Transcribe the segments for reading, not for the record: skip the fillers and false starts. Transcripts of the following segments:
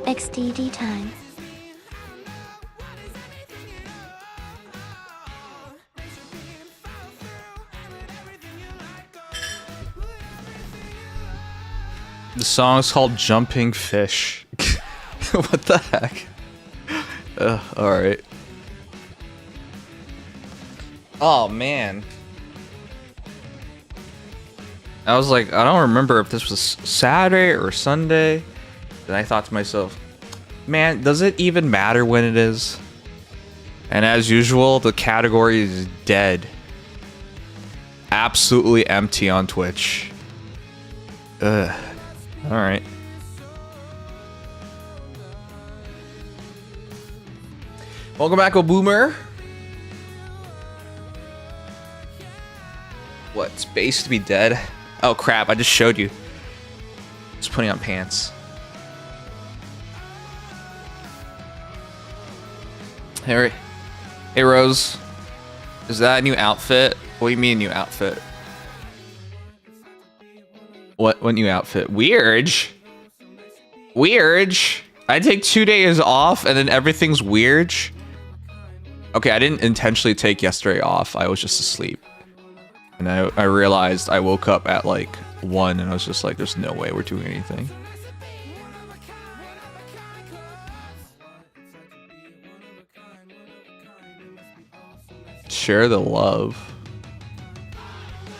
XDD time. The song's called Jumping Fish. What the heck? Alright. Oh, man. I was like, I don't remember if this was Saturday or Sunday. And I thought to myself, man, does it even matter when it is? And as usual, the category is dead. Absolutely empty on Twitch. Ugh. Alright. Welcome back, O Boomer. What? Space to be dead? Oh crap, I just showed you. Just putting on pants. Hey Rose. Is that a new outfit? What do you mean new outfit? What new outfit? Weird. Weird. I take 2 days off and then everything's weird. Okay, I didn't intentionally take yesterday off. I was just asleep. And I realized I woke up at like 1 and I was just like, there's no way we're doing anything. Share the love.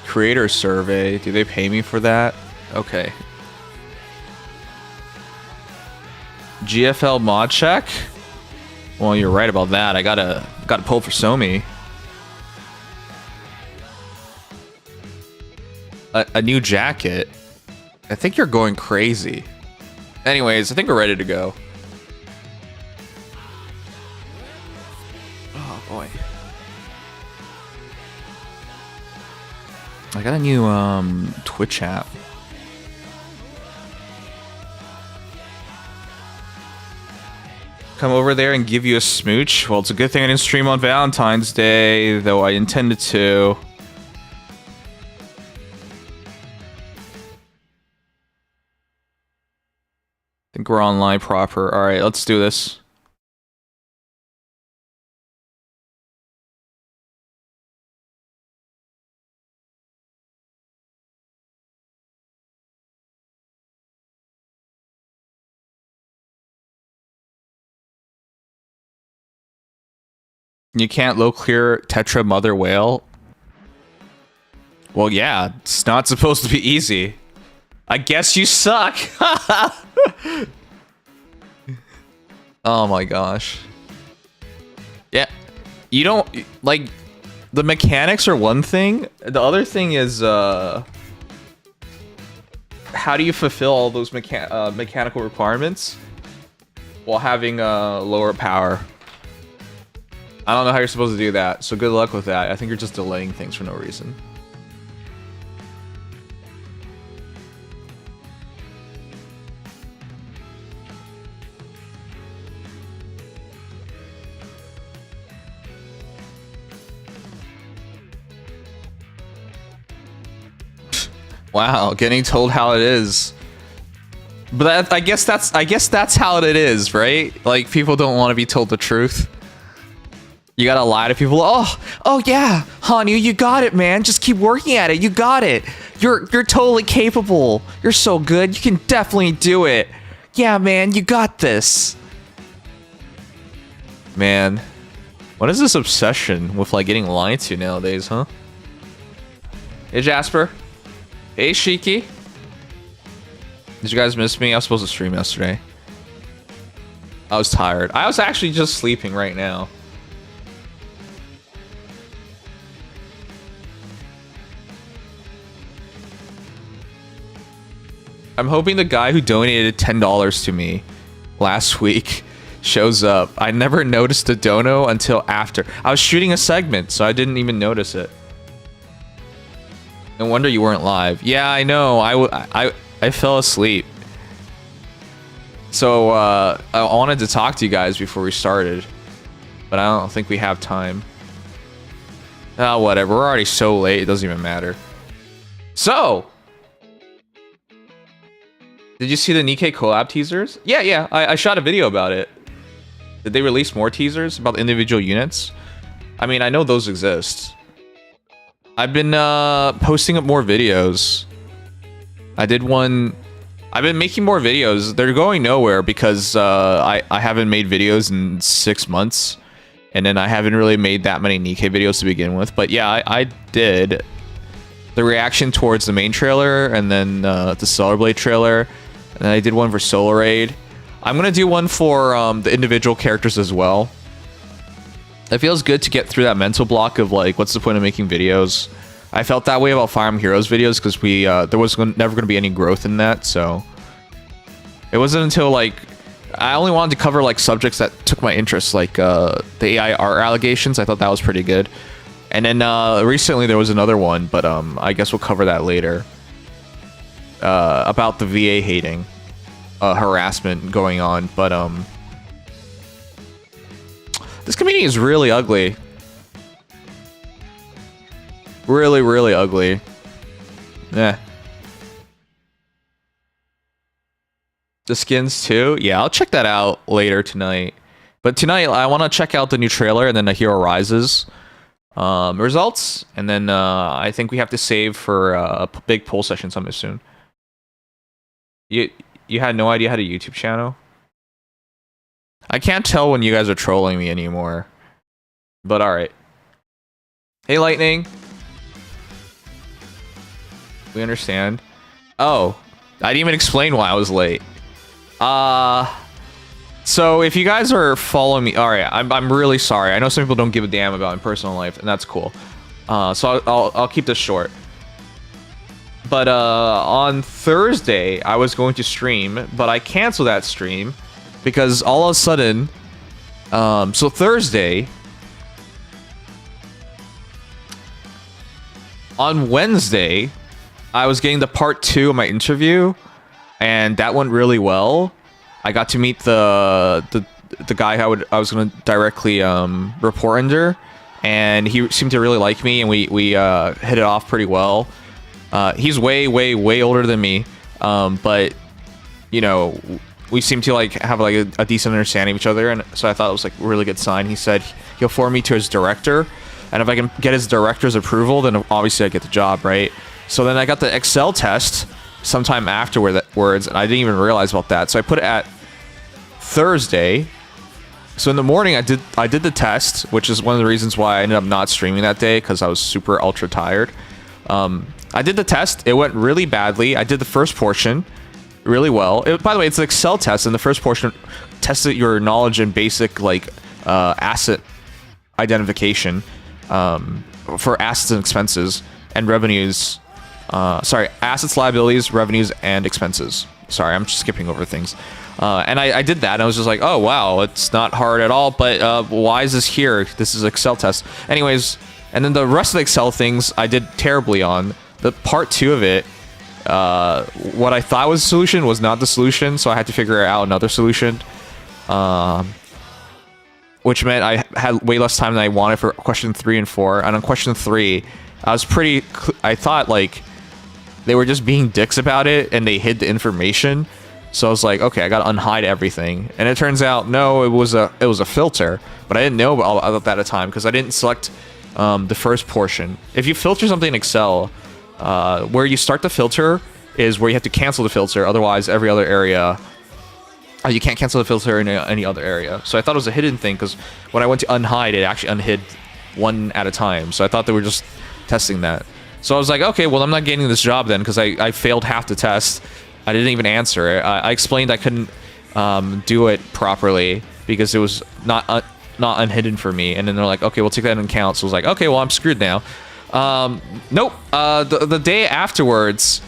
Creator survey. Do they pay me for that? Okay. GFL mod check? Well, you're right about that. I gotta pull for Somi. A new jacket? I think you're going crazy. Anyways, I think we're ready to go. Oh boy. I got a new Twitch app. Come over there and give you a smooch. Well, it's a good thing I didn't stream on Valentine's Day, though I intended to. I think we're online proper. All right, let's do this. You can't low clear Tetra Mother Whale? Well, yeah, it's not supposed to be easy. I guess you suck. Oh my gosh. Yeah, you don't like the mechanics are one thing. The other thing is how do you fulfill all those mechanical requirements while having lower power? I don't know how you're supposed to do that, so good luck with that. I think you're just delaying things for no reason. Wow, getting told how it is. But I guess that's how it is, right? Like, people don't want to be told the truth. You gotta lie to people. Oh yeah, Hanyu, you got it, man. Just keep working at it. You got it. You're totally capable. You're so good. You can definitely do it. Yeah, man, you got this. Man, what is this obsession with like getting lied to nowadays, huh? Hey Jasper. Hey Shiki. Did you guys miss me? I was supposed to stream yesterday. I was tired. I was actually just sleeping right now. I'm hoping the guy who donated $10 to me last week shows up. I never noticed the dono until after. I was shooting a segment, so I didn't even notice it. No wonder you weren't live. Yeah, I know. I fell asleep. So I wanted to talk to you guys before we started, but I don't think we have time. Oh, whatever. We're already so late. It doesn't even matter. So, Did you see the Nikkei collab teasers? Yeah. I shot a video about it. Did they release more teasers about individual units? I mean, I know those exist. I've been posting up more videos. I did one. I've been making more videos. They're going nowhere because I haven't made videos in 6 months. And then I haven't really made that many Nikkei videos to begin with. But yeah, I did the reaction towards the main trailer and then the Stellar Blade trailer. And then I did one for Solar Raid. I'm going to do one for the individual characters as well. It feels good to get through that mental block of like, what's the point of making videos? I felt that way about Fire Emblem Heroes videos because there was never going to be any growth in that. So it wasn't until like, I only wanted to cover like subjects that took my interest, like the AHR allegations. I thought that was pretty good. And then recently there was another one, but I guess we'll cover that later. About the VA hating, harassment going on, but this community is really ugly. Really ugly. Yeah. The skins too? Yeah, I'll check that out later tonight. But tonight I want to check out the new trailer and then the Hero Rises results. And then I think we have to save for a big poll session sometime soon. You had no idea how to YouTube channel? I can't tell when you guys are trolling me anymore. But alright. Hey Lightning. We understand. Oh, I didn't even explain why I was late. So if you guys are following me, alright, I'm really sorry. I know some people don't give a damn about my personal life, and that's cool. So I'll keep this short. But on Thursday, I was going to stream, but I canceled that stream because all of a sudden, so Thursday, on Wednesday, I was getting the part 2 of my interview, and that went really well. I got to meet the guy I was going to directly report under, and he seemed to really like me, and we hit it off pretty well. He's way older than me, but you know, we seem to like have like a decent understanding of each other, and so I thought it was like a really good sign. He said he'll forward me to his director, and if I can get his director's approval, then obviously I get the job, right? So then I got the Excel test sometime afterwards, and I didn't even realize about that. So I put it at Thursday. So in the morning, I did the test, which is one of the reasons why I ended up not streaming that day, because I was super ultra tired. I did the test. It went really badly. I did the first portion really well. By the way, it's an Excel test, and the first portion tested your knowledge in basic like asset identification for assets and expenses and revenues. Sorry, assets, liabilities, revenues, and expenses. Sorry, I'm just skipping over things. And I did that, and I was just like, oh, wow, it's not hard at all, but why is this here? This is an Excel test. Anyways, and then the rest of the Excel things I did terribly on. The part 2 of it, what I thought was the solution was not the solution, so I had to figure out another solution. Which meant I had way less time than I wanted for question 3 and 4. And on question 3, I thought, like, they were just being dicks about it, and they hid the information. So I was like, okay, I gotta unhide everything. And it turns out, no, it was a filter. But I didn't know about that at the time, because I didn't select the first portion. If you filter something in Excel, where you start the filter is where you have to cancel the filter. Otherwise, every other area, you can't cancel the filter in any other area. So I thought it was a hidden thing, because when I went to unhide, it actually unhid one at a time. So I thought they were just testing that. So I was like, okay, well, I'm not getting this job then, because I failed half the test. I didn't even answer it. I explained I couldn't do it properly because it was not unhidden for me. And then they're like, okay, we'll take that into account. So I was like, okay, well, I'm screwed now. Nope. The day afterwards,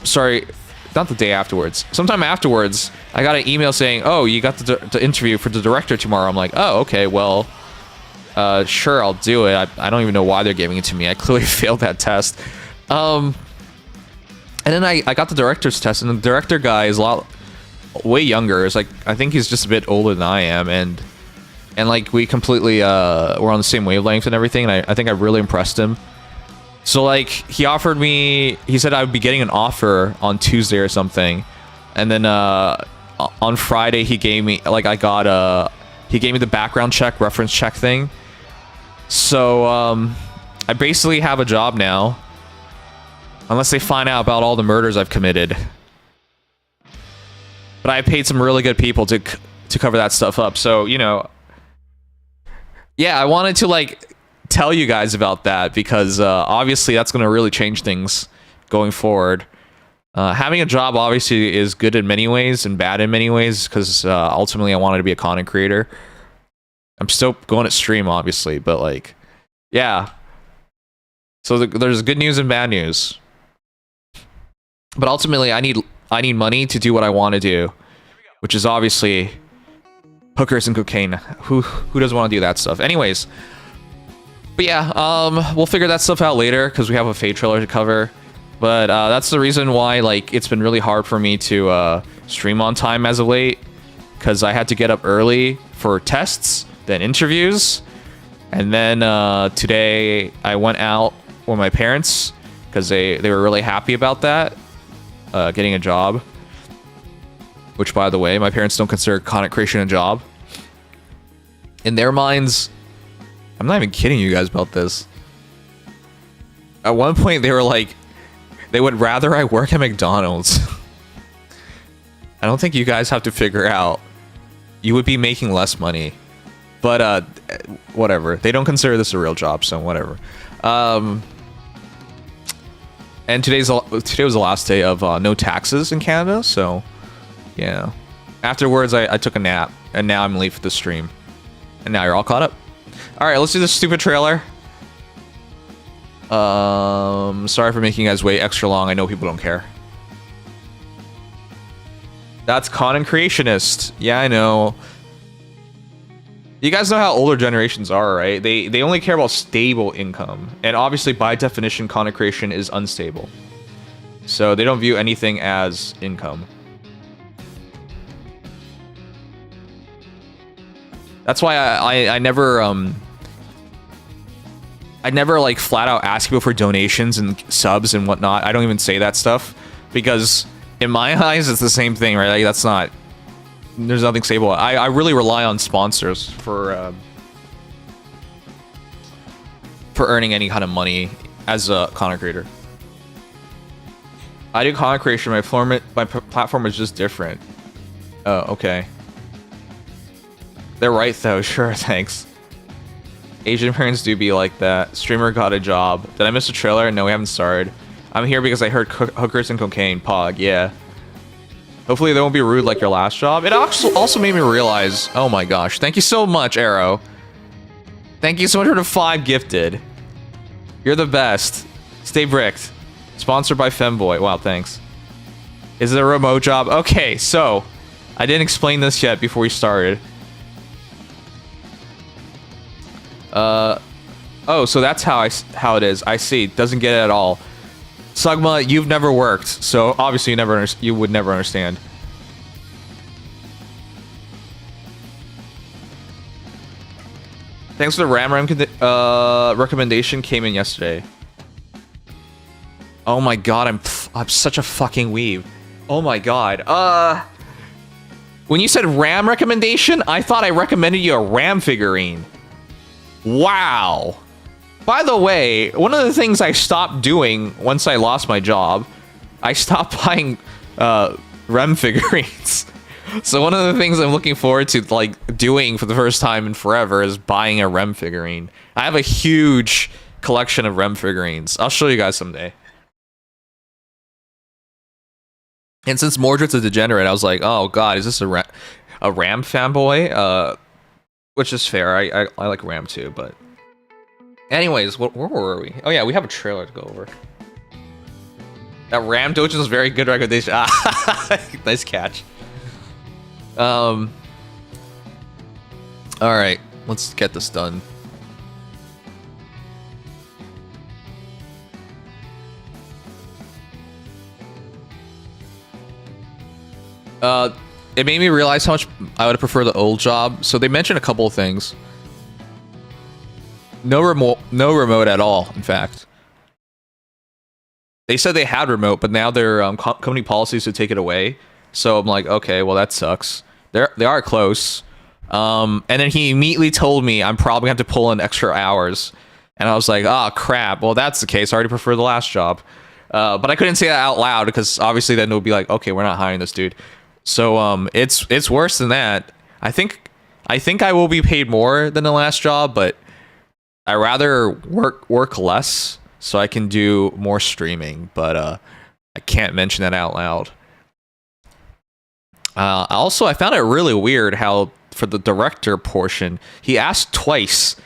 sorry, not the day afterwards. Sometime afterwards, I got an email saying, oh, you got the interview for the director tomorrow. I'm like, oh, okay, well, sure, I'll do it. I don't even know why they're giving it to me. I clearly failed that test. And then I got the director's test, and the director guy is way younger. It's like, I think he's just a bit older than I am, and like we completely were on the same wavelength and everything, and I think I really impressed him. So like he said I would be getting an offer on Tuesday or something, And then on Friday he gave me he gave me the background check, reference check thing. So I basically have a job now, unless they find out about all the murders I've committed. But I paid some really good people to cover that stuff up. So, you know, yeah, I wanted to like tell you guys about that because obviously that's going to really change things going forward. Having a job obviously is good in many ways and bad in many ways because ultimately I wanted to be a content creator. I'm still going to stream obviously, but like, yeah. So there's good news and bad news. But ultimately I need money to do what I want to do, which is obviously hookers and cocaine. Who doesn't want to do that stuff? Anyways, but yeah, we'll figure that stuff out later because we have a Fate trailer to cover. But that's the reason why like it's been really hard for me to stream on time as of late, because I had to get up early for tests, then interviews, and then today I went out with my parents because they were really happy about that, getting a job. Which, by the way, my parents don't consider content creation a job. In their minds, I'm not even kidding you guys about this. At one point, they were like, they would rather I work at McDonald's. I don't think you guys have to figure out. You would be making less money. But, whatever. They don't consider this a real job, so whatever. And today was the last day of no taxes in Canada, so yeah. Afterwards, I took a nap, and now I'm late for the stream. And now you're all caught up. Alright, let's do this stupid trailer. Sorry for making you guys wait extra long. I know people don't care. That's content creationist. Yeah, I know. You guys know how older generations are, right? They only care about stable income. And obviously, by definition, content creation is unstable. So they don't view anything as income. That's why I never like flat out ask people for donations and subs and whatnot. I don't even say that stuff because in my eyes it's the same thing, right? Like that's not, there's nothing stable. I really rely on sponsors for earning any kind of money as a content creator. I do content creation. My platform is just different. Oh, okay. They're right though, sure, thanks. Asian parents do be like that. Streamer got a job. Did I miss a trailer? No, we haven't started. I'm here because I heard hookers and cocaine. Pog, yeah. Hopefully they won't be rude like your last job. It also made me realize, oh my gosh. Thank you so much, Arrow. Thank you so much for the 5 gifted. You're the best. Stay bricked. Sponsored by Femboy. Wow, thanks. Is it a remote job? Okay, so I didn't explain this yet before we started. Oh, so that's how it is. I see. Doesn't get it at all. Sugma, you've never worked, so obviously you would never understand. Thanks for the RAM recommendation. Came in yesterday. Oh my god, I'm such a fucking weeb. Oh my god. When you said RAM recommendation, I thought I recommended you a RAM figurine. Wow. By the way, one of the things I stopped doing once I lost my job, I stopped buying REM figurines. So one of the things I'm looking forward to like doing for the first time in forever is buying a REM figurine. I have a huge collection of REM figurines. I'll show you guys someday. And since Mordred's a degenerate, I was like, oh god, is this a RAM fanboy? Which is fair. I like RAM too, but anyways, where were we? Oh yeah, we have a trailer to go over. That RAM Dojin is very good recommendation. Nice catch. All right, let's get this done. It made me realize how much I would prefer the old job. So they mentioned a couple of things. No remote at all, in fact. They said they had remote, but now their company policies to take it away. So I'm like, okay, well that sucks. They are close. And then he immediately told me I'm probably going to have to pull in extra hours. And I was like, oh crap. Well, that's the case. I already prefer the last job. But I couldn't say that out loud because obviously then it would be like, okay, we're not hiring this dude. So it's worse than that. I think I will be paid more than the last job, but I rather work less so I can do more streaming. But I can't mention that out loud. Also, I found it really weird how for the director portion, he asked twice,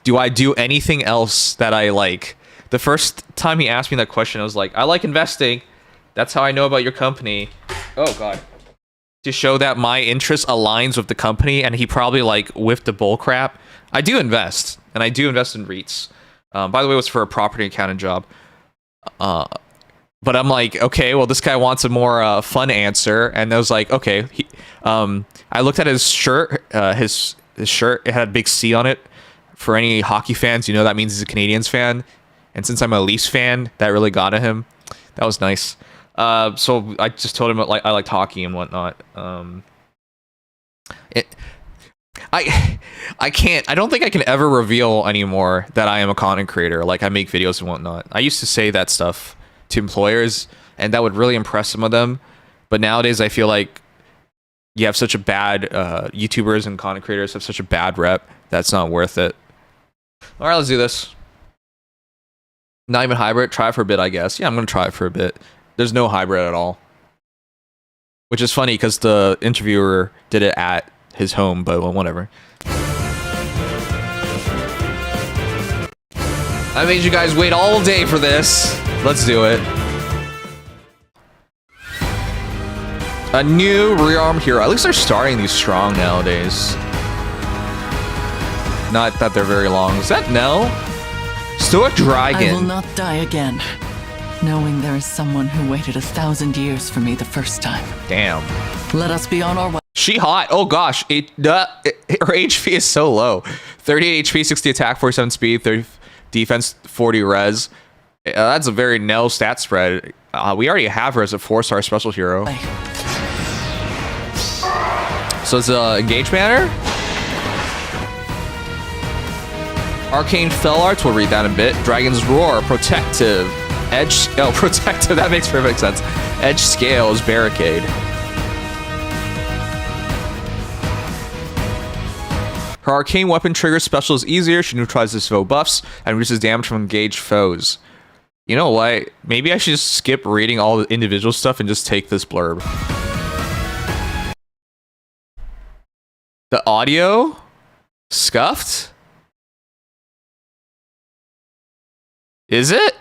do I do anything else that I like? The first time he asked me that question, I was like, I like investing. That's how I know about your company. Oh, God. To show that my interest aligns with the company, and he probably, like, whiffed the bull crap. I do invest, and I do invest in REITs. By the way, it was for a property accounting job. But I'm like, okay, well, this guy wants a more fun answer. And I was like, okay. I looked at his shirt. His shirt, it had a big C on it. For any hockey fans, you know that means he's a Canadiens fan. And since I'm a Leafs fan, that really got at him. That was nice. So I just told him like I liked hockey and whatnot. I can't. I don't think I can ever reveal anymore that I am a content creator. Like I make videos and whatnot. I used to say that stuff to employers, and that would really impress some of them. But nowadays, I feel like you have such a bad YouTubers and content creators have such a bad rep that's not worth it. All right, let's do this. Not even hybrid. Try it for a bit, I guess. Yeah, I'm gonna try it for a bit. There's no hybrid at all, which is funny because the interviewer did it at his home, but well, whatever. I made you guys wait all day for this. Let's do it. A new rearmed hero. At least they're starting these strong nowadays. Not that they're very long. Is that Nell? Stoic Dragon. I will not die again, knowing there is someone who waited 1,000 years for me the first time. Damn. Let us be on our way. She hot. Oh gosh. Her HP is so low. 38 HP, 60 attack, 47 speed, 30 defense, 40 res. That's a very Nell stat spread. We already have her as a 4-star special hero. So it's a engage banner. Arcane Fell Arts, we'll read that in a bit. Dragon's Roar, Protective. Edge, oh, Protective, that makes perfect sense. Edge Scales, Barricade. Her arcane weapon triggers special is easier. She neutralizes foe buffs and reduces damage from engaged foes. You know what? Maybe I should just skip reading all the individual stuff and just take this blurb. The audio? Scuffed? Is it?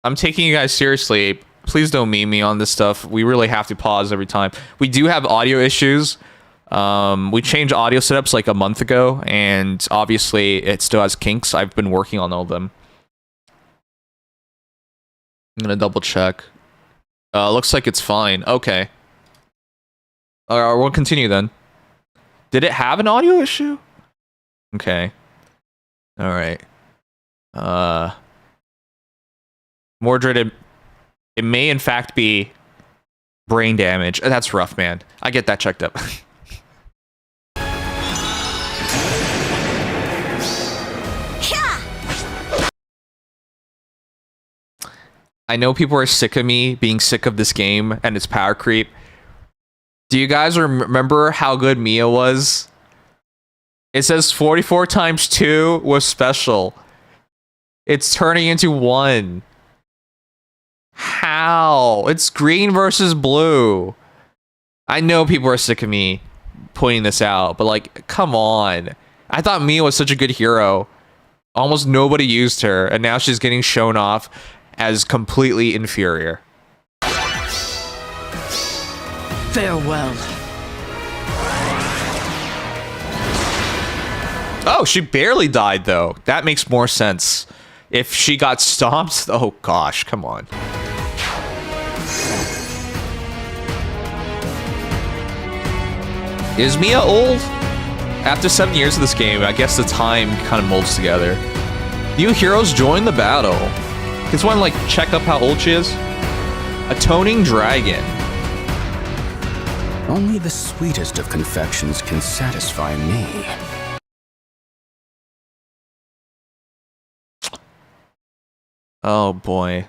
I'm taking you guys seriously. Please don't meme me on this stuff. We really have to pause every time. We do have audio issues. We changed audio setups like a month ago, and obviously it still has kinks. I've been working on all of them. I'm gonna double check. Looks like it's fine. Okay. We'll continue then. Did it have an audio issue? Okay. All right. Mordred, it may in fact be brain damage. That's rough, man. I get that checked up. I know people are sick of me being sick of this game and its power creep. Do you guys remember how good Mia was? It says 44 times 2 was special. It's turning into 1. How? It's green versus blue. I know people are sick of me pointing this out, but like, come on. I thought Mia was such a good hero. Almost nobody used her, and now she's getting shown off as completely inferior. Farewell. Oh, she barely died though. That makes more sense. If she got stomped, oh gosh, come on. Is Mia old? After 7 years of this game, I guess the time kind of molds together. New heroes join the battle. Just want to like check up how old she is. Atoning Dragon. Only the sweetest of confections can satisfy me. Oh boy.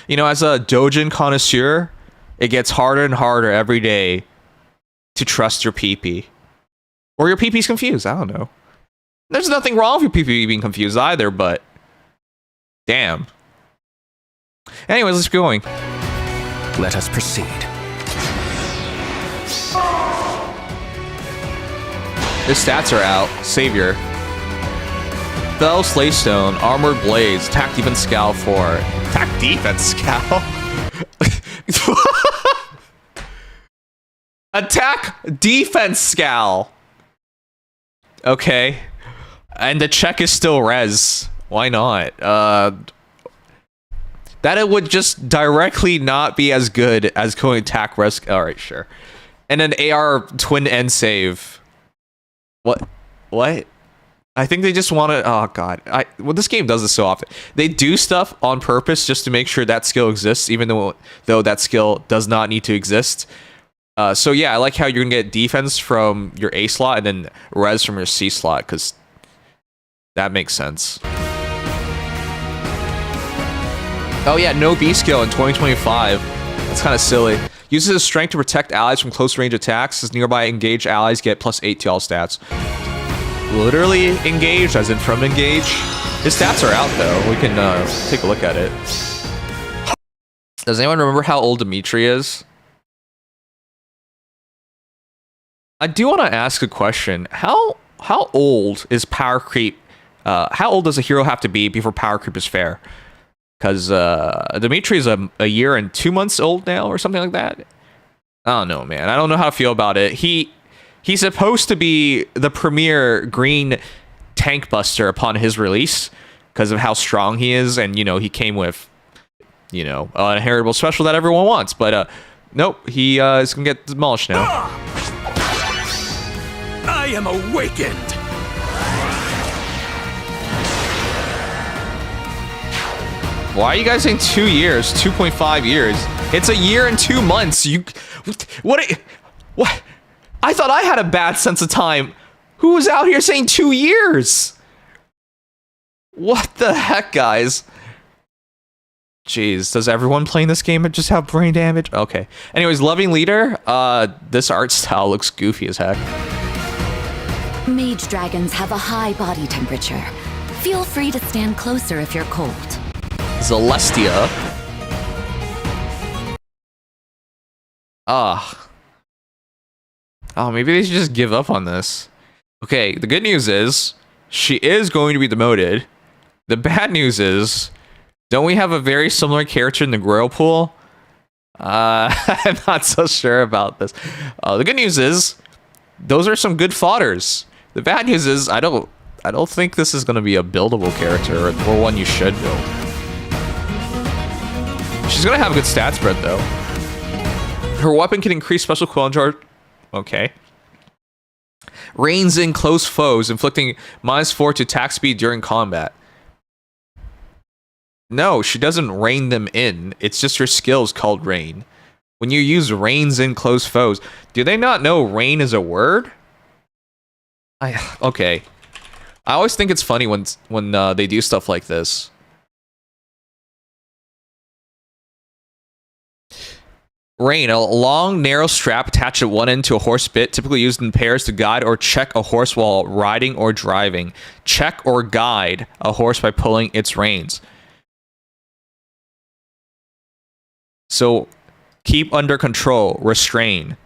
You know, as a Dojin connoisseur, it gets harder and harder every day to trust your PP. Or your PP's confused, I don't know. There's nothing wrong with your PP being confused either, but damn. Anyways, let's keep going. Let us proceed. His stats are out. Savior. Fell Slaystone, Armored Blaze, Attack Defense Scowl 4. Attack Defense Scowl? Attack Defense Scowl! Okay. And the check is still res. Why not? That it would just directly not be as good as going attack res. Alright, sure. And an AR twin end save. What? What? I think they just want to. Oh god. Well, this game does this so often. They do stuff on purpose just to make sure that skill exists, even though that skill does not need to exist. So yeah, I like how you're gonna get defense from your A slot and then res from your C slot, because that makes sense. Oh yeah, no B skill in 2025. That's kind of silly. Uses his strength to protect allies from close range attacks. His nearby engaged allies get +8 to all stats. Literally engaged, as in from engage. His stats are out though. We can take a look at it. Does anyone remember how old Dimitri is? I do want to ask a question. How old is power creep? How old does a hero have to be before power creep is fair? Because Dimitri is a year and 2 months old now, or something like that. I don't know, man. I don't know how to feel about it. He's supposed to be the premier green tank buster upon his release because of how strong he is, and you know he came with an inheritable special that everyone wants. But nope, he is gonna get demolished now. I am awakened. Why are you guys saying 2 years? 2.5 years? It's a year and 2 months. What? I thought I had a bad sense of time. Who was out here saying 2 years? What the heck, guys? Jeez, does everyone playing this game just have brain damage? Okay. Anyways, Loving Leader. This art style looks goofy as heck. Mage dragons have a high body temperature. Feel free to stand closer if you're cold. Celestia. Oh, maybe they should just give up on this. Okay, the good news is she is going to be demoted. The bad news is, don't we have a very similar character in the Grail pool? I'm not so sure about this. The good news is, those are some good fodders. The bad news is, I don't think this is going to be a buildable character, or one you should build. She's gonna have a good stat spread though. Her weapon can increase special cooldown charge. Okay. Reins in close foes, inflicting -4 to attack speed during combat. No, she doesn't rein them in. It's just her skills called rein. When you use reins in close foes, do they not know rein is a word? Okay. I always think it's funny when they do stuff like this. Rein, a long, narrow strap attached at one end to a horse bit, typically used in pairs to guide or check a horse while riding or driving. Check or guide a horse by pulling its reins. So, keep under control, restrain.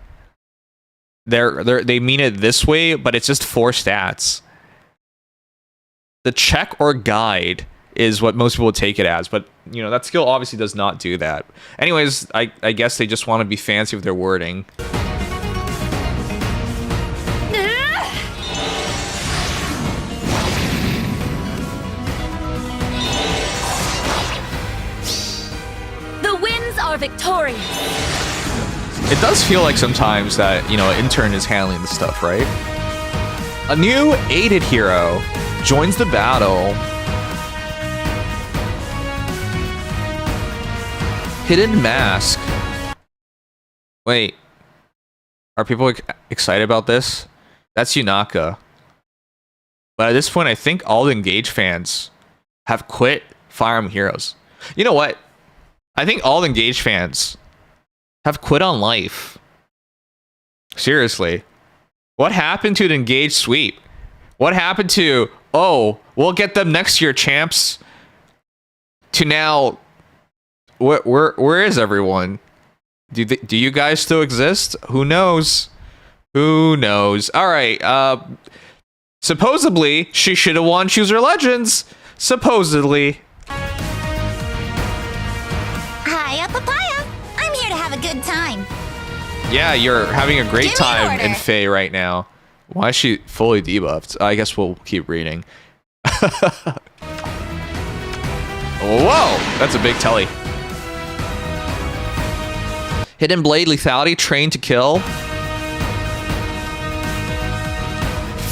They mean it this way, but it's just 4 stats. The check or guide is what most people take it as, but you know that skill obviously does not do that. Anyways, I guess they just want to be fancy with their wording. The winds are victorious. It does feel like sometimes that, you know, an intern is handling the stuff, right? A new aided hero joins the battle. Hidden mask. Wait. Are people excited about this? That's Yunaka. But at this point, I think all the Engage fans have quit Fire Emblem Heroes. You know what? I think all the Engage fans have quit on life. Seriously. What happened to the Engage sweep? What happened to, oh, we'll get them next year, champs? To now, where is everyone? Do you guys still exist? Who knows? Who knows? All right. Supposedly, she should have won Choose Your Legends. Supposedly. Hiya, Papaya. I'm here to have a good time. Yeah, you're having a great Give me an time order. in Faye right now. Why is she fully debuffed? I guess we'll keep reading. Whoa, that's a big telly. Hidden Blade lethality, trained to kill.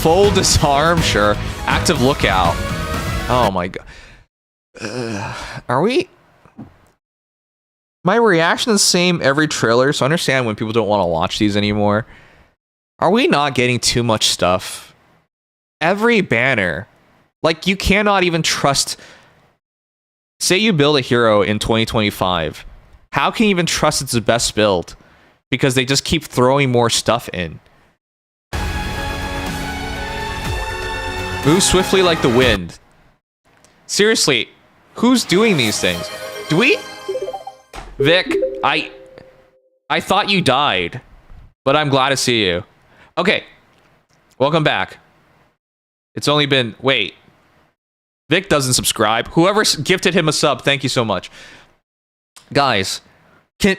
Full disarm, sure. Active lookout. Oh my god. Are we? My reaction is the same every trailer, so I understand when people don't want to watch these anymore. Are we not getting too much stuff? Every banner. Like, you cannot even trust. Say you build a hero in 2025. How can you even trust it's the best build? Because they just keep throwing more stuff in. Move swiftly like the wind. Seriously, who's doing these things? Do we? Vic, I thought you died, but I'm glad to see you. Okay, welcome back. It's only been, wait. Vic doesn't subscribe. Whoever gifted him a sub, thank you so much. Guys, can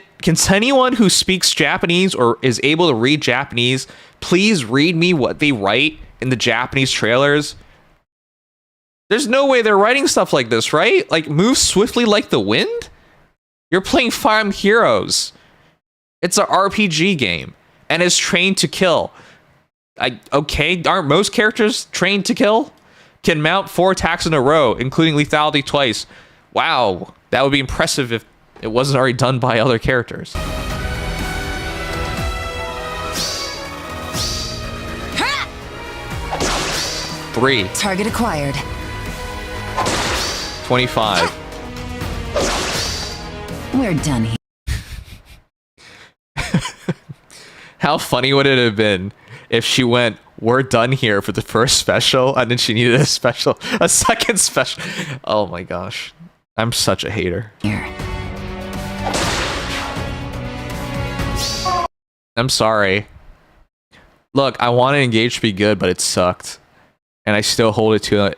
anyone who speaks Japanese or is able to read Japanese please read me what they write in the Japanese trailers? There's no way they're writing stuff like this, right? Like, move swiftly like the wind? You're playing Fire Emblem Heroes. It's an RPG game, and it's trained to kill. Okay, aren't most characters trained to kill? Can mount 4 attacks in a row, including lethality twice. Wow, that would be impressive if it wasn't already done by other characters. Ha! 3. Target acquired. 25. We're done here. How funny would it have been if she went, we're done here for the first special, and then she needed a second special. Oh my gosh. I'm such a hater. I'm sorry. Look, I wanted Engage to be good, but it sucked. And I still hold it to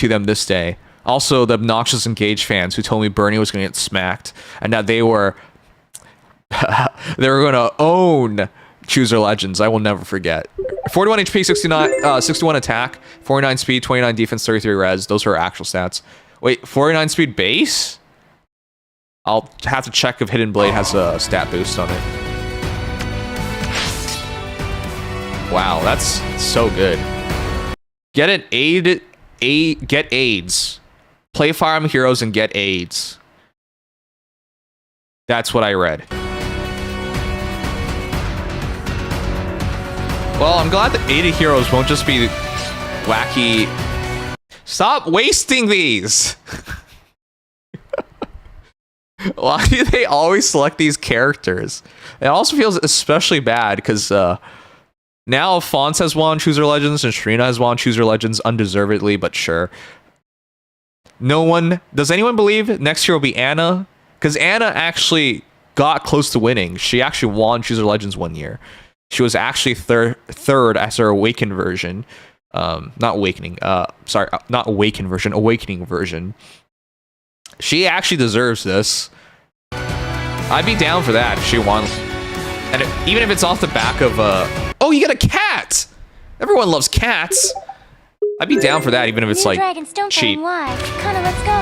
them this day. Also, the obnoxious Engage fans who told me Bernie was going to get smacked, and that they were going to own Choose Your Legends. I will never forget. 41 HP, 61 attack, 49 speed, 29 defense, 33 res. Those are actual stats. Wait, 49 speed base? I'll have to check if Hidden Blade has a stat boost on it. Wow, that's so good. Get an get AIDS. Play Fire Emblem Heroes and get AIDS. That's what I read. Well, I'm glad that 80 heroes won't just be wacky. Stop wasting these! Why do they always select these characters? It also feels especially bad because now Fonz has won Choose Your Legends and Shrina has won Choose Your Legends undeservedly, but sure. No one... Does anyone believe next year will be Anna? Because Anna actually got close to winning. She actually won Choose Your Legends one year. She was actually third as her Awakened version. Not Awakening. Sorry, not Awakened version. Awakening version. She actually deserves this. I'd be down for that if she won. And even if it's off the back of oh, you get a cat! Everyone loves cats. I'd be down for that even if it's like Dragons don't cheap. why. Kinda, let's go.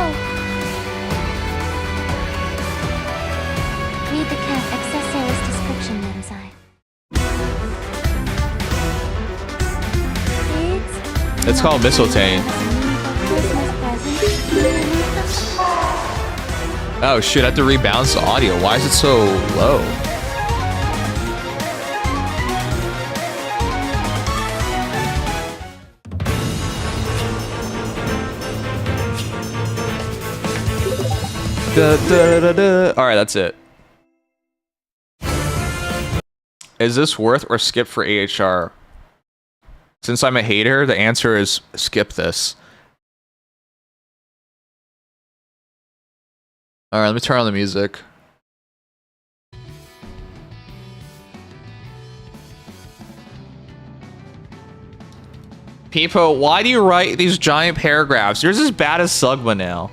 Read the cat accessories description inside. It's called Mistletoe. Oh shit, I have to rebalance the audio. Why is it so low? Alright, that's it. Is this worth or skip for AHR? Since I'm a hater, the answer is skip this. Alright, let me turn on the music. Peepo, why do you write these giant paragraphs? Yours is as bad as Sugma now.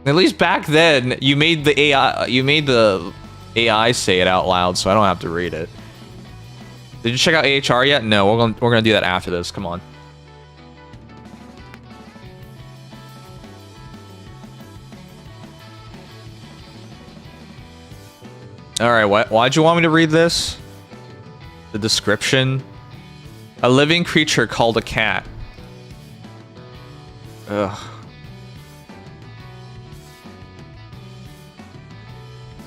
At least back then, you made the AI say it out loud, so I don't have to read it. Did you check out AHR yet? No, we're gonna do that after this. Come on. All right, why'd you want me to read this? The description. A living creature called a cat. Ugh.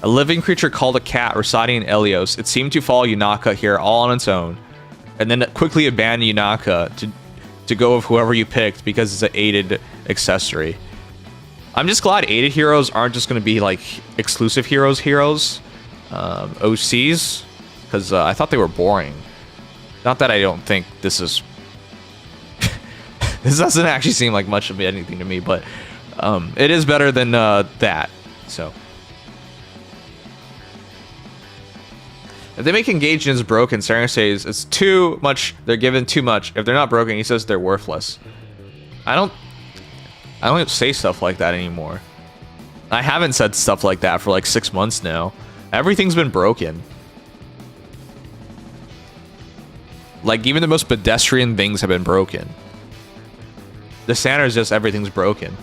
A living creature called a cat residing in Elios. It seemed to follow Yunaka here all on its own, and then quickly abandon Yunaka to go with whoever you picked because it's an aided accessory. I'm just glad aided heroes aren't just going to be like exclusive heroes, OCs, because I thought they were boring. Not that I don't think this is... this doesn't actually seem like much of anything to me, but it is better than that, so... If they make engagements broken, Sarah says it's too much, they're given too much. If they're not broken, he says they're worthless. I don't say stuff like that anymore. I haven't said stuff like that for like 6 months now. Everything's been broken. Like, even the most pedestrian things have been broken. The standard is just everything's broken.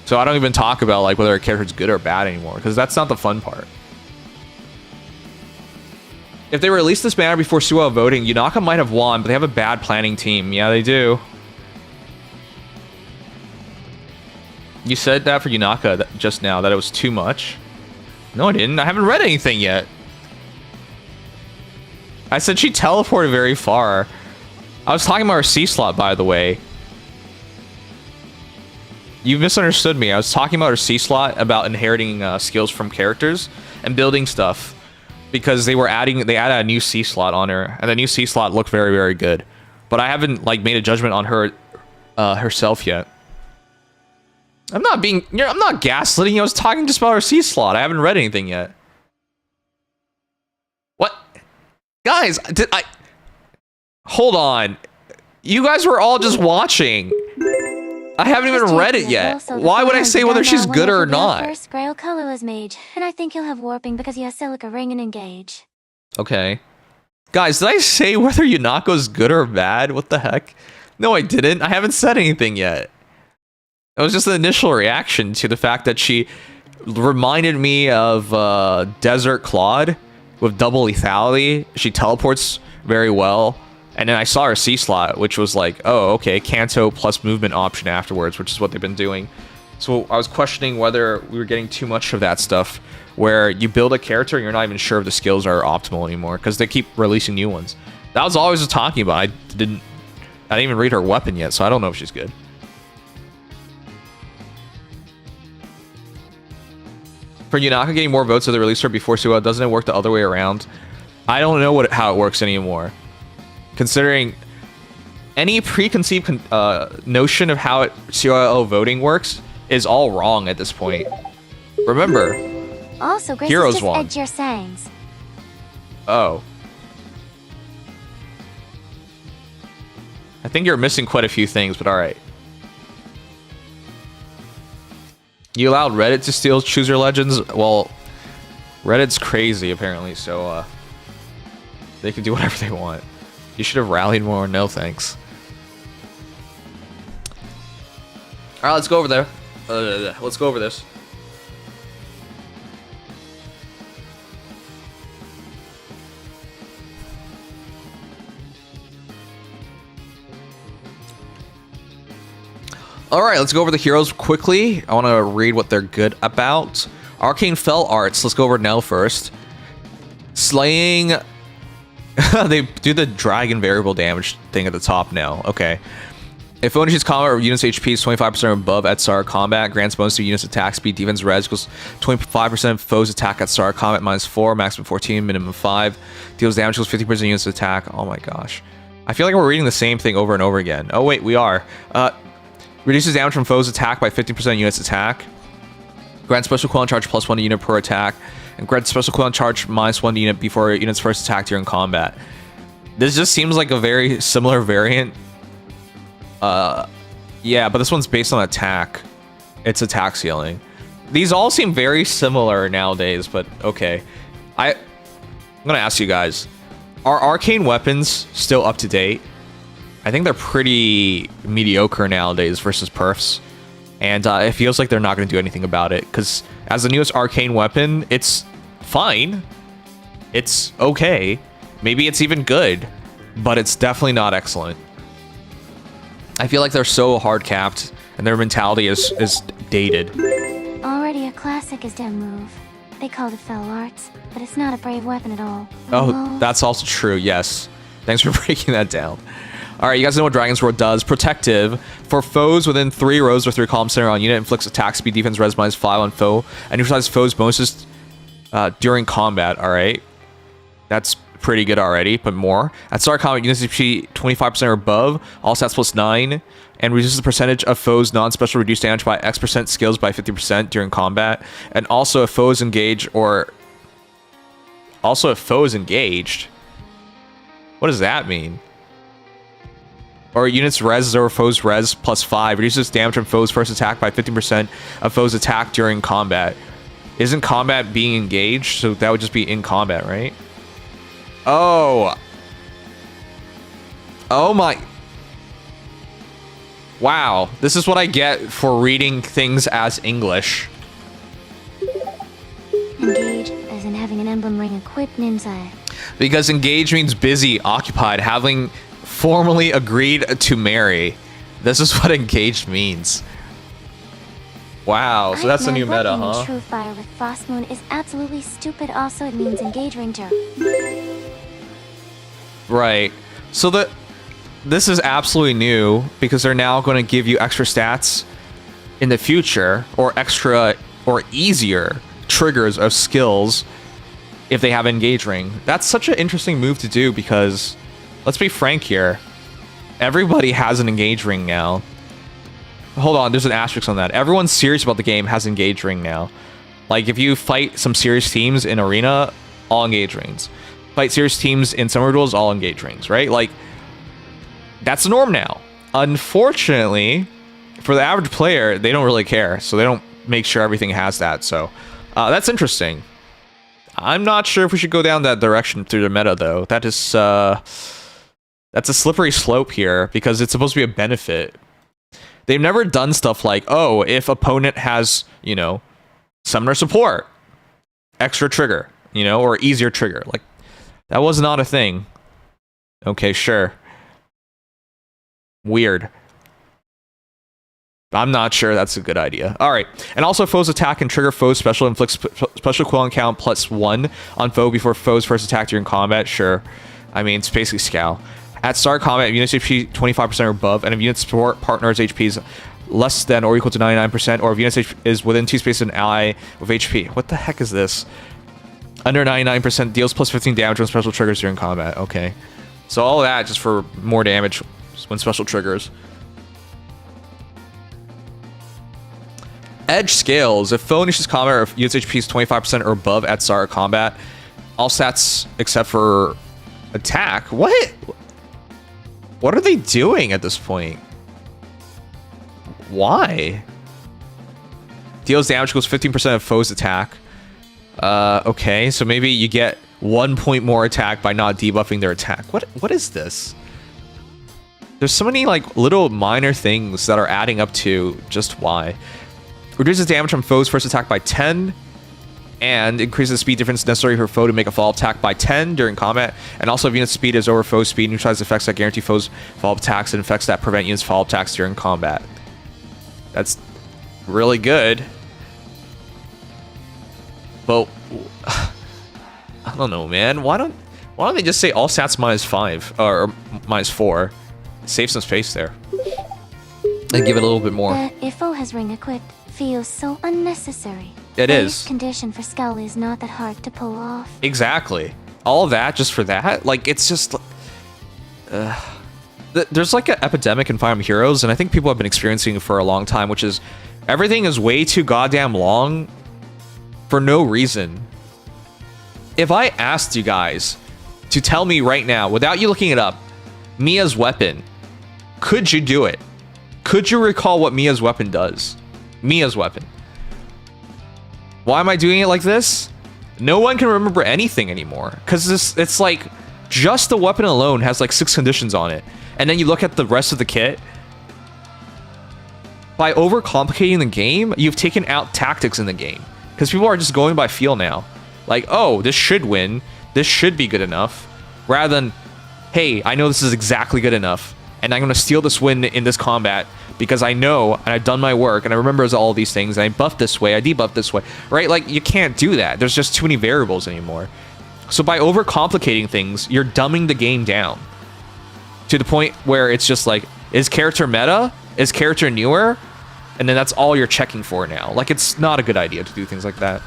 So I don't even talk about like whether a character's good or bad anymore, because that's not the fun part. If they released this banner before Suwa voting, Yunaka might have won, but they have a bad planning team. Yeah, they do. You said that for Yunaka just now, that it was too much. No, I didn't. I haven't read anything yet. I said she teleported very far. I was talking about her C slot, by the way. You misunderstood me. I was talking about her C slot, about inheriting skills from characters and building stuff, because they added a new C slot on her, and the new C slot looked very, very good. But I haven't like made a judgment on her herself yet. I'm not gaslighting you. I was talking just about her C slot. I haven't read anything yet. What? Guys, hold on. You guys were all just watching. I haven't even read it yet. Why would I say whether she's good or not? First Grail colorless mage, and I think you'll have warping because you have silica ring and engage. Okay. Guys, did I say whether Yunako's good or bad? What the heck? No, I didn't. I haven't said anything yet. It was just an initial reaction to the fact that she reminded me of Desert Claude with double lethality. She teleports very well. And then I saw her C slot, which was like, oh, okay, Kanto plus movement option afterwards, which is what they've been doing. So I was questioning whether we were getting too much of that stuff, where you build a character and you're not even sure if the skills are optimal anymore, because they keep releasing new ones. That was all I was talking about. I didn't even read her weapon yet, so I don't know if she's good. For Yunaka getting more votes if they release her before Suwa, doesn't it work the other way around? I don't know how it works anymore. Considering any preconceived notion of how COL voting works is all wrong at this point. Remember, Also, Grace Heroes just won. edged your sayings. Oh. I think you're missing quite a few things, but alright. You allowed Reddit to steal Chooser Legends? Well, Reddit's crazy apparently, so they can do whatever they want. You should have rallied more. No thanks. Alright, let's go over there. Let's go over this. All right, let's go over the heroes quickly. I want to read what they're good about. Arcane Fell Arts. Let's go over Nell first. Slaying. They do the dragon variable damage thing at the top now. Okay. If finishes combat or units HP is 25% above at start of combat, grants bonus to units attack speed, defense, res equals 25% foes attack at start of combat -4, maximum 14, minimum 5. Deals damage equals 50% units attack. Oh my gosh. I feel like we're reading the same thing over and over again. Oh wait, we are. Reduces damage from foes attack by 50% units attack. Grants special cooldown charge +1 unit per attack. And grants special cooldown charge -1 unit before unit's first attack during combat. This just seems like a very similar variant. Yeah, but this one's based on attack. It's attack ceiling. These all seem very similar nowadays, but okay. I'm gonna ask you guys, are arcane weapons still up to date? I think they're pretty mediocre nowadays versus perfs. And it feels like they're not going to do anything about it. Because as the newest arcane weapon, it's fine. It's okay. Maybe it's even good. But it's definitely not excellent. I feel like they're so hard capped. And their mentality is dated. Already a classic is Dem move. They called it Fell Arts, but it's not a brave weapon at all. Oh, that's also true, yes. Thanks for breaking that down. Alright, you guys know what Dragon's Roar does. Protective. For foes within 3 rows or 3 columns centered on unit, inflicts attack speed, defense, res -5 on foe, and neutralizes foes' bonuses during combat. Alright. That's pretty good already, but more. At start of combat, units HP 25% or above, all stats +9, and reduces the percentage of foes' non-special reduced damage by X% skills by 50% during combat. And also if foes engage or... Also if foes engaged... What does that mean? Or units res over foes res +5. Reduces damage from foes' first attack by 50% of foes' attack during combat. Isn't combat being engaged? So that would just be in combat, right? Oh. Oh my. Wow. This is what I get for reading things as English. Engage, as in having an emblem ring equipped and inside. Because engage means busy, occupied, having formally agreed to marry. This is what engaged means. Wow, so that's the new meta, huh? True fire with Frost Moon is absolutely stupid. Also, it means engage ranger. Right. So this is absolutely new because they're now going to give you extra stats in the future, or extra or easier triggers of skills if they have engage ring. That's such an interesting move to do because, let's be frank here, everybody has an engage ring now. Hold on, there's an asterisk on that. Everyone serious about the game has engage ring now. Like, if you fight some serious teams in arena, all engage rings. Fight serious teams in summer duels, all engage rings, right? Like, that's the norm now. Unfortunately, for the average player, they don't really care, so they don't make sure everything has that. So that's interesting. I'm not sure if we should go down that direction through the meta, though. That is that's a slippery slope here because it's supposed to be a benefit. They've never done stuff like, oh, if opponent has, you know, summoner support, extra trigger, you know, or easier trigger. Like, that was not a thing. Okay, sure. Weird. I'm not sure that's a good idea. All right. And also, foes attack and trigger foes special, inflicts special cooldown count +1 on foe before foe's first attack during combat. Sure. I mean, it's basically Scowl. At start combat, units HP 25% or above, and if unit support partner's HP is less than or equal to 99%, or if unit's HP is within 2 spaces of an ally with HP. What the heck is this? Under 99%, deals +15 damage when special triggers during combat. Okay. So all that just for more damage when special triggers. Edge scales. If foe initiates combat or if unit's HP is 25% or above at start of combat, all stats except for attack. What? What are they doing at this point? Why? Deals damage equals 15% of foe's attack. Okay, so maybe you get 1 point more attack by not debuffing their attack. What is this? There's so many like little minor things that are adding up to just why. Reduces damage from foe's first attack by 10. And increases the speed difference necessary for foe to make a follow-up attack by 10 during combat. And also, if unit speed is over foe's speed, neutralizes effects that guarantee foes follow-up attacks and effects that prevent units follow-up attacks during combat. That's really good. But I don't know, man. Why don't they just say all stats -5 or -4? Save some space there. And give it a little bit more. The Ifo has ring equipped feels so unnecessary. It The is. base condition for Scowl is not that hard to pull off. Exactly. All of that just for that? Like, it's just... there's like an epidemic in Fire Emblem Heroes, and I think people have been experiencing it for a long time, which is everything is way too goddamn long for no reason. If I asked you guys to tell me right now, without you looking it up, Mia's weapon, could you do it? Could you recall what Mia's weapon does? Mia's weapon. Why am I doing it like this? No one can remember anything anymore. Because it's like, just the weapon alone has like 6 conditions on it. And then you look at the rest of the kit. By overcomplicating the game, you've taken out tactics in the game. Because people are just going by feel now. Like, oh, this should win. This should be good enough. Rather than, hey, I know this is exactly good enough. And I'm going to steal this win in this combat because I know and I've done my work and I remember all these things and I buffed this way, I debuffed this way, right? Like, you can't do that. There's just too many variables anymore. So by overcomplicating things, you're dumbing the game down to the point where it's just like, is character meta? Is character newer? And then that's all you're checking for now. Like, it's not a good idea to do things like that.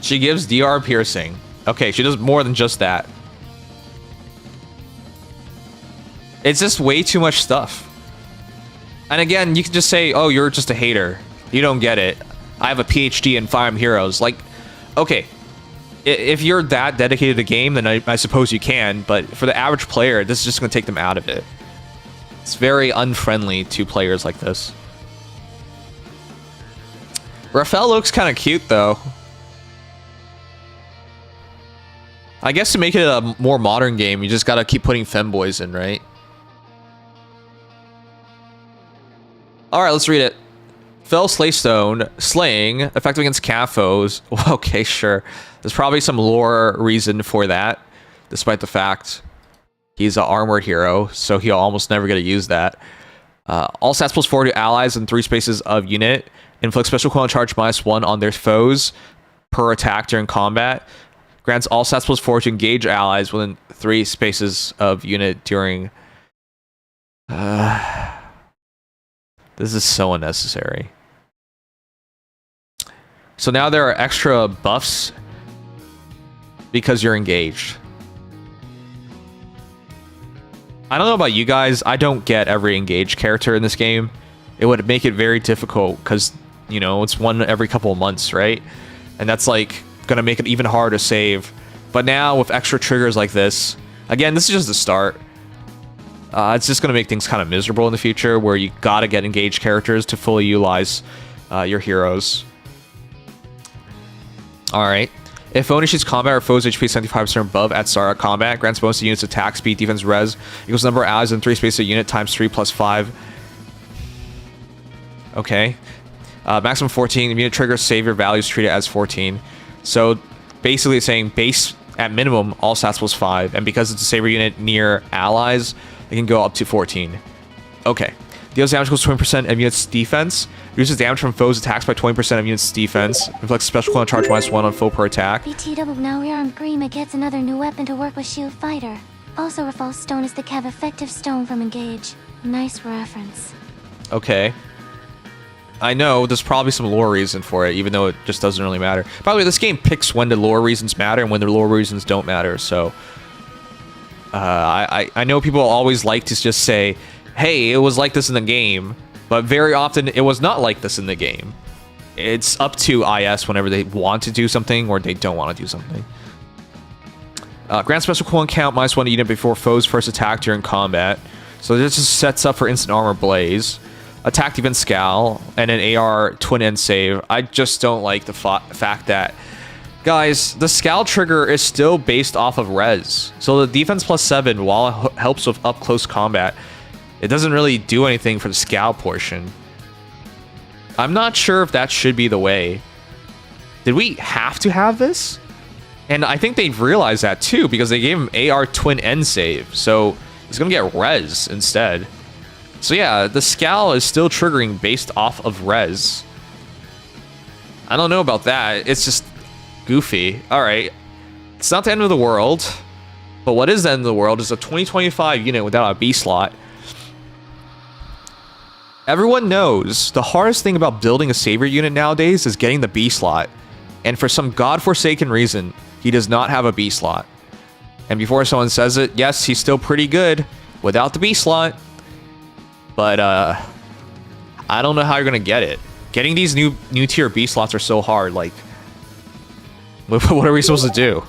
She gives DR piercing. Okay, she does more than just that. It's just way too much stuff. And again, you can just say, oh, you're just a hater. You don't get it. I have a PhD in Fire Emblem Heroes. Like, okay. If you're that dedicated to the game, then I suppose you can. But for the average player, this is just going to take them out of it. It's very unfriendly to players like this. Raphael looks kind of cute, though. I guess to make it a more modern game, you just gotta keep putting femboys in, right? Alright, let's read it. Fell Slaystone, slaying, effective against Cafos. Okay, sure. There's probably some lore reason for that, despite the fact he's an armored hero, so he'll almost never get to use that. All stats +4 to allies in 3 spaces of unit. Inflict special equivalent charge -1 on their foes per attack during combat. Grants all stats +4 to engage allies within 3 spaces of unit during... This is so unnecessary. So now there are extra buffs because you're engaged. I don't know about you guys, I don't get every engaged character in this game. It would make it very difficult because, you know, it's one every couple of months, right? And that's like gonna make it even harder to save. But now with extra triggers like this, again, this is just the start. It's just gonna make things kind of miserable in the future where you gotta get engaged characters to fully utilize your heroes. Alright. If only shoots combat or foes HP 75% above at start of combat, grants bonus to units attack, speed, defense, res, equals number of allies in 3 spaces a unit times 3 + 5. Okay. Maximum 14. Unit trigger savior values treated as 14. So basically it's saying base at minimum all stats +5, and because it's a savior unit near allies, it can go up to 14. Okay. Deals damage equals 20% of units defense. Reduces damage from foes attacks by 20% of units defense. Inflicts special equivalent charge -1 on foe per attack. BTW, now rearmed Grima gets another new weapon to work with Shield Fighter. Also, Rafal Stone is the Cav effective stone from Engage. Nice reference. Okay. I know there's probably some lore reason for it, even though it just doesn't really matter. By the way, this game picks when the lore reasons matter and when the lore reasons don't matter, so... I know people always like to just say, hey, it was like this in the game, but very often it was not like this in the game. It's up to IS whenever they want to do something or they don't want to do something. Grant special equivalent count -1 unit before foe's first attack during combat. So this just sets up for instant armor blaze. Attack defense scowl, and an AR twin end save. I just don't like the fact that, guys, the scowl trigger is still based off of res. So the defense +7, while it helps with up close combat, it doesn't really do anything for the scowl portion. I'm not sure if that should be the way. Did we have to have this? And I think they've realized that too, because they gave him AR twin end save. So He's gonna get res instead. So yeah, the scowl is still triggering based off of res. I don't know about that. It's just goofy. All right, it's not the end of the world, but what is the end of the world is a 2025 unit without a B slot. Everyone knows the hardest thing about building a savior unit nowadays is getting the B slot, and for some godforsaken reason, he does not have a B slot. And before someone says it, yes, he's still pretty good without the B slot, but I don't know how you're gonna get it. Getting these new tier B slots are so hard. Like, what are we supposed to do?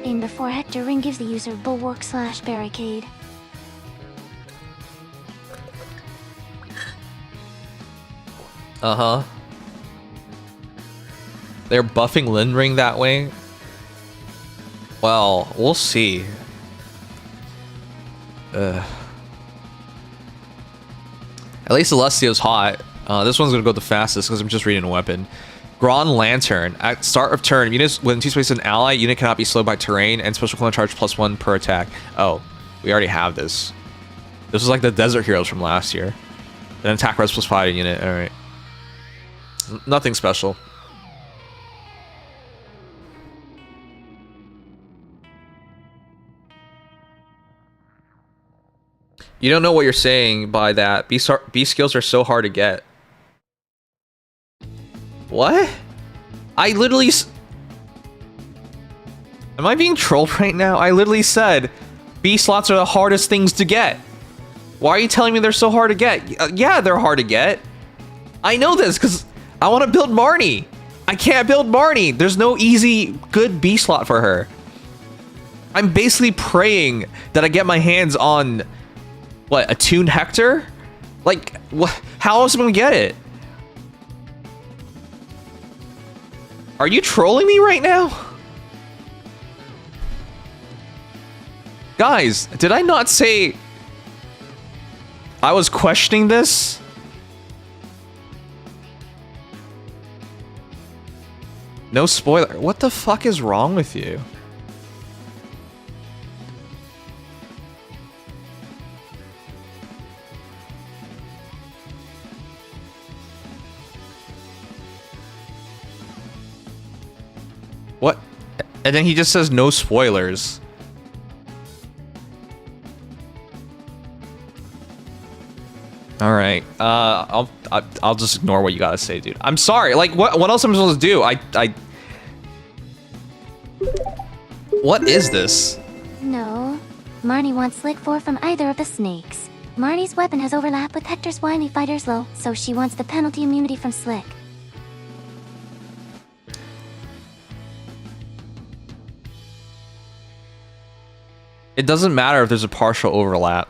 Aim before Hector Ring gives the user bulwark/barricade. Uh-huh. They're buffing Lin Ring that way? Well, we'll see. At least Celestio's hot. This one's gonna go the fastest because I'm just reading a weapon. Grand Lantern. At start of turn, units when two spaces an ally, unit cannot be slowed by terrain and special clone charge +1 per attack. Oh, we already have this. This was like the Desert Heroes from last year. Then attack res +5 unit. Alright. Nothing special. You don't know what you're saying by that. B skills are so hard to get. What? I literally... Am I being trolled right now? I literally said B slots are the hardest things to get. Why are you telling me they're so hard to get? Yeah, they're hard to get. I know this because I want to build Marnie. I can't build Marnie. There's no easy, good B slot for her. I'm basically praying that I get my hands on... What, a tuned Hector? Like, how else am I gonna get it? Are you trolling me right now? Guys, did I not say I was questioning this? No spoiler. What the fuck is wrong with you? What? And then he just says no spoilers. All right. I'll just ignore what you gotta say, dude. I'm sorry. Like, what else am I supposed to do? What is this? No. Marnie wants Slick 4 from either of the snakes. Marnie's weapon has overlap with Hector's whiny fighter's low, so she wants the penalty immunity from Slick. It doesn't matter if there's a partial overlap.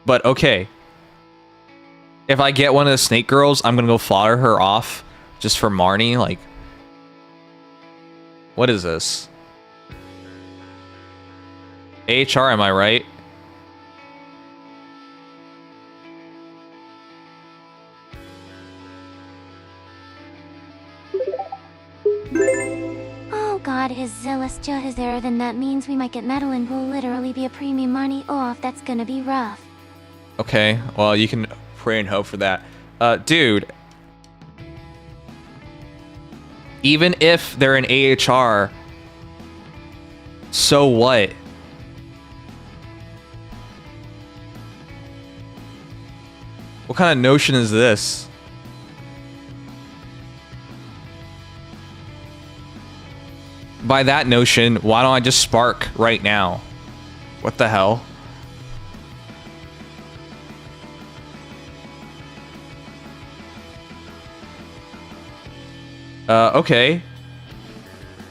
But okay. If I get one of the snake girls, I'm gonna go fodder her off just for Marnie. Like, what is this? AHR, am I right? Oh god, his Celestia is there, then that means we might get Madeline will literally be a premium Marnie off. That's gonna be rough. Okay, well, you can pray and hope for that. Dude. Even if they're an AHR, so what? What kind of notion is this? By that notion, why don't I just spark right now? What the hell? Okay.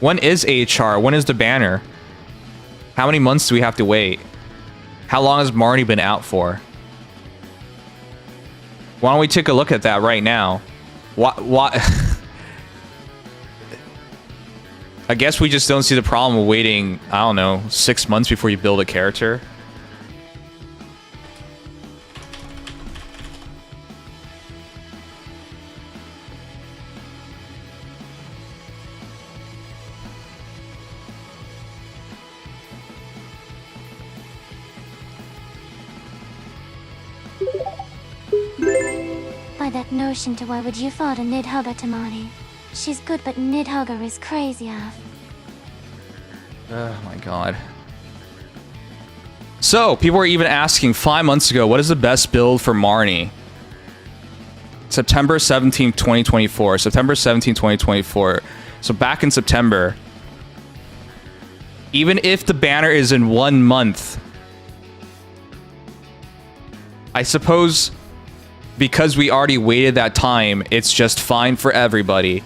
When is AHR? When is the banner? How many months do we have to wait? How long has Marnie been out for? Why don't we take a look at that right now? What? I guess we just don't see the problem of waiting, I don't know, 6 months before you build a character. by that notion to why would you fall to Nidhogger Tamani. She's good, but Nidhogger is crazy off. Oh my god. So, people were even asking 5 months ago, what is the best build for Marnie? September 17th, 2024. September 17th, 2024. So back in September, even if the banner is in 1 month, I suppose because we already waited that time, it's just fine for everybody.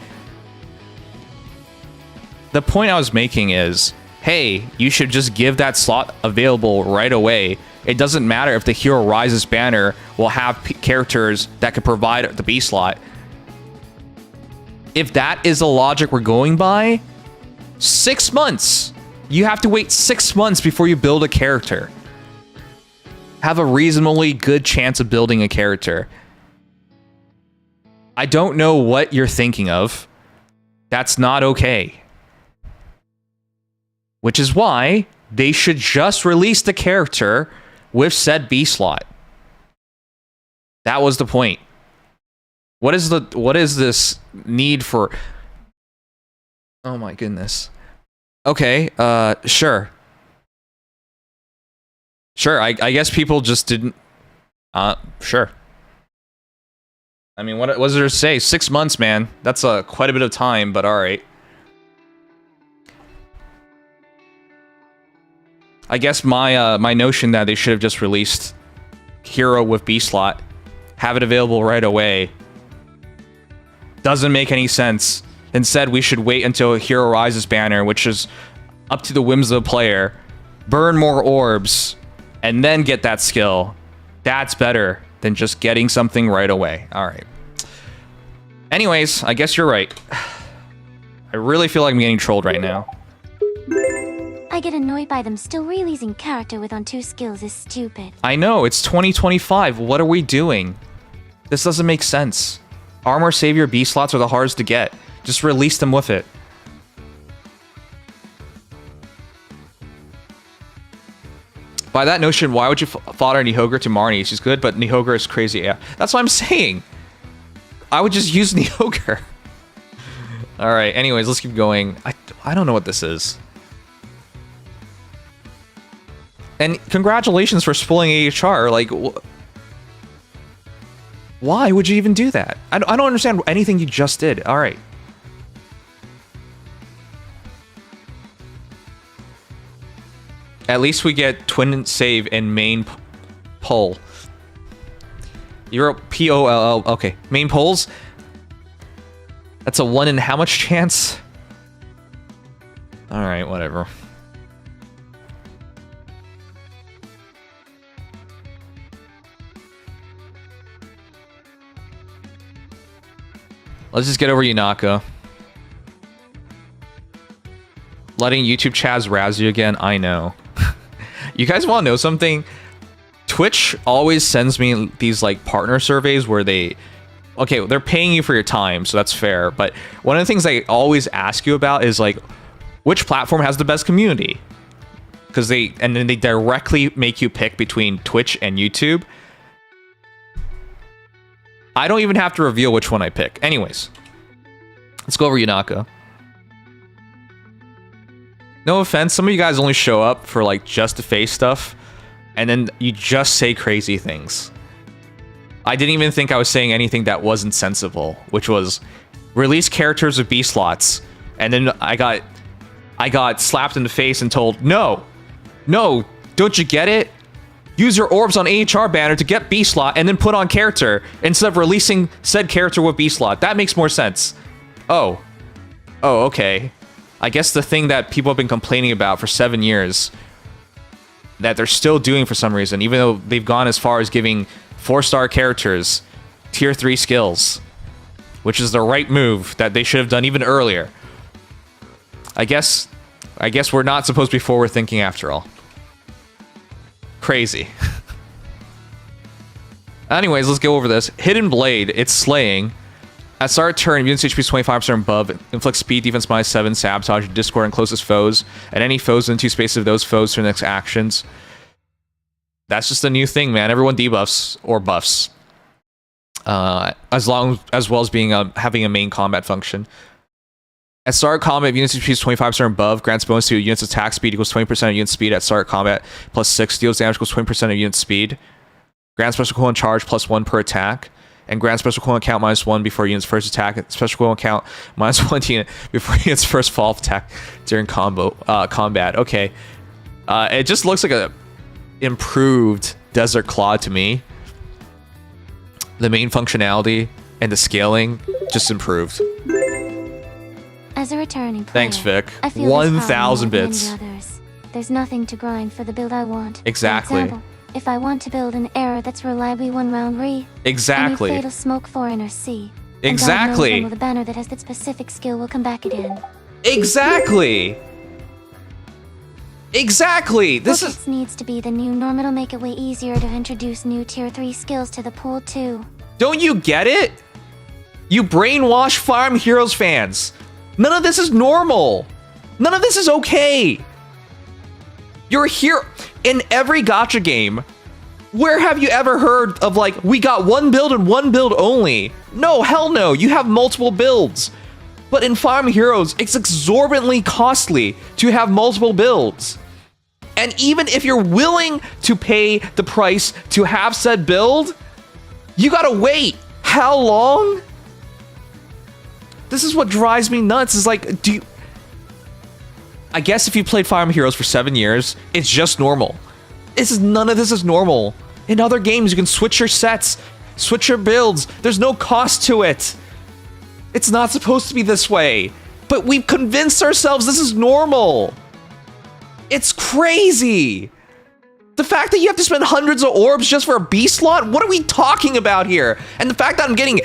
The point I was making is, hey, you should just give that slot available right away. It doesn't matter if the Hero Rises banner will have characters that could provide the B slot. If that is the logic we're going by, 6 months. You have to wait 6 months before you build a character. Have a reasonably good chance of building a character. I don't know what you're thinking of. That's not okay. Which is why they should just release the character with said B slot. That was the point. What is this need for... Oh my goodness. Okay, sure. Sure, I guess people just didn't... Sure. I mean, what was there to say? 6 months, man. That's quite a bit of time, but alright. I guess my notion that they should have just released Hero with B slot, have it available right away, doesn't make any sense. Instead, we should wait until Hero Rises banner, which is up to the whims of the player, burn more orbs, and then get that skill. That's better than just getting something right away. All right. Anyways, I guess you're right. I really feel like I'm getting trolled right now. I get annoyed by them still releasing character with on 2 skills is stupid. I know, it's 2025. What are we doing? This doesn't make sense. Armor Savior B slots are the hardest to get. Just release them with it. By that notion, why would you fodder Nihogre to Marnie? She's good, but Nihogre is crazy. Yeah, that's what I'm saying. I would just use Nihogre. All right, anyways, let's keep going. I don't know what this is. And congratulations for spoiling AHR. Like, why would you even do that? I don't understand anything you just did. All right. At least we get twin save and main pull. Euro POLL. Okay, main pulls. That's a 1 in how much chance? All right, whatever. Let's just get over Yunaka. Letting YouTube Chaz razz you again, I know. You guys want to know something? Twitch always sends me these like partner surveys where they... Okay, they're paying you for your time, so that's fair. But one of the things they always ask you about is like, which platform has the best community? Because and then they directly make you pick between Twitch and YouTube. I don't even have to reveal which one I pick. Anyways, let's go over Yunaka. No offense, some of you guys only show up for like just to face stuff, and then you just say crazy things. I didn't even think I was saying anything that wasn't sensible, which was release characters with B slots, and then I got slapped in the face and told, no, don't you get it? Use your orbs on AHR banner to get B slot and then put on character instead of releasing said character with B slot. That makes more sense. Oh, okay. I guess the thing that people have been complaining about for 7 years that they're still doing for some reason, even though they've gone as far as giving 4-star characters tier 3 skills, which is the right move that they should have done even earlier. I guess we're not supposed to be forward thinking after all. Crazy. Anyways, let's go over this. Hidden Blade, it's slaying. At start of turn, units HP is 25% above, inflicts speed, defense -7, sabotage, discord, and closest foes, and any foes in 2 spaces of those foes for next actions. That's just a new thing, man. Everyone debuffs or buffs. as well as being having a main combat function. At start combat, if units speed is 25% or above, grants bonus to units attack speed equals 20% of unit speed at start combat, plus 6 deals damage equals 20% of unit speed. Grants special cooldown charge plus 1 per attack. And grants special cooldown count -1 before unit's first attack. Special cooldown count -1 to unit before unit's first follow-up attack during combat. Okay. It just looks like a improved Desert Claw to me. The main functionality and the scaling just improved. As a returning player, Thanks, Vic. I feel 1,000 bits. Others. There's nothing to grind for the build I want. Exactly. For example, if I want to build an era that's reliably one round re, Exactly. any fatal smoke foreigner C. Exactly. With a banner that has that specific skill will come back again. Exactly. Exactly. This is needs to be the new norm. It'll make it way easier to introduce new tier 3 skills to the pool too. Don't you get it? You brainwash Farm Heroes fans. None of this is normal. None of this is okay. You're here in every gacha game. Where have you ever heard of like, we got one build and one build only? No, hell no. You have multiple builds. But in Farm Heroes, it's exorbitantly costly to have multiple builds. And even if you're willing to pay the price to have said build, you gotta wait. How long? This is what drives me nuts. Is like, I guess if you played Farm Heroes for 7 years, it's just normal. None of this is normal. In other games, you can switch your sets, switch your builds. There's no cost to it. It's not supposed to be this way. But we've convinced ourselves this is normal. It's crazy. The fact that you have to spend hundreds of orbs just for a B slot? What are we talking about here? And the fact that I'm getting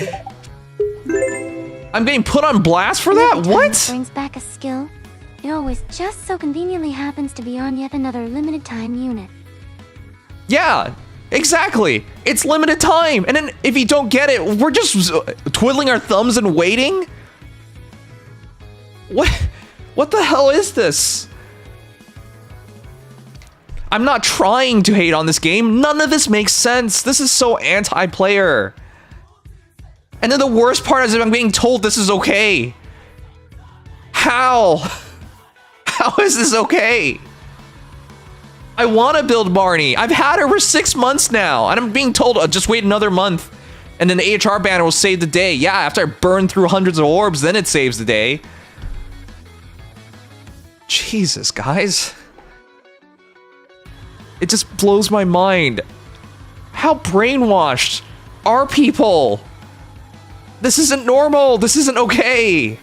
put on blast for that? What? Brings back a skill. It always just so conveniently happens to be on yet another limited time unit. Yeah, exactly. It's limited time. And then if you don't get it, we're just twiddling our thumbs and waiting? What the hell is this? I'm not trying to hate on this game. None of this makes sense. This is so anti-player. And then the worst part is I'm being told this is okay. How? How is this okay? I want to build Barney. I've had her for 6 months now. And I'm being told, just wait another month. And then the AHR banner will save the day. Yeah, after I burn through hundreds of orbs, then it saves the day. Jesus, guys. It just blows my mind. How brainwashed are people? This isn't normal. This isn't okay.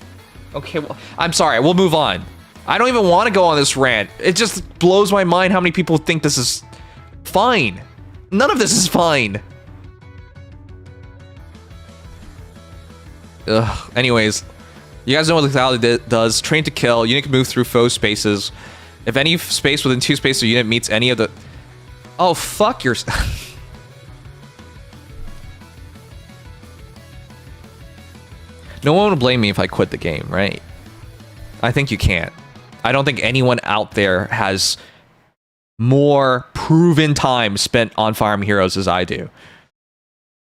Okay, well, I'm sorry. We'll move on. I don't even want to go on this rant. It just blows my mind how many people think this is fine. None of this is fine. Ugh. Anyways, you guys know what lethality does. Train to kill. Unit can move through foe spaces. If any space within 2 spaces of unit meets any of the... Oh, fuck your... No one would blame me if I quit the game, right? I think you can't. I don't think anyone out there has more proven time spent on Farm Heroes as I do.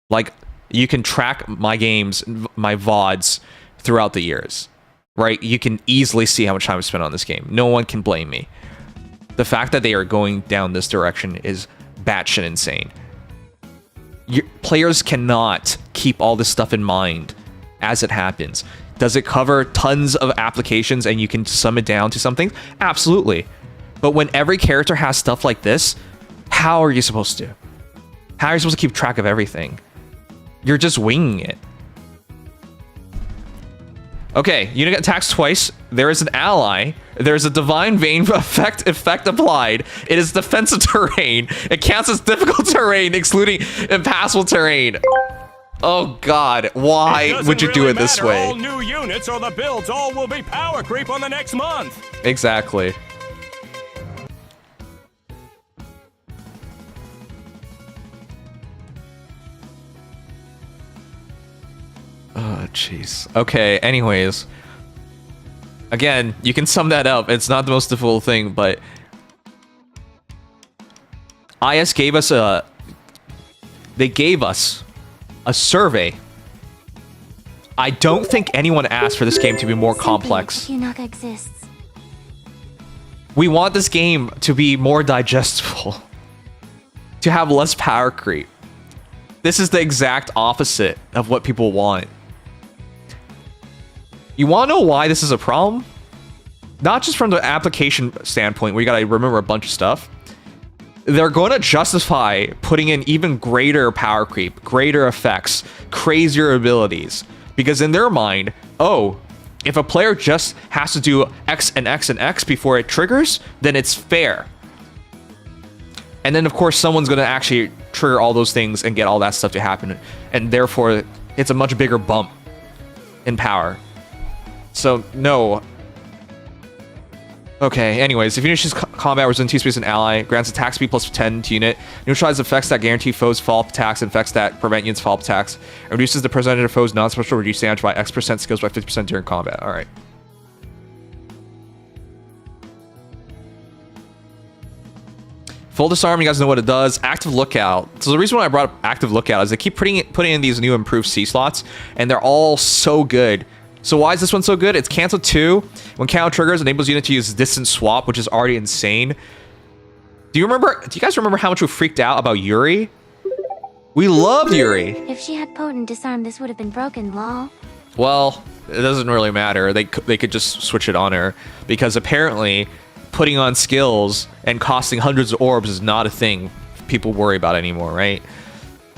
Like, you can track my games, my VODs throughout the years, right? You can easily see how much time I spent on this game. No one can blame me. The fact that they are going down this direction is batshit insane. Players cannot keep all this stuff in mind as it happens. Does it cover tons of applications and you can sum it down to something? Absolutely. But when every character has stuff like this, how are you supposed to? How are you supposed to keep track of everything? You're just winging it. Okay, unit attacks twice. There is an ally. There's a divine vein effect applied. It is defensive terrain. It counts as difficult terrain, excluding impassable terrain. Oh god, why would you do it this way? All new units or the builds all will be power creep on the next month. Exactly. Oh, jeez. Okay, anyways. Again, you can sum that up. It's not the most difficult thing, but... IS gave us a... They gave us a survey. I don't think anyone asked for this game to be more complex. Kunaka exists. We want this game to be more digestible, to have less power creep. This is the exact opposite of what people want. You want to know why this is a problem? Not just from the application standpoint, where you gotta remember a bunch of stuff. They're going to justify putting in even greater power creep, greater effects, crazier abilities. Because in their mind, oh, if a player just has to do X and X and X before it triggers, then it's fair. And then, of course, someone's going to actually trigger all those things and get all that stuff to happen. And therefore, it's a much bigger bump in power. So, no. Okay, anyways, if finishes combat within T-space an ally, grants attack speed plus 10 to unit, neutralizes effects that guarantee foes follow-up attacks and effects that prevent units follow-up attacks, reduces the percentage of foes non-special reduced damage by X%, skills by 50% during combat. Alright. Full disarm, you guys know what it does. Active lookout. So the reason why I brought up active lookout is they keep putting in these new improved C slots, and they're all so good. So why is this one so good? It's cancel 2. When counter triggers, enables unit to use distance swap, which is already insane. Do you guys remember how much we freaked out about Yuri? We loved Yuri. If she had potent disarm, this would have been broken, lol. Well, it doesn't really matter. They could just switch it on her, because apparently putting on skills and costing hundreds of orbs is not a thing people worry about anymore, right?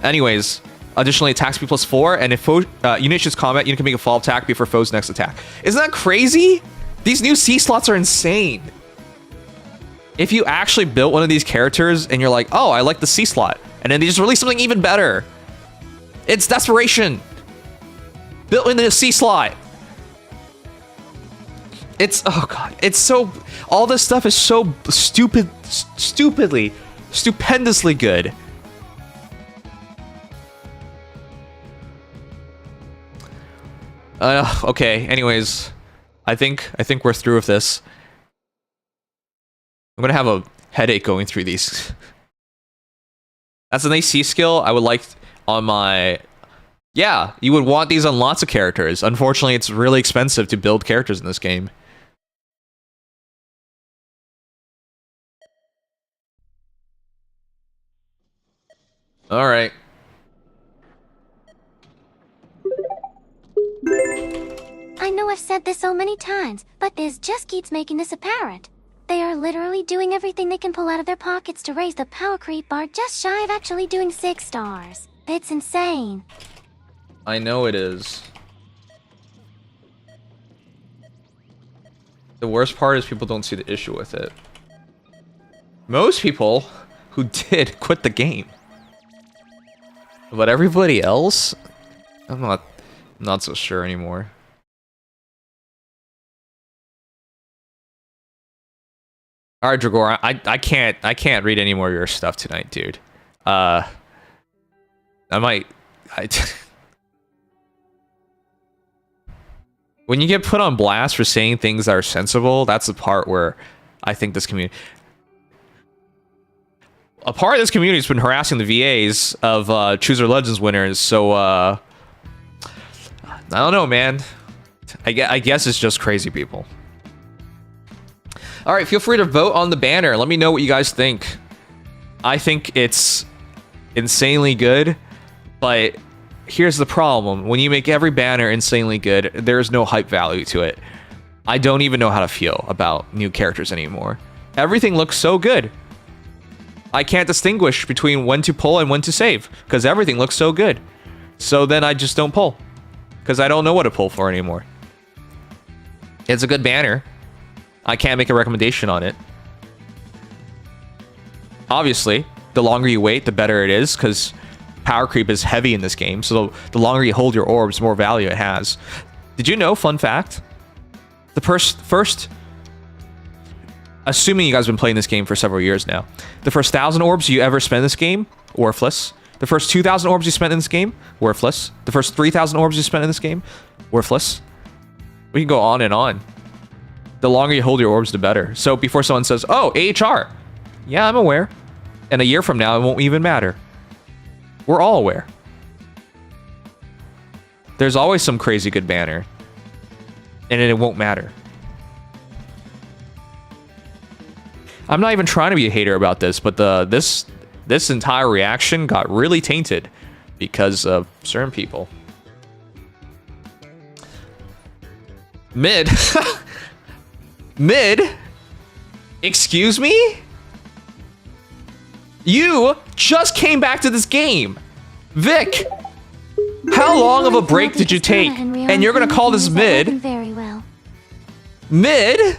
Anyways, additionally, attack speed plus 4, and if unit shoots combat, unit can make a fall attack before foe's next attack. Isn't that crazy? These new C slots are insane. If you actually built one of these characters and you're like, oh, I like the C slot, and then they just release something even better. It's desperation. Built into the C slot. It's, oh god, it's so, all this stuff is so stupendously good. Okay, anyways, I think we're through with this. I'm gonna have a headache going through these. That's an AC skill I would like on my... Yeah, you would want these on lots of characters. Unfortunately, it's really expensive to build characters in this game. Alright. I know I've said this so many times, but this just keeps making this apparent. They are literally doing everything they can pull out of their pockets to raise the power creep bar just shy of actually doing 6 stars. It's insane. I know it is. The worst part is people don't see the issue with it. Most people who did quit the game. But everybody else, I'm not so sure anymore. All right, Dragor, I can't read any more of your stuff tonight, dude. When you get put on blast for saying things that are sensible, that's the part where I think this community... A part of this community has been harassing the VAs of Chooser Legends winners, so I don't know, man. I guess it's just crazy people. All right, feel free to vote on the banner. Let me know what you guys think. I think it's insanely good, but here's the problem. When you make every banner insanely good, there's no hype value to it. I don't even know how to feel about new characters anymore. Everything looks so good. I can't distinguish between when to pull and when to save, because everything looks so good. So then I just don't pull, because I don't know what to pull for anymore. It's a good banner. I can't make a recommendation on it. Obviously, the longer you wait, the better it is, because power creep is heavy in this game, so the longer you hold your orbs, the more value it has. Did you know, fun fact, the first... Assuming you guys have been playing this game for several years now, the first 1,000 orbs you ever spent in this game, worthless. The first 2,000 orbs you spent in this game, worthless. The first 3,000 orbs you spent in this game, worthless. We can go on and on. The longer you hold your orbs, the better. So before someone says, oh, AHR. Yeah, I'm aware. And a year from now, it won't even matter. We're all aware. There's always some crazy good banner. And it won't matter. I'm not even trying to be a hater about this, but this entire reaction got really tainted because of certain people. Mid? Mid? Excuse me? You just came back to this game. Vic, how long of a break did you take? And you're gonna call this mid? Very well. Mid?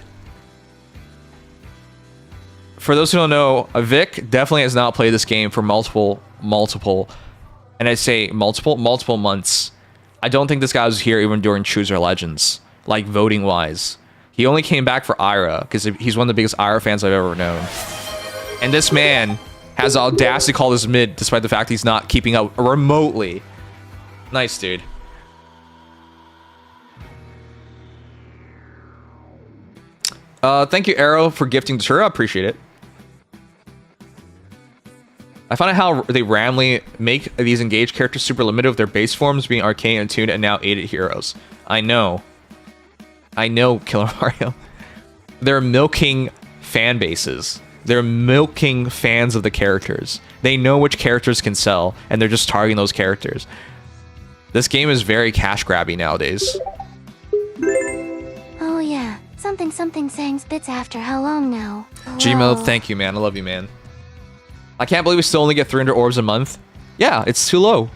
For those who don't know, Vic definitely has not played this game for multiple, and I say multiple months. I don't think this guy was here even during Choose Our Legends, like voting wise. He only came back for Ira because he's one of the biggest Ira fans I've ever known. And this man has the audacity to call this mid despite the fact he's not keeping up remotely. Nice, dude. Thank you, Arrow, for gifting the tour. I appreciate it. I find out how they randomly make these engaged characters super limited with their base forms being arcane and tuned and now 8 heroes. I know, Killer Mario. They're milking fan bases. They're milking fans of the characters. They know which characters can sell, and they're just targeting those characters. This game is very cash grabby nowadays. Oh yeah, something saying bits after how long now? Gmo, Whoa. thank you, man. I love you, man. I can't believe we still only get 300 orbs a month. Yeah, it's too low.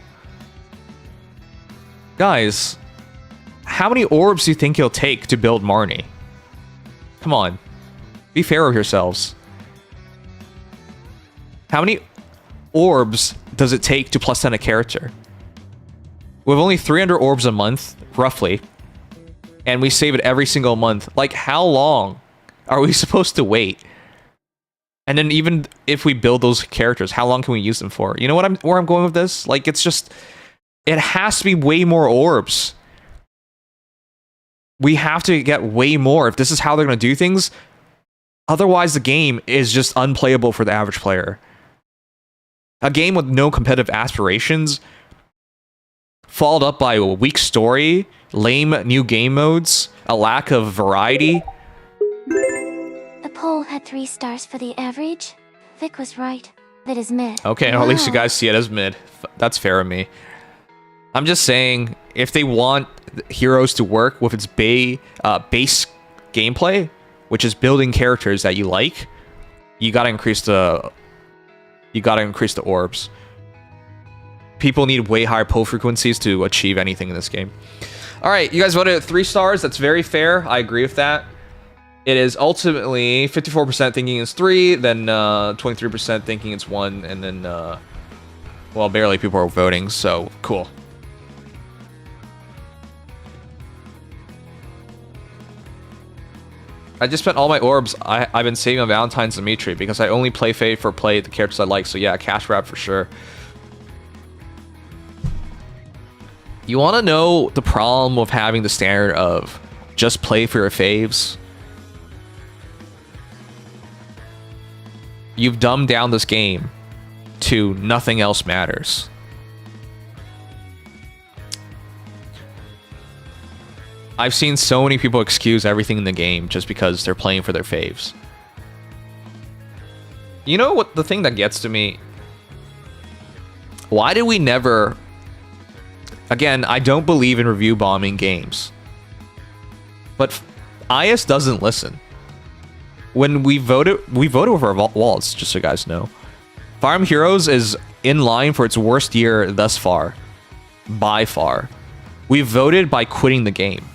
Guys, how many orbs do you think you'll take to build Marnie? Come on. Be fair with yourselves. How many orbs does it take to plus 10 a character? We have only 300 orbs a month, roughly. And we save it every single month. Like, how long are we supposed to wait? And then even if we build those characters, how long can we use them for? You know what where I'm going with this? Like, it's just, it has to be way more orbs. We have to get way more if this is how they're going to do things. Otherwise, the game is just unplayable for the average player. A game with no competitive aspirations, followed up by a weak story, lame new game modes, a lack of variety. The poll had 3 stars for the average. Vic was right. That is mid. Okay, Wow. at least you guys see it as mid. That's fair of me. I'm just saying, if they want Heroes to work with its base gameplay, which is building characters that you like, you gotta increase the orbs. People need way higher pull frequencies to achieve anything in this game. All right, you guys voted 3 stars. That's very fair. I agree with that. It is ultimately 54% thinking it's 3, then 23% thinking it's 1, and then, well, barely people are voting, so cool. I just spent all my orbs I've been saving on Valentine's and Dimitri because I only play Faye for the characters I like, so yeah, cash grab for sure. You want to know the problem with having the standard of just play for your faves? You've dumbed down this game to nothing else matters. I've seen so many people excuse everything in the game just because they're playing for their faves. You know what the thing that gets to me? Why did we never... Again, I don't believe in review bombing games. But IS doesn't listen. When we voted with our wallets, just so you guys know. Fire Emblem Heroes is in line for its worst year thus far. By far. We voted by quitting the game.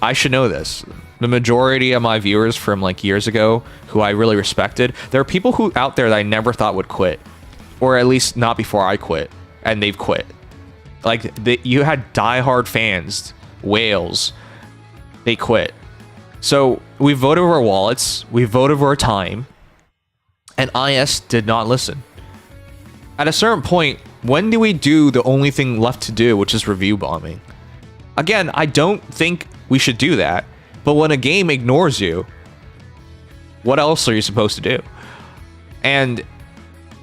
I should know this. The majority of my viewers from like years ago, who I really respected, there are people who out there that I never thought would quit. Or at least not before I quit. And they've quit. Like, you had diehard fans, whales. They quit. So we voted with our wallets, we voted with our time, and IS did not listen. At a certain point, when do we do the only thing left to do, which is review bombing? Again, I don't think we should do that, but when a game ignores you, what else are you supposed to do? And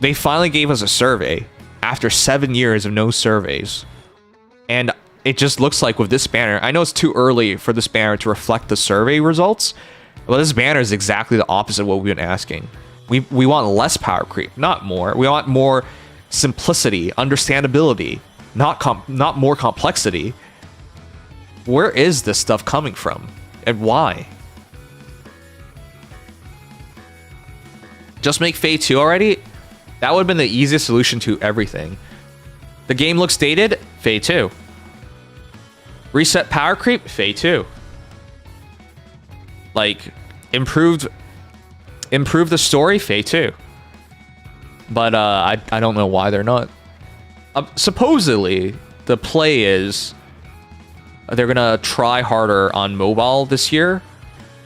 they finally gave us a survey after 7 years of no surveys. And it just looks like with this banner, I know it's too early for this banner to reflect the survey results, but this banner is exactly the opposite of what we've been asking. We want less power creep, not more. We want more simplicity, understandability, not more complexity. Where is this stuff coming from, and why? Just make Fae 2 already? That would have been the easiest solution to everything. The game looks dated? Fae 2. Reset power creep? Fae 2. Like, improve the story? Fae 2. But I don't know why they're not. Supposedly, the play is they're gonna try harder on mobile this year,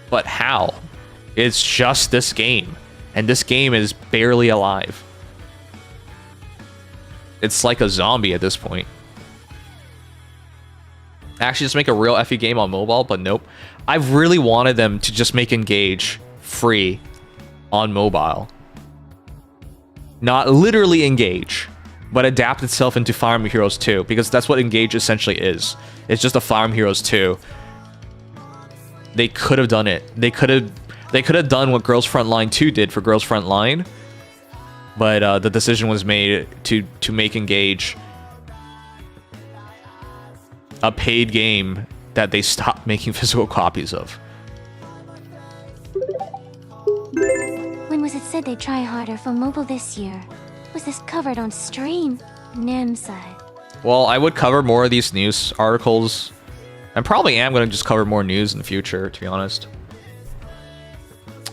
but how? It's just this game, and this game is barely alive. It's like a zombie at this point. Actually, just make a real FE game on mobile, but nope. I've really wanted them to just make Engage free on mobile. Not literally Engage, but adapt itself into Fire Emblem Heroes 2, because that's what Engage essentially is. It's just a Fire Emblem Heroes 2. They could have done it. They could have done what Girls Frontline 2 did for Girls Frontline, but the decision was made to make Engage a paid game that they stopped making physical copies of. When was it said they'd try harder for mobile this year? Was this covered on stream? Namside. Well, I would cover more of these news articles. I probably am going to just cover more news in the future, to be honest.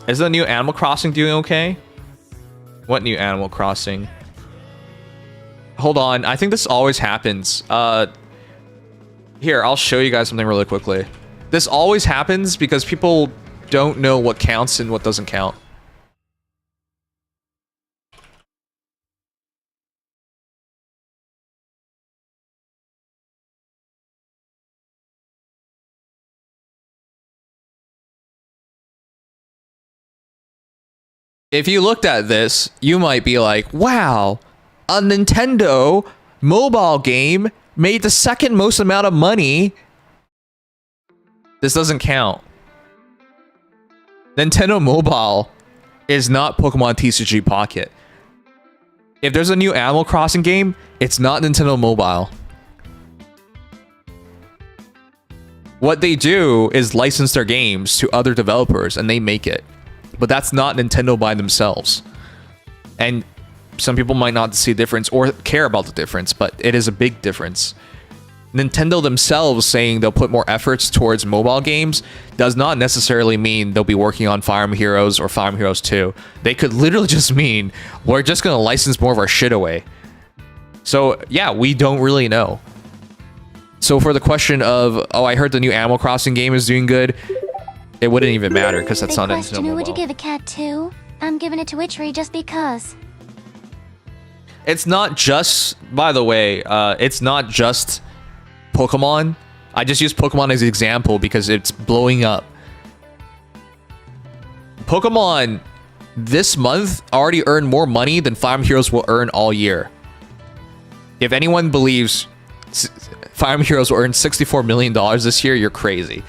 Is the new Animal Crossing doing okay? What new Animal Crossing? Hold on, I think this always happens. Here, I'll show you guys something really quickly. This always happens because people don't know what counts and what doesn't count. If you looked at this, you might be like, wow, a Nintendo mobile game made the second most amount of money. This doesn't count. Nintendo Mobile is not Pokemon TCG Pocket. If there's a new Animal Crossing game, it's not Nintendo Mobile. What they do is license their games to other developers and they make it. But that's not Nintendo by themselves. And some people might not see the difference or care about the difference, but it is a big difference. Nintendo themselves saying they'll put more efforts towards mobile games does not necessarily mean they'll be working on Fire Emblem Heroes or Fire Emblem Heroes 2. They could literally just mean we're just going to license more of our shit away. So yeah, we don't really know. So for the question of, oh, I heard the new Animal Crossing game is doing good, it wouldn't even matter because that's not Nintendo Mobile. Who would you give a cat to? I'm giving it to Witchery just because. It's not just, by the way, it's not just Pokemon. I just use Pokemon as an example because it's blowing up. Pokemon this month already earned more money than Fire Emblem Heroes will earn all year. If anyone believes Fire Emblem Heroes will earn $64 million this year, you're crazy.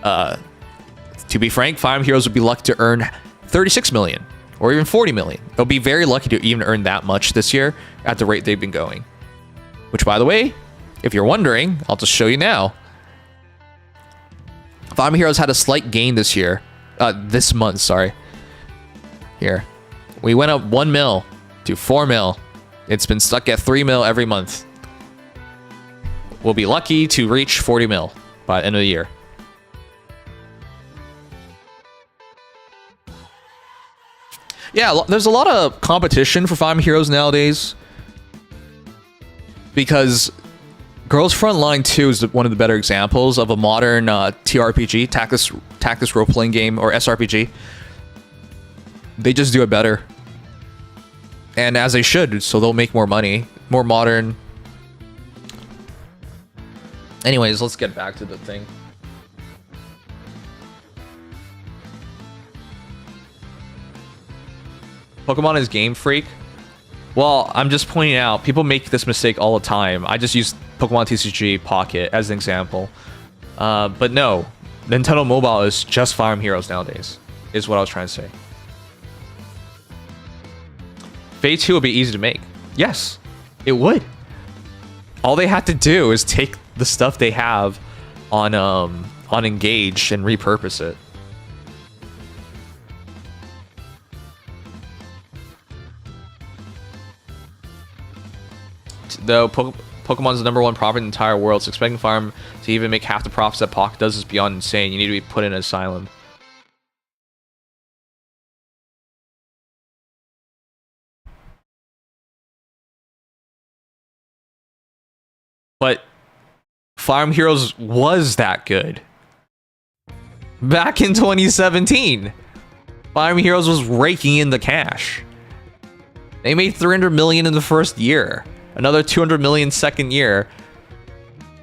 To be frank, Fire Emblem Heroes would be lucky to earn $36 million or even $40 million. They'll be very lucky to even earn that much this year at the rate they've been going. Which, by the way, if you're wondering, I'll just show you now. Fire Emblem Heroes had a slight gain this year. This month, sorry. Here. We went up 1 mil to 4 mil. It's been stuck at 3 mil every month. We'll be lucky to reach 40 mil by the end of the year. Yeah, there's a lot of competition for Fire Emblem Heroes nowadays. Because Girls Frontline 2 is one of the better examples of a modern TRPG, tactics role-playing game, or SRPG. They just do it better. And as they should, so they'll make more money. More modern. Anyways, let's get back to the thing. Pokemon is Game Freak. Well, I'm just pointing out, people make this mistake all the time. I just use Pokemon TCG Pocket as an example. But no, Nintendo Mobile is just Fire Emblem Heroes nowadays, is what I was trying to say. Phase 2 would be easy to make. Yes, it would. All they have to do is take the stuff they have on Engage and repurpose it. Though Pokemon's the #1 profit in the entire world, so expecting Farm to even make half the profits that Pocket does is beyond insane. You need to be put in an asylum. But Fire Emblem Heroes was that good. Back in 2017, Fire Emblem Heroes was raking in the cash. They made 300 million in the first year. Another 200 million second year.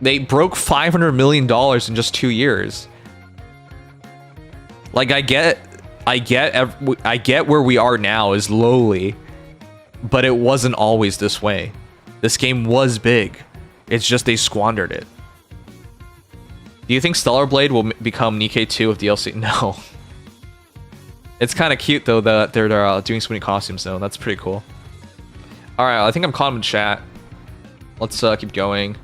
They broke $500 million in just 2 years. Like, I get where we are now is lowly, but it wasn't always this way. This game was big. It's just they squandered it. Do you think Stellar Blade will become Nikkei 2 with DLC? No. It's kind of cute though that they're doing so many costumes though. That's pretty cool. All right, I think I'm caught in chat. Let's keep going.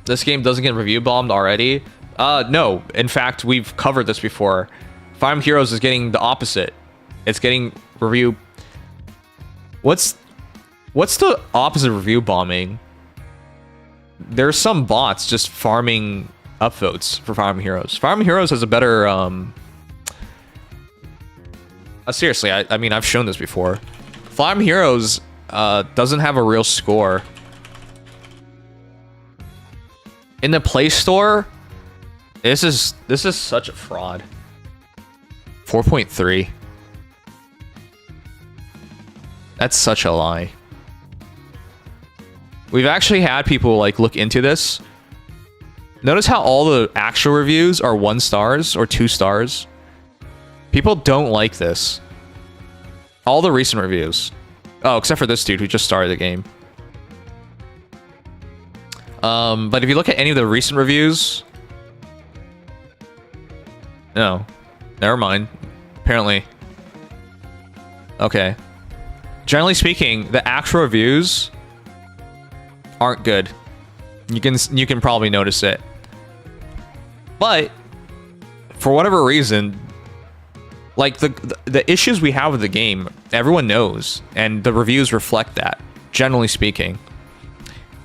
This game doesn't get review bombed already. No, in fact, we've covered this before. Fire Emblem Heroes is getting the opposite. It's getting review. What's the opposite of review bombing? There's some bots just farming upvotes for Fire Emblem Heroes. Fire Emblem Heroes has a better seriously, I mean, I've shown this before. Fire Emblem Heroes doesn't have a real score. In the Play Store, this is such a fraud. 4.3. That's such a lie. We've actually had people like look into this. Notice how all the actual reviews are 1 stars or 2 stars. People don't like this. All the recent reviews. Oh, except for this dude who just started the game. But if you look at any of the recent reviews... No. Never mind. Apparently. Okay. Generally speaking, the actual reviews aren't good. You can probably notice it. But for whatever reason, like the issues we have with the game, everyone knows, and the reviews reflect that, generally speaking.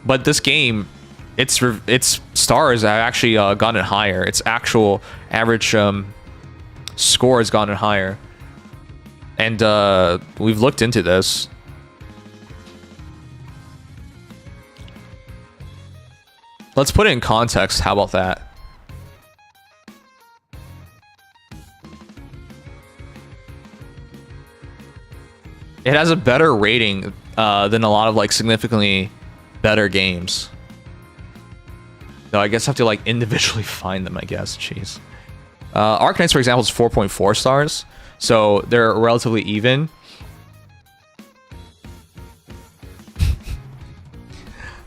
But this game, its stars have actually gotten higher. Its actual average score has gotten higher. And we've looked into this. Let's put it in context. How about that? It has a better rating than a lot of like significantly better games. No, I guess I have to like individually find them, I guess. Jeez. Arcanines, for example, is 4.4 stars. So they're relatively even.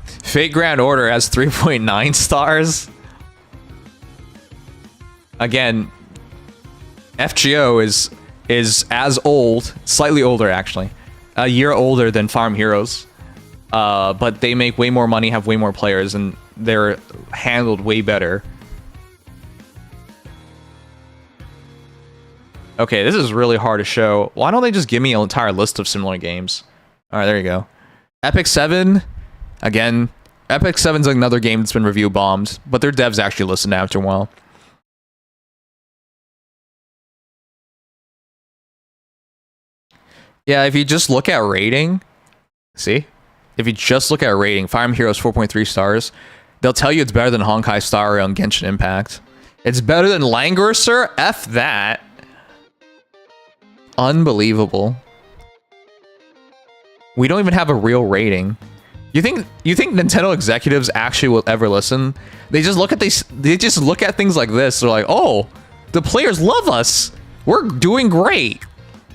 Fate Grand Order has 3.9 stars. Again, FGO is as old, slightly older actually, a year older than Fire Emblem Heroes. But they make way more money, have way more players, and they're handled way better. Okay, this is really hard to show. Why don't they just give me an entire list of similar games? All right, there you go. Epic 7, again, Epic 7's another game that's been review bombed, but their devs actually listen after a while. Yeah, if you just look at rating, see? If you just look at rating, Fire Emblem Heroes 4.3 stars, they'll tell you it's better than Honkai Star Rail and Genshin Impact. It's better than Langrisser? F that. Unbelievable. We don't even have a real rating. You think Nintendo executives actually will ever listen? They just look at things like this. They're like, "Oh, the players love us. We're doing great."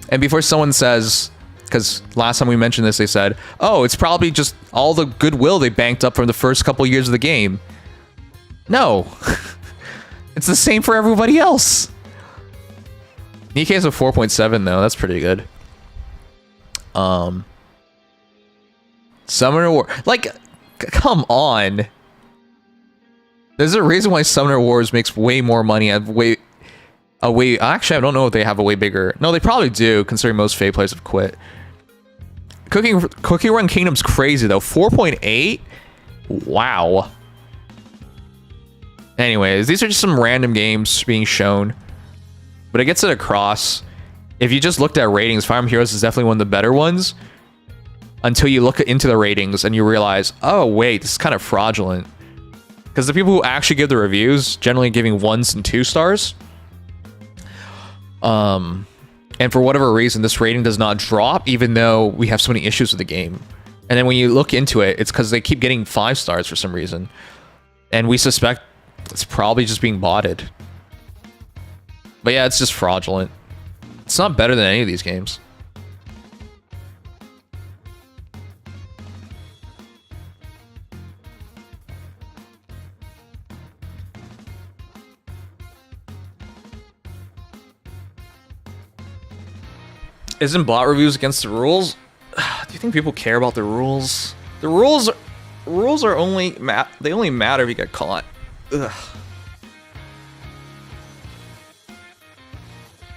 And before someone says, Because last time we mentioned this, they said, oh, it's probably just all the goodwill they banked up from the first couple years of the game. No. It's the same for everybody else. Nikkei's a 4.7 though. That's pretty good. Summoner War. Like, come on. There's a reason why Summoner Wars makes way more money. Actually, I don't know if they have a way bigger. No, they probably do, considering most Fae players have quit. Cookie Run Kingdom's crazy though. 4.8. Wow. Anyways, these are just some random games being shown, but it gets it across. If you just looked at ratings, Fire Emblem Heroes is definitely one of the better ones. Until you look into the ratings and you realize, oh wait, this is kind of fraudulent. Because the people who actually give the reviews generally giving 1s and 2 stars. And for whatever reason, this rating does not drop, even though we have so many issues with the game. And then when you look into it, it's because they keep getting 5 stars for some reason. And we suspect it's probably just being botted. But yeah, it's just fraudulent. It's not better than any of these games. Isn't bot reviews against the rules? Do you think people care about the rules? The rules are only they only matter if you get caught. Ugh.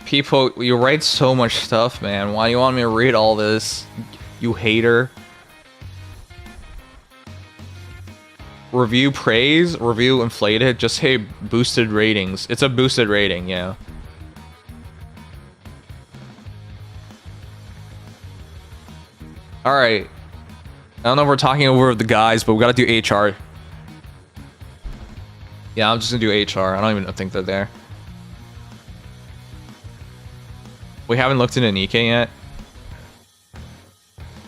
People, you write so much stuff, man. Why do you want me to read all this? You hater. Review praise, review inflated. Just hey, boosted ratings. It's a boosted rating, yeah. All right. I don't know if we're talking over the guys, but we gotta do HR. Yeah, I'm just gonna do HR. I don't even think they're there. We haven't looked into Nikkei yet.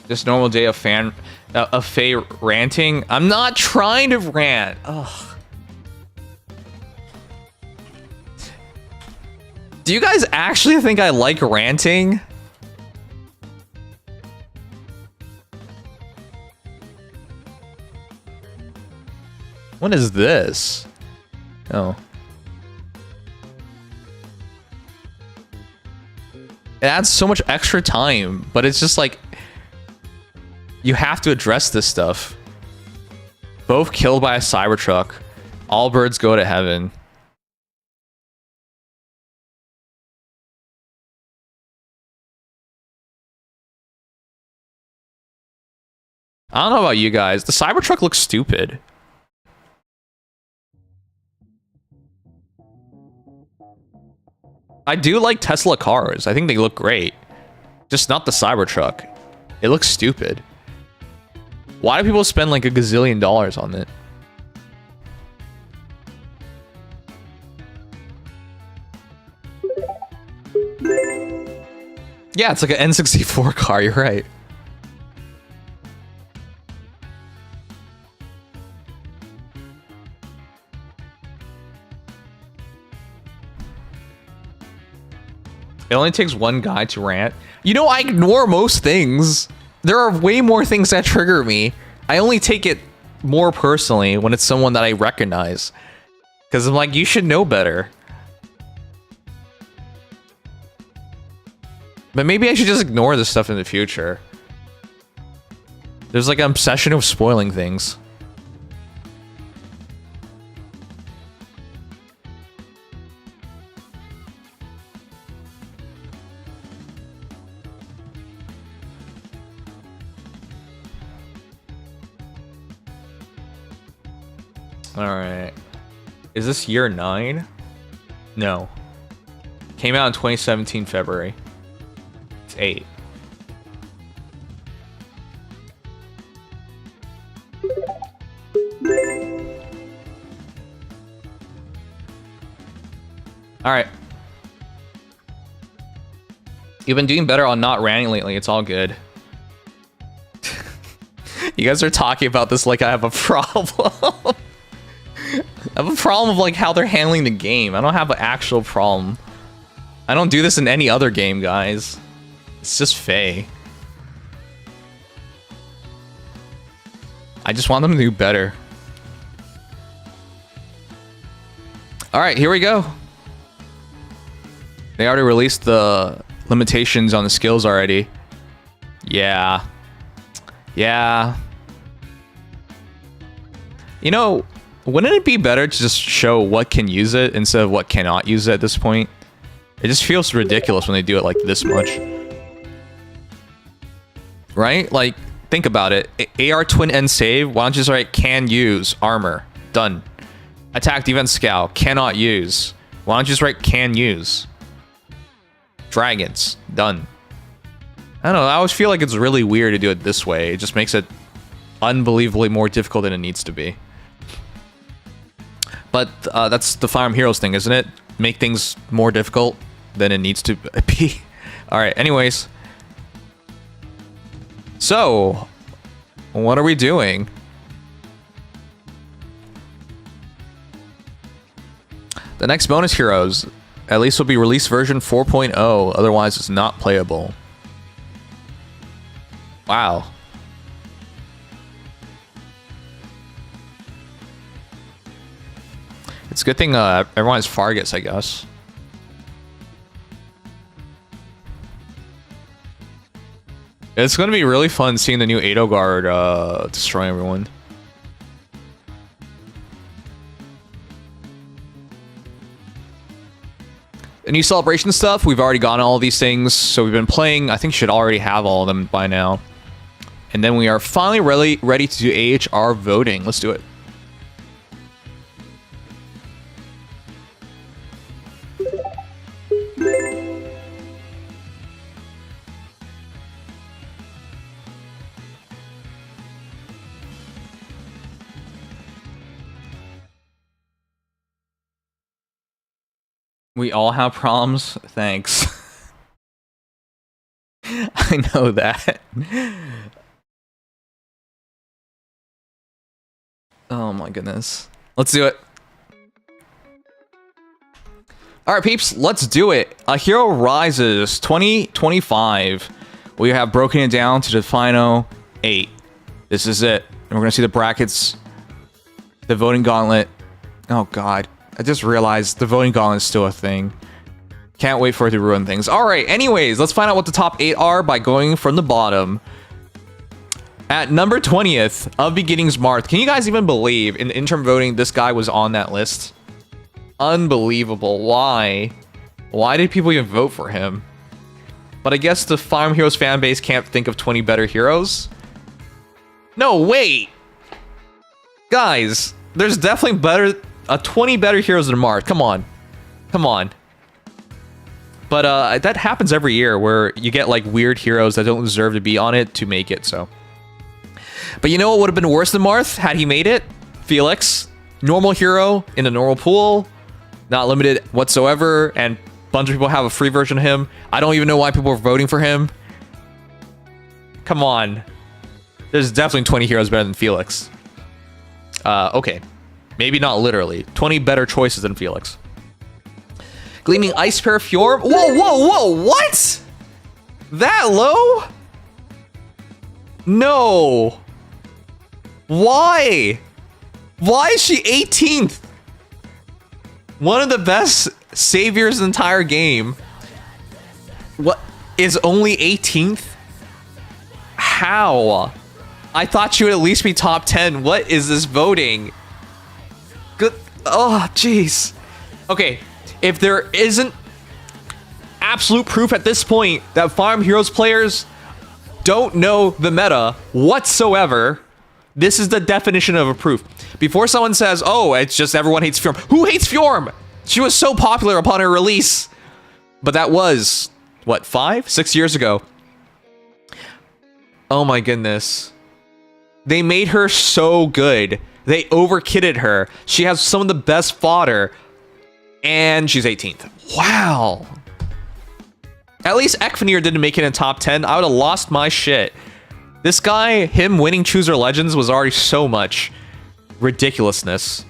Just normal day of Fae ranting. I'm not trying to rant. Ugh. Do you guys actually think I like ranting? What is this? Oh. It adds so much extra time, but it's just like you have to address this stuff. Both killed by a Cybertruck. All birds go to heaven. I don't know about you guys. The Cybertruck looks stupid. I do like Tesla cars. I think they look great. Just not the Cybertruck. It looks stupid. Why do people spend like $1 gazillion on it? Yeah, it's like an N64 car, you're right. It only takes one guy to rant. You know, I ignore most things. There are way more things that trigger me. I only take it more personally when it's someone that I recognize. Because I'm like, you should know better. But maybe I should just ignore this stuff in the future. There's like an obsession of spoiling things. Alright. Is this year 9? No. Came out in 2017 February. It's 8. Alright. You've been doing better on not ranting lately. It's all good. You guys are talking about this like I have a problem. I have a problem of like how they're handling the game. I don't have an actual problem. I don't do this in any other game, guys. It's just Fae. I just want them to do better. All right, here we go. They already released the limitations on the skills already. Yeah. Yeah. You know, wouldn't it be better to just show what can use it instead of what cannot use it at this point? It just feels ridiculous when they do it like this much. Right? Like, think about it. AR twin end save, why don't you just write can use armor? Done. Attack defense scout, cannot use. Why don't you just write can use? Dragons, done. I don't know, I always feel like it's really weird to do it this way. It just makes it unbelievably more difficult than it needs to be. But that's the Fire Emblem Heroes thing, isn't it? Make things more difficult than it needs to be. Alright, anyways. So, what are we doing? The next bonus heroes, at least will be release version 4.0, otherwise it's not playable. Wow. It's a good thing everyone has Fargus, I guess. It's going to be really fun seeing the new Edelgard destroy everyone. The new celebration stuff, we've already gotten all of these things, so we've been playing. I think should already have all of them by now. And then we are finally ready to do AHR voting. Let's do it. We all have problems. Thanks. I know that. Oh my goodness. Let's do it. All right, peeps, let's do it. A Hero Rises 2025. We have broken it down to the final 8. This is it. And we're going to see the brackets, the voting gauntlet. Oh god. I just realized the voting gauntlet is still a thing. Can't wait for it to ruin things. All right, anyways, let's find out what the top 8 are by going from the bottom. At number 20th of Beginnings Marth. Can you guys even believe in interim voting this guy was on that list? Unbelievable. Why? Why did people even vote for him? But I guess the Fire Emblem Heroes fan base can't think of 20 better heroes. No, wait! Guys, there's definitely 20 better heroes than Marth. Come on. Come on. But that happens every year where you get like weird heroes that don't deserve to be on it to make it, so. But you know what would have been worse than Marth had he made it? Felix. Normal hero in a normal pool. Not limited whatsoever. And a bunch of people have a free version of him. I don't even know why people are voting for him. Come on. There's definitely 20 heroes better than Felix. Okay. Maybe not literally. 20 better choices than Felix. Gleaming Ice Pair Fjord. Whoa, whoa, whoa. What? That low? No. Why? Why is she 18th? One of the best saviors in the entire game. What? Is only 18th? How? I thought she would at least be top 10. What is this voting? Good. Oh, jeez. Okay. If there isn't absolute proof at this point that Fire Emblem Heroes players don't know the meta whatsoever, this is the definition of a proof. Before someone says, oh, it's just everyone hates Fjorm. Who hates Fjorm? She was so popular upon her release. But that was, what, 5, 6 years ago. Oh my goodness. They made her so good. They overkitted her. She has some of the best fodder. And she's 18th. Wow. At least Ekvanir didn't make it in top 10. I would have lost my shit. This guy, him winning Chooser Legends was already so much ridiculousness.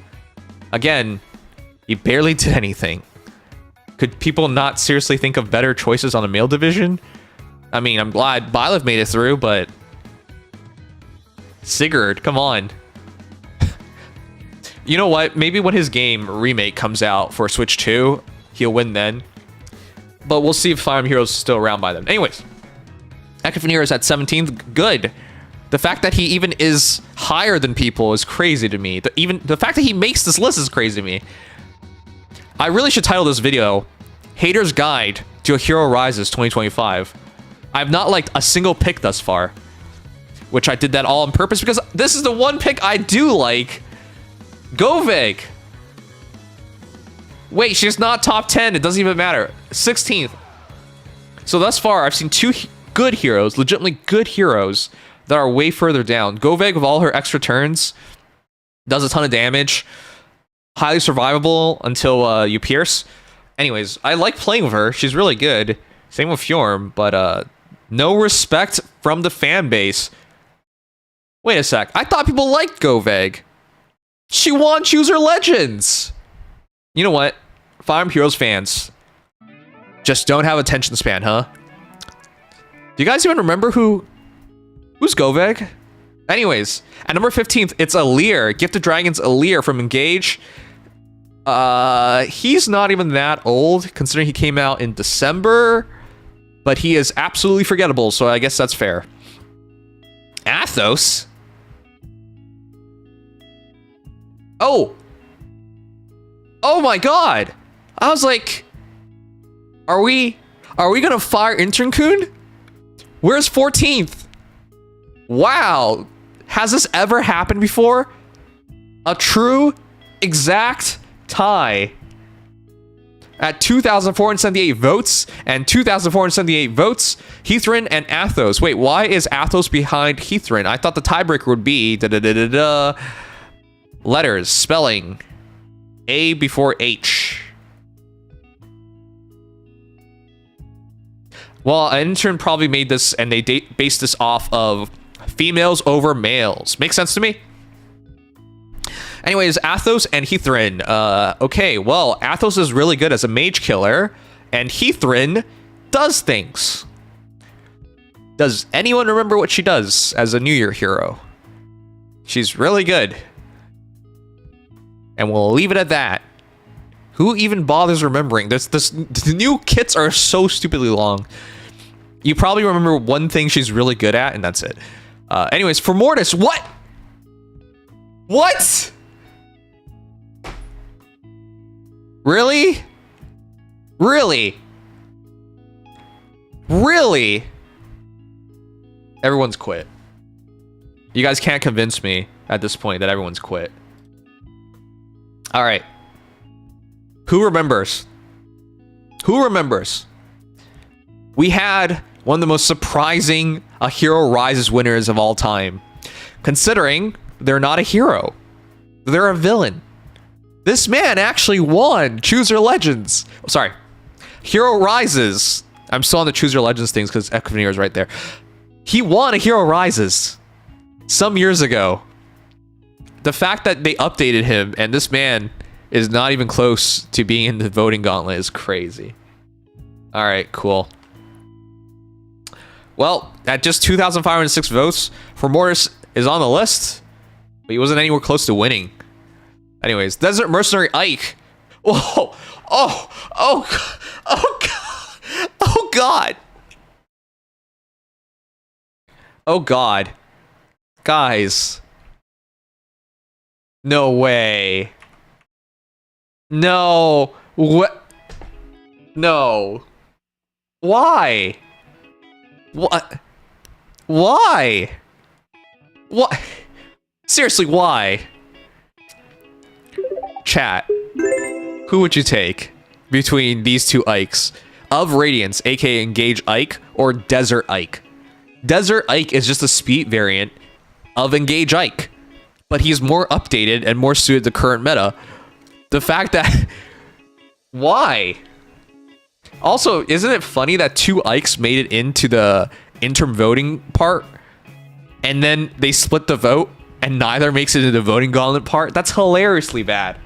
Again, he barely did anything. Could people not seriously think of better choices on the male division? I mean, I'm glad Byleth made it through, but Sigurd, come on. You know what? Maybe when his game remake comes out for Switch 2, he'll win then. But we'll see if Fire Emblem Heroes is still around by then. Anyways, Ecofenir is at 17th. Good. The fact that he even is higher than people is crazy to me. The fact that he makes this list is crazy to me. I really should title this video, Hater's Guide to A Hero Rises 2025. I have not liked a single pick thus far, which I did that all on purpose because this is the one pick I do like. Goveg. Wait, she's not top 10. It doesn't even matter. 16th. So thus far, I've seen two good heroes, legitimately good heroes, that are way further down. Goveg, with all her extra turns, does a ton of damage. Highly survivable until you pierce. Anyways, I like playing with her. She's really good. Same with Fjorm, but no respect from the fan base. Wait a sec. I thought people liked Goveg. She won Chooser Legends. You know what? Fire Emblem Heroes fans just don't have attention span, huh? Do you guys even remember who's Goveg? Anyways, at number 15th, it's Alear. Gifted Dragons Alear from Engage. He's not even that old, considering he came out in December, but he is absolutely forgettable, so I guess that's fair. Athos. Oh my god. I was like, are we gonna fire Intern-kun? Where's 14th? Wow. Has this ever happened before? A true exact tie at 2,478 votes and 2,478 votes. Heathrin and Athos. Wait, why is Athos behind Heathrin? I thought the tiebreaker would be letters, spelling, A before H. Well, an intern probably made this and they based this off of females over males. Makes sense to me. Anyways, Athos and Heathrin. Okay, well, Athos is really good as a mage killer, and Heathrin does things. Does anyone remember what she does as a New Year hero? She's really good. And we'll leave it at that. Who even bothers remembering? The new kits are so stupidly long. You probably remember one thing she's really good at, and that's it. Anyways, for Mortis, what? What? Really? Really? Really? Everyone's quit. You guys can't convince me at this point that everyone's quit. All right. Who remembers? Who remembers? We had one of the most surprising A Hero Rises winners of all time. Considering they're not a hero. They're a villain. This man actually won Chooser Legends. Oh, sorry. Hero Rises. I'm still on the Chooser Legends things because Ecofenir is right there. He won A Hero Rises some years ago. The fact that they updated him and this man is not even close to being in the voting gauntlet is crazy. All right, cool. Well, at just 2,506 votes, Mortis is on the list, but he wasn't anywhere close to winning. Anyways, Desert Mercenary Ike. Oh, God. Oh, God. Guys. No way. No. What? No. Why? What? Why? What? Seriously, why? Chat. Who would you take between these two Ikes? Of Radiance, aka Engage Ike, or Desert Ike? Desert Ike is just a speed variant of Engage Ike, but he's more updated and more suited to current meta. The fact that... Why? Also, isn't it funny that two Ikes made it into the interim voting part, and then they split the vote, and neither makes it into the voting gauntlet part? That's hilariously bad.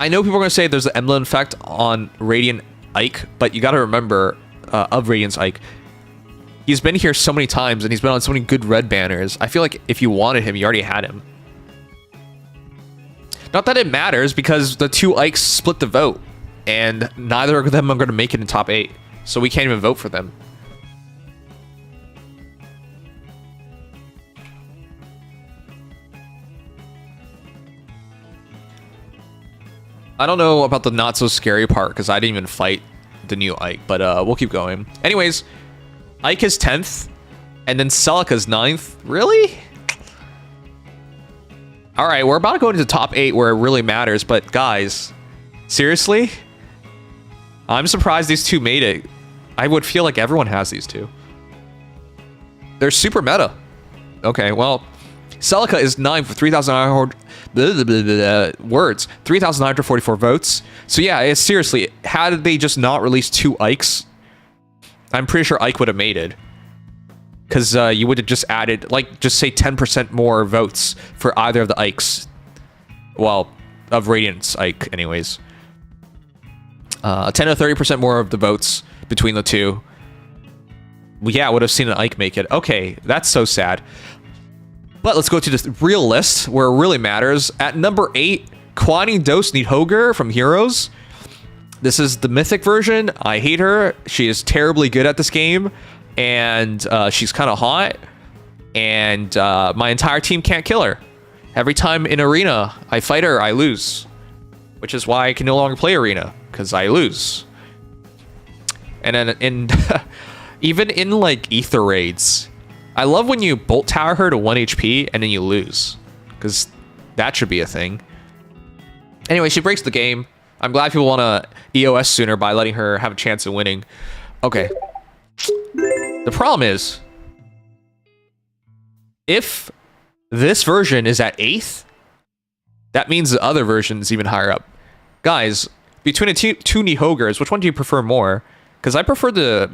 I know people are going to say there's an Emblem effect on Radiant Ike, but you got to remember, of Radiance Ike, He's been here so many times, and he's been on so many good red banners. I feel like if you wanted him, you already had him. Not that it matters, because the two Ikes split the vote, and neither of them are going to make it in top 8, so we can't even vote for them. I don't know about the not so scary part, because I didn't even fight the new Ike, but we'll keep going. Anyways, Ike is 10th, and then Celica's 9th. Really? Alright, we're about to go into the top 8 where it really matters, but guys, seriously? I'm surprised these two made it. I would feel like everyone has these two. They're super meta. Okay, well, Celica is 9th for 3,900 words, 3,944 votes. So yeah, it's seriously, had they just not released two Ikes, I'm pretty sure Ike would have made it. Because you would have just added, like, just say 10% more votes for either of the Ikes. Well, of Radiant's Ike, anyways. 10 to 30% more of the votes between the two. Yeah, would have seen an Ike make it. Okay, that's so sad. But let's go to the real list, where it really matters. At number 8, Kwani Dos Nidhogger from Heroes. This is the mythic version. I hate her. She is terribly good at this game. And she's kind of hot. And my entire team can't kill her. Every time in Arena I fight her, I lose. Which is why I can no longer play Arena, because I lose. And then even in like Ether raids, I love when you bolt tower her to 1 HP and then you lose, because that should be a thing. Anyway, she breaks the game. I'm glad people want to EOS sooner by letting her have a chance of winning. Okay. The problem is, if this version is at 8th, that means the other version is even higher up. Guys, between the two Nidhoggers, which one do you prefer more? Because I prefer the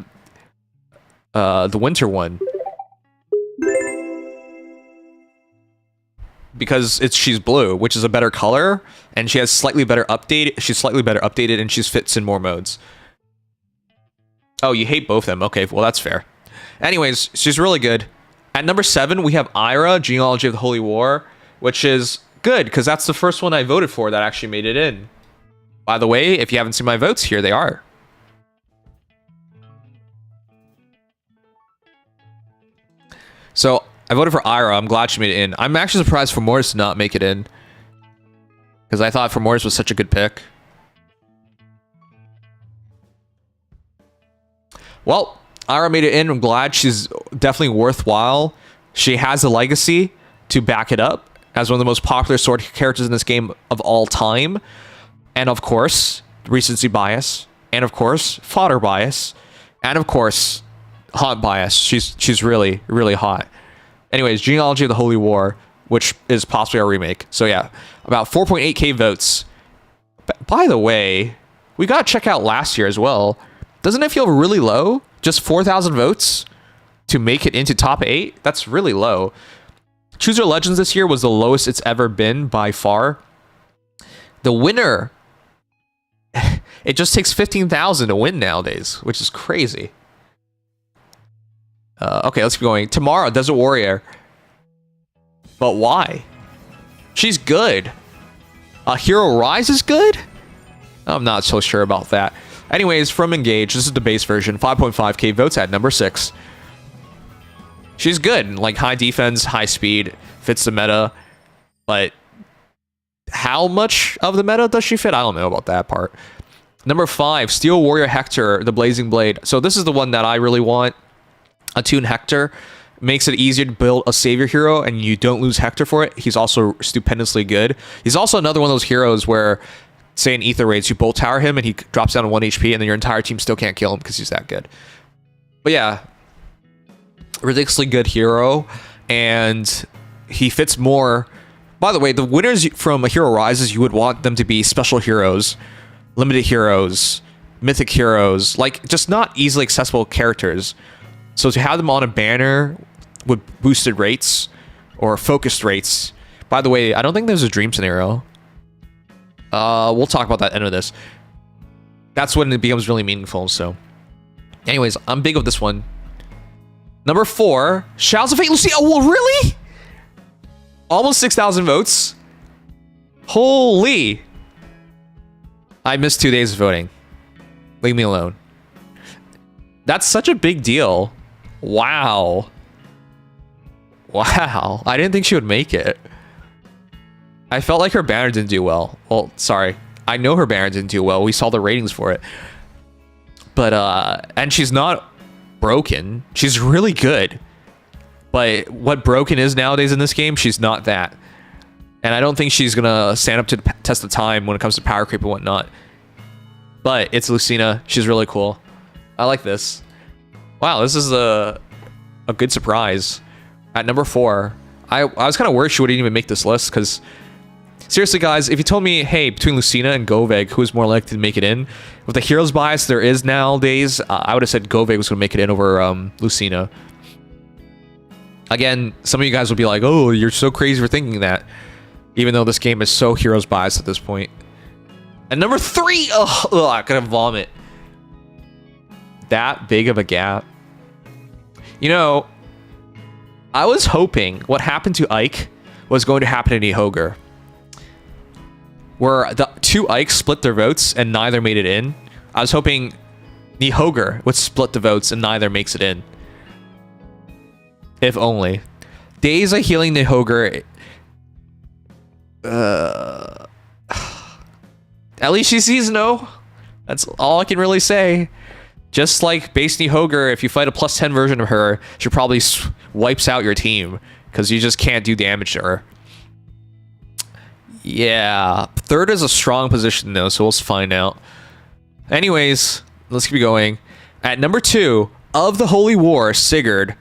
winter one. Because she's blue, which is a better color, and she has slightly better update. She's slightly better updated, and she fits in more modes. Oh, you hate both of them. Okay, well, that's fair. Anyways, she's really good. At number 7, we have Ira, Genealogy of the Holy War, which is good, because that's the first one I voted for that actually made it in. By the way, if you haven't seen my votes, here they are. So, I voted for Ira. I'm glad she made it in. I'm actually surprised for Mortis to not make it in, because I thought for Mortis was such a good pick. Well, Ira made it in. I'm glad. She's definitely worthwhile. She has a legacy to back it up as one of the most popular sword characters in this game of all time. And of course, recency bias. And of course, fodder bias. And of course, hot bias. She's really, really hot. Anyways, Genealogy of the Holy War, which is possibly our remake. So yeah, about 4.8k votes. By the way, we gotta check out last year as well. Doesn't it feel really low? Just 4,000 votes to make it into top 8? That's really low. Choose Your Legends this year was the lowest it's ever been by far. The winner, it just takes 15,000 to win nowadays, which is crazy. Okay, let's keep going. Tomorrow, Desert Warrior. But why? She's good. Hero Rise is good? I'm not so sure about that. Anyways, from Engage, this is the base version. 5.5k votes at number 6. She's good. Like, high defense, high speed, fits the meta. But how much of the meta does she fit? I don't know about that part. Number 5, Steel Warrior Hector, the Blazing Blade. So this is the one that I really want. Attune Hector makes it easier to build a savior hero, and you don't lose Hector for it. He's also stupendously good. He's also another one of those heroes where, say in Ether raids, you bolt tower him and he drops down to 1 HP, and then your entire team still can't kill him because he's that good. But yeah, ridiculously good hero, and he fits more. By the way, the winners from Hero Rises, you would want them to be special heroes, limited heroes, mythic heroes, like just not easily accessible characters. So to have them on a banner with boosted rates or focused rates. By the way, I don't think there's a dream scenario. We'll talk about that at the end of this. That's when it becomes really meaningful. So anyways, I'm big of this one. Number 4, Shadows of Fate Lucina. Oh, well, really? Almost 6,000 votes. Holy. I missed 2 days of voting. Leave me alone. That's such a big deal. Wow. Wow. I didn't think she would make it. I felt like her banner didn't do well. Well, sorry. I know her banner didn't do well. We saw the ratings for it. But, and she's not broken. She's really good. But what broken is nowadays in this game, she's not that. And I don't think she's going to stand up to the test of time when it comes to power creep and whatnot. But it's Lucina. She's really cool. I like this. Wow, this is a good surprise. At number 4, I was kind of worried she wouldn't even make this list, because seriously, guys, if you told me, hey, between Lucina and Goveg, who's more likely to make it in? With the heroes bias there is nowadays, I would have said Goveg was going to make it in over Lucina. Again, some of you guys will be like, oh, you're so crazy for thinking that. Even though this game is so heroes biased at this point. And number 3, ugh, I'm going to vomit. That big of a gap. You know, I was hoping what happened to Ike was going to happen to Nihogre, where the 2 Ikes split their votes and neither made it in. I was hoping Nihogre would split the votes and neither makes it in. If only. Days of healing Nihogre. At least she sees no. That's all I can really say. Just like base Nihogre, if you fight a +10 version of her, she probably wipes out your team because you just can't do damage to her. Yeah, 3rd is a strong position though, so we'll find out. Anyways, let's keep going. At number 2, of the Holy War, Sigurd.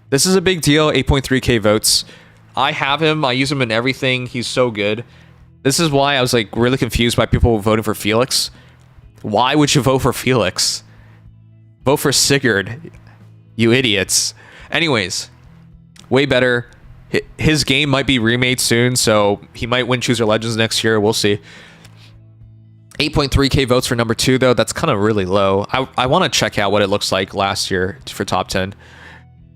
This is a big deal, 8.3k votes. I have him, I use him in everything, he's so good. This is why I was like really confused by people voting for Felix. Why would you vote for Felix? Vote for Sigurd, you idiots. Anyways, way better. His game might be remade soon, so he might win Choose Your Legends next year. We'll see. 8.3k votes for number 2, though. That's kind of really low. I want to check out what it looks like last year for top 10.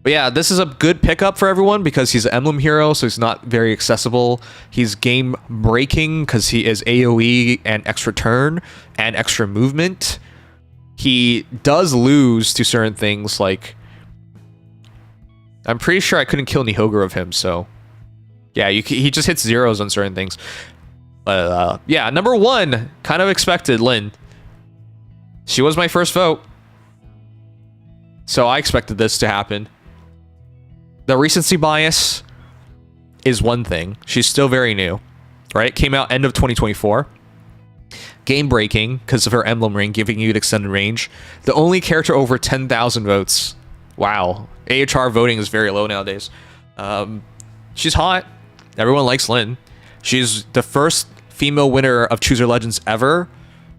But yeah, this is a good pickup for everyone because he's an Emblem hero, so he's not very accessible. He's game breaking because he is AoE and extra turn and extra movement. He does lose to certain things, like I'm pretty sure I couldn't kill Nihogre of him, so yeah, he just hits zeros on certain things. But yeah, number 1, kind of expected, Lynn. She was my first vote, so I expected this to happen. The recency bias is one thing. She's still very new, right? Came out end of 2024. Game breaking because of her emblem ring giving you the extended range. The only character over 10,000 votes. Wow. AHR voting is very low nowadays. She's hot. Everyone likes Lynn. She's the first female winner of Choose Your Legends ever,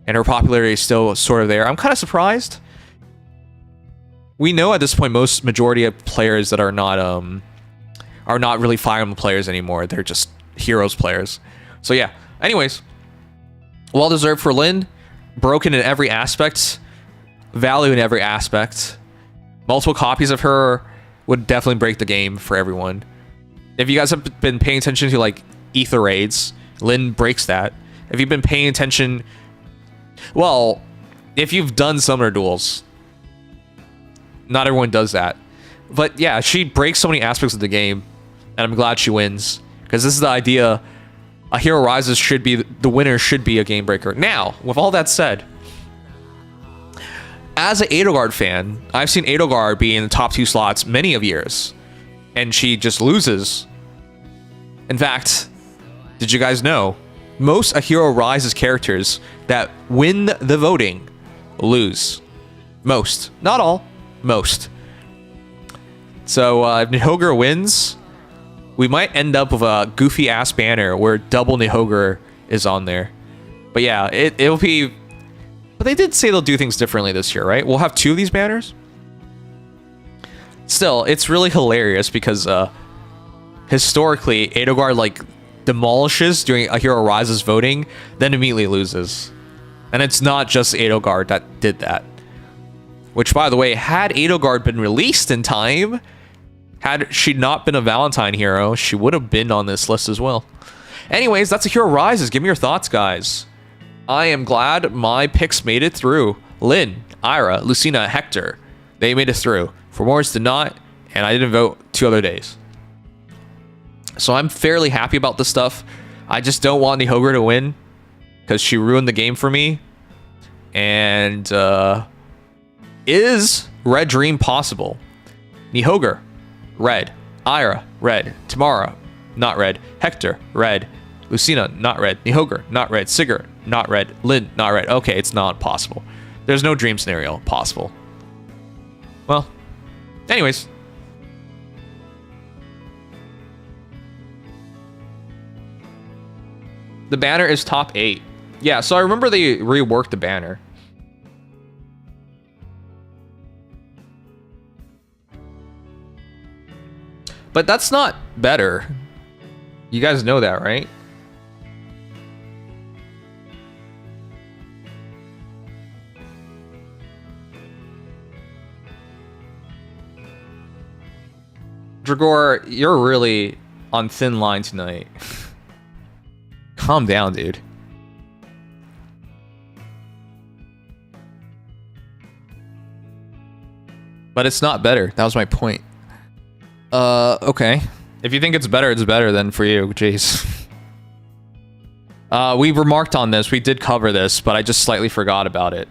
and her popularity is still sort of there. I'm kind of surprised. We know at this point most majority of players that are not really Fire Emblem players anymore. They're just Heroes players. So yeah. Anyways, well deserved for Lynn. Broken in every aspect. Value in every aspect. Multiple copies of her would definitely break the game for everyone. If you guys have been paying attention to like Ether raids, Lynn breaks that. If you've been paying attention, well, if you've done Summoner Duels, not everyone does that. But yeah, she breaks so many aspects of the game, and I'm glad she wins. Because this is the idea, a Hero Rises should be, the winner should be a game breaker. Now, with all that said, as an Edelgard fan, I've seen Edelgard be in the top 2 slots many of years, and she just loses. In fact, did you guys know, most A Hero Rises characters that win the voting lose. Most. Not all. Most. So if Nihogre wins, we might end up with a goofy ass banner where double Nihogre is on there. But yeah, it'll be. But they did say they'll do things differently this year, right? We'll have 2 of these banners. Still, it's really hilarious because historically, Edelgard like demolishes during A Hero Rises voting, then immediately loses. And it's not just Edelgard that did that. Which, by the way, had Edelgard been released in time, Had she not been a Valentine hero, she would have been on this list as well. Anyways, that's A Hero Rises. Give me your thoughts, guys. I am glad my picks made it through. Lynn, Ira, Lucina, Hector, they made it through. Formores did not, and I didn't vote 2 other days. So I'm fairly happy about this stuff. I just don't want Nihogre to win because she ruined the game for me. And is Red Dream possible? Nihogre, red. Ira, red. Tamara, not red. Hector, red. Lucina, not red. Nihogre, not red. Sigurd, not red. Lynn, not red. Okay, it's not possible. There's no dream scenario possible. Well, anyways. The banner is top 8. Yeah, so I remember they reworked the banner. But that's not better. You guys know that, right? Dragor, you're really on thin line tonight. Calm down, dude. But it's not better. That was my point. Okay. If you think it's better then for you. Jeez. We remarked on this. We did cover this, but I just slightly forgot about it.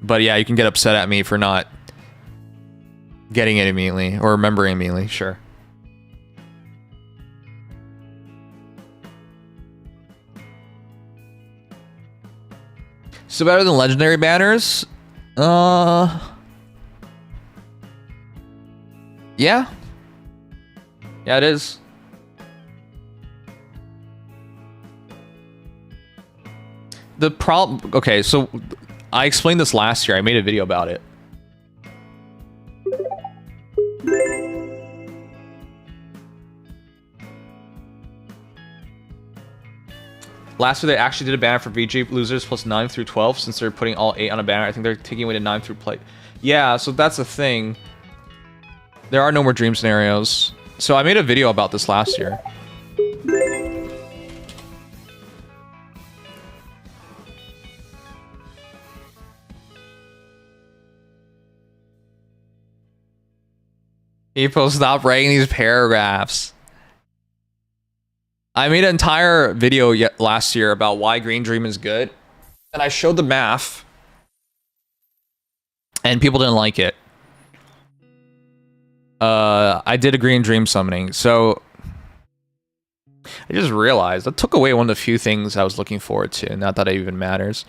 But yeah, you can get upset at me for not getting it immediately or remembering immediately. Sure. So better than legendary banners? Yeah. Yeah, it is. The problem... Okay, so I explained this last year. I made a video about it. Last year, they actually did a banner for VG losers plus 9 through 12 since they're putting all 8 on a banner. I think they're taking away the 9 through play. Yeah, so that's the thing. There are no more dream scenarios. So I made a video about this last year. People, stop writing these paragraphs. I made an entire video last year about why Green Dream is good. And I showed the math. And people didn't like it. I did a Green Dream summoning. So I just realized I took away one of the few things I was looking forward to. Not that it even matters.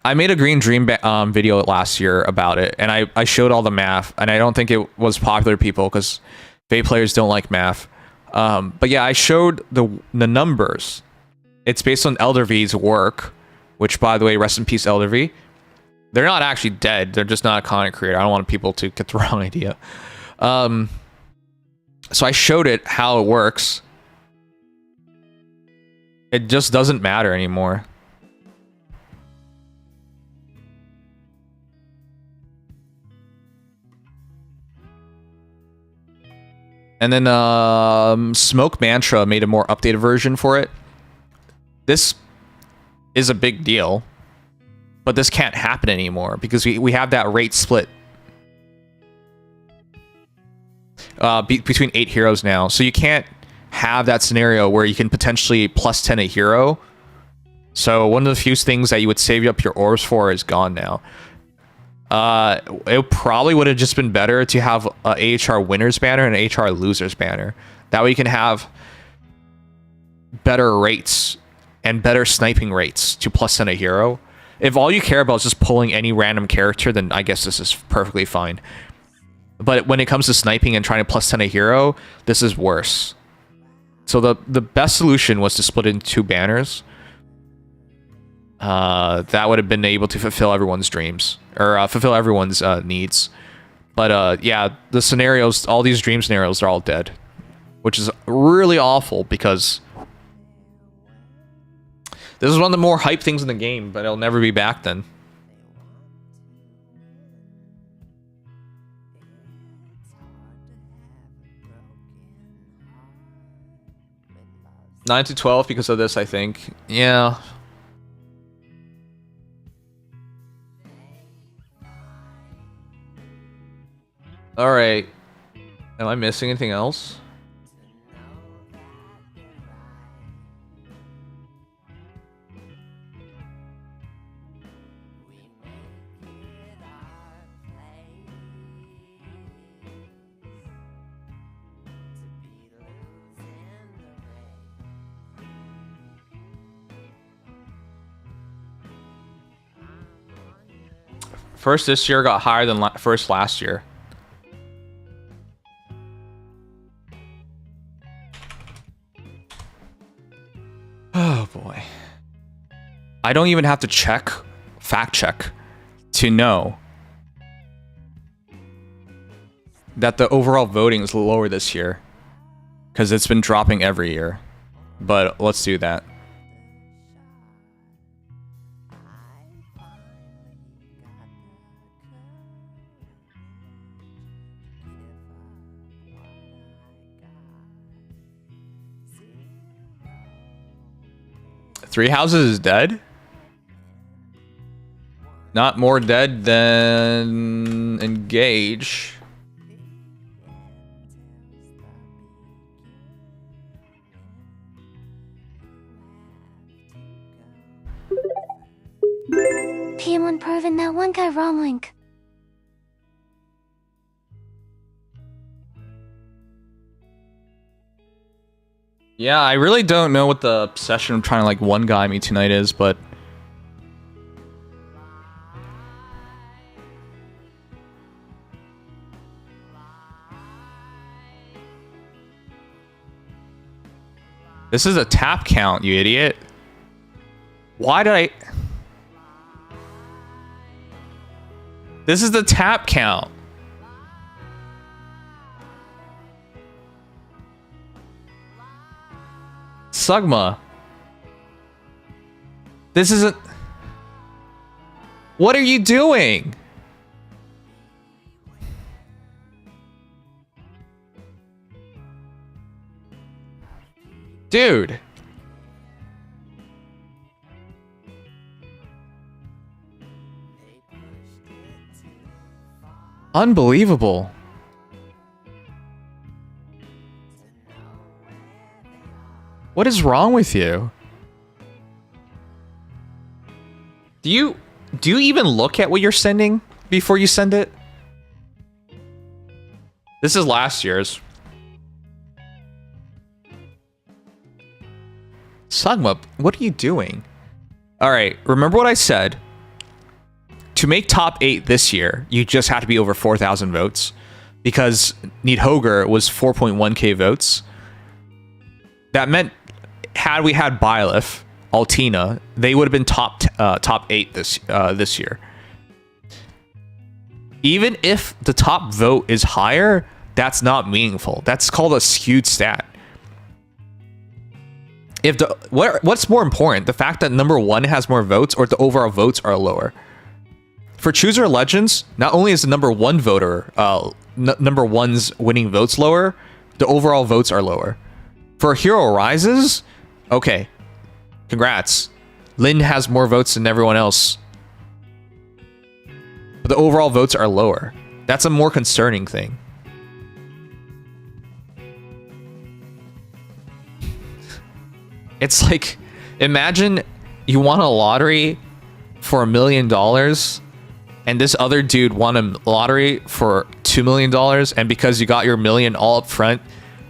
I made a Green Dream video last year about it. And I showed all the math. And I don't think it was popular to people because Fate players don't like math. But yeah, I showed the numbers. It's based on Elder V's work, which, by the way, rest in peace, Elder V. They're not actually dead. They're just not a content creator. I don't want people to get the wrong idea. So I showed it how it works. It just doesn't matter anymore. And then Smoke Mantra made a more updated version for it. This is a big deal, but this can't happen anymore because we have that rate split between 8 heroes now. So you can't have that scenario where you can potentially plus 10 a hero. So one of the few things that you would save up your orbs for is gone now. It probably would have just been better to have a AHR winners banner and an AHR losers banner. That way you can have better rates and better sniping rates to plus 10 a hero. If all you care about is just pulling any random character, then I guess this is perfectly fine. But when it comes to sniping and trying to plus 10 a hero, this is worse. So the best solution was to split it into 2 banners. That would have been able to fulfill everyone's dreams. Or fulfill everyone's needs. But yeah, the scenarios, all these dream scenarios are all dead. Which is really awful because this is one of the more hype things in the game, but it'll never be back then. 9 to 12 because of this, I think. Yeah. All right. Am I missing anything else? First this year got higher than first last year. Oh boy. I don't even have to check, fact check, to know that the overall voting is lower this year. Because it's been dropping every year. But let's do that. Three Houses is dead? Not more dead than Engage. PM1 proving that one guy wrong link. Yeah, I really don't know what the obsession of trying to like one guy me tonight is, but this is a tap count, you idiot. Why did I... This is the tap count. Sugma. This isn't... What are you doing? Dude. Unbelievable. What is wrong with you? Do you even look at what you're sending before you send it? This is last year's. Sugma, what are you doing? All right, remember what I said? To make top 8 this year, you just have to be over 4,000 votes because Nidhogger was 4.1k votes. That meant had we had Byleth, Altina, they would have been top 8 this year. Even if the top vote is higher, that's not meaningful. That's called a skewed stat. If the what's more important, the fact that number 1 has more votes or the overall votes are lower? For Chooser Legends, not only is the number 1 voter number 1's winning votes lower, the overall votes are lower. For Hero Rises, okay, congrats. Lin has more votes than everyone else. But the overall votes are lower. That's a more concerning thing. It's like, imagine you won a lottery for $1 million and this other dude won a lottery for $2 million, and because you got your million all up front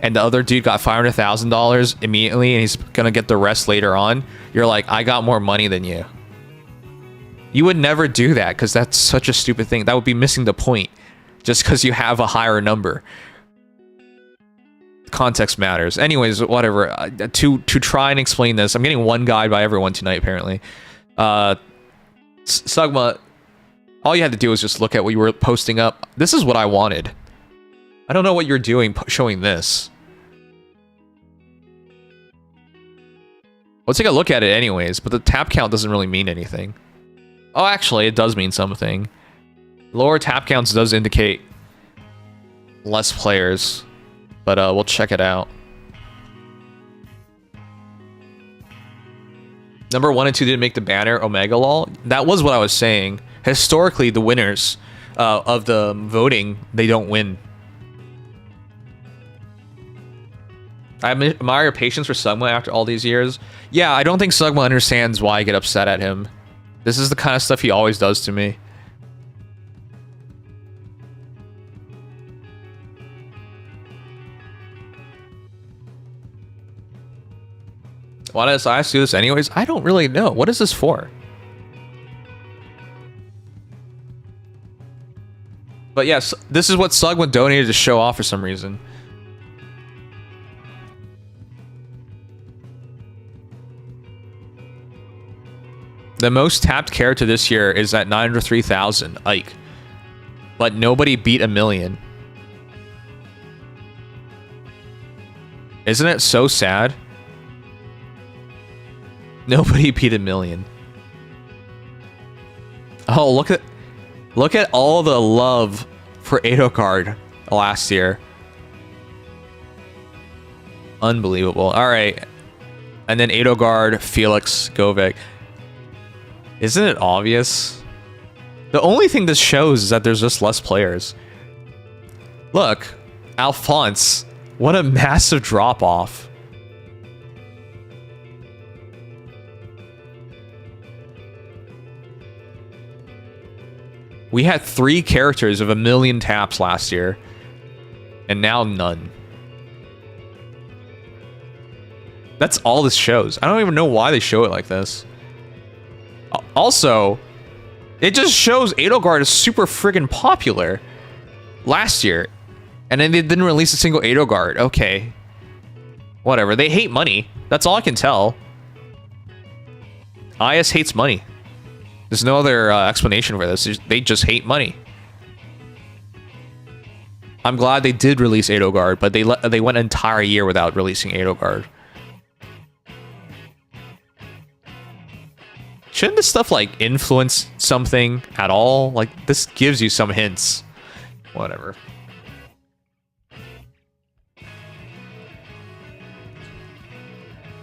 and the other dude got $500,000 immediately and he's gonna get the rest later on, you're like, I got more money than you. You would never do that because that's such a stupid thing. That would be missing the point just because you have a higher number. Context matters. Anyways, whatever. To try and explain this, I'm getting one guide by everyone tonight, apparently. Sugma, all you had to do was just look at what you were posting up. This is what I wanted. I don't know what you're doing showing this. We'll take a look at it anyways, but the tap count doesn't really mean anything. Oh, actually, it does mean something. Lower tap counts does indicate less players, but we'll check it out. Number 1 and 2 didn't make the banner. Omega lol. That was what I was saying. Historically, the winners of the voting, they don't win. I admire your patience for Sugma after all these years. Yeah, I don't think Sugma understands why I get upset at him. This is the kind of stuff he always does to me. Why does IS do this anyways? I don't really know. What is this for? But yes, this is what Sugma donated to show off for some reason. The most tapped character this year is at 903,000, Ike. But nobody beat 1 million. Isn't it so sad? Nobody beat 1 million. Oh, look at all the love for Edelgard last year. Unbelievable. All right. And then Edelgard, Felix, Govek. Isn't it obvious? The only thing this shows is that there's just less players. Look, Alphonse. What a massive drop off. We had 3 characters of 1 million taps last year, and now none. That's all this shows. I don't even know why they show it like this. Also, it just shows Edelgard is super friggin' popular last year, and then they didn't release a single Edelgard. Okay. Whatever. They hate money. That's all I can tell. IS hates money. There's no other explanation for this. They just hate money. I'm glad they did release Edelgard, but they went an entire year without releasing Edelgard. Shouldn't this stuff like influence something at all? Like this gives you some hints. Whatever.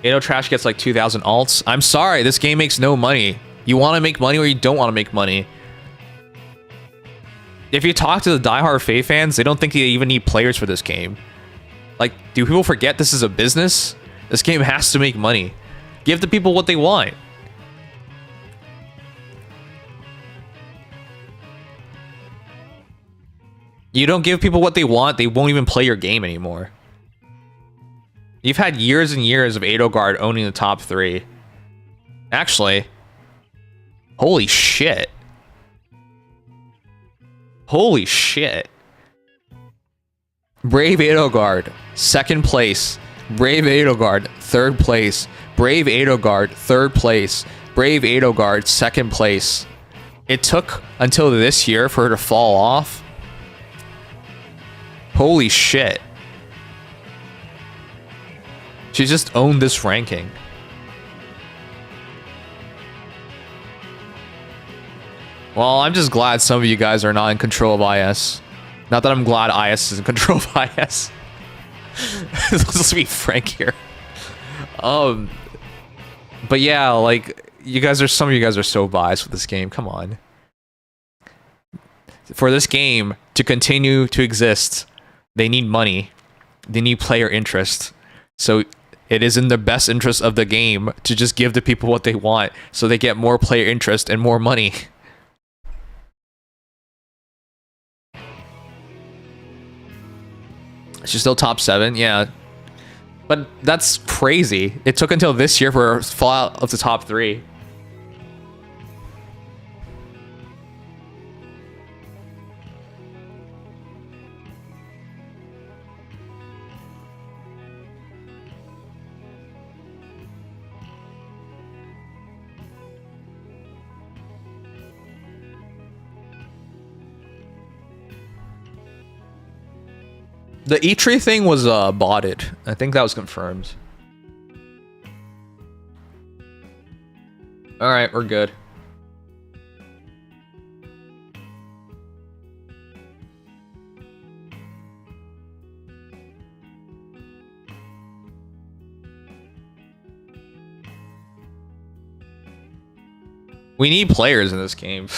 Edo Trash gets like 2,000 alts. I'm sorry, this game makes no money. You want to make money or you don't want to make money. If you talk to the diehard Fae fans, they don't think they even need players for this game. Like, do people forget this is a business? This game has to make money. Give the people what they want. You don't give people what they want, they won't even play your game anymore. You've had years and years of Edelgard owning the top 3. Actually, holy shit. Holy shit. Brave Edelgard, 2nd place. Brave Edelgard, 3rd place. Brave Edelgard, 3rd place. Brave Edelgard, 2nd place. It took until this year for her to fall off. Holy shit. She just owned this ranking. Well, I'm just glad some of you guys are not in control of IS. Not that I'm glad IS is in control of IS. Let's be frank here. But yeah, like some of you guys are so biased with this game. Come on. For this game to continue to exist, they need money. They need player interest. So it is in the best interest of the game to just give the people what they want so they get more player interest and more money. She's still top 7, yeah. But that's crazy. It took until this year for her to fall out of the top 3. The E-Tree thing was botted. I think that was confirmed. Alright, we're good. We need players in this game.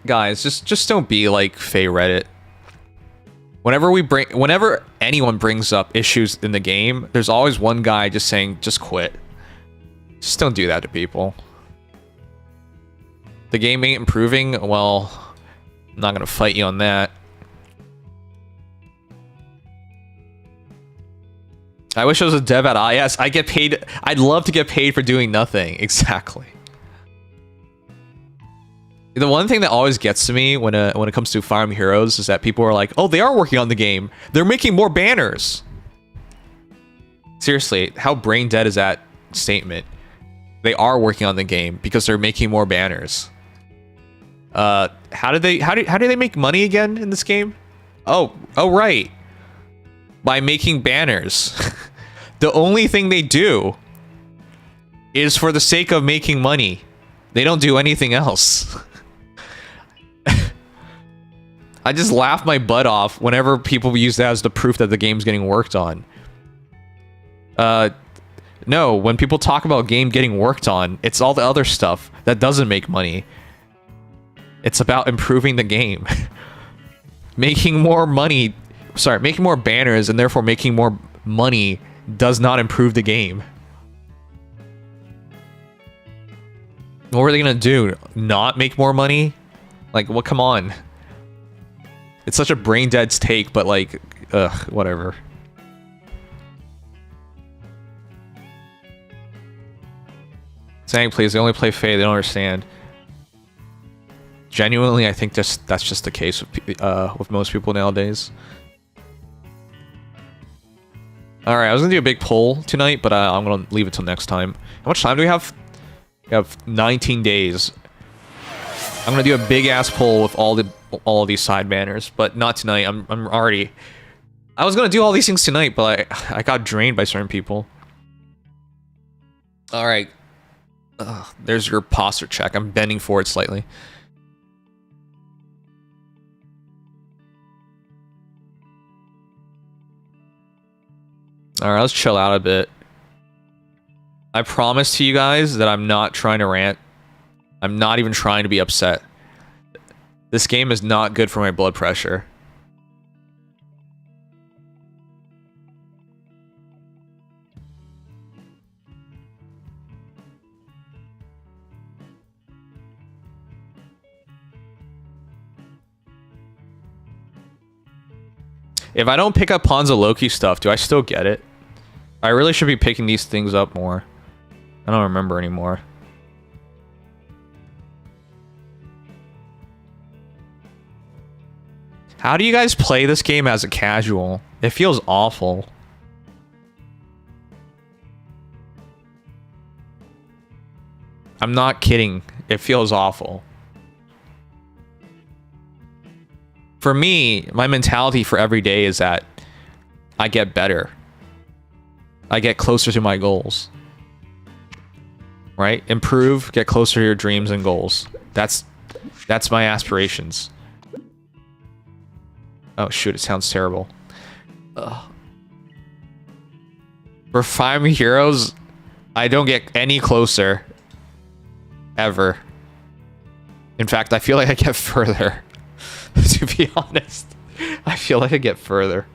Guys, just don't be like Faye Reddit. Whenever anyone brings up issues in the game, there's always one guy just saying, just quit. Just don't do that to people. The game ain't improving, well, I'm not gonna fight you on that. I wish I was a dev at IS. I get paid. I'd love to get paid for doing nothing. Exactly. The one thing that always gets to me when it comes to Fire Emblem Heroes is that people are like, "Oh, they are working on the game. They're making more banners." Seriously, how brain dead is that statement? They are working on the game because they're making more banners. How do they make money again in this game? Oh right. By making banners. The only thing they do is for the sake of making money. They don't do anything else. I just laugh my butt off whenever people use that as the proof that the game's getting worked on. No, when people talk about game getting worked on, it's all the other stuff that doesn't make money. It's about improving the game. Making more money, sorry, making more banners and therefore making more money does not improve the game. What were they gonna do? Not make more money? Like, what? Come on. It's such a brain dead take, but like, ugh, whatever. Saying, please, they only play Faye, they don't understand. Genuinely, I think that's just the case with most people nowadays. Alright, I was gonna do a big poll tonight, but I'm gonna leave it till next time. How much time do we have? We have 19 days. I'm gonna do a big ass poll with all of these side banners, but not tonight. I'm already. I was gonna do all these things tonight, but I got drained by certain people. All right, there's your posture check. I'm bending forward slightly. All right, let's chill out a bit. I promise to you guys that I'm not trying to rant. I'm not even trying to be upset. This game is not good for my blood pressure. If I don't pick up Ponza Loki stuff, do I still get it? I really should be picking these things up more. I don't remember anymore. How do you guys play this game as a casual? It feels awful. I'm not kidding. It feels awful. For me, my mentality for every day is that I get better. I get closer to my goals. Right? Improve, get closer to your dreams and goals. That's my aspirations. Oh shoot, it sounds terrible. Ugh. For Fire Emblem Heroes, I don't get any closer. Ever. In fact, I feel like I get further. To be honest. I feel like I get further.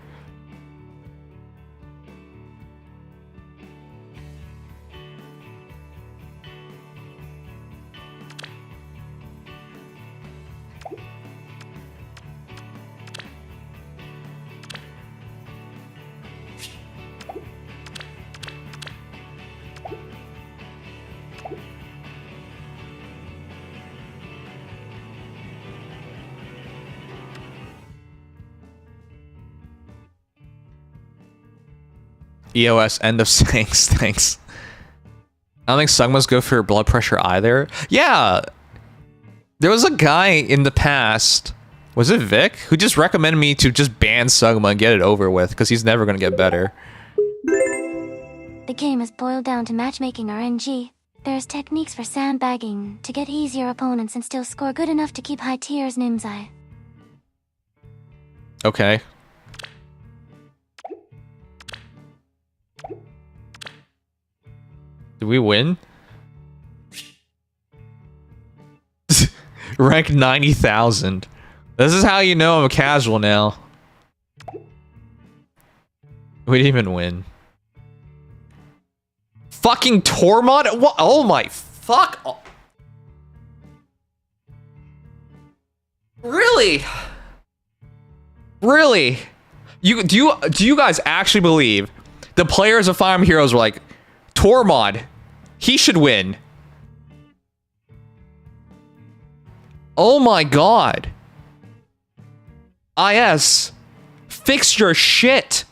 EOS, end of sayings, thanks. I don't think Sugma's good for your blood pressure either. Yeah! There was a guy in the past, was it Vic? Who just recommended me to just ban Sugma and get it over with, because he's never going to get better. The game is boiled down to matchmaking RNG. There's techniques for sandbagging to get easier opponents and still score good enough to keep high tiers Nimzai. Okay. Did we win? Rank 90,000. This is how you know I'm a casual now. We didn't even win. Fucking Tormod? What? Oh my fuck. Really? Really? Do you guys actually believe the players of Fire Emblem Heroes were like, Tormod, he should win? Oh my god. IS, fix your shit.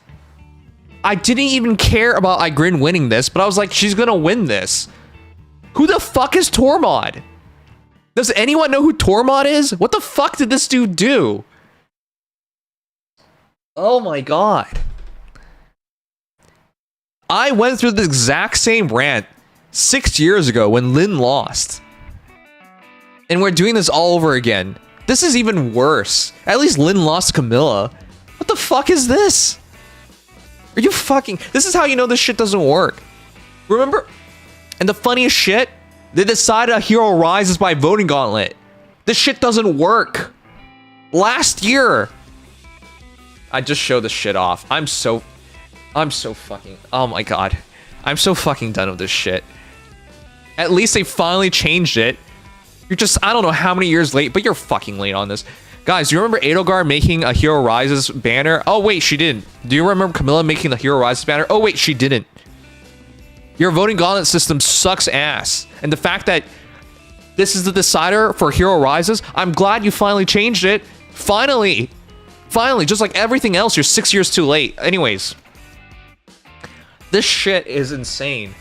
I didn't even care about Igrin winning this, but I was like, she's gonna win this. Who the fuck is Tormod? Does anyone know who Tormod is? What the fuck did this dude do? Oh my god. I went through the exact same rant 6 years ago when Lin lost. And we're doing this all over again. This is even worse. At least Lin lost Camilla. What the fuck is this? Are you fucking... This is how you know this shit doesn't work. Remember? And the funniest shit? They decided a hero rises by voting gauntlet. This shit doesn't work. Last year. I just showed this shit off. I'm so fucking... Oh my god. I'm so fucking done with this shit. At least they finally changed it. You're just... I don't know how many years late, but you're fucking late on this. Guys, do you remember Edelgard making a Hero Rises banner? Oh, wait, she didn't. Do you remember Camilla making the Hero Rises banner? Oh, wait, she didn't. Your voting gauntlet system sucks ass. And the fact that this is the decider for Hero Rises, I'm glad you finally changed it. Finally. Finally, just like everything else, you're 6 years too late. Anyways. This shit is insane.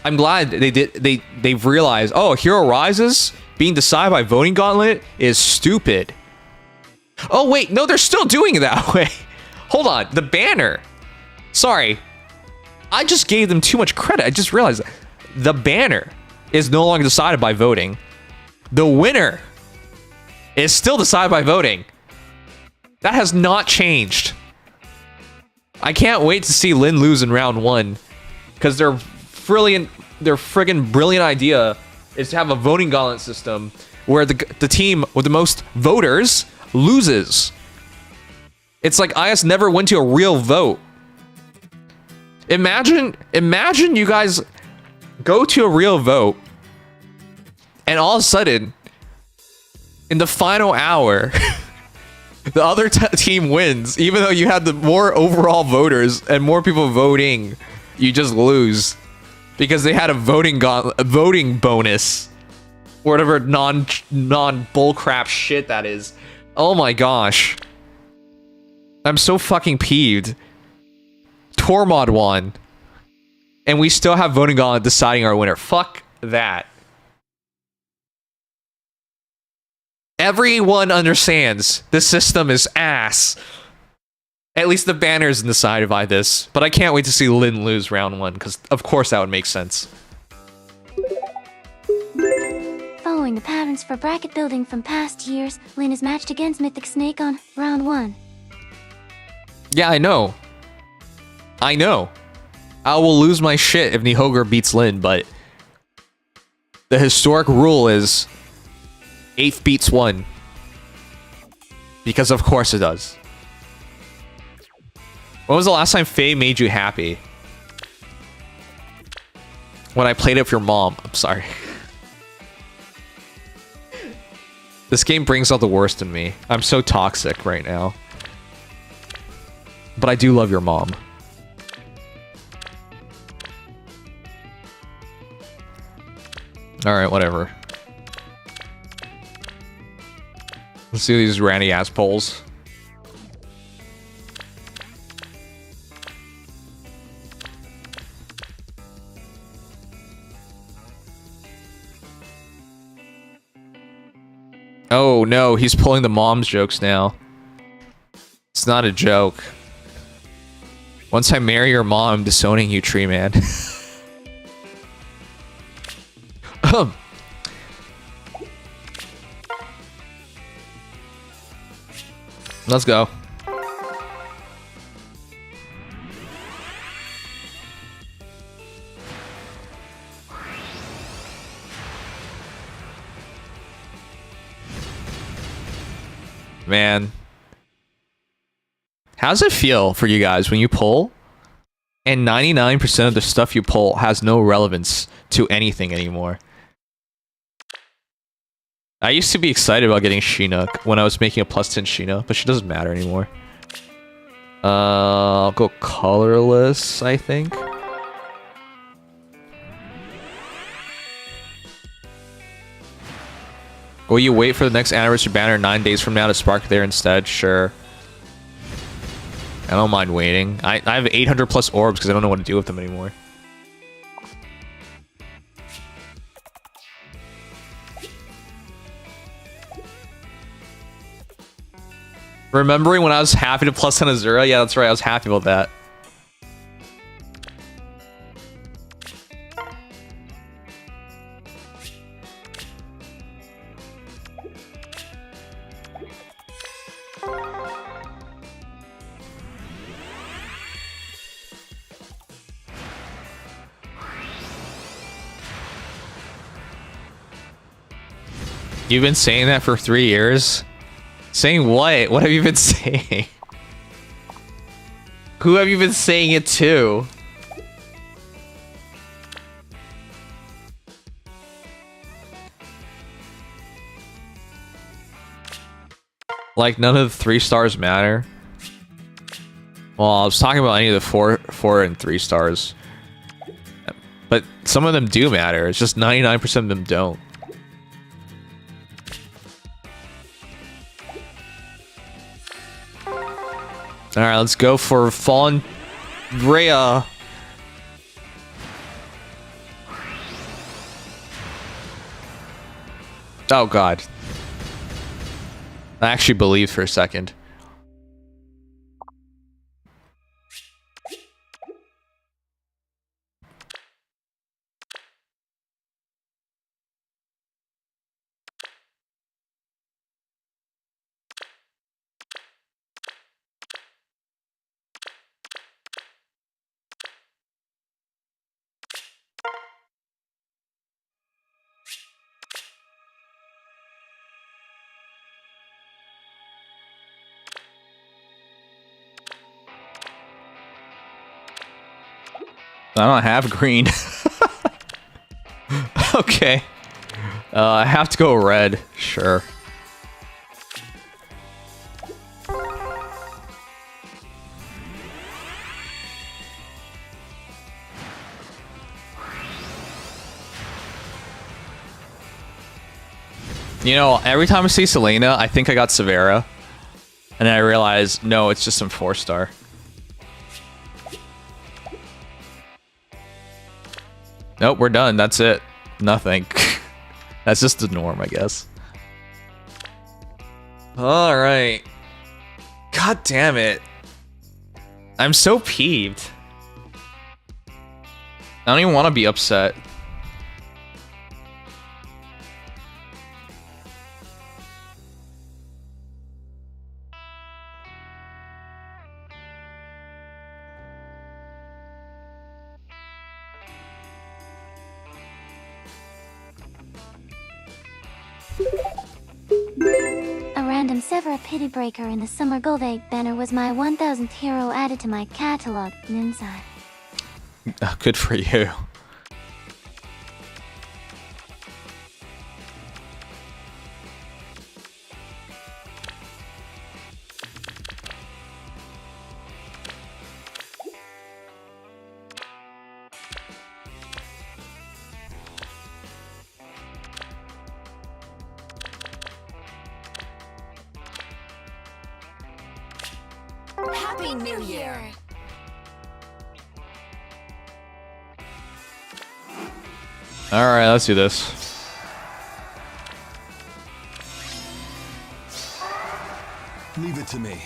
I'm glad they've realized, oh, Hero Rises being decided by voting gauntlet is stupid. Oh wait, no, they're still doing it that way. Hold on, the banner. Sorry, I just gave them too much credit. I just realized that the banner is no longer decided by voting. The winner is still decided by voting. That has not changed. I can't wait to see Lin lose in round 1 because their friggin' brilliant idea is to have a voting gauntlet system where the team with the most voters loses. It's like IS never went to a real vote. Imagine you guys go to a real vote and all of a sudden, in the final hour, the other team wins, even though you had the more overall voters and more people voting, you just lose. Because they had a voting bonus. Or whatever non bullcrap shit that is. Oh my gosh. I'm so fucking peeved. Tormod won. And we still have voting gauntlet deciding our winner. Fuck that. Everyone understands this system is ass. At least the banner isn't decided by this. But I can't wait to see Lin lose round 1, because of course that would make sense. Following the patterns for bracket building from past years, Lin is matched against Mythic Snake on round 1. Yeah, I know. I know. I will lose my shit if Nihogre beats Lin, but the historic rule is 8th beats 1. Because of course it does. When was the last time Faye made you happy? When I played it with your mom. I'm sorry. This game brings out the worst in me. I'm so toxic right now. But I do love your mom. Alright, whatever. Let's see these randy ass polls. Oh no, he's pulling the mom's jokes now. It's not a joke. Once I marry your mom, I'm disowning you, Tree Man. Let's go. Man. How does it feel for you guys when you pull and 99% of the stuff you pull has no relevance to anything anymore? I used to be excited about getting Chinook when I was making a +10 Chino, but she doesn't matter anymore. I'll go colorless, I think. Will you wait for the next anniversary banner 9 days from now to spark there instead? Sure. I don't mind waiting. I have 800 plus orbs because I don't know what to do with them anymore. Remembering when I was happy to +10 Azura? Yeah, that's right. I was happy about that. You've been saying that for 3 years? Saying what? What have you been saying? Who have you been saying it to? Like, none of the 3 stars matter? Well, I was talking about any of the 4 and 3 stars. But some of them do matter. It's just 99% of them don't. Alright, let's go for Fallen Rhea. Oh god. I actually believed for a second. I don't have green. Okay. I have to go red. Sure. You know, every time I see Selena, I think I got Severa. And then I realize, no, it's just some 4-star. Nope, we're done. That's it. Nothing. That's just the norm, I guess. Alright. God damn it. I'm so peeved. I don't even want to be upset. A random Severa Pity Breaker in the Summer Gold Egg banner was my 1000th hero added to my catalog. Inside. Good for you. Happy New Year! Alright, let's do this. Leave it to me.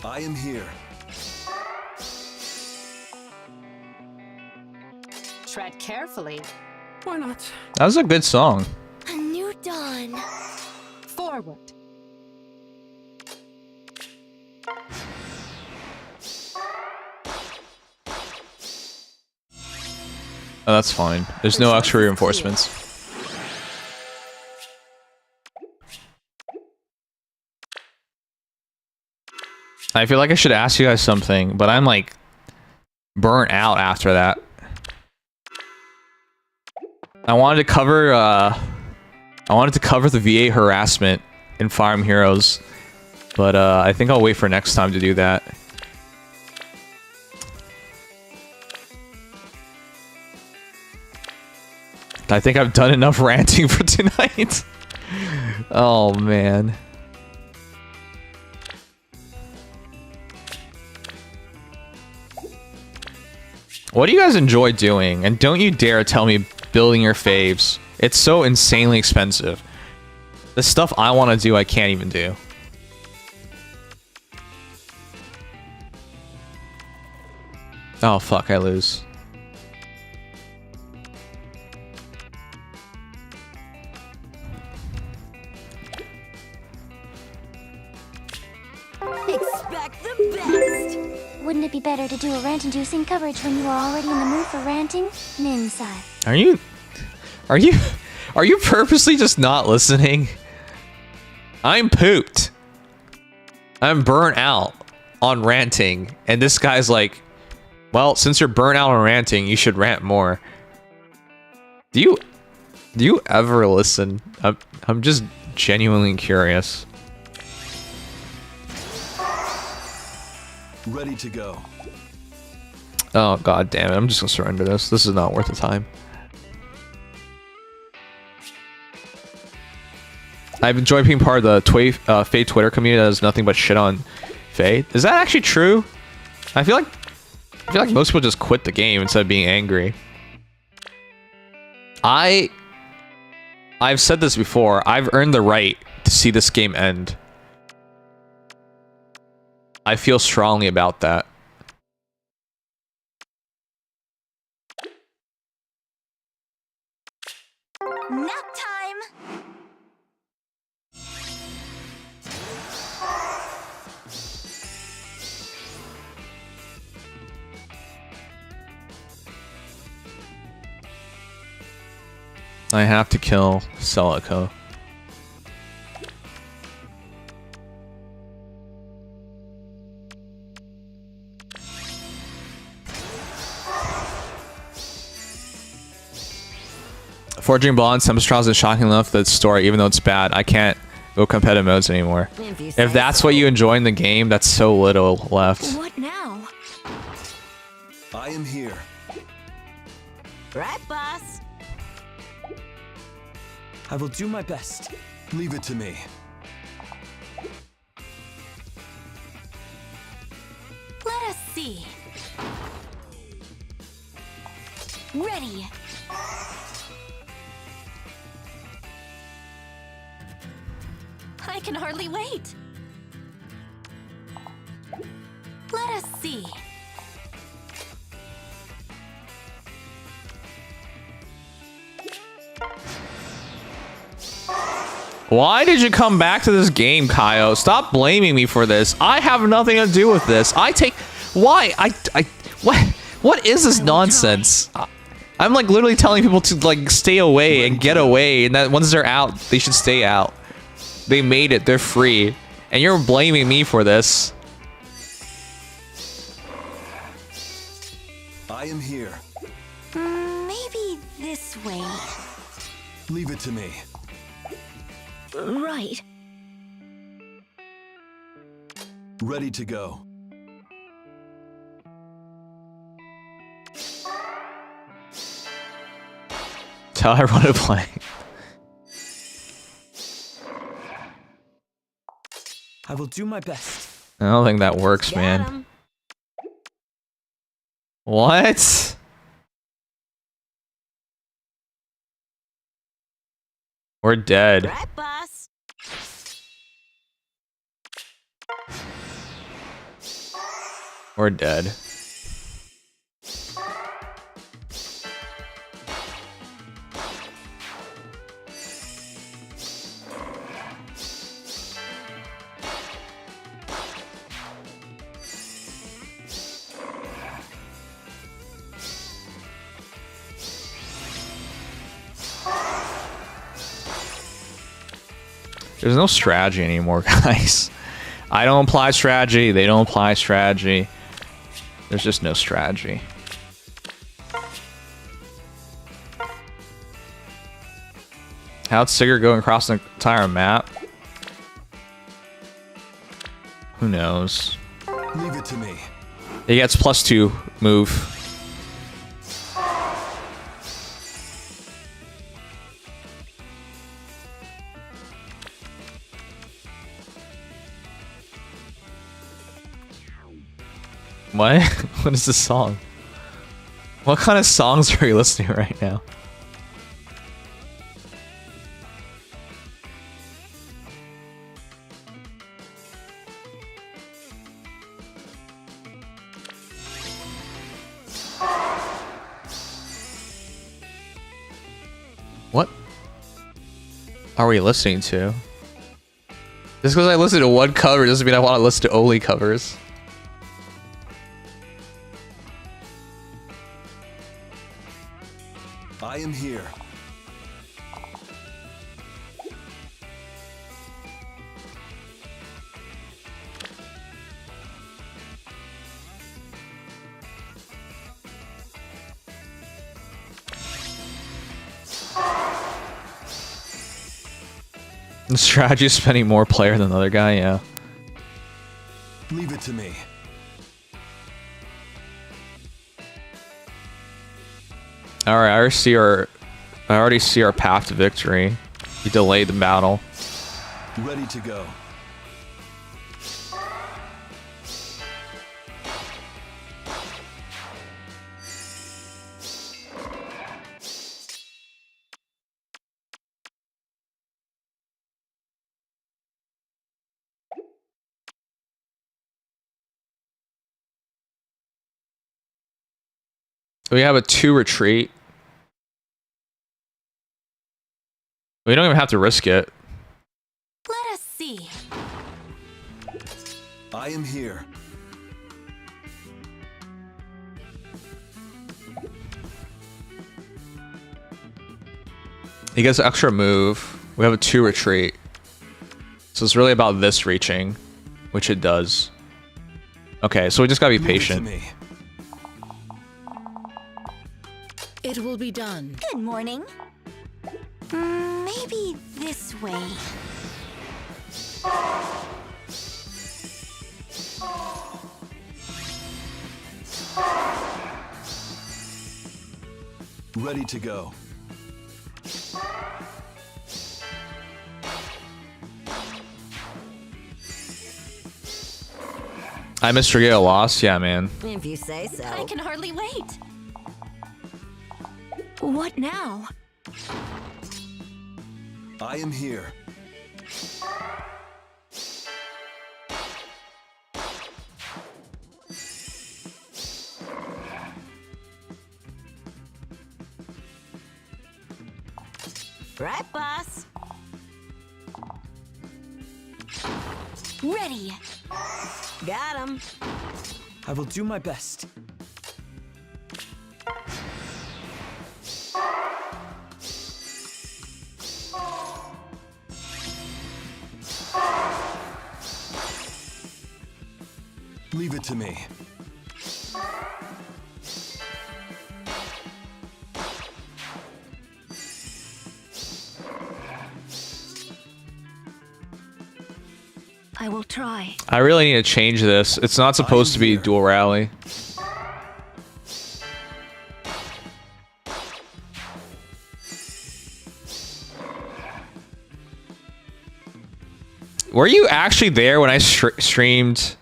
I am here. Tread carefully. Why not? That was a good song. A new dawn. Forward. Oh, that's fine. There's no extra reinforcements. I feel like I should ask you guys something, but I'm like burnt out after that. I wanted to cover the VA harassment in Fire Emblem Heroes, but I think I'll wait for next time to do that. I think I've done enough ranting for tonight. Oh man. What do you guys enjoy doing? And don't you dare tell me building your faves. It's so insanely expensive. The stuff I want to do, I can't even do. Oh fuck, I lose. Expect the best! Wouldn't it be better to do a rant-inducing coverage when you are already in the mood for ranting? Ninsai. Are you purposely just not listening? I'm pooped. I'm burnt out on ranting, and this guy's like, well, since you're burnt out on ranting, you should rant more. Do you ever listen? I'm just genuinely curious. Ready to go. Oh god damn it, I'm just gonna surrender this. This is not worth the time. I've enjoyed being part of the Faye Twitter community that does nothing but shit on Faye. Is that actually true? I feel like most people just quit the game instead of being angry. I've said this before, I've earned the right to see this game end. I feel strongly about that. Nap time! I have to kill Celico. Forging Bonds, Tempest Trials is shocking enough that story, even though it's bad. I can't go competitive modes anymore. If that's what you enjoy in the game, that's so little left. What now? I am here. Right, boss? I will do my best. Leave it to me. Let us see. Ready. I can hardly wait. Let us see. Why did you come back to this game, Kaio? Stop blaming me for this. I have nothing to do with this. Why? What is this nonsense? I'm like literally telling people to like stay away and get away, and that once they're out, they should stay out. They made it. They're free. And you're blaming me for this. I am here. Maybe this way. Leave it to me. Right. Ready to go. Tell everyone to play. I will do my best. I don't think that works, man. What? We're dead. Right, boss. We're dead. There's no strategy anymore, guys. I don't apply strategy. They don't apply strategy. There's just no strategy. How'd Sigurd go across the entire map? Who knows? Leave it to me. He gets +2 move. What? What is this song? What kind of songs are you listening to right now? What are we listening to? Just because I listen to one cover doesn't mean I want to listen to only covers. I am here. The strategy is spending more player than the other guy, yeah. Leave it to me. Alright, I already see our path to victory. He delayed the battle. Ready to go. We have a 2 retreat. We don't even have to risk it. Let us see. I am here. He gets an extra move. We have a 2 retreat. So it's really about this reaching, which it does. Okay, so we just gotta be patient. It will be done. Good morning. Maybe this way. Ready to go. I missed Regale loss? Yeah, man. If you say so. I can hardly wait. What now? I am here. Right, boss? Ready. Got him. I will do my best. Leave it to me. I will try. I really need to change this. It's not supposed to be dual rally. Were you actually there when I streamed?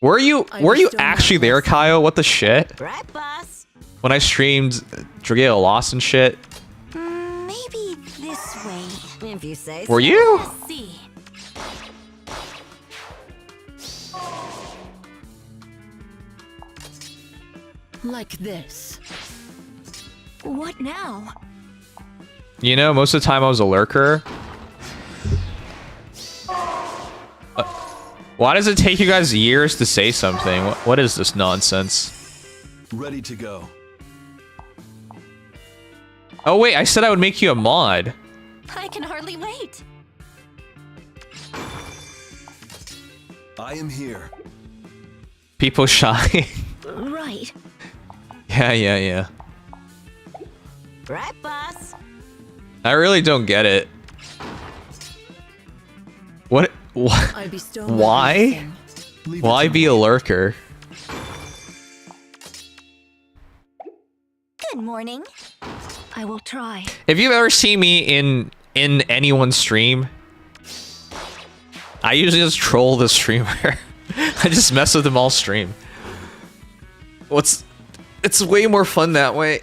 Were you actually there, Kyle? What the shit? Right, boss? When I streamed Dragale Lost and shit? Maybe this way. If you say so. Were you? Let's see. Like this. What now? You know, most of the time I was a lurker. Why does it take you guys years to say something? What is this nonsense? Ready to go. Oh wait, I said I would make you a mod. I can hardly wait. I am here. People shy. Right. Yeah. Right, boss. I really don't get it. What? I bestow my Why? blessing. Leave it Why to be me. a lurker? Good morning. I will try. If you've ever seen me in anyone's stream, I usually just troll the streamer. I just mess with them all stream. It's way more fun that way.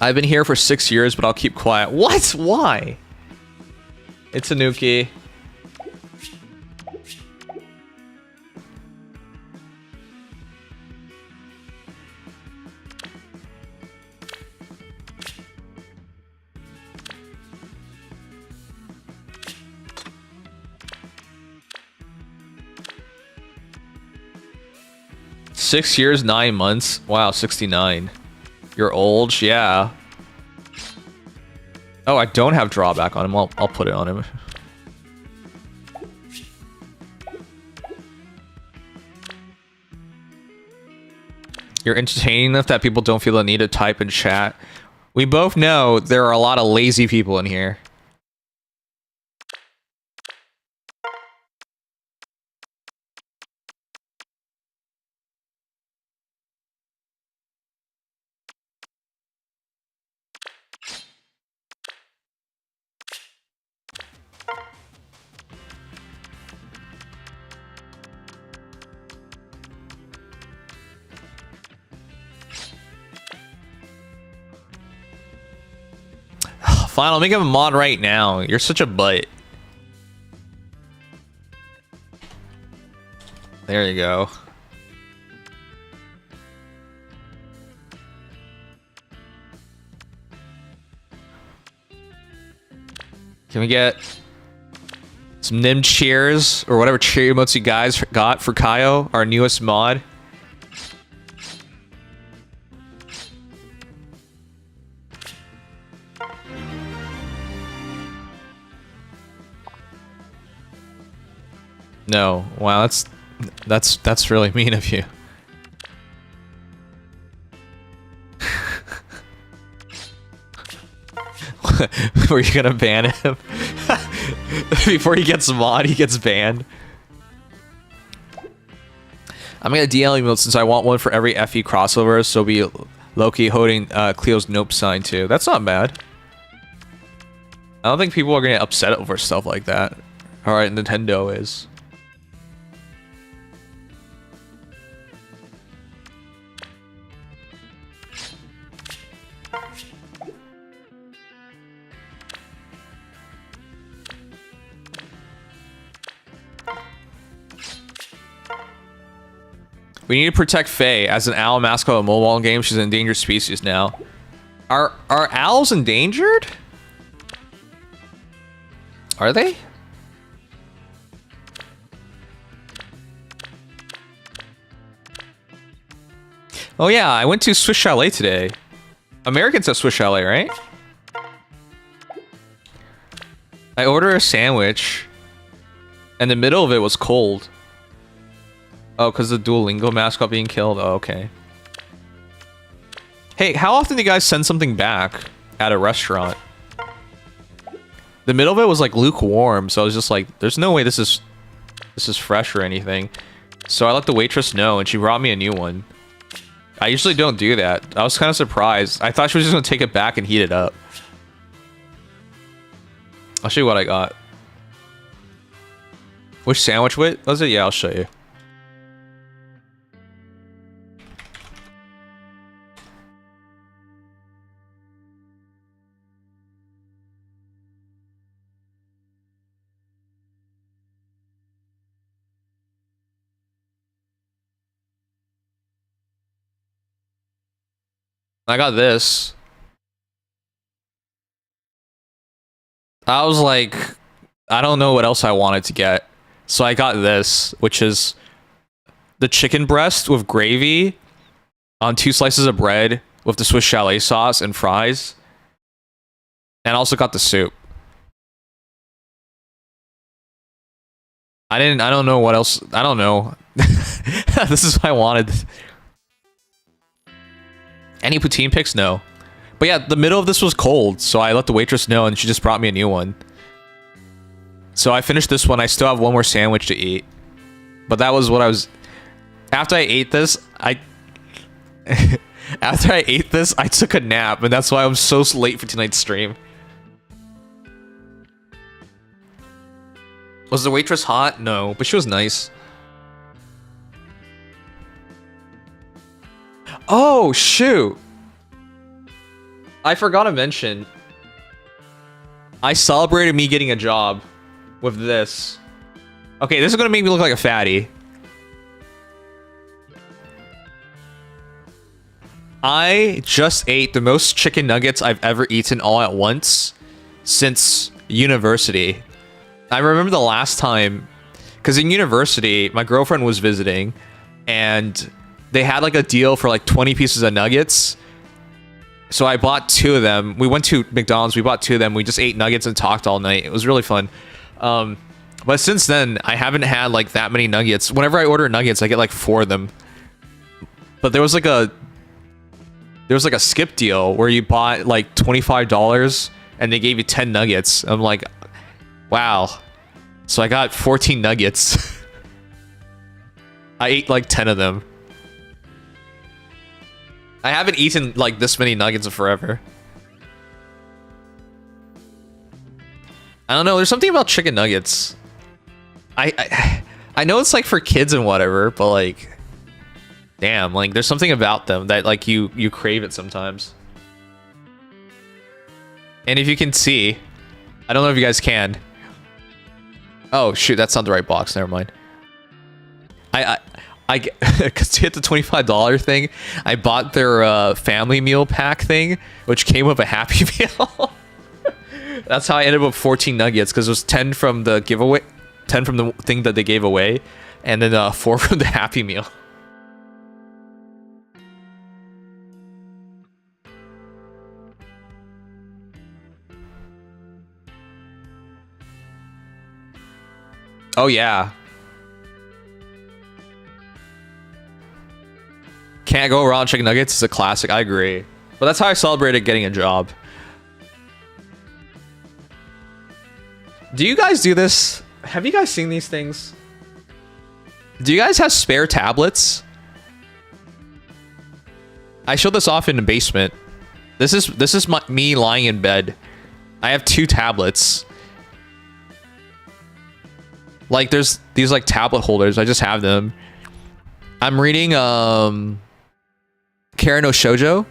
I've been here for 6 years, but I'll keep quiet. What? Why? It's a Nuki. Six years, 9 months. Wow, 69. You're old, yeah. Oh, I don't have drawback on him. I'll put it on him. You're entertaining enough that people don't feel the need to type and chat. We both know there are a lot of lazy people in here. Fine, I'll make him a mod right now. You're such a butt. There you go. Can we get some Nim cheers or whatever cheer emotes you guys got for Kaio, our newest mod? No. Wow, that's really mean of you. Were you gonna ban him? Before he gets mod, he gets banned. I'm gonna DL emote since I want one for every FE crossover, so be Loki holding Cleo's nope sign too. That's not bad. I don't think people are gonna get upset over stuff like that. Alright, Nintendo is. We need to protect Faye. As an owl mascot of a mobile game, she's an endangered species now. Are owls endangered? Are they? Oh yeah, I went to Swiss Chalet today. Americans have Swiss Chalet, right? I ordered a sandwich, and the middle of it was cold. Oh, because the Duolingo mascot being killed? Oh, okay. Hey, how often do you guys send something back at a restaurant? The middle of it was like lukewarm, so I was just like, there's no way this is fresh or anything. So I let the waitress know, and she brought me a new one. I usually don't do that. I was kind of surprised. I thought she was just going to take it back and heat it up. I'll show you what I got. Which sandwich was it? Yeah, I'll show you. I got this. I was like, I don't know what else I wanted to get. So I got this, which is the chicken breast with gravy on 2 slices of bread with the Swiss Chalet sauce and fries. And I also got the soup. I don't know what else. I don't know. This is what I wanted. Any poutine picks? No. But yeah, the middle of this was cold, so I let the waitress know, and she just brought me a new one. So I finished this one. I still have one more sandwich to eat. But that was what I was... After I ate this, After I ate this, I took a nap, and that's why I'm so late for tonight's stream. Was the waitress hot? No, but she was nice. Oh, shoot. I forgot to mention. I celebrated me getting a job with this. Okay, this is going to make me look like a fatty. I just ate the most chicken nuggets I've ever eaten all at once since university. I remember the last time, because in university, my girlfriend was visiting, and they had like a deal for like 20 pieces of nuggets. So I bought 2 of them. We went to McDonald's, we bought 2 of them. We just ate nuggets and talked all night. It was really fun. But since then, I haven't had like that many nuggets. Whenever I order nuggets, I get like 4 of them. But there was like a skip deal where you bought like $25 and they gave you 10 nuggets. I'm like, wow. So I got 14 nuggets. I ate like 10 of them. I haven't eaten like this many nuggets in forever. I don't know, there's something about chicken nuggets. I know it's like for kids and whatever, but like, damn, like there's something about them that like you crave it sometimes. And if you can see, I don't know if you guys can. Oh shoot, that's not the right box. Never mind. Because to hit the $25 thing, I bought their family meal pack thing, which came with a Happy Meal. That's how I ended up with 14 nuggets, because it was 10 from the giveaway, 10 from the thing that they gave away, and then 4 from the Happy Meal. Oh yeah. Can't go wrong. Chicken nuggets is a classic. I agree. But that's how I celebrated getting a job. Do you guys do this? Have you guys seen these things? Do you guys have spare tablets? I showed this off in the basement. This is me lying in bed. I have 2 tablets. Like there's these like tablet holders. I just have them. I'm reading Kara no Shoujo,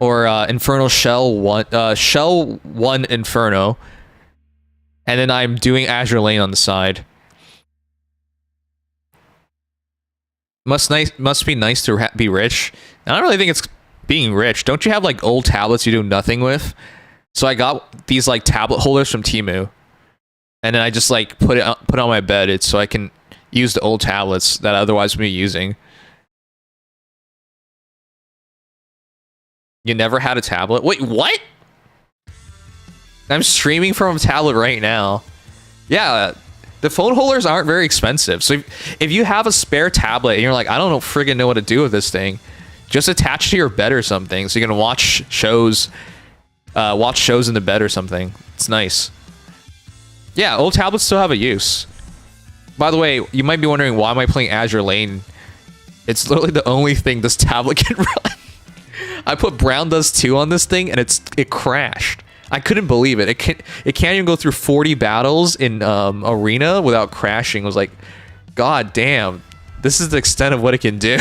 or Infernal Shell 1, Shell 1 Inferno, and then I'm doing Azure Lane on the side. Must be nice to be rich. And I don't really think it's being rich. Don't you have like old tablets you do nothing with? So I got these like tablet holders from Temu, and then I just like put it on my bed. It's so I can use the old tablets that I otherwise would be using. You never had a tablet? Wait, what? I'm streaming from a tablet right now. Yeah, the phone holders aren't very expensive. So if you have a spare tablet and you're like, I don't know, friggin' know what to do with this thing, just attach it to your bed or something so you can watch shows in the bed or something. It's nice. Yeah, old tablets still have a use. By the way, you might be wondering, why am I playing Azure Lane? It's literally the only thing this tablet can run. I put Brown Does 2 on this thing, and it crashed. I couldn't believe it. It can't even go through 40 battles in Arena without crashing. It was like, god damn, this is the extent of what it can do.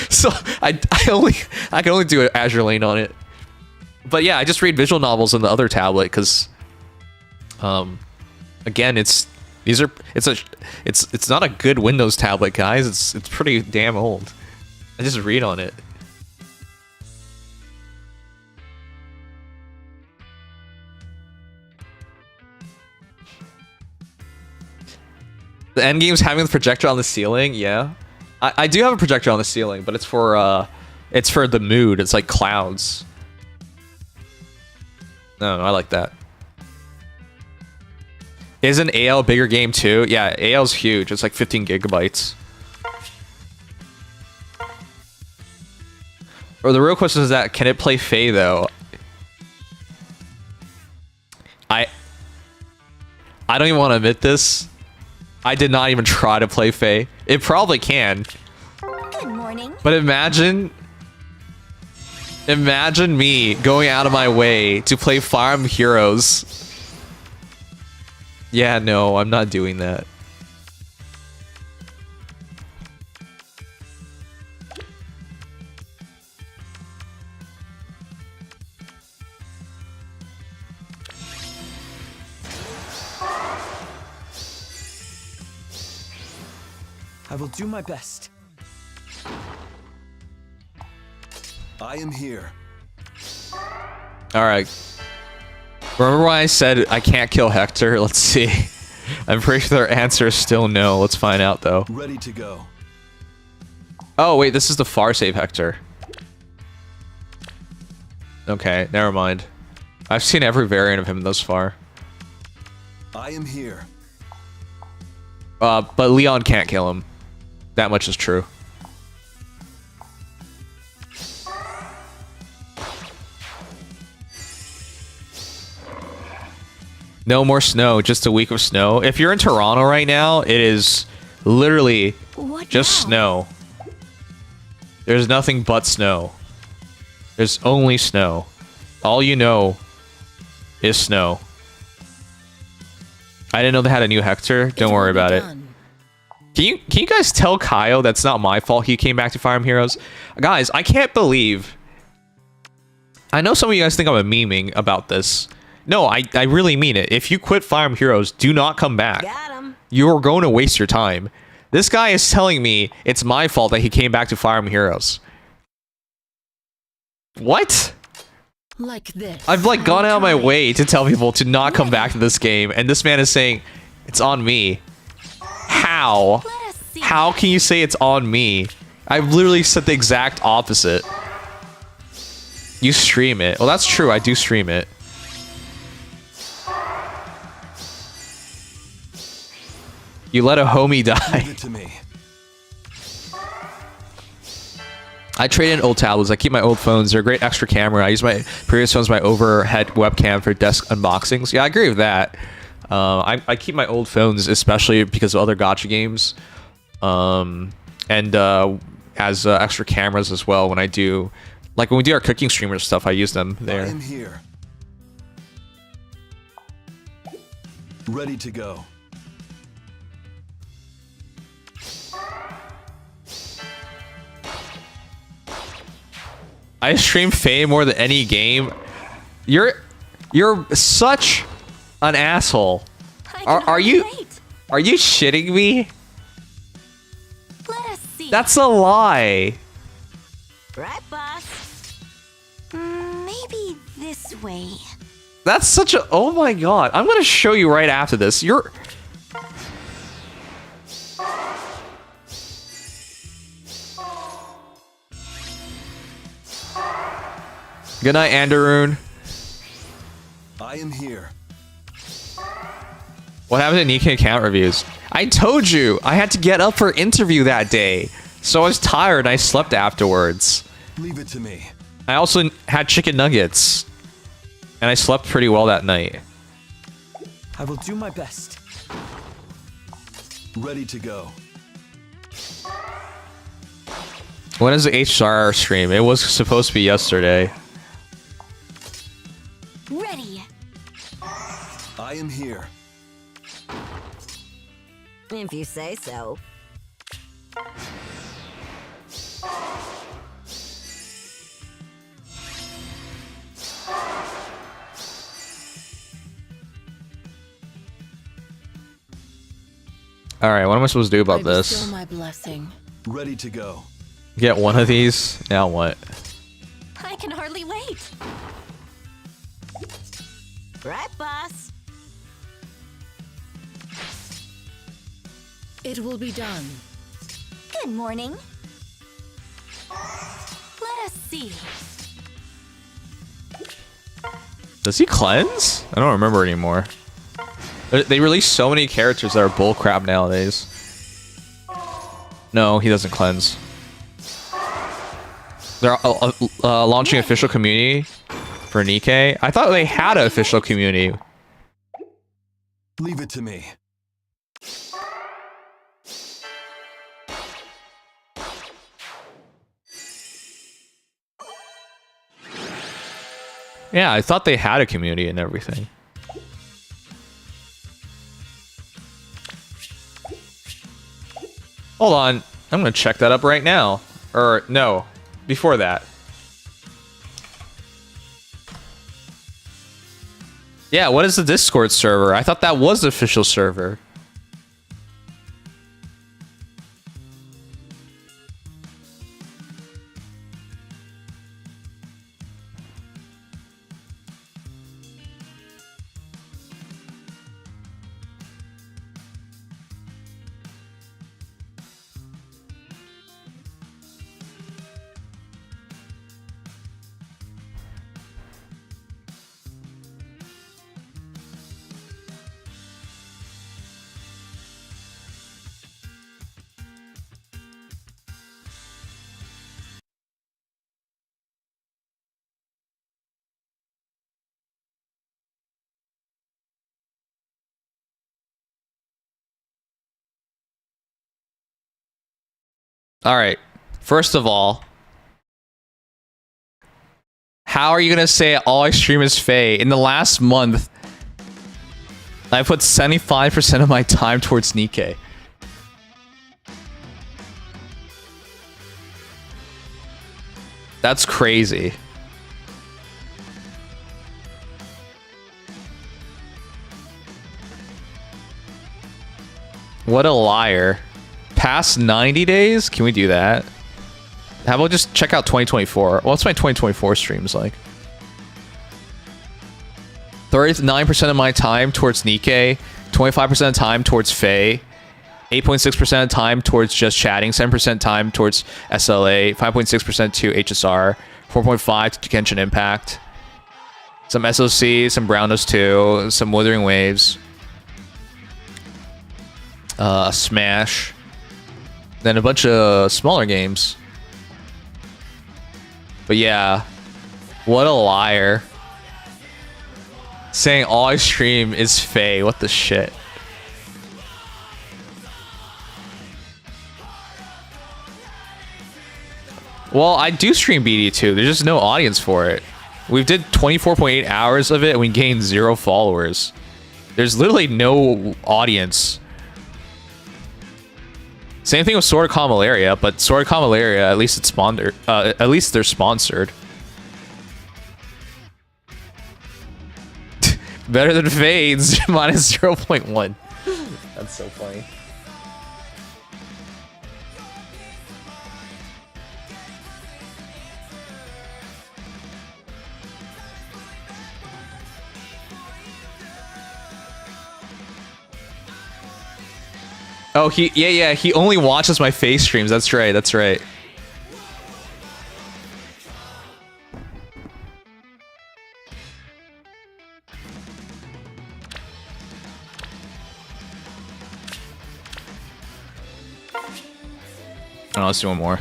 So I can only do Azure Lane on it. But yeah, I just read visual novels on the other tablet because, again, it's not a good Windows tablet, guys. It's pretty damn old. I just read on it. The end game's having the projector on the ceiling. Yeah, I do have a projector on the ceiling, but it's for the mood. It's like clouds. No, I like that. Isn't AL a bigger game too? Yeah, AL's huge. It's like 15 gigabytes. Or the real question is that, can it play Faye though? I don't even want to admit this. I did not even try to play Faye. It probably can. Good morning. But imagine me going out of my way to play Fire Emblem Heroes. Yeah, no, I'm not doing that. I will do my best. I am here. Alright. Remember why I said I can't kill Hector? Let's see. I'm pretty sure their answer is still no. Let's find out though. Ready to go. Oh wait, this is the far save Hector. Okay, never mind. I've seen every variant of him thus far. I am here. But Leon can't kill him. That much is true. No more snow, just a week of snow. If you're in Toronto right now, it is literally just snow. There's nothing but snow. There's only snow. All you know is snow. I didn't know they had a new Hector. Don't worry about it. Can you guys tell Kaio that's not my fault he came back to Fire Emblem Heroes? Guys, I can't believe... I know some of you guys think I'm memeing about this. No, I really mean it. If you quit Fire Emblem Heroes, do not come back. You're going to waste your time. This guy is telling me it's my fault that he came back to Fire Emblem Heroes. What? Like this. I've like gone out of my way to tell people to not come back to this game, and this man is saying it's on me. How? How can you say it's on me? I've literally said the exact opposite. You stream it. Well, that's true. I do stream it. You let a homie die. Give it to me. I trade in old tablets. I keep my old phones. They're a great extra camera. I use my previous phones, my overhead webcam for desk unboxings. Yeah, I agree with that. I keep my old phones, especially because of other gacha games. And as extra cameras as well when I do... Like when we do our cooking streamer stuff, I use them there. I am here. Ready to go. I stream Faye more than any game. You're such an asshole. Are you shitting me? Let us see. That's a lie. Right, boss. Maybe this way. That's such a... Oh my god. I'm gonna show you right after this. You're... Good night, Anderoon. I am here. What happened to Nikkei account reviews? I told you! I had to get up for an interview that day. So I was tired and I slept afterwards. Leave it to me. I also had chicken nuggets. And I slept pretty well that night. I will do my best. Ready to go. When is the AHR stream? It was supposed to be yesterday. Ready. I am here. If you say so. Alright, what am I supposed to do about I this? bestow my blessing. Ready to go. Get one of these? Now what? I can hardly wait. Right, boss. It will be done. Good morning. Let us see. Does he cleanse? I don't remember anymore. They release so many characters that are bullcrap nowadays. No, he doesn't cleanse. They're launching official community for Nikkei. I thought they had an official community. Leave it to me. Yeah, I thought they had a community and everything. Hold on. I'm gonna check that up right now. Or, no. Before that. Yeah, what is the Discord server? I thought that was the official server. All right. First of all, how are you going to say all I stream is Faye? In the last month, I put 75% of my time towards Nikkei. That's crazy. What a liar. Past 90 days? Can we do that? How about just check out 2024? What's my 2024 streams like? 39% of my time towards Nikkei, 25% of the time towards Faye, 8.6% of the time towards just chatting, 7% time towards SLA, 5.6% to HSR, 4.5% to Genshin Impact, some SOC, some Brown Nose 2, some Wuthering Waves, Smash, then a bunch of smaller games. But yeah, what a liar. Saying all I stream is Faye. What the shit? Well, I do stream BD2. There's just no audience for it. We did 24.8 hours of it and we gained 0 followers. There's literally no audience. Same thing with Sword of Malaria, but Sword of Malaria, at least it's sponsored. At least they're sponsored. Better than Fades, minus 0.1. That's so funny. Oh, yeah, he only watches my face streams. That's right, that's right. Oh, let's do one more.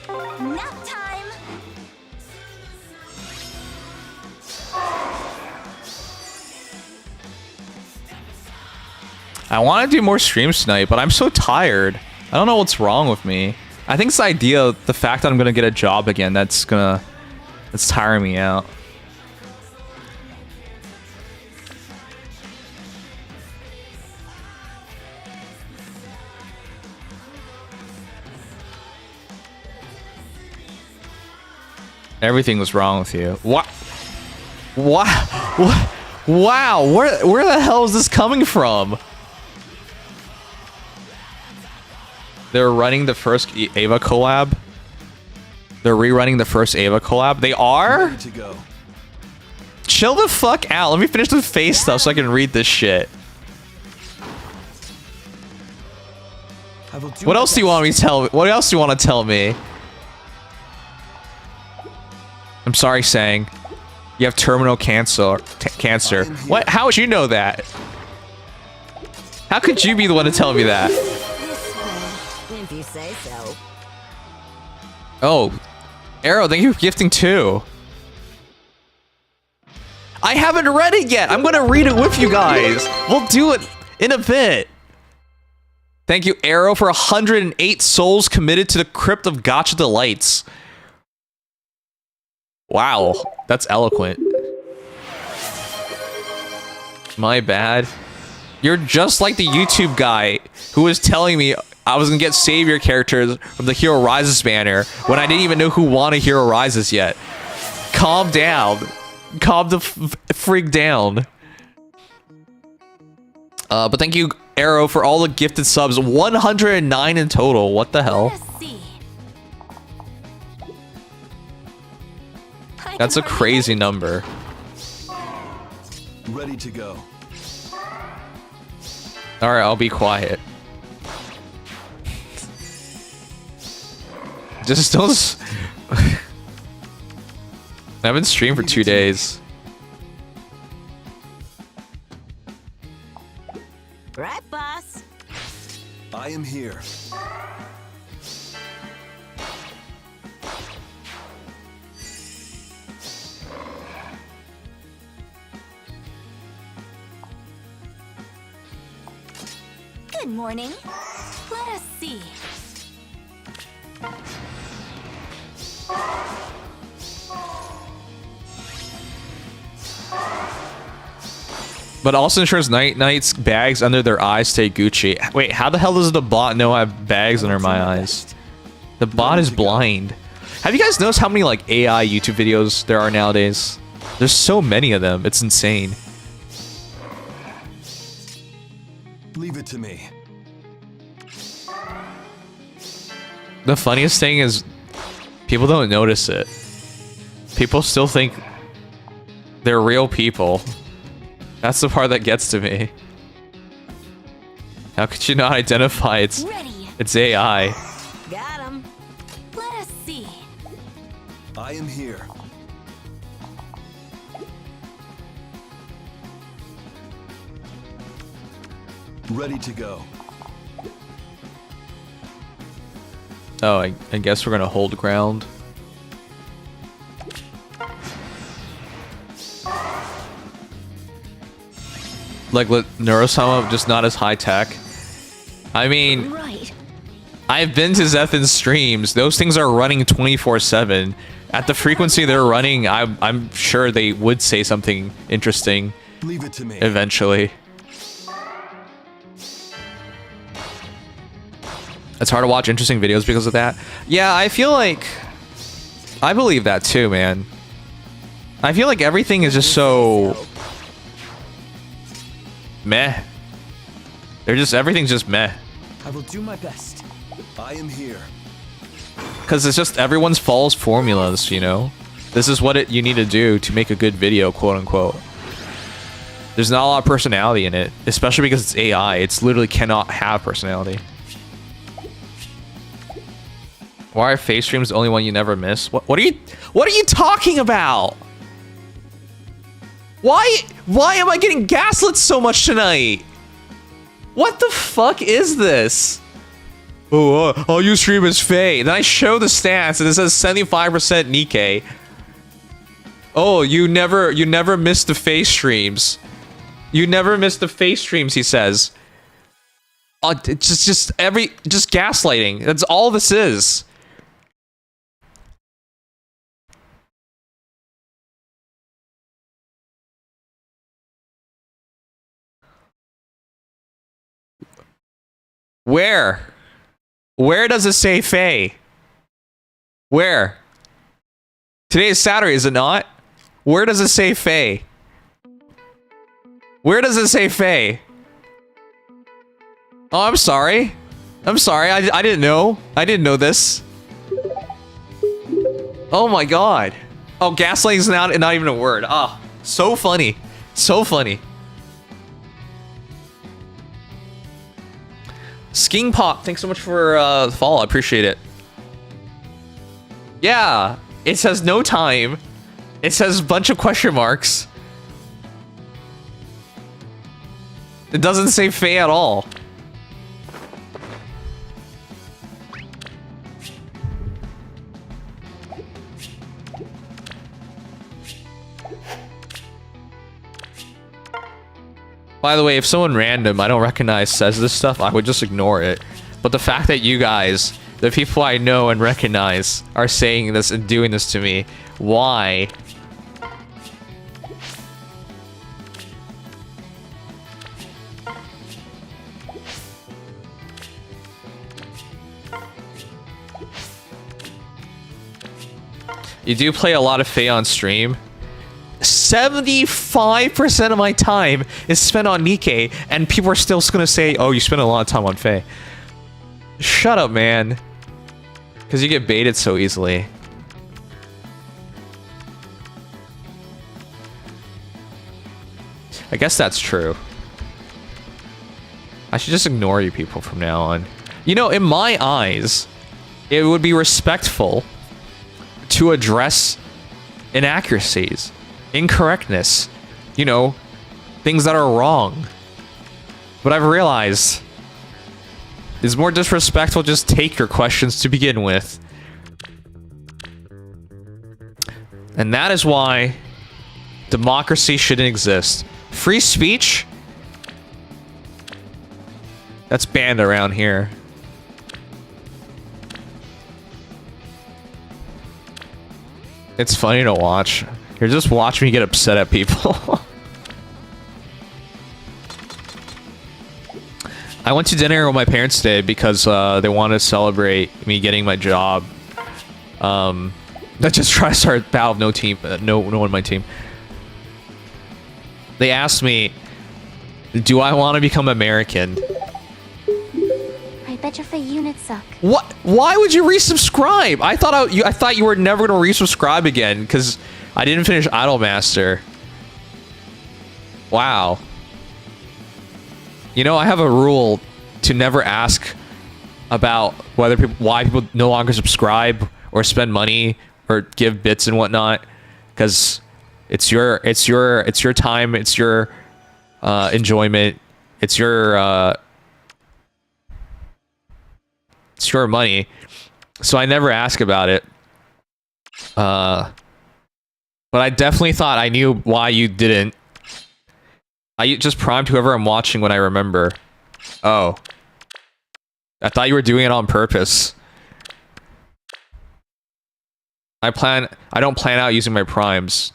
Nap time. I want to do more streams tonight, but I'm so tired. I don't know what's wrong with me. I think it's the idea, the fact that I'm gonna get a job again, that's tiring me out. Everything was wrong with you. What? What? Wow, where the hell is this coming from? They're running the first Ava collab. They're rerunning the first Ava collab. They are? Ready to go. Chill the fuck out. Let me finish the face stuff so I can read this shit. What else do you want me to tell? What else do you want to tell me? I'm sorry, Sang. You have terminal cancer. Cancer. What? How would you know that? How could you be the one to tell me that? If you say so. Oh, Arrow, thank you for gifting too. I haven't read it yet. I'm gonna read it with you guys. We'll do it in a bit. Thank you, Arrow, for 108 souls committed to the Crypt of Gacha Delights. Wow, that's eloquent. My bad. You're just like the YouTube guy who was telling me I was gonna get savior characters from the Hero Rises banner when I didn't even know who wanted Hero Rises yet. Calm down. Calm the freak down. But thank you, Arrow, for all the gifted subs. 109 in total. What the hell? That's a crazy number. Ready to go. Alright, I'll be quiet. Just don't... I haven't streamed for 2 days. Right, boss. I am here. Good morning. Let us see. But also ensures Night Knight's bags under their eyes stay Gucci. Wait, how the hell does the bot know I have bags under my eyes? The bot is blind. Have you guys noticed how many like AI YouTube videos there are nowadays? There's so many of them. It's insane. Leave it to me. The funniest thing is people don't notice it. People still think they're real people. That's the part that gets to me. How could you not identify it's AI? Got him. Let us see. I am here. Ready to go. Oh, I guess we're gonna hold ground. Like, Neurosama, just not as high tech. I mean, I've been to Zethan's streams. Those things are running 24/7. At the frequency they're running, I'm sure they would say something interesting. Leave it to me. Eventually. It's hard to watch interesting videos because of that. Yeah, I feel like... I believe that too, man. I feel like everything is just so... meh. Everything's just meh. I will do my best. I am here. Because it's just everyone's false formulas, you know? This is what you need to do to make a good video, quote unquote. There's not a lot of personality in it, especially because it's AI. It's literally cannot have personality. Why are face streams the only one you never miss? What are you talking about? Why am I getting gaslit so much tonight? What the fuck is this? Oh, all you stream is Faye. Then I show the stats and it says 75% Nikkei. Oh, you never miss the face streams. You never miss the face streams, he says. Just gaslighting. That's all this is. Where? Where does it say Faye? Where? Today is Saturday, is it not? Where does it say Faye? Where does it say Faye? Oh, I'm sorry. I'm sorry. I didn't know. I didn't know this. Oh my god. Oh, gaslighting is not even a word. Ah, oh, so funny. So funny. Sking Pop, thanks so much for the follow. I appreciate it. Yeah, it says no time. It says a bunch of question marks. It doesn't say Faye at all. By the way, if someone random I don't recognize says this stuff, I would just ignore it. But the fact that you guys, the people I know and recognize, are saying this and doing this to me, why? You do play a lot of Faye on stream. 75% of my time is spent on Nikkei, and people are still gonna say, oh, you spend a lot of time on Faye. Shut up, man. Because you get baited so easily. I guess that's true. I should just ignore you people from now on. You know, in my eyes, it would be respectful to address inaccuracies, incorrectness, you know, things that are wrong. But I've realized it's more disrespectful just take your questions to begin with. And that is why democracy shouldn't exist. Free speech? That's banned around here. It's funny to watch. You're just watching me get upset at people. I went to dinner with my parents today because they wanted to celebrate me getting my job. I just try to start Battle of No Team, no one on my team. They asked me, do I want to become American? I bet your units suck. What? Why would you resubscribe? I thought you were never gonna resubscribe again because I didn't finish Idolmaster. Wow. You know, I have a rule to never ask about why people no longer subscribe or spend money or give bits and whatnot, because it's your time, it's your enjoyment, it's your money. So I never ask about it. But I definitely thought I knew why you didn't. I just primed whoever I'm watching when I remember. Oh. I thought you were doing it on purpose. I don't plan out using my primes.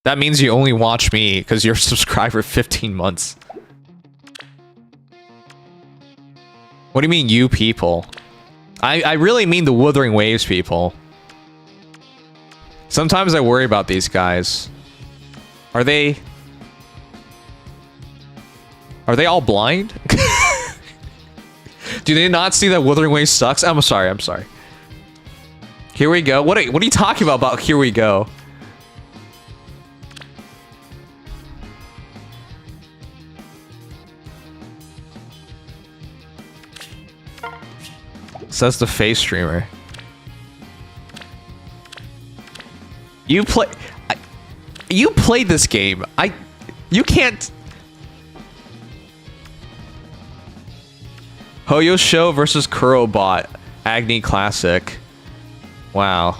That means you only watch me because you're subscribed for 15 months. What do you mean, you people? I really mean the Wuthering Waves people. Sometimes I worry about these guys. Are they all blind? Do they not see that Wuthering Waves sucks? I'm sorry. Here we go. What are you talking about here we go? Says the face streamer. You played this game. You can't. Hoyo Show versus Kurobot Agni Classic. Wow.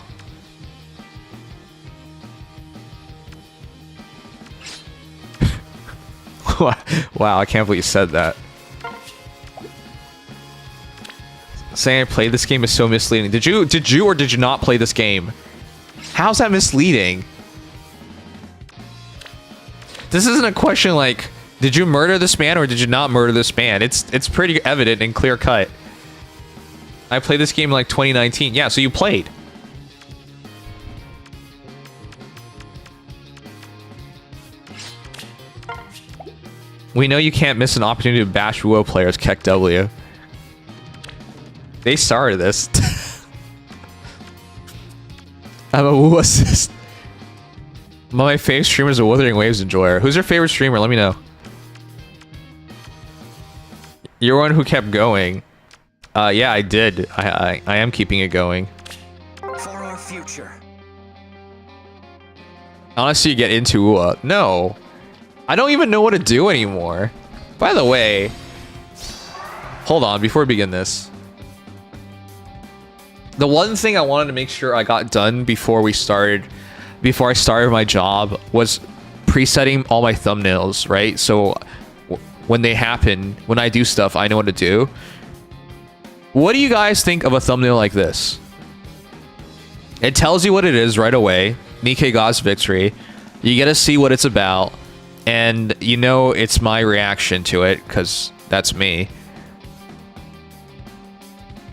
Wow, I can't believe you said that. Saying I played this game is so misleading. Did you or did you not play this game? How's that misleading? This isn't a question like, did you murder this man or did you not murder this man? It's pretty evident and clear cut. I played this game in like 2019. Yeah, so you played. We know you can't miss an opportunity to bash WoW players, Keck W. They started this. I'm a Woo assist. My favorite streamer is a Wuthering Waves enjoyer. Who's your favorite streamer? Let me know. You're one who kept going. Yeah, I did. I am keeping it going. For our future. Honestly, you get into no. I don't even know what to do anymore. By the way, hold on before we begin this. The one thing I wanted to make sure I got done before I started my job was presetting all my thumbnails, right? So when they happen, when I do stuff, I know what to do. What do you guys think of a thumbnail like this? It tells you what it is right away. Nikkei God's victory. You get to see what it's about, and you know it's my reaction to it because that's me.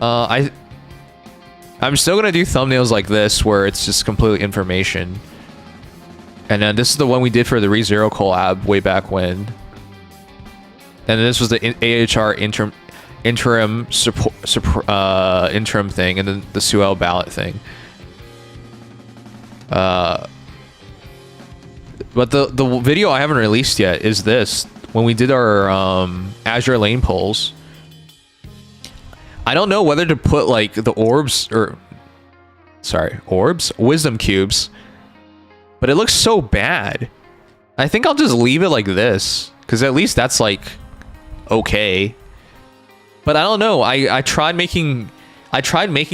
I'm still gonna do thumbnails like this where it's just completely information. And then this is the one we did for the ReZero collab way back when. And then this was the AHR interim thing, and then the Suel ballot thing. But the video I haven't released yet is this, when we did our Azure lane polls. I don't know whether to put like the wisdom cubes, but it looks so bad. I think I'll just leave it like this, because at least that's like okay. But I don't know. I tried making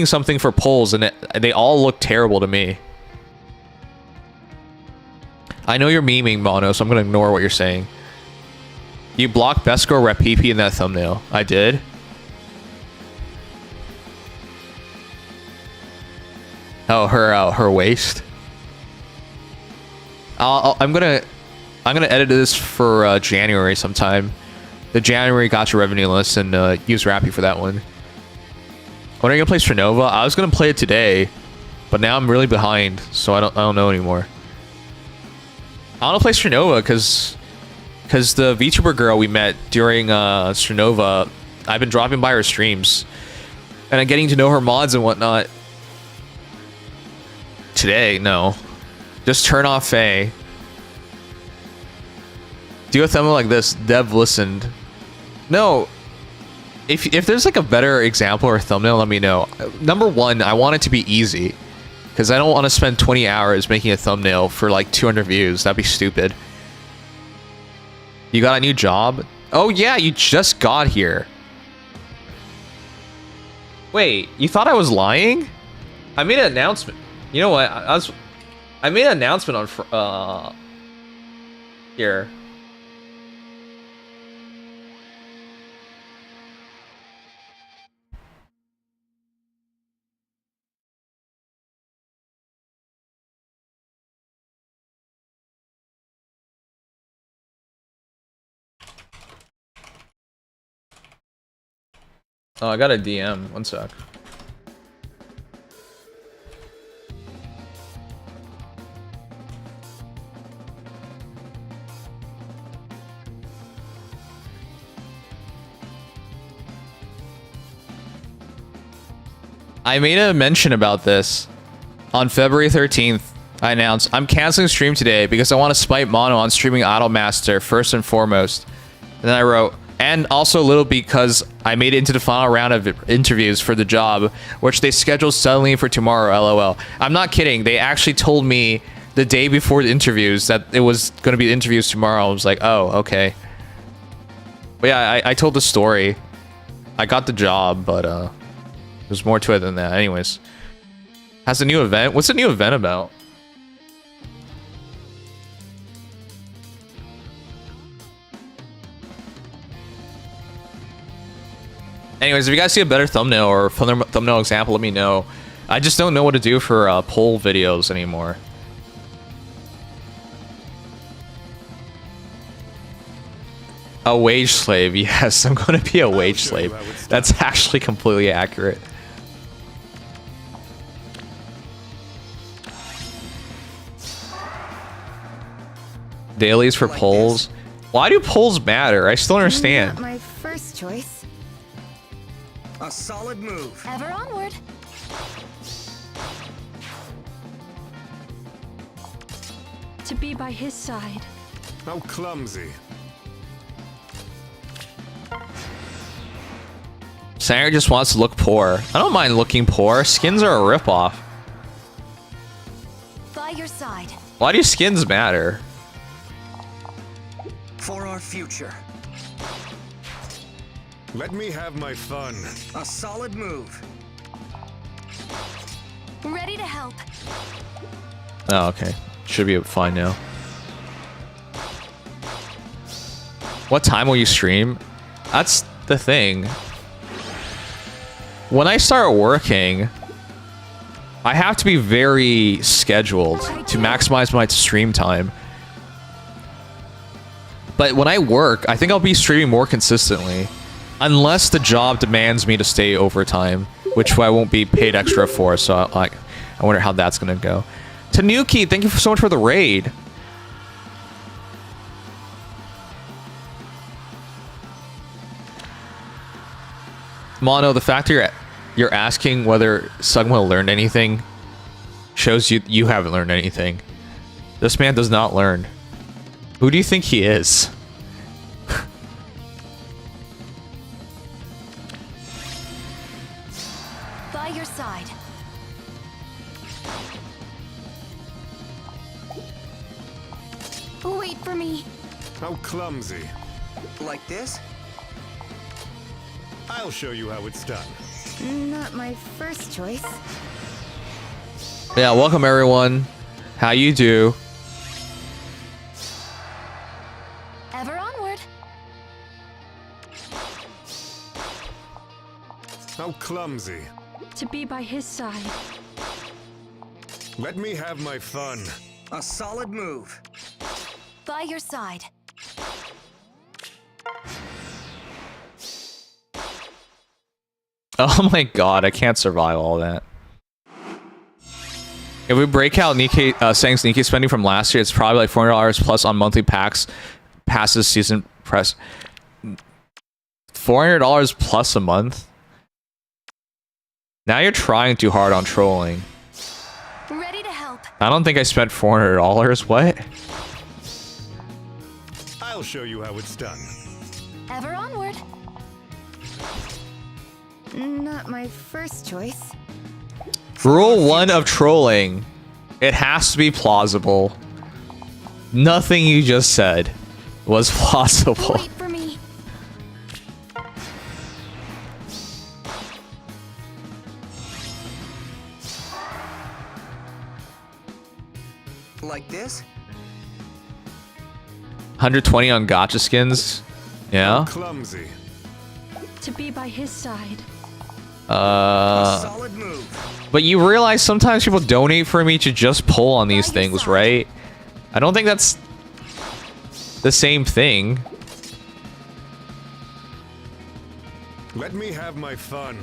something for polls, and they all look terrible to me. I know you're memeing, Mono, so I'm gonna ignore what you're saying. You blocked Best Girl Rep PP in that thumbnail. I did. Oh, her waist. I'm gonna edit this for January sometime. The January Gacha revenue list, and use Rappy for that one. When are you gonna play Stronova? I was gonna play it today, but now I'm really behind, so I don't know anymore. I want to play Stronova because the VTuber girl we met during Stronova, I've been dropping by her streams, and I'm getting to know her mods and whatnot. Today, no. Just turn off Faye. Do a thumbnail like this. Dev listened. No. If there's like a better example or thumbnail, let me know. Number one, I want it to be easy, because I don't want to spend 20 hours making a thumbnail for like 200 views. That'd be stupid. You got a new job? Oh yeah, you just got here. Wait, you thought I was lying? I made an announcement. You know what? I made an announcement on here. Oh, I got a DM. One sec. I made a mention about this. On February 13th, I announced, I'm canceling stream today because I want to spite Mono on streaming Idolmaster first and foremost. And then I wrote, and also a little because I made it into the final round of interviews for the job, which they scheduled suddenly for tomorrow, LOL. I'm not kidding. They actually told me the day before the interviews that it was going to be the interviews tomorrow. I was like, oh, okay. But yeah, I told the story. I got the job, but there's more to it than that. Anyways. Has a new event? What's the new event about? Anyways, if you guys see a better thumbnail or thumbnail example, let me know. I just don't know what to do for poll videos anymore. A wage slave. Yes, I'm going to be a wage slave. That's actually completely accurate. Dailies for polls. Why do polls matter? I still understand. Not my first choice. A solid move. Ever onward. To be by his side. How clumsy. Sanger just wants to look poor. I don't mind looking poor. Skins are a ripoff. By your side. Why do skins matter? For our future. Let me have my fun. A solid move. Ready to help. Oh, okay. Should be fine now. What time will you stream? That's the thing. When I start working, I have to be very scheduled to maximize my stream time. But when I work, I think I'll be streaming more consistently. Unless the job demands me to stay overtime, which I won't be paid extra for, so I wonder how that's gonna go. Tanuki, thank you so much for the raid. Mono, the fact you're asking whether Sugma learned anything shows you haven't learned anything. This man does not learn. Who do you think he is? By your side. Wait for me. How clumsy. Like this? I'll show you how it's done. Not my first choice. Yeah, welcome everyone. How you do? Ever onward. How clumsy. To be by his side. Let me have my fun. A solid move. By your side. Oh my god, I can't survive all that. If we break out Sang's Nikkei spending from last year, it's probably like $400 plus on monthly passes season press. $400 plus a month? Now you're trying too hard on trolling. Ready to help. I don't think I spent $400. What? I'll show you how it's done. Ever onward. Not my first choice. Rule 1 of trolling. It has to be plausible. Nothing you just said was plausible. Wait for me. Like this? 120 on Gacha skins. Yeah. Clumsy. To be by his side. Solid move. But you realize sometimes people donate for me to just pull on these things, right? I don't think that's the same thing. Let me have my fun.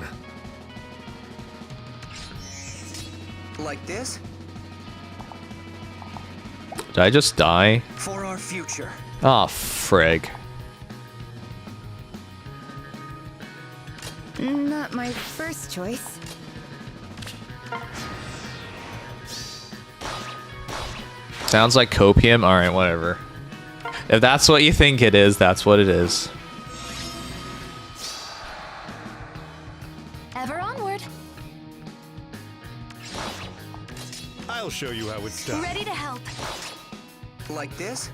Like this? Did I just die? For our future. Ah, frig. Not my first choice. Sounds like copium. Alright, whatever. If that's what you think it is, that's what it is. Ever onward. I'll show you how it's done. Ready to help. Like this?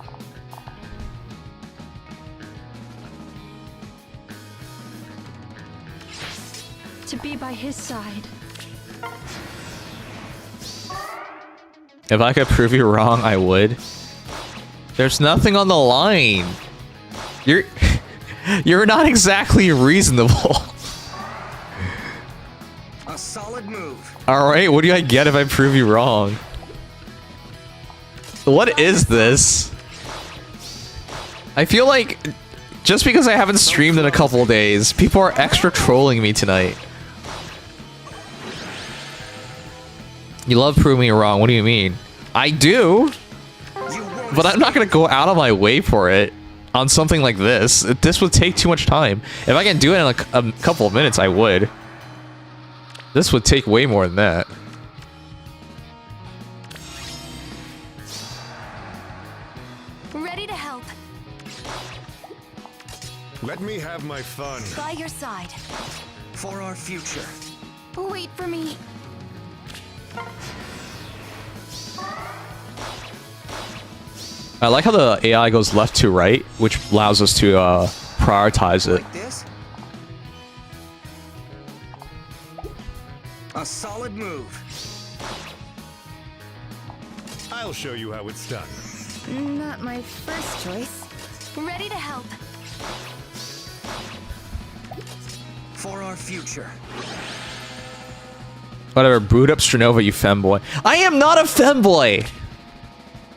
To be by his side. If I could prove you wrong, I would. There's nothing on the line. You're not exactly reasonable. A solid move. Alright, what do I get if I prove you wrong? What is this? I feel like just because I haven't streamed in a couple days, people are extra trolling me tonight. You love proving me wrong, what do you mean? I do, but I'm not gonna go out of my way for it on something like this. This would take too much time. If I can do it in like a couple of minutes, I would. This would take way more than that. Ready to help. Let me have my fun. By your side. For our future. Wait for me. I like how the AI goes left to right, which allows us to prioritize it. Like this? A solid move. I'll show you how it's done. Not my first choice. Ready to help. For our future. Whatever, boot up Stranova, you femboy. I am not a femboy!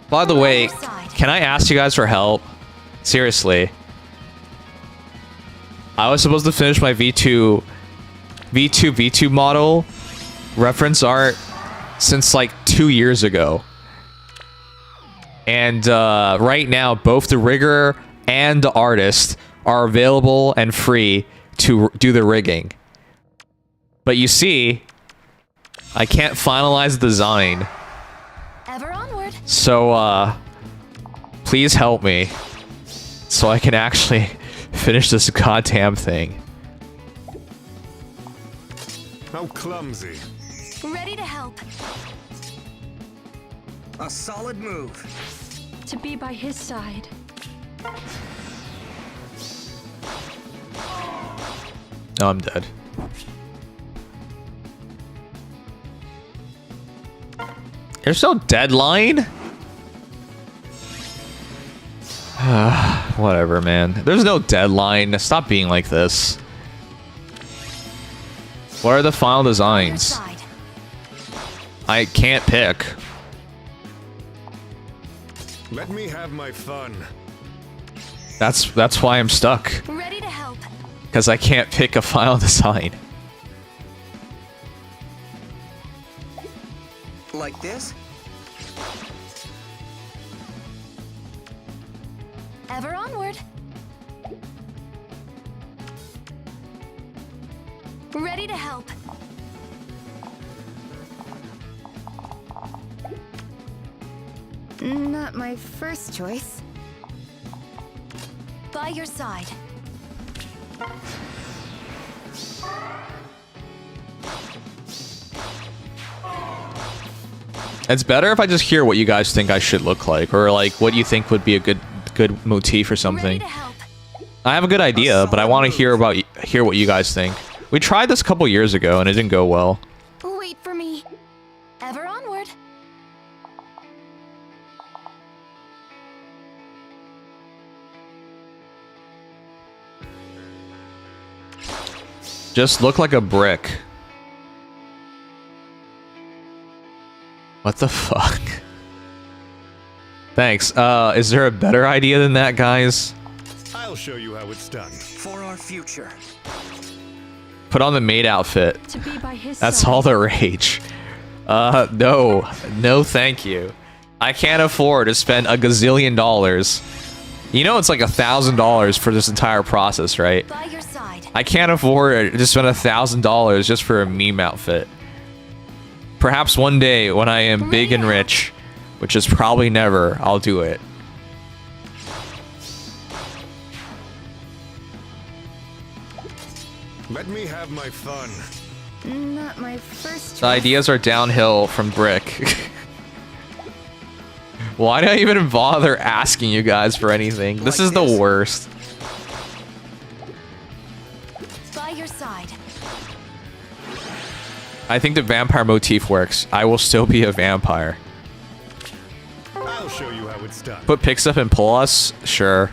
By the way, can I ask you guys for help? Seriously. I was supposed to finish my V2 model reference art since like 2 years ago. And right now, both the rigger and the artist are available and free to do the rigging. But you see, I can't finalize the design. Ever onward. So, please help me so I can actually finish this goddamn thing. How clumsy. Ready to help. A solid move. To be by his side. Oh, I'm dead. There's no deadline? Whatever, man. There's no deadline. Stop being like this. What are the final designs? I can't pick. Let me have my fun. That's why I'm stuck. Ready to help. Because I can't pick a final design. Like this? Ever onward. Ready to help. Not my first choice. By your side. It's better if I just hear what you guys think I should look like, or like what you think would be a good motif or something. I have a good idea, but I want to hear what you guys think. We tried this a couple years ago and it didn't go well. Wait for me. Ever onward. Just look like a brick. What the fuck? Thanks. Is there a better idea than that, guys? I'll show you how it's done. For our future. Put on the maid outfit. To be by his That's side. all the rage. No. No, thank you. I can't afford to spend a gazillion dollars. You know it's like $1,000 for this entire process, right? By your side. I can't afford to spend $1,000 just for a meme outfit. Perhaps one day when I am big and rich, which is probably never, I'll do it. Let me have my fun. Not my first choice. The ideas are downhill from brick. Why do I even bother asking you guys for anything? This is the worst. By your side. I think the vampire motif works. I will still be a vampire. I'll show you how it's done. Put pics up and pull us? Sure.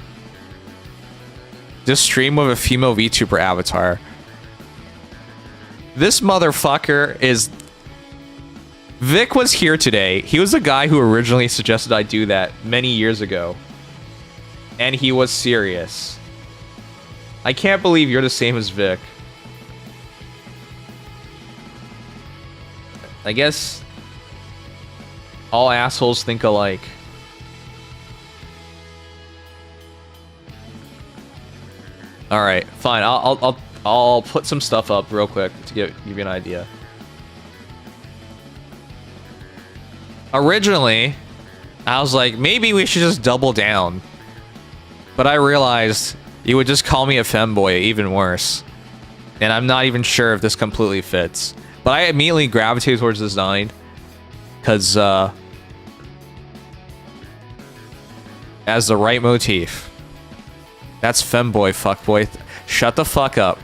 Just stream with a female VTuber avatar. This motherfucker is... Vic was here today. He was the guy who originally suggested I do that many years ago. And he was serious. I can't believe you're the same as Vic. I guess all assholes think alike. All right, fine. I'll put some stuff up real quick to give you an idea. Originally, I was like, maybe we should just double down. But I realized you would just call me a femboy, even worse. And I'm not even sure if this completely fits. But I immediately gravitated towards design. Because, as the right motif. That's femboy, fuckboy. Shut the fuck up.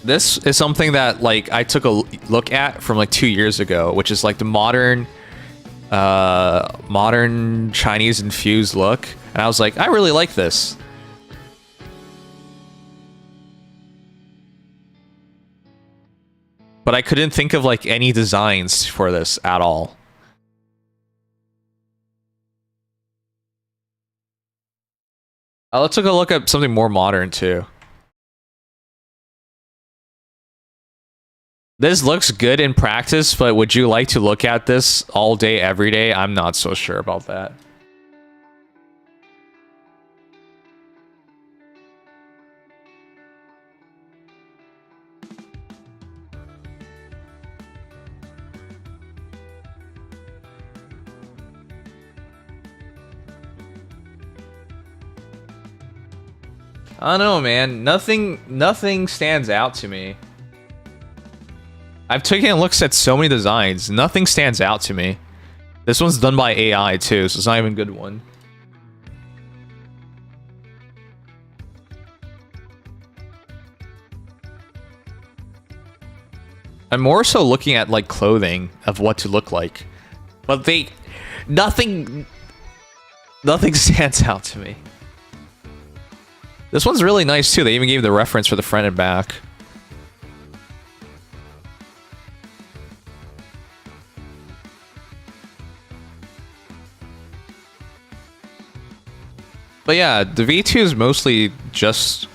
This is something that like I took a look at from like 2 years ago, which is like the modern Chinese infused look, and I was like, I really like this. But I couldn't think of like any designs for this at all. Let's take a look at something more modern too. This looks good in practice, but would you like to look at this all day, every day? I'm not so sure about that. I don't know, man. Nothing stands out to me. I've taken looks at so many designs. Nothing stands out to me. This one's done by AI too, so it's not even a good one. I'm more so looking at like clothing of what to look like. But nothing stands out to me. This one's really nice too. They even gave the reference for the front and back. But yeah, the V2 is mostly just...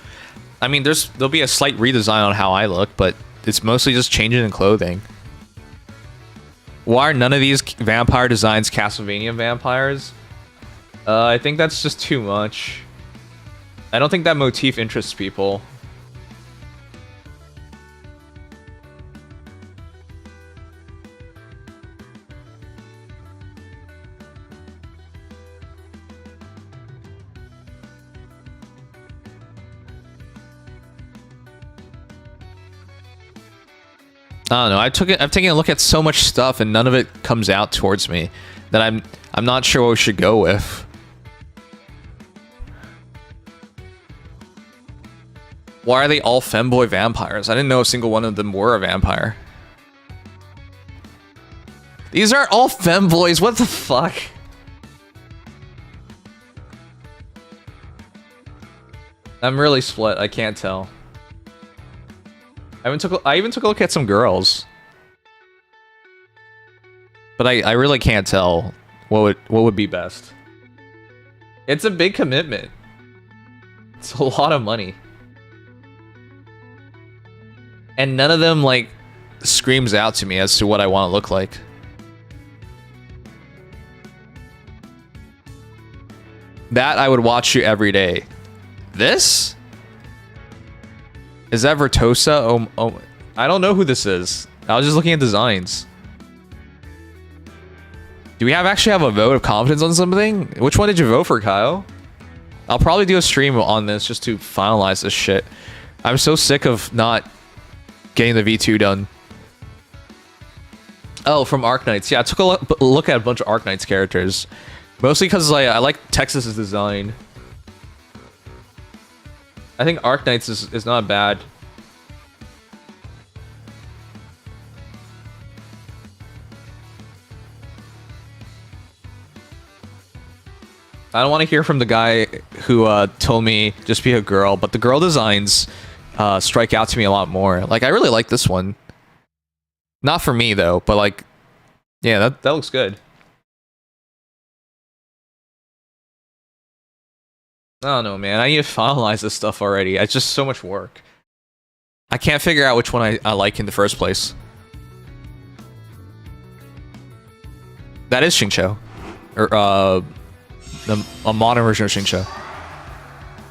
I mean, there'll be a slight redesign on how I look, but it's mostly just changing in clothing. Why are none of these vampire designs Castlevania vampires? I think that's just too much. I don't think that motif interests people. I don't know. I've taken a look at so much stuff, and none of it comes out towards me. That I'm not sure what we should go with. Why are they all femboy vampires? I didn't know a single one of them were a vampire. These aren't all femboys. What the fuck? I'm really split. I can't tell. I even took a look at some girls, but I really can't tell what would be best. It's a big commitment. It's a lot of money, and none of them like screams out to me as to what I want to look like. That I would watch you every day. This? Is that Vertosa? Oh, I don't know who this is. I was just looking at designs. Do we actually have a vote of confidence on something? Which one did you vote for, Kyle? I'll probably do a stream on this just to finalize this shit. I'm so sick of not getting the V2 done. Oh, from Arknights. Yeah, I took a look at a bunch of Arknights characters. Mostly because I like Texas's design. I think Arknights is not bad. I don't want to hear from the guy who told me just be a girl, but the girl designs strike out to me a lot more. Like, I really like this one. Not for me, though, but like, yeah, that looks good. I don't know, man. I need to finalize this stuff already. It's just so much work. I can't figure out which one I like in the first place. That is Xingqiu. Or, a modern version of Xingqiu.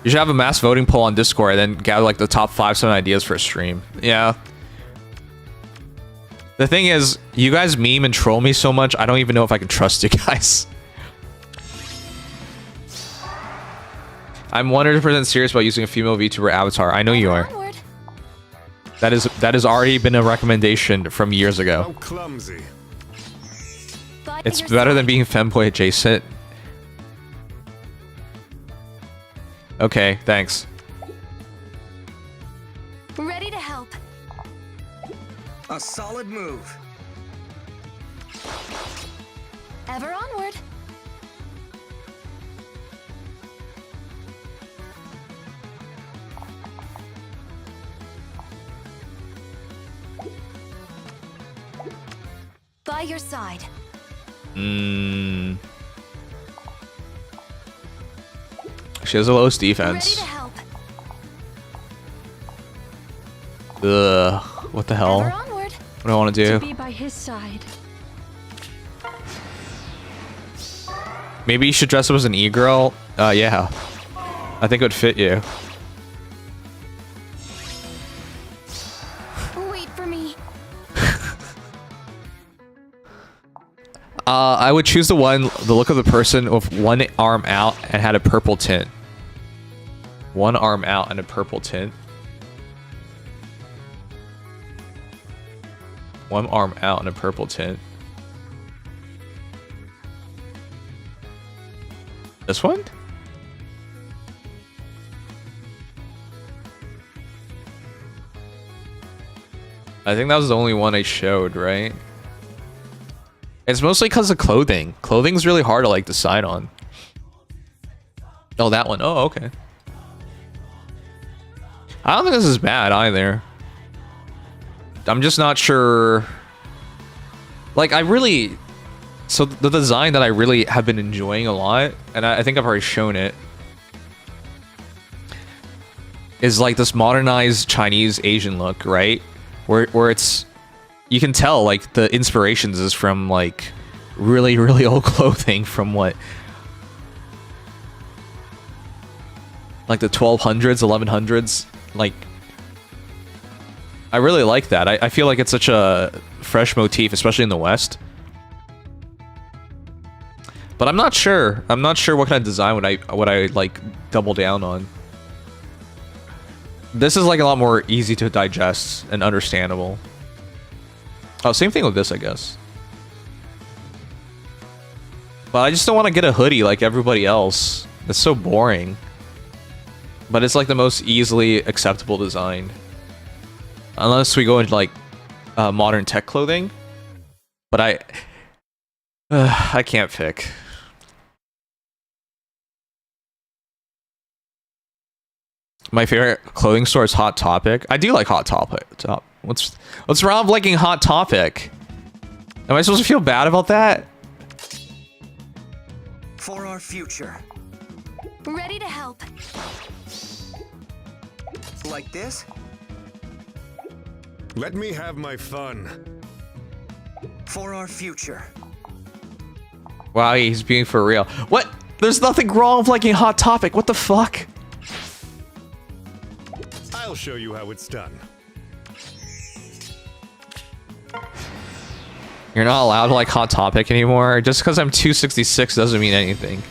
You should have a mass voting poll on Discord and then gather like the top 5-7 ideas for a stream. Yeah. The thing is, you guys meme and troll me so much, I don't even know if I can trust you guys. I'm 100% serious about using a female VTuber avatar. I know you are. That has already been a recommendation from years ago. How clumsy. It's your better side. than being femboy adjacent. Okay, thanks. Ready to help. A solid move. Ever onward. By your side. She has the lowest Ready defense. to help. Ugh. What the hell? Ever What onward. do I want to do? Be by his side. Maybe you should dress up as an e-girl. Yeah. I think it would fit you. Wait for me. I would choose the look of the person with one arm out and had a purple tint. One arm out and a purple tint. One arm out and a purple tint. This one? I think that was the only one I showed, right? It's mostly because of clothing. Clothing's really hard to like decide on. Oh, that one. Oh, okay. I don't think this is bad either. I'm just not sure. Like, I really... So the design that I really have been enjoying a lot, and I think I've already shown it, is like this modernized Chinese Asian look, right? Where it's... You can tell, like, the inspirations is from, like, really, really old clothing from what... Like the 1200s, 1100s. Like... I really like that. I feel like it's such a fresh motif, especially in the West. But I'm not sure. I'm not sure what kind of design would I like double down on. This is like a lot more easy to digest and understandable. Oh, same thing with this, I guess. But I just don't want to get a hoodie like everybody else. It's so boring. But it's like the most easily acceptable design. Unless we go into like modern tech clothing. But I can't pick. My favorite clothing store is Hot Topic. I do like Hot Topic. What's wrong with liking Hot Topic? Am I supposed to feel bad about that? For our future. Ready to help. Like this? Let me have my fun. For our future. Wow, he's being for real. What? There's nothing wrong with liking Hot Topic. What the fuck? I'll show you how it's done. You're not allowed to like Hot Topic anymore. Just because I'm 266 doesn't mean anything.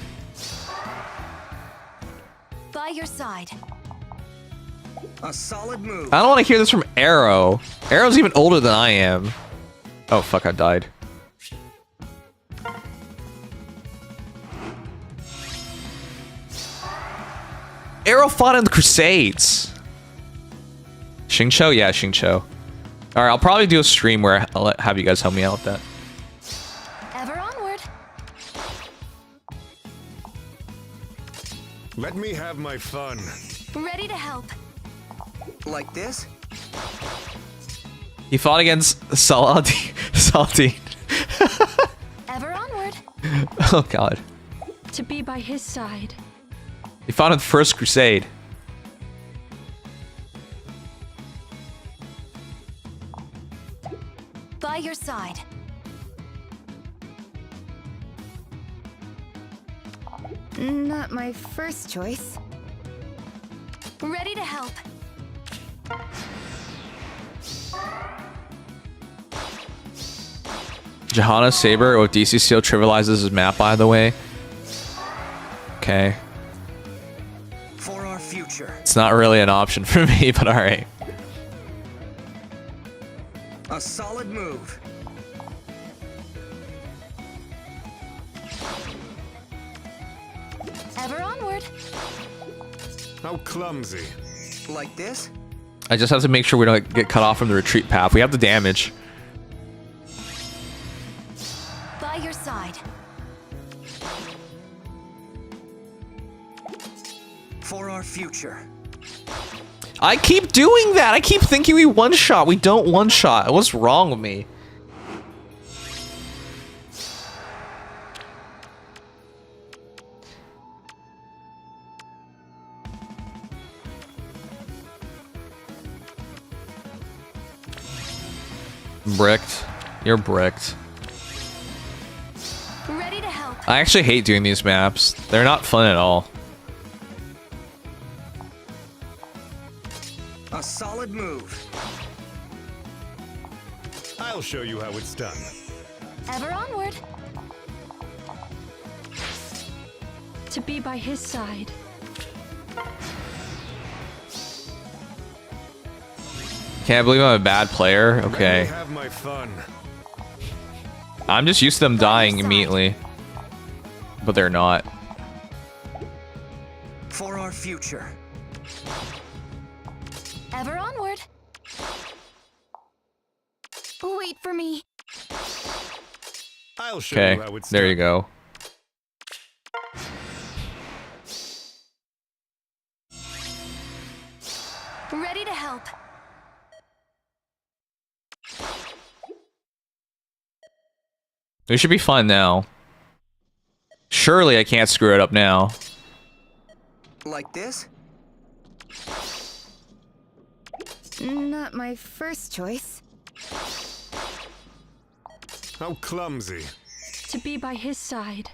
By your side. A solid move. I don't want to hear this from Arrow. Arrow's even older than I am. Oh, fuck, I died. Arrow fought in the Crusades. Xingqiu? Yeah, Xingqiu. Alright, I'll probably do a stream where I'll have you guys help me out with that. Ever onward. Let me have my fun. Ready to help. Like this? He fought against Saladin. Ever onward. Oh god. To be by his side. He fought in the First Crusade. By your side. Not my first choice. Ready to help. Johanna Saber with DC Steel trivializes his map, by the way. Okay. For our future. It's not really an option for me, but alright. A solid move. Ever onward. How clumsy. Like this? I just have to make sure we don't get cut off from the retreat path. We have the damage. By your side. For our future. I keep doing that. I keep thinking we one-shot. We don't one-shot. What's wrong with me? Bricked. You're bricked. Ready to help. I actually hate doing these maps. They're not fun at all. A solid move. I'll show you how it's done. Ever onward. To be by his side. Can't believe I'm a bad player. Let me Okay. have my fun. I'm just used to them dying immediately. But they're not. For our future. Ever onward. Wait for me. I'll show Okay. you how it's There done. you go. Ready to help. We should be fine now. Surely I can't screw it up now. Like this? Not my first choice. How clumsy. To be by his side.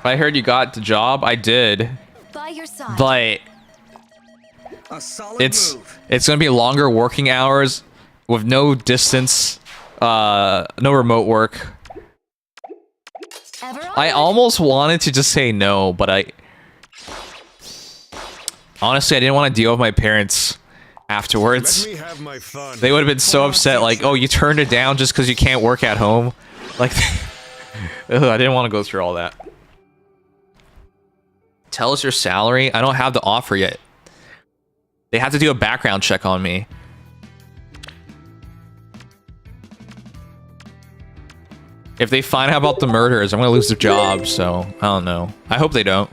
I heard you got the job. I did. By your side. But A solid move. it's gonna be longer working hours with no distance, no remote work. Ever I onward. almost wanted to just say no, but honestly I didn't want to deal with my parents afterwards. Let me have my fun. They would have been so upset, like, oh, you turned it down just because you can't work at home. Like, ugh, I didn't want to go through all that. Tell us your salary. I don't have the offer yet. They have to do a background check on me. If they find out about the murders, I'm gonna lose the job, so I don't know. I hope they don't.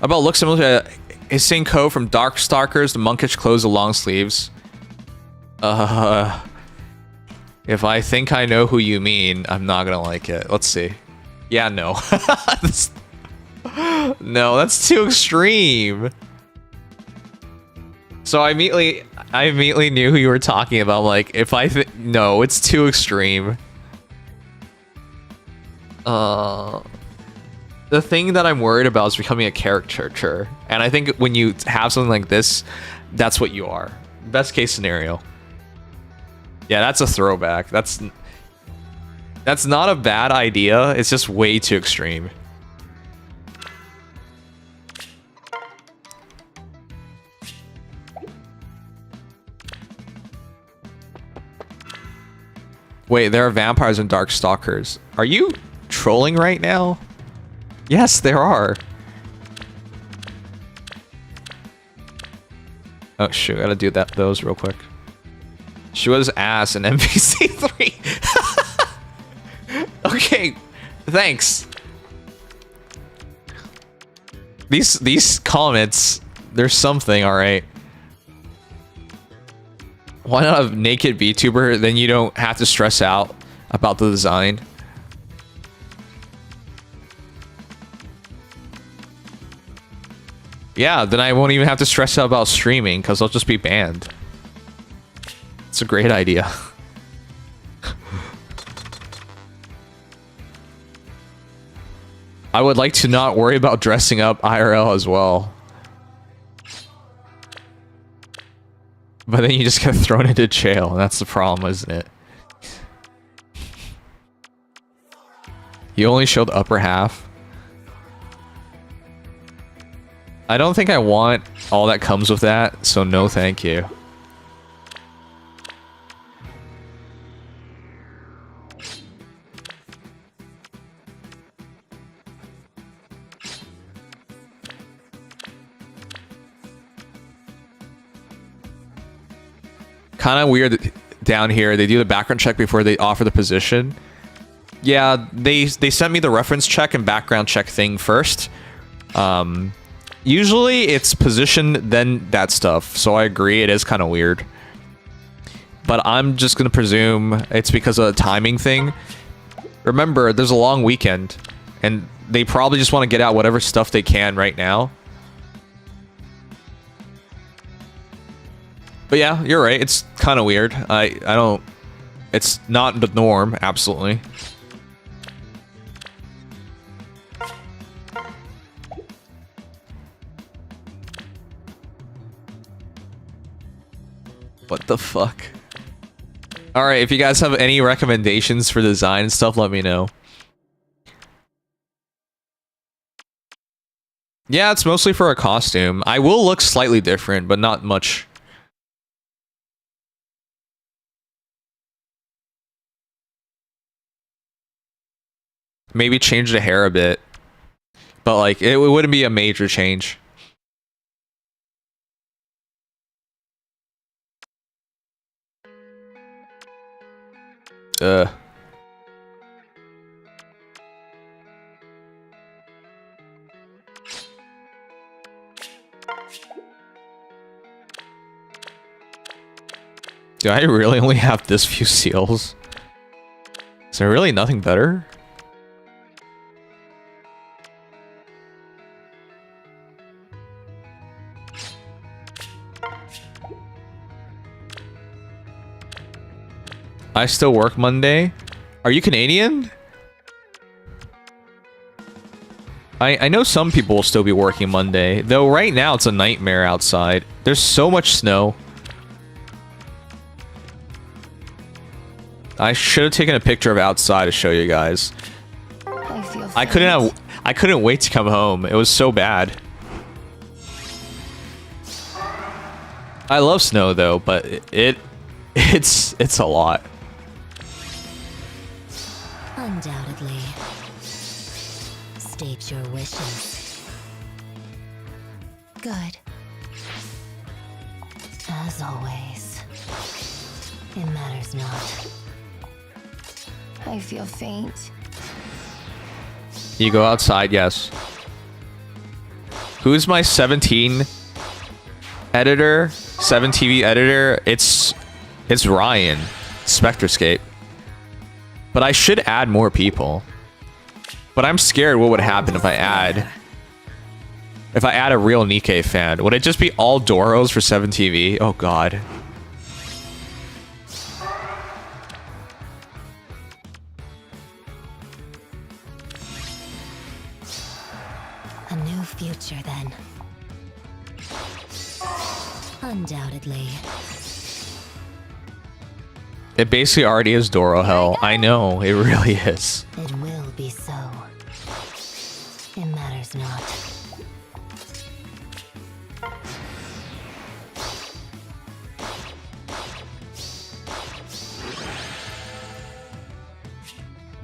About looks similar to Isenko from Darkstalkers, the monkish clothes, the long sleeves. If I think I know who you mean, I'm not gonna like it. Let's see. Yeah, no. No, that's too extreme. So I immediately knew who you were talking about. Like, if no, it's too extreme. The thing that I'm worried about is becoming a caricature, and I think when you have something like this, that's what you are. Best case scenario. Yeah, that's a throwback. That's not a bad idea. It's just way too extreme. Wait, there are vampires and Darkstalkers. Are you trolling right now? Yes, there are. Oh shoot, I gotta do those real quick. She was ass in MVC 3. Okay, thanks. These comments, there's something, alright. Why not a naked VTuber? Then you don't have to stress out about the design. Yeah, then I won't even have to stress out about streaming because I'll just be banned. It's a great idea. I would like to not worry about dressing up IRL as well. But then you just get thrown into jail. That's the problem, isn't it? You only showed the upper half. I don't think I want all that comes with that, so no thank you. Kind of weird down here. They do the background check before they offer the position. Yeah, they sent me the reference check and background check thing first. Usually it's position, then that stuff. So I agree, it is kind of weird. But I'm just going to presume it's because of the timing thing. Remember, there's a long weekend. And they probably just want to get out whatever stuff they can right now. But yeah, you're right. It's kind of weird. I don't... It's not the norm, absolutely. What the fuck? Alright, if you guys have any recommendations for design and stuff, let me know. Yeah, it's mostly for a costume. I will look slightly different, but not much. Maybe change the hair a bit. But like, it wouldn't be a major change. Dude, I really only have this few seals? Is there really nothing better? I still work Monday. Are you Canadian? I know some people will still be working Monday, though right now it's a nightmare outside. There's so much snow. I should have taken a picture of outside to show you guys. I couldn't wait to come home. It was so bad. I love snow though, but it's a lot. Undoubtedly. State your wishes. Good. As always. It matters not. I feel faint. You go outside, yes. Who's my 17 editor? 7 TV editor? It's Ryan. Spectrescape. But I should add more people. But I'm scared what would happen if I add a real Nikkei fan. Would it just be all Doros for 7 TV? Oh god. A new future then. Undoubtedly. It basically already is Doro hell. I know, it really is. It will be so. It matters not.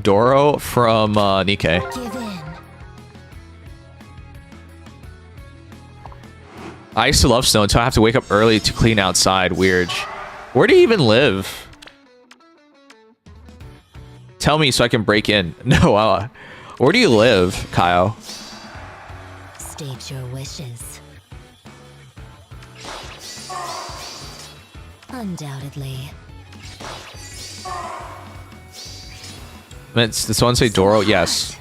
Doro from Nikkei. Give in. I used to love snow until I have to wake up early to clean outside. Weird. Where do you even live? Tell me so I can break in. No, where do you live, Kyle? State your wishes. Undoubtedly. Does one say Doro? Yes.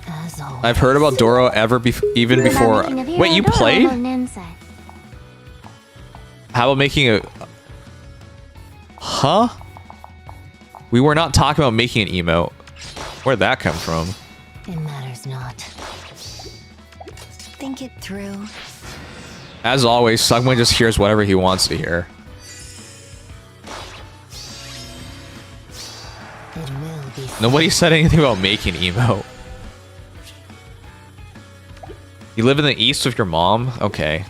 As always. I've heard about Doro even before. Wait, you played? How about making a... Huh? We were not talking about making an emote. Where'd that come from? It matters not. Think it through. As always, Sugman just hears whatever he wants to hear. It will be. Nobody said anything about making emote. You live in the east with your mom? Okay.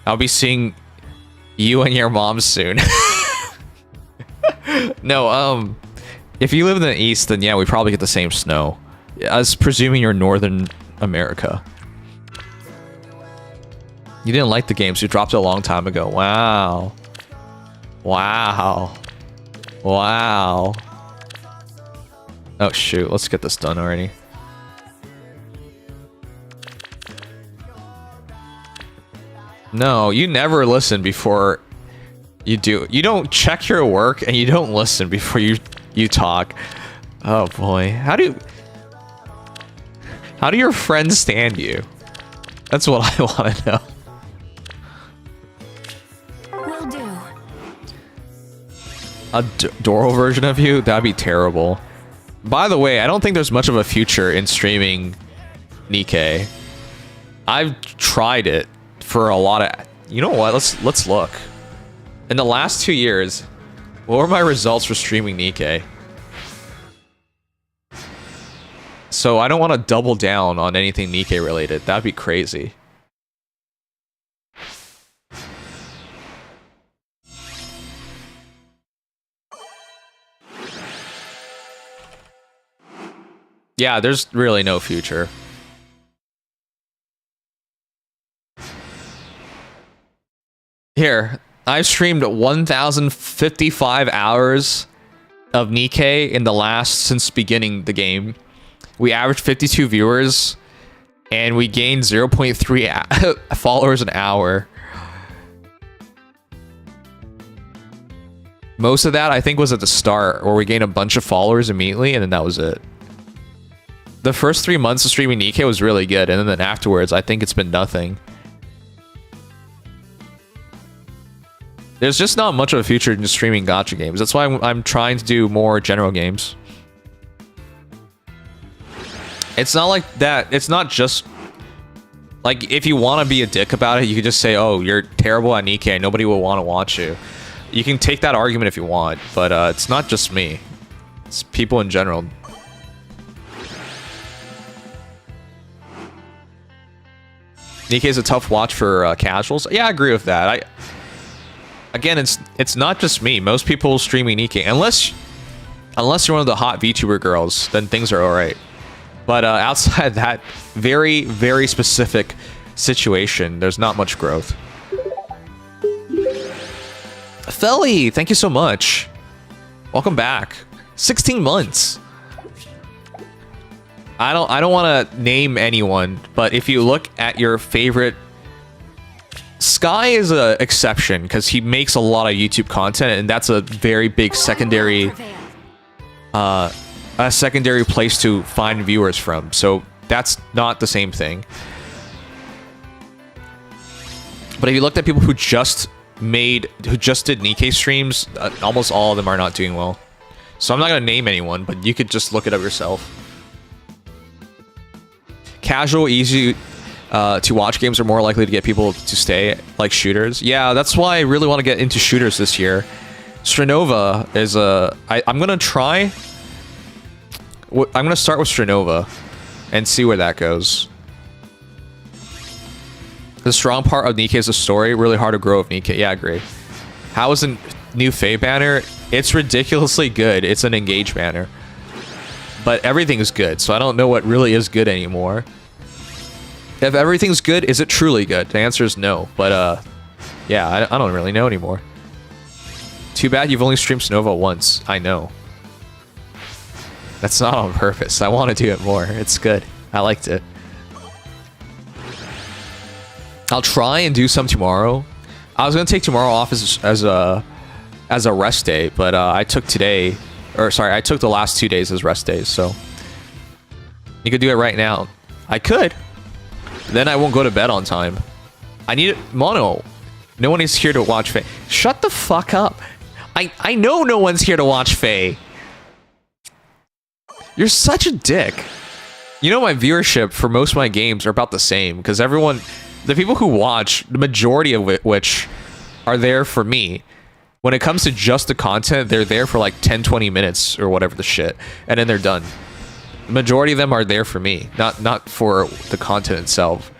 I'll be seeing you and your mom soon. No, if you live in the east, then yeah, we probably get the same snow. I was presuming you're Northern America. You didn't like the game, so you dropped it a long time ago. Wow. Wow. Wow. Oh shoot, let's get this done already. No, you never listen before you do. You don't check your work and you don't listen before you talk. Oh boy. How do your friends stand you? That's what I want to know. Will do. A Doro version of you? That'd be terrible. By the way, I don't think there's much of a future in streaming Nikkei. I've tried it for a lot of... You know what? Let's look. In the last 2 years, what were my results for streaming Nikkei? So I don't want to double down on anything Nikkei related. That'd be crazy. Yeah, there's really no future. Here, I've streamed 1,055 hours of Nikkei in the last since beginning the game. We averaged 52 viewers, and we gained 0.3 followers an hour. Most of that, I think, was at the start, where we gained a bunch of followers immediately, and then that was it. The first 3 months of streaming Nikkei was really good, and then afterwards, I think it's been nothing. There's just not much of a future in streaming gacha games. That's why I'm trying to do more general games. It's not like that. It's not just... Like, if you want to be a dick about it, you could just say, oh, you're terrible at Nikkei. Nobody will want to watch you. You can take that argument if you want, but it's not just me. It's people in general. Nikkei is a tough watch for casuals. Yeah, I agree with that. Again, it's not just me. Most people streaming Nikkei, unless you're one of the hot VTuber girls, then things are all right. But outside that very, very specific situation, there's not much growth. Felly, thank you so much. Welcome back. 16 months. I don't want to name anyone, but if you look at your favorite... Sky is an exception because he makes a lot of YouTube content, and that's a very big secondary place to find viewers from. So that's not the same thing. But if you looked at people who just did Nikkei streams, almost all of them are not doing well. So I'm not gonna name anyone, but you could just look it up yourself. Casual, easy to watch games are more likely to get people to stay, like shooters. Yeah, that's why I really want to get into shooters this year. Stranova is I'm gonna try. I'm gonna start with Stranova and see where that goes. The strong part of Nikkei is the story. Really hard to grow with Nikkei. Yeah, I agree. How is a new Faye banner? It's ridiculously good. It's an engage banner. But everything is good, so I don't know what really is good anymore. If everything's good, is it truly good? The answer is no. But yeah, I don't really know anymore. Too bad you've only streamed Stranova once. I know. That's not on purpose. I want to do it more. It's good. I liked it. I'll try and do some tomorrow. I was gonna take tomorrow off as a rest day, but I took today, or sorry, I took the last 2 days as rest days. So you could do it right now. I could. Then I won't go to bed on time. I need it. Mono. No one is here to watch Faye. Shut the fuck up. I know no one's here to watch Faye. You're such a dick. You know, my viewership for most of my games are about the same because everyone, the people who watch, the majority of which are there for me. When it comes to just the content, they're there for like 10-20 minutes or whatever the shit, and then they're done. The majority of them are there for me, not for the content itself.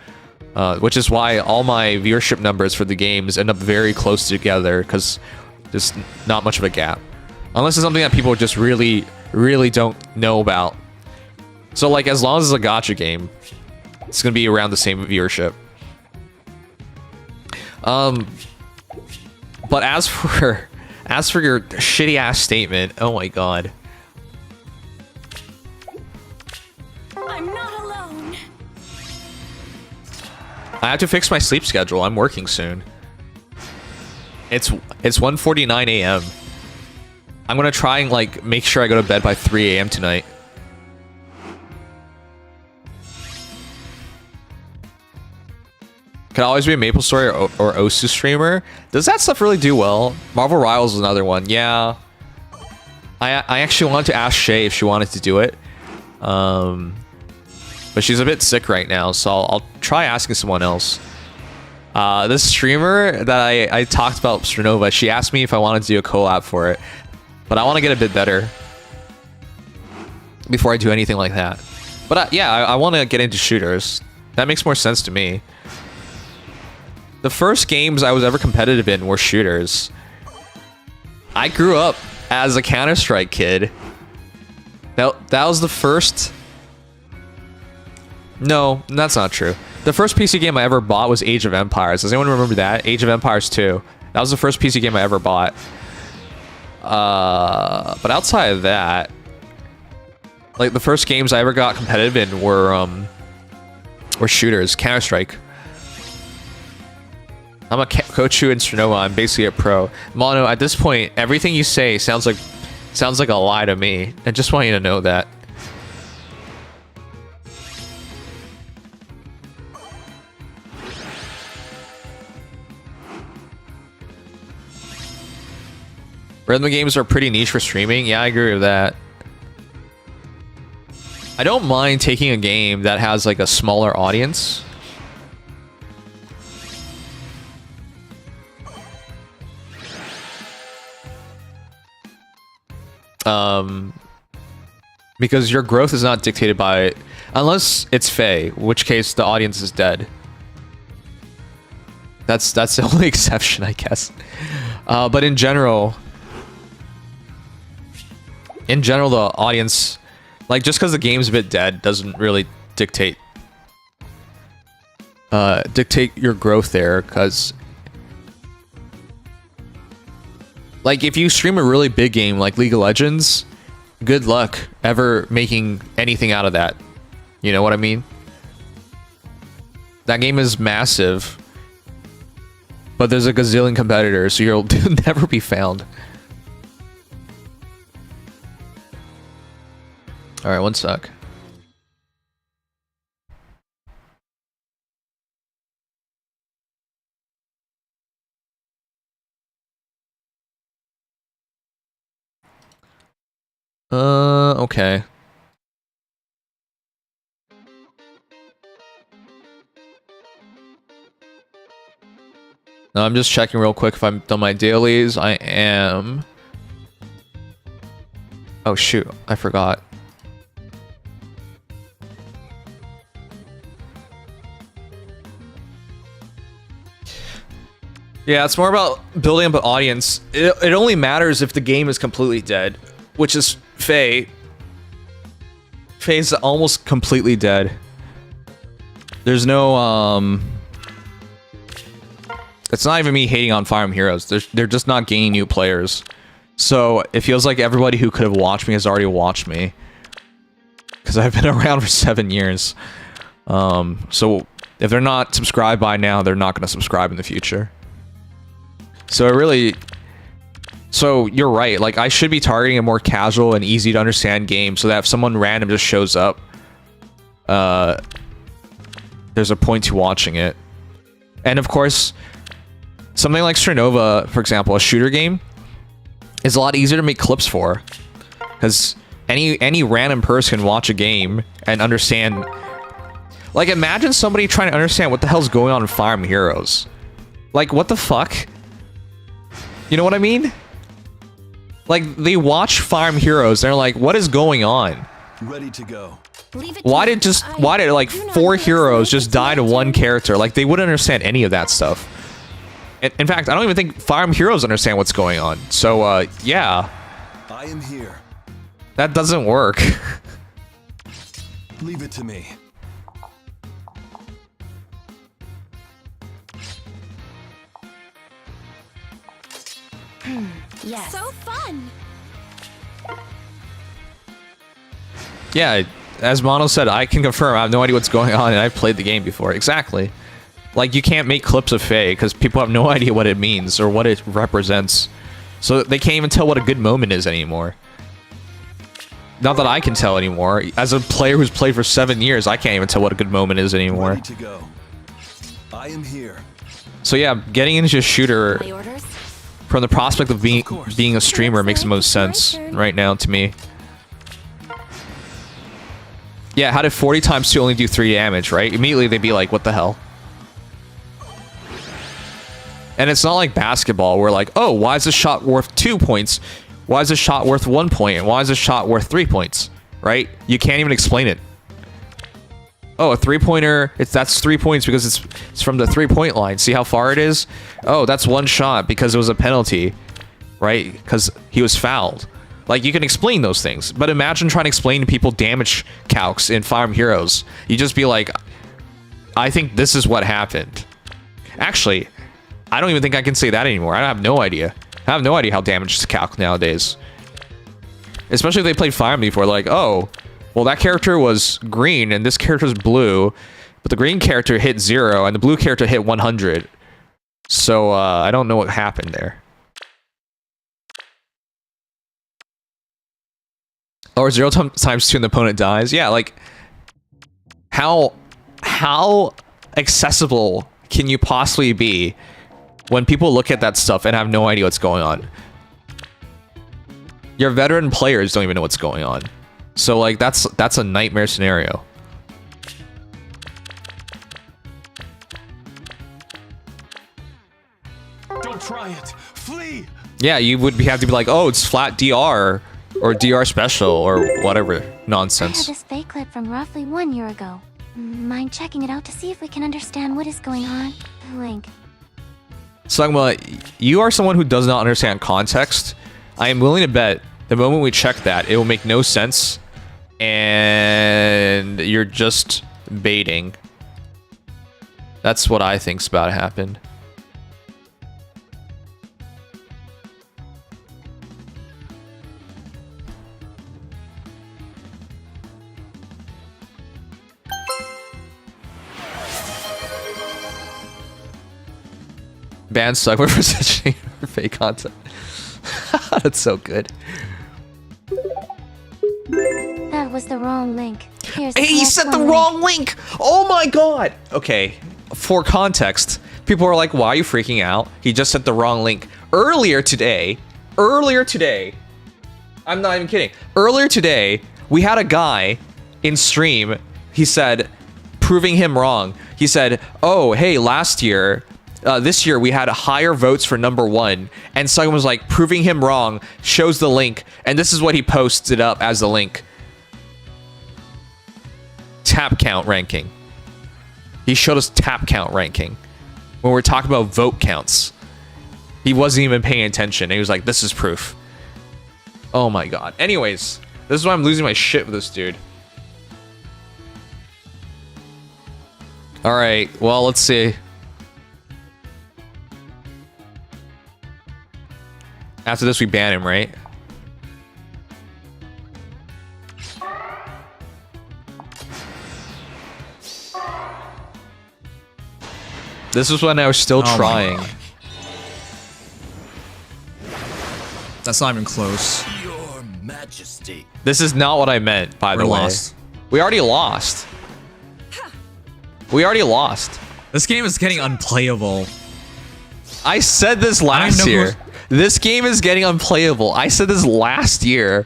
which is why all my viewership numbers for the games end up very close together, because there's not much of a gap. Unless it's something that people just really, really don't know about. So like, as long as it's a gacha game, it's gonna be around the same viewership. But as for your shitty ass statement, oh my god. I'm not alone. I have to fix my sleep schedule. I'm working soon. It's 1:49 a.m. I'm gonna try and like make sure I go to bed by 3 a.m. tonight. Could always be a Maple Story or Osu streamer. Does that stuff really do well? Marvel Rivals is another one. Yeah. I actually wanted to ask Shay if she wanted to do it. But she's a bit sick right now, so I'll try asking someone else. This streamer that I talked about, Stranova, she asked me if I wanted to do a collab for it. But I want to get a bit better before I do anything like that. But yeah, I want to get into shooters. That makes more sense to me. The first games I was ever competitive in were shooters. I grew up as a Counter-Strike kid. That was the first... No, that's not true. The first PC game I ever bought was Age of Empires. Does anyone remember that? Age of Empires 2. That was the first PC game I ever bought. But outside of that, like the first games I ever got competitive in were shooters. Counter-Strike. I'm a Kochu and Stranova. I'm basically a pro. Mono, at this point, everything you say sounds like a lie to me. I just want you to know that. Rhythm games are pretty niche for streaming. Yeah, I agree with that. I don't mind taking a game that has like a smaller audience. Because your growth is not dictated by it, unless it's Faye, in which case the audience is dead. That's the only exception, I guess. But in general, the audience, like, just because the game's a bit dead doesn't really dictate your growth there, because like if you stream a really big game like League of Legends, good luck ever making anything out of that. You know what I mean? That game is massive, but there's a gazillion competitors, so you'll never be found. All right, one sec. Okay. Now I'm just checking real quick if I've done my dailies. I am. Oh shoot, I forgot. Yeah, it's more about building up an audience. It only matters if the game is completely dead, which is Faye. Faye's almost completely dead. There's no, it's not even me hating on Fire Emblem Heroes. They're just not gaining new players. So it feels like everybody who could have watched me has already watched me. Because I've been around for 7 years. So if they're not subscribed by now, they're not going to subscribe in the future. So it really... So you're right, like I should be targeting a more casual and easy to understand game so that if someone random just shows up, there's a point to watching it. And of course, something like Stranova, for example, a shooter game, is a lot easier to make clips for. Because any random person can watch a game and understand... Like imagine somebody trying to understand what the hell's going on in Fire Emblem Heroes. Like what the fuck? You know what I mean? Like, they watch Fire Emblem Heroes, and they're like, what is going on? Ready to go. Why did like 4 heroes just die to one character? Like, they wouldn't understand any of that stuff. In fact, I don't even think Fire Emblem Heroes understand what's going on. So, yeah. I am here. That doesn't work. Leave it to me. Yes. So fun. Yeah, as Mono said, I can confirm I have no idea what's going on, and I've played the game before. Exactly. Like, you can't make clips of Faye, because people have no idea what it means, or what it represents. So they can't even tell what a good moment is anymore. Not that I can tell anymore. As a player who's played for 7 years, I can't even tell what a good moment is anymore. Ready to go. I am here. So yeah, getting into a shooter from the prospect of being a streamer makes the most sense right now to me. Yeah, how did 40 times 2 only do 3 damage, right? Immediately they'd be like, what the hell? And it's not like basketball where like, oh, why is this shot worth 2 points? Why is this shot worth 1 point? And why is this shot worth 3 points? Right? You can't even explain it. Oh, a 3-pointer, that's 3 points because it's from the 3-point line. See how far it is? Oh, that's 1 shot because it was a penalty, right? Because he was fouled. Like, you can explain those things, but imagine trying to explain to people damage calcs in Fire Emblem Heroes. You just be like, I think this is what happened. Actually, I don't even think I can say that anymore. I have no idea. I have no idea how damage is calc nowadays. Especially if they played Fire Emblem before, like, oh, well, that character was green and this character's blue, but the green character hit 0 and the blue character hit 100. So, I don't know what happened there. Or 0 times 2 and the opponent dies. Yeah, like, how accessible can you possibly be when people look at that stuff and have no idea what's going on? Your veteran players don't even know what's going on. So, like, that's a nightmare scenario. Don't try it. Flee. Yeah, you would have to be like, oh, it's flat DR or DR special or whatever nonsense. I had this fake clip from roughly 1 year ago. Mind checking it out to see if we can understand what is going on? Link. Sagma, you are someone who does not understand context. I am willing to bet the moment we check that, it will make no sense, and you're just baiting. That's what I think's about to happen. Ban Sagma for searching for fake content. That's so good. That was the wrong link. Here's Hey, he sent the wrong link! Oh my god! Okay, for context, people are like, why are you freaking out? He just sent the wrong link. Earlier today, I'm not even kidding. Earlier today, we had a guy in stream, he said, proving him wrong. He said, oh, hey, last year, this year we had higher votes for #1, and someone was like, proving him wrong, shows the link, and this is what he posted up as the link. Tap count ranking. He showed us tap count ranking when we're talking about vote counts. He wasn't even paying attention. He was like, this is proof. Oh my god. Anyways, this is why I'm losing my shit with this dude. Alright, well, let's see. After this, we ban him, right? This is when I was still trying. That's not even close. Your Majesty. This is not what I meant, by the way. Lost. We already lost. We already lost. This game is getting unplayable. I said this last year. This game is getting unplayable. I said this last year.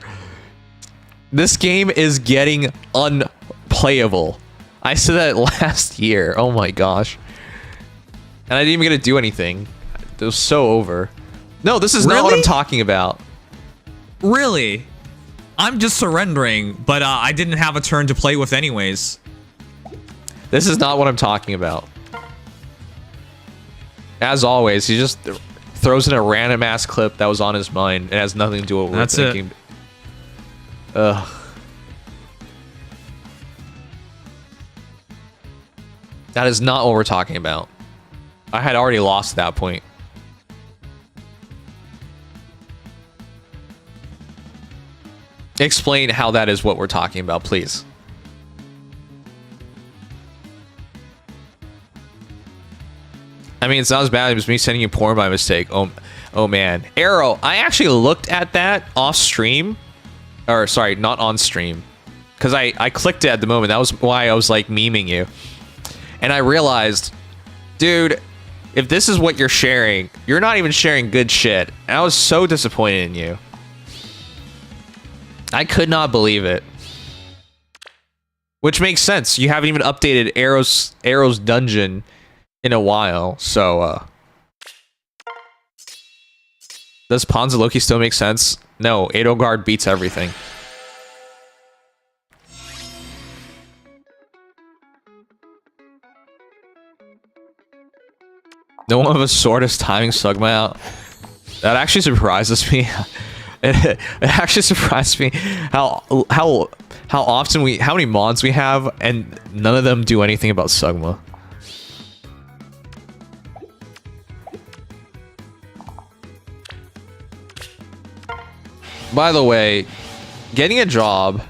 This game is getting unplayable. I said that last year. Oh my gosh. And I didn't even get to do anything. It was so over. No, this is not what I'm talking about. Really? I'm just surrendering, but I didn't have a turn to play with anyways. This is not what I'm talking about. As always, he just throws in a random ass clip that was on his mind. It has nothing to do with what we're thinking. Ugh. That is not what we're talking about. I had already lost at that point. Explain how that is what we're talking about, please. I mean, it's not as bad as me sending you porn by mistake. Oh man. Arrow, I actually looked at that off stream. Or, sorry, not on stream. Because I clicked it at the moment. That was why I was, like, memeing you. And I realized, dude, if this is what you're sharing, you're not even sharing good shit. And I was so disappointed in you. I could not believe it. Which makes sense. You haven't even updated Arrow's dungeon in a while, so does Ponza Loki still make sense? No, Edelgard beats everything. No one of us sword is timing Sugma out. That actually surprises me. It actually surprised me how often how many mods we have and none of them do anything about Sugma. By the way, getting a job,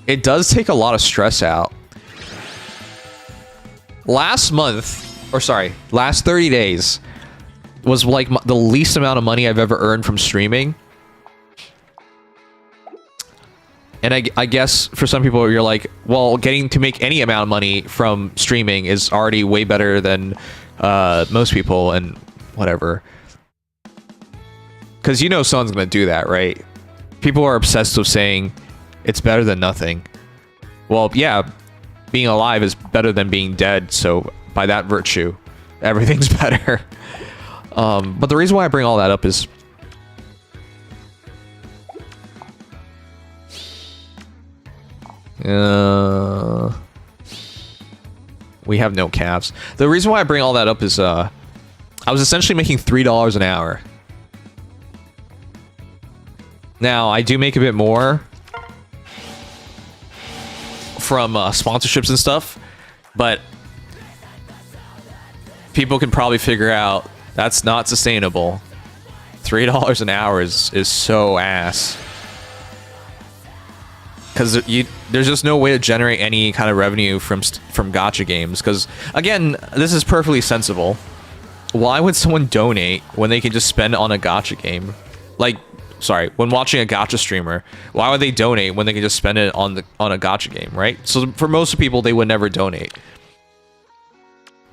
it does take a lot of stress out. Last 30 days was like the least amount of money I've ever earned from streaming. And I guess for some people you're like, well, getting to make any amount of money from streaming is already way better than most people and whatever. Because you know someone's going to do that, right? People are obsessed with saying it's better than nothing. Well, yeah, being alive is better than being dead. So by that virtue, everything's better. But the reason why I bring all that up is we have no calves. The reason why I bring all that up is I was essentially making $3 an hour. Now, I do make a bit more from sponsorships and stuff, but people can probably figure out that's not sustainable. $3 an hour is so ass. Because there's just no way to generate any kind of revenue from gacha games. Because, again, this is perfectly sensible. Why would someone donate when they can just spend on a gacha game? Like, sorry, when watching a gacha streamer, why would they donate when they can just spend it on a gacha game, right? So for most people, they would never donate.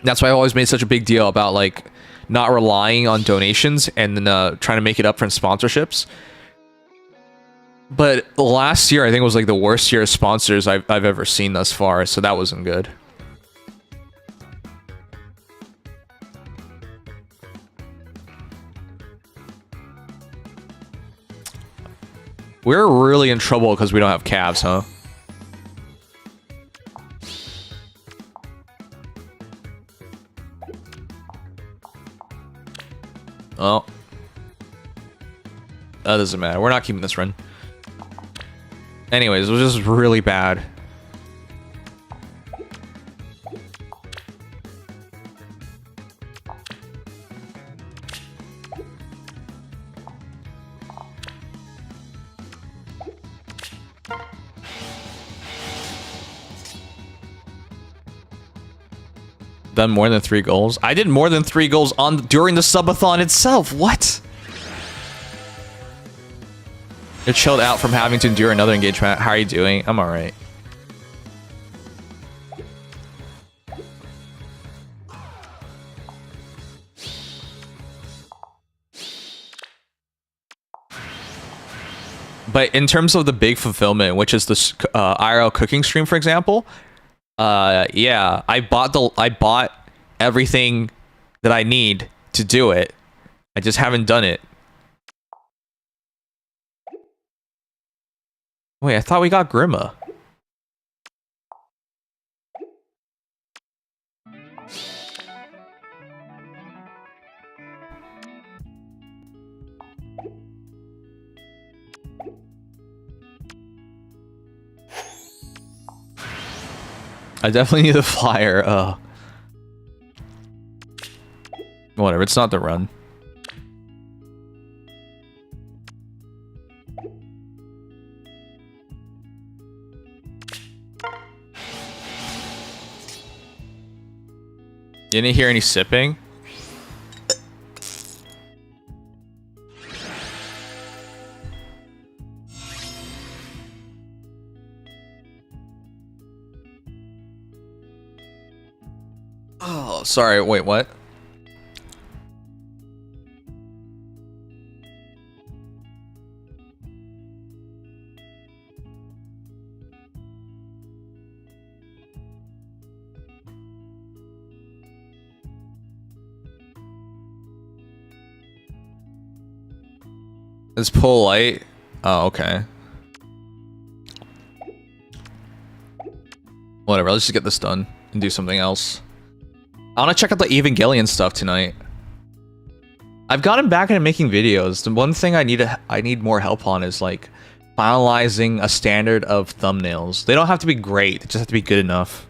That's why I always made such a big deal about like not relying on donations and then trying to make it up from sponsorships. But last year, I think was like the worst year of sponsors I've ever seen thus far, so that wasn't good. We're really in trouble because we don't have calves, huh? Oh. That doesn't matter. We're not keeping this run. Anyways, it was just really bad. Done more than 3 goals? I did more than 3 goals during the subathon itself. What? You're chilled out from having to endure another engagement. How are you doing? I'm alright. But in terms of the big fulfillment, which is the IRL cooking stream, for example, yeah, I bought everything that I need to do it. I just haven't done it. Wait, I thought we got Grima. I definitely need the flyer. Whatever, it's not the run. You didn't hear any sipping? Oh, sorry. Wait, what? Is pull light? Oh, okay. Whatever, let's just get this done and do something else. I want to check out the Evangelion stuff tonight. I've gotten back into making videos. The one thing I need more help on is like finalizing a standard of thumbnails. They don't have to be great, they just have to be good enough.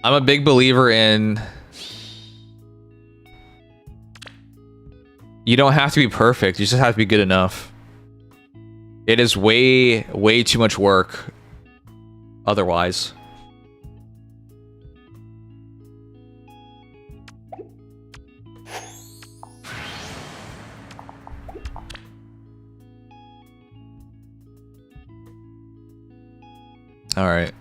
I'm a big believer in you don't have to be perfect, you just have to be good enough. It is way too much work otherwise. All right.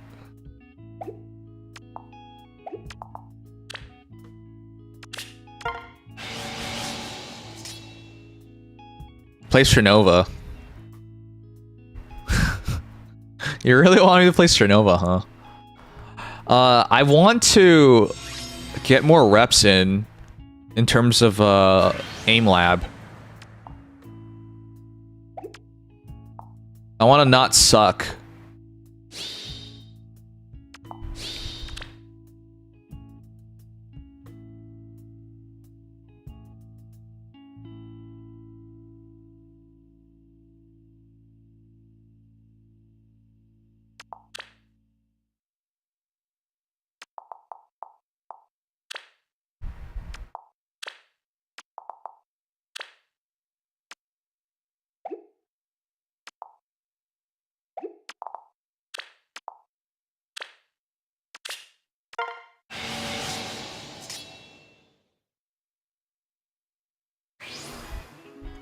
Play Sternova. You really want me to play Sternova, huh? I want to get more reps in terms of aim lab. I want to not suck.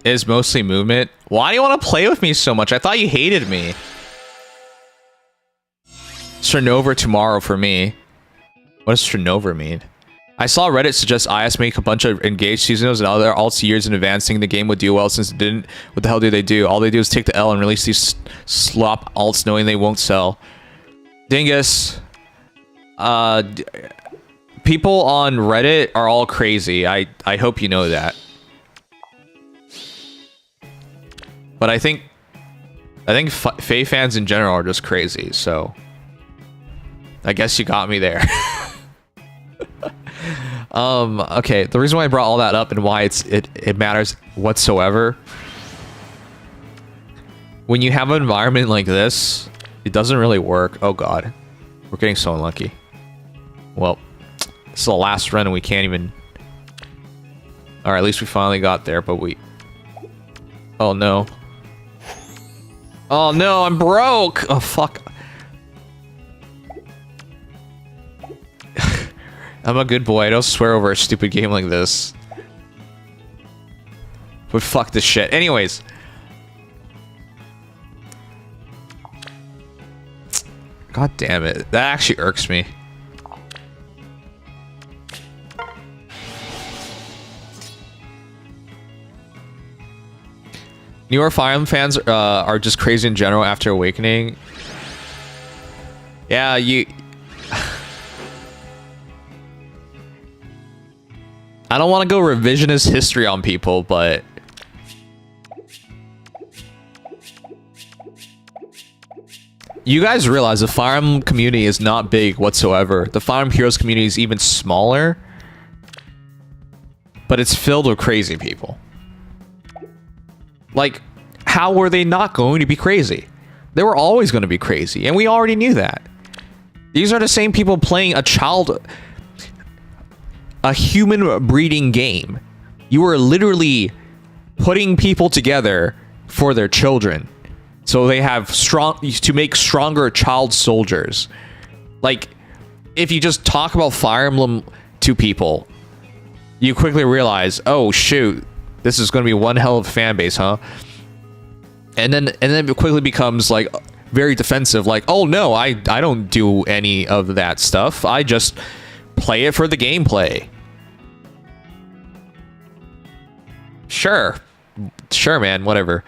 Is mostly movement. Why do you want to play with me so much? I thought you hated me. Sternova tomorrow for me. What does Sternova mean? I saw Reddit suggest IS make a bunch of engaged seasonals and other alts years in advance, thinking the game would do well since it didn't. What the hell do they do? All they do is take the L and release these slop alts knowing they won't sell. Dingus. People on Reddit are all crazy. I hope you know that. But I think Faye fans in general are just crazy, so I guess you got me there. Okay, the reason why I brought all that up and why it matters whatsoever. When you have an environment like this, it doesn't really work. Oh god. We're getting so unlucky. Well, this is the last run and we can't even... Alright, at least we finally got there, but we... Oh no. Oh no, I'm broke! Oh fuck. I'm a good boy, I don't swear over a stupid game like this. But fuck this shit. Anyways. God damn it. That actually irks me. Newer Fire Emblem fans are just crazy in general after Awakening. Yeah, you... I don't want to go revisionist history on people, but You guys realize the Fire Emblem community is not big whatsoever. The Fire Emblem Heroes community is even smaller. But it's filled with crazy people. Like, how were they not going to be crazy? They were always going to be crazy, and we already knew that. These are the same people playing a human breeding game. You are literally putting people together for their children, so they have to make stronger child soldiers. Like, if you just talk about Fire Emblem to people, you quickly realize, oh shoot, this is going to be one hell of a fan base, huh? And then it quickly becomes like very defensive, like, oh no, I don't do any of that stuff. I just play it for the gameplay. Sure, man, whatever.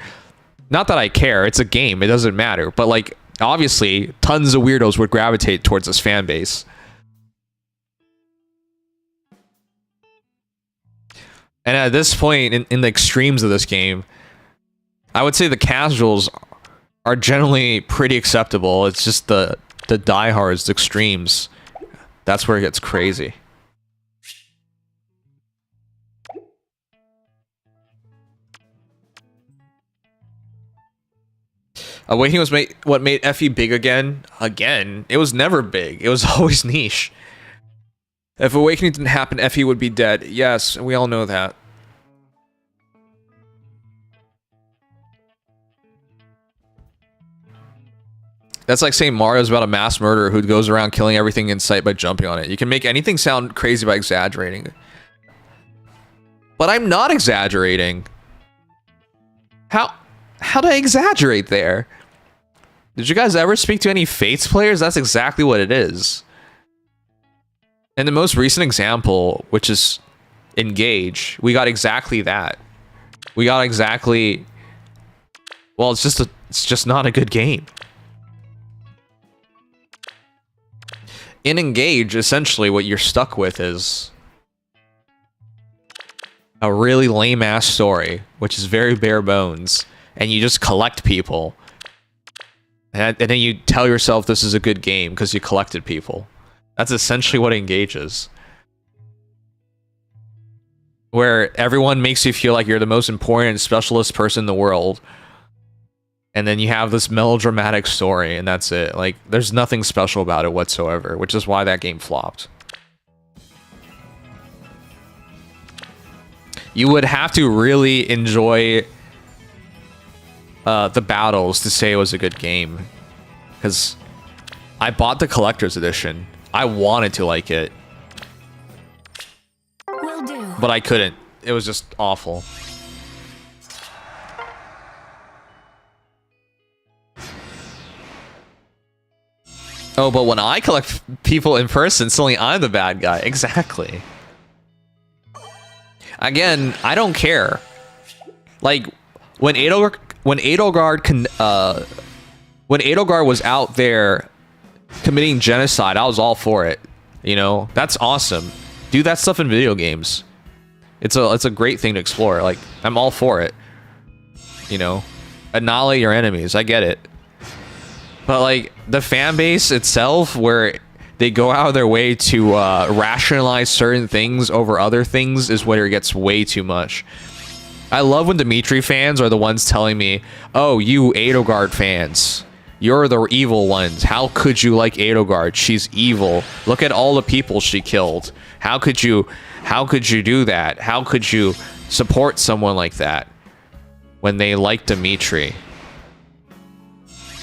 Not that I care. It's a game. It doesn't matter. But like, obviously, tons of weirdos would gravitate towards this fan base. And at this point, in the extremes of this game, I would say the casuals are generally pretty acceptable. It's just the diehards, the extremes. That's where it gets crazy. Awakening was what made FE big again? Again? It was never big. It was always niche. If Awakening didn't happen, FE would be dead. Yes, we all know that. That's like saying Mario's about a mass murderer who goes around killing everything in sight by jumping on it. You can make anything sound crazy by exaggerating. But I'm not exaggerating. How did I exaggerate there? Did you guys ever speak to any Fates players? That's exactly what it is. In the most recent example, which is Engage, we got exactly that. We got exactly... Well, it's just not a good game. In Engage, essentially what you're stuck with is a really lame-ass story, which is very bare bones, and you just collect people. And then you tell yourself this is a good game because you collected people. That's essentially what Engage is. Where everyone makes you feel like you're the most important specialist person in the world. And then you have this melodramatic story, and that's it. Like, there's nothing special about it whatsoever, which is why that game flopped. You would have to really enjoy the battles to say it was a good game. Because I bought the collector's edition. I wanted to like it. Will do. But I couldn't. It was just awful. Oh, but when I collect people in person, suddenly I'm the bad guy. Exactly. Again, I don't care. Like, when Edelgard was out there committing genocide, I was all for it. You know, that's awesome. Do that stuff in video games. It's a great thing to explore. Like, I'm all for it. You know, annihilate your enemies. I get it. But like, the fan base itself, where they go out of their way to rationalize certain things over other things, is where it gets way too much. I love when Dimitri fans are the ones telling me, oh, you Edelgard fans, you're the evil ones. How could you like Edelgard? She's evil. Look at all the people she killed. How could you do that? How could you support someone like that when they like Dimitri?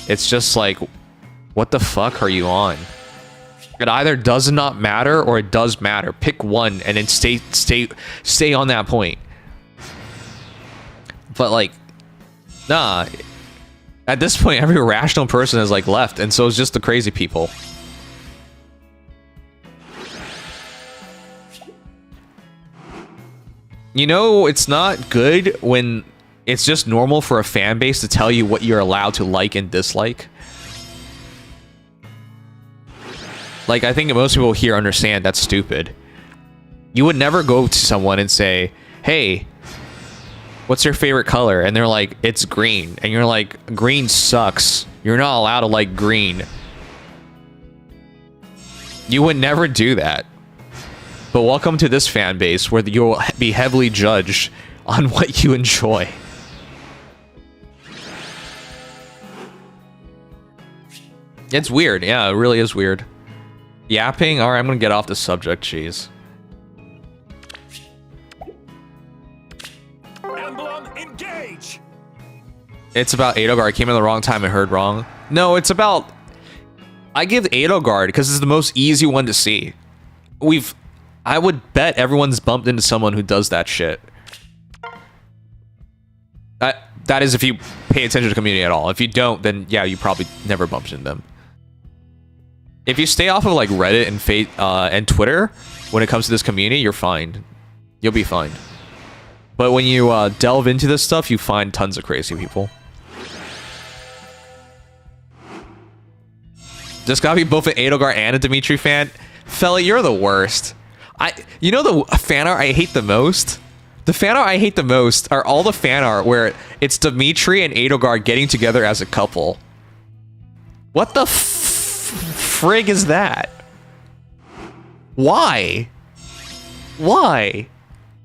It's just like, what the fuck are you on? It either does not matter or it does matter. Pick one and then stay on that point. But like, nah. At this point, every rational person is like left, and so is just the crazy people. You know, it's not good when it's just normal for a fan base to tell you what you're allowed to like and dislike. Like, I think most people here understand that's stupid. You would never go to someone and say, hey, what's your favorite color? And they're like, it's green. And you're like, green sucks. You're not allowed to like green. You would never do that. But welcome to this fan base where you'll be heavily judged on what you enjoy. It's weird. Yeah, it really is weird. Yapping? Alright, I'm gonna get off the subject, jeez. Emblem, engage! It's about Edelgard. I came in the wrong time and heard wrong. No, it's about... I give Edelgard because it's the most easy one to see. I would bet everyone's bumped into someone who does that shit. That is if you pay attention to the community at all. If you don't, then yeah, you probably never bumped into them. If you stay off of like Reddit and Twitter when it comes to this community, you're fine. You'll be fine. But when you delve into this stuff, you find tons of crazy people. Just gotta be both an Edelgard and a Dimitri fan. Fella, you're the worst. You know the fan art I hate the most? The fan art I hate the most are all the fan art where it's Dimitri and Edelgard getting together as a couple. What the frig is that? Why? Why?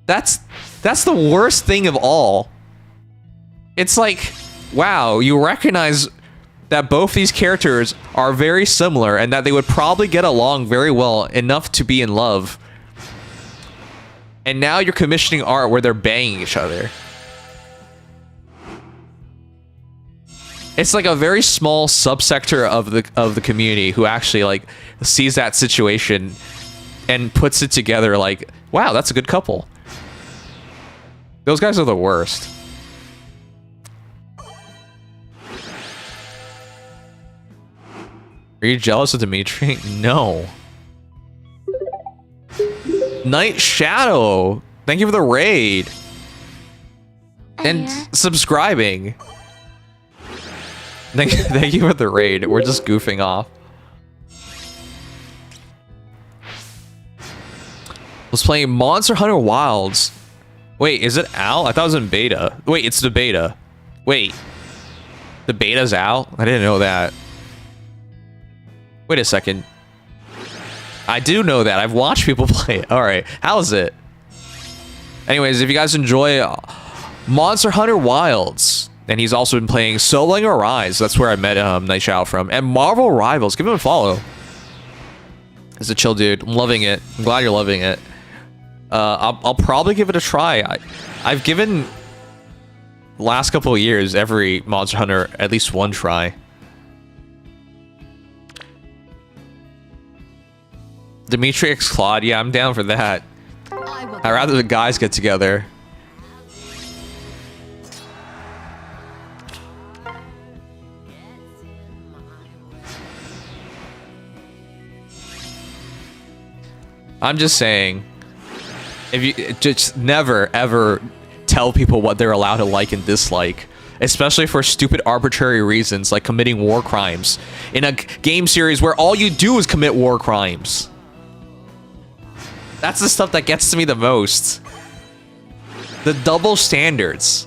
That's the worst thing of all. It's like, wow, you recognize that both these characters are very similar and that they would probably get along very well enough to be in love. And now you're commissioning art where they're banging each other. It's like a very small subsector of the community who actually like sees that situation and puts it together like, wow, that's a good couple. Those guys are the worst. Are you jealous of Dimitri? No. Night Shadow, thank you for the raid. And subscribing. Thank you for the raid. We're just goofing off. Was playing Monster Hunter Wilds. Wait, is it out? I thought it was in beta. Wait, it's the beta. Wait. The beta's out? I didn't know that. Wait a second. I do know that. I've watched people play it. Alright. How is it? Anyways, if you guys enjoy Monster Hunter Wilds, and he's also been playing Soloing Arise. That's where I met Night Shadow from. And Marvel Rivals. Give him a follow. He's a chill dude. I'm loving it. I'm glad you're loving it. I'll probably give it a try. I've given the last couple of years every Monster Hunter at least one try. Dimitri X Claude, yeah, I'm down for that. I'd rather the guys get together. I'm just saying, if you just never ever tell people what they're allowed to like and dislike, especially for stupid arbitrary reasons like committing war crimes in a game series where all you do is commit war crimes. That's the stuff that gets to me the most. The double standards.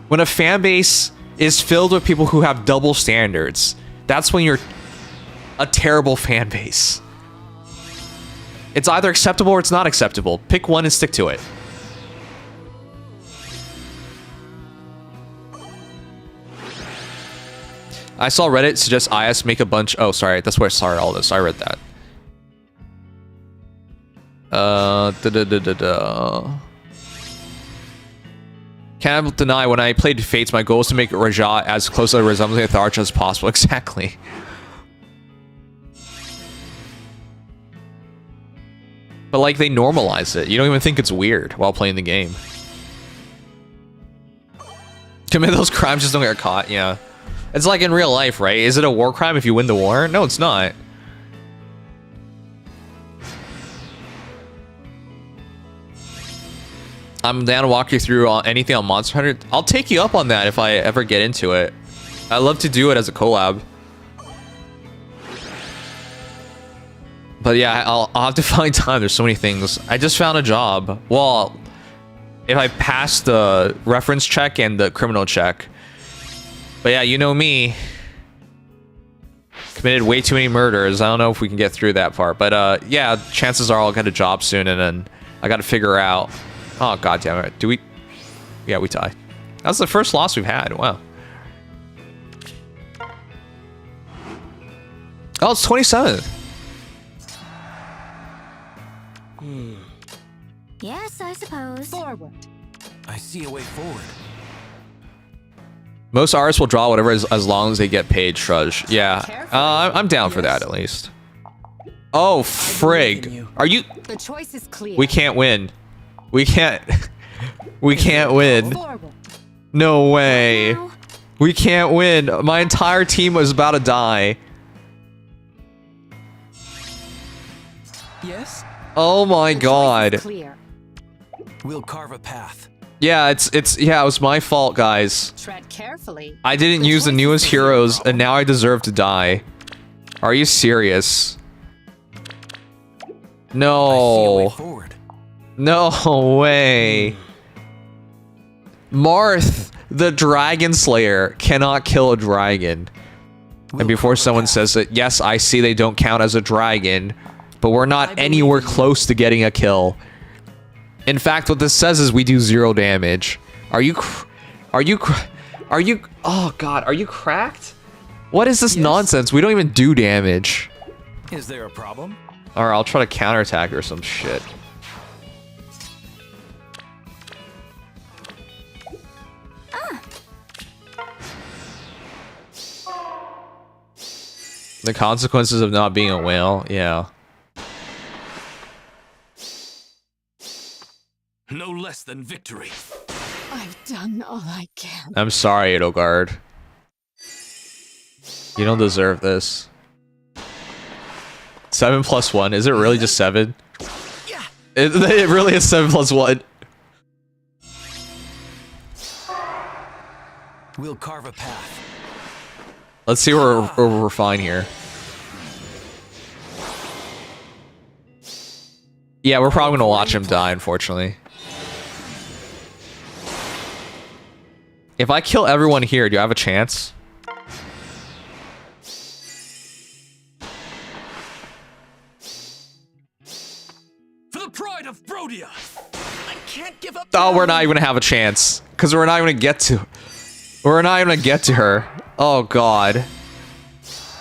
When a fan base is filled with people who have double standards, that's when you're a terrible fan base. It's either acceptable or it's not acceptable. Pick one and stick to it. I saw Reddit suggest IS make a bunch... Oh, sorry. That's where I started all this. I read that. Can't deny when I played Fates, my goal is to make Rajat as close to resembling Tharja as possible. Exactly. But like they normalize it. You don't even think it's weird while playing the game. Commit those crimes, just don't get caught. Yeah. It's like in real life, right? Is it a war crime if you win the war? No, it's not. I'm down to walk you through anything on Monster Hunter. I'll take you up on that if I ever get into it. I'd love to do it as a collab. But yeah, I'll have to find time. There's so many things. I just found a job. Well, if I pass the reference check and the criminal check. But yeah, you know me. Committed way too many murders. I don't know if we can get through that part. But yeah, chances are I'll get a job soon, and then I got to figure out... Oh, god damn it. Do we... Yeah, we tie. That's the first loss we've had. Wow. Oh, it's 27. Yes, I suppose. Forward. I see a way forward. Most artists will draw whatever as long as they get paid, Shrudge. Yeah, I'm down for that at least. Oh, frig. Are you... The choice is clear. We can't win. We can't... We can't win. No way. We can't win. My entire team was about to die. Yes? Oh my god. We'll carve a path. Yeah, yeah, it was my fault, guys. Tread carefully. I didn't use the newest heroes, and now I deserve to die. Are you serious? No. No way. Marth, the Dragon Slayer, cannot kill a dragon. And before someone says it, yes, I see they don't count as a dragon, but we're not anywhere close to getting a kill. In fact, what this says is we do 0 damage. Are you... Oh god, are you cracked? What is this nonsense? We don't even do damage. Is there a problem? Alright, I'll try to counterattack or some shit. The consequences of not being a whale, yeah. No less than victory. I've done all I can. I'm sorry, Edelgard. You don't deserve this. 7 plus 1. Is it really just 7? Yeah. It really is 7 plus 1. We'll carve a path. Let's see where we're fine here. Yeah, we're probably gonna watch him die, unfortunately. If I kill everyone here, do I have a chance? For the pride of Brodia! I can't give up. Oh, we're not even gonna have a chance. Because we're not even gonna get to... We're not even gonna get to her. Oh, God.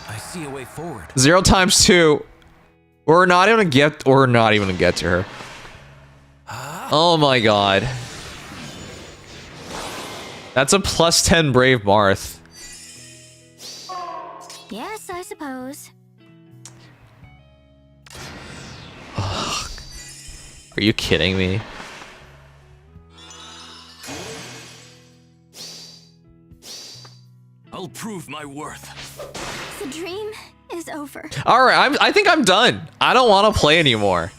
I see a way forward. 0 times 2. We're not even gonna get to her. Oh my god. That's a plus 10 Brave Marth. Yes, I suppose. Ugh. Are you kidding me? I'll prove my worth. The dream is over. All right, I think I'm done. I don't want to play anymore.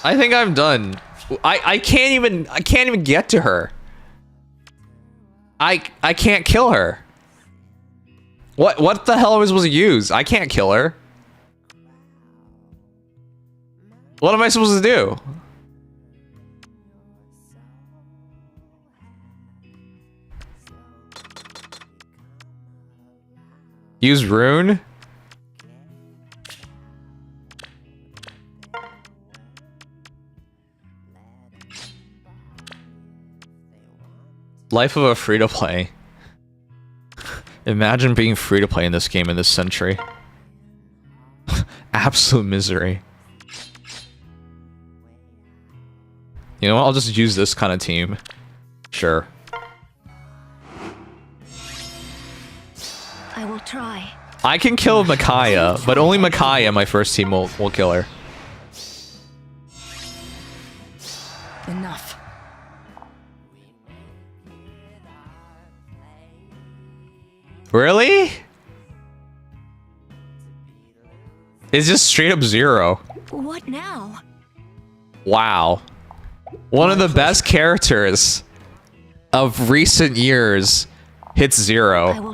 I think I'm done. I can't even get to her. I can't kill her. What the hell am I supposed to use? I can't kill her. What am I supposed to do? Use rune? Life of a free-to-play. Imagine being free-to-play in this game in this century. Absolute misery. You know what? I'll just use this kind of team. Sure. I will try. I can kill Micaiah, but only Micaiah, my first team, will kill her. Enough. Really? It's just straight up 0. What now? Wow. One of the best characters of recent years hits 0.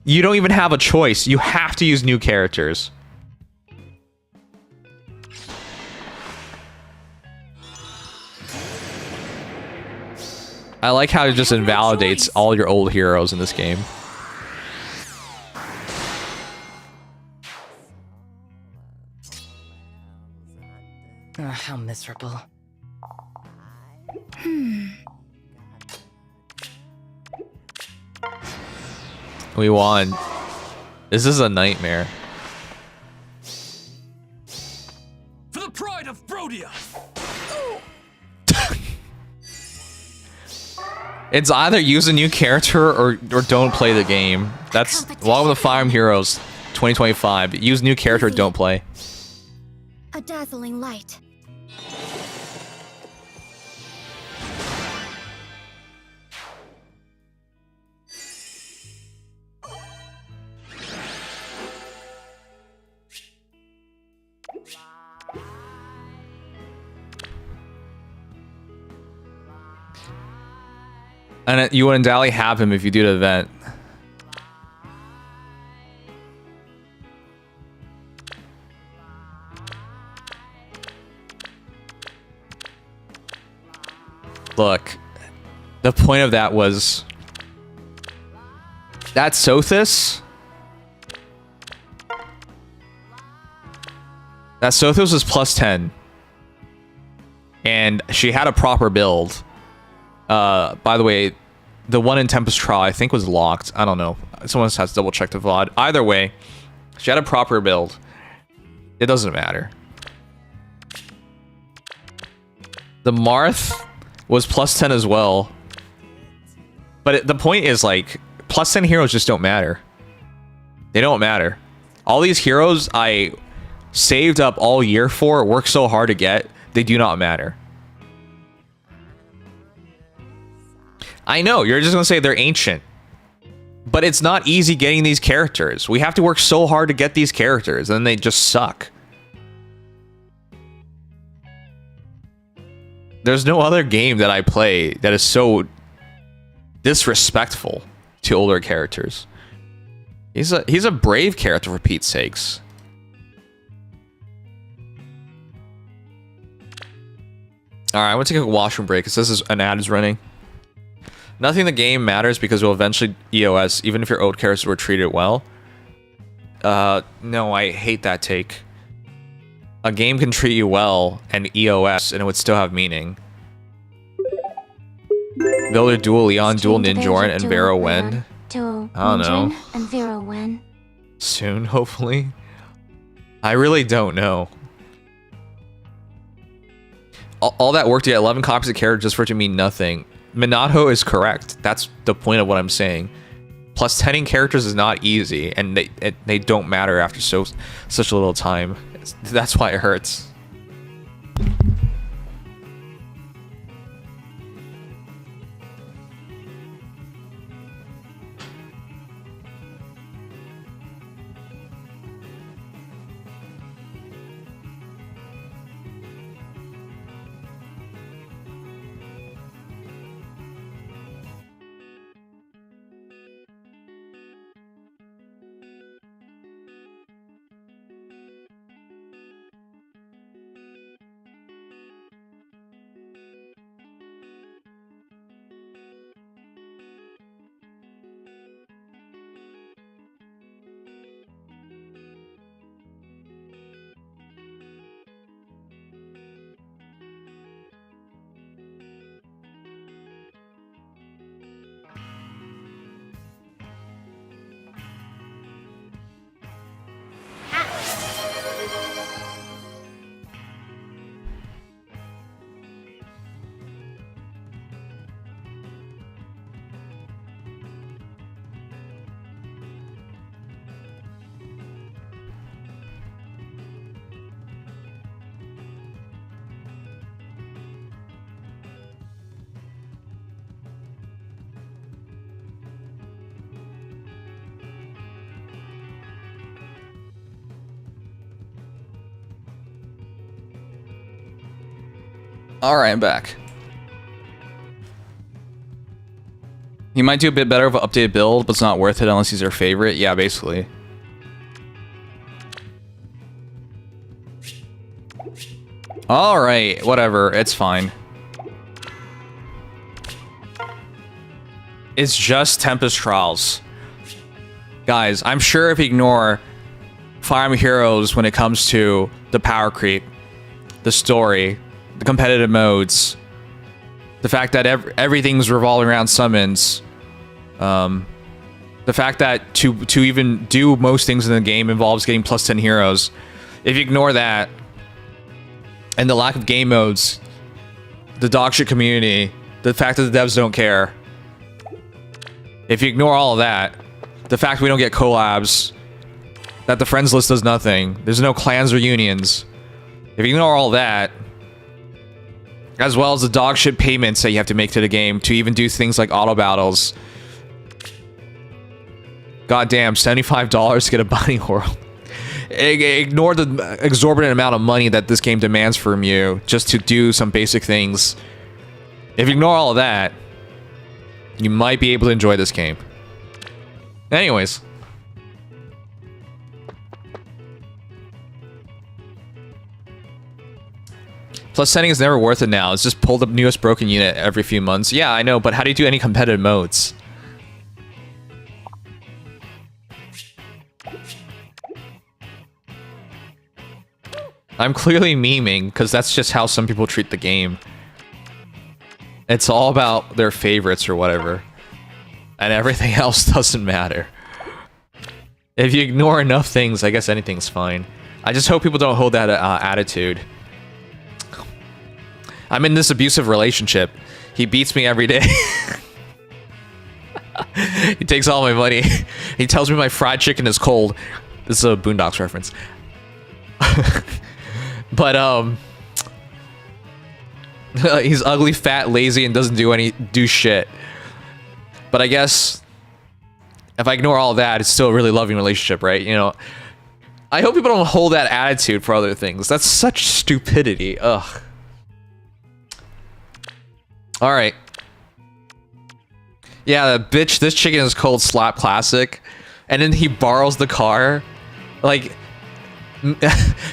You don't even have a choice. You have to use new characters. I like how it just invalidates all your old heroes in this game. How miserable. We won. This is a nightmare. For the pride of Brodia! It's either use a new character or don't play the game. That's Welcome to Fire Emblem Heroes 2025. Use new character or don't play. A dazzling light. And you would undoubtedly have him if you do the event. Look, the point of that was that Sothis. That Sothis was plus 10. And she had a proper build. By the way, the one in Tempest Trial I think was locked. I don't know. Someone has to double check the VOD. Either way, she had a proper build. It doesn't matter. The Marth was plus 10 as well. But the point is, like, plus 10 heroes just don't matter. They don't matter. All these heroes I saved up all year for, worked so hard to get, they do not matter. I know, you're just gonna say they're ancient. But it's not easy getting these characters. We have to work so hard to get these characters, and they just suck. There's no other game that I play that is so disrespectful to older characters. He's a brave character, for Pete's sakes. Alright, I'm gonna take a washroom break because this is an ad is running. Nothing in the game matters because you'll eventually EOS, even if your old characters were treated well. No, I hate that take. A game can treat you well and EOS and it would still have meaning. Build a dual Leon, dual Ninjoran, and Vero when? I don't know. And Vero when? Soon, hopefully. I really don't know. All that work to get 11 copies of character just for it to mean nothing. Minato is correct. That's the point of what I'm saying. Plus 10ing characters is not easy, and they don't matter after such a little time. That's why it hurts. Alright, I'm back. He might do a bit better of an updated build, but it's not worth it unless he's your favorite. Yeah, basically. Alright, whatever. It's fine. It's just Tempest Trials. Guys, I'm sure if you ignore Fire Emblem Heroes when it comes to the power creep, the story, the competitive modes, the fact that everything's revolving around summons, the fact that to even do most things in the game involves getting plus 10 heroes. If you ignore that, and the lack of game modes, the dogshit community, the fact that the devs don't care. If you ignore all of that, the fact we don't get collabs, that the friends list does nothing, there's no clans or unions. If you ignore all that, as well as the dogshit payments that you have to make to the game to even do things like auto battles. Goddamn, $75 to get a bunny world. Ignore the exorbitant amount of money that this game demands from you just to do some basic things. If you ignore all of that, you might be able to enjoy this game. Anyways. Plus setting is never worth it now. It's just pull the newest broken unit every few months. Yeah, I know, but how do you do any competitive modes? I'm clearly memeing, because that's just how some people treat the game. It's all about their favorites or whatever. And everything else doesn't matter. If you ignore enough things, I guess anything's fine. I just hope people don't hold that attitude. I'm in this abusive relationship. He beats me every day. He takes all my money. He tells me my fried chicken is cold. This is a Boondocks reference. But he's ugly, fat, lazy, and doesn't do shit. But I guess if I ignore all that, it's still a really loving relationship, right? You know, I hope people don't hold that attitude for other things. That's such stupidity. Ugh. All right. Yeah, the bitch. This chicken is cold. Slap classic, and then he borrows the car. Like,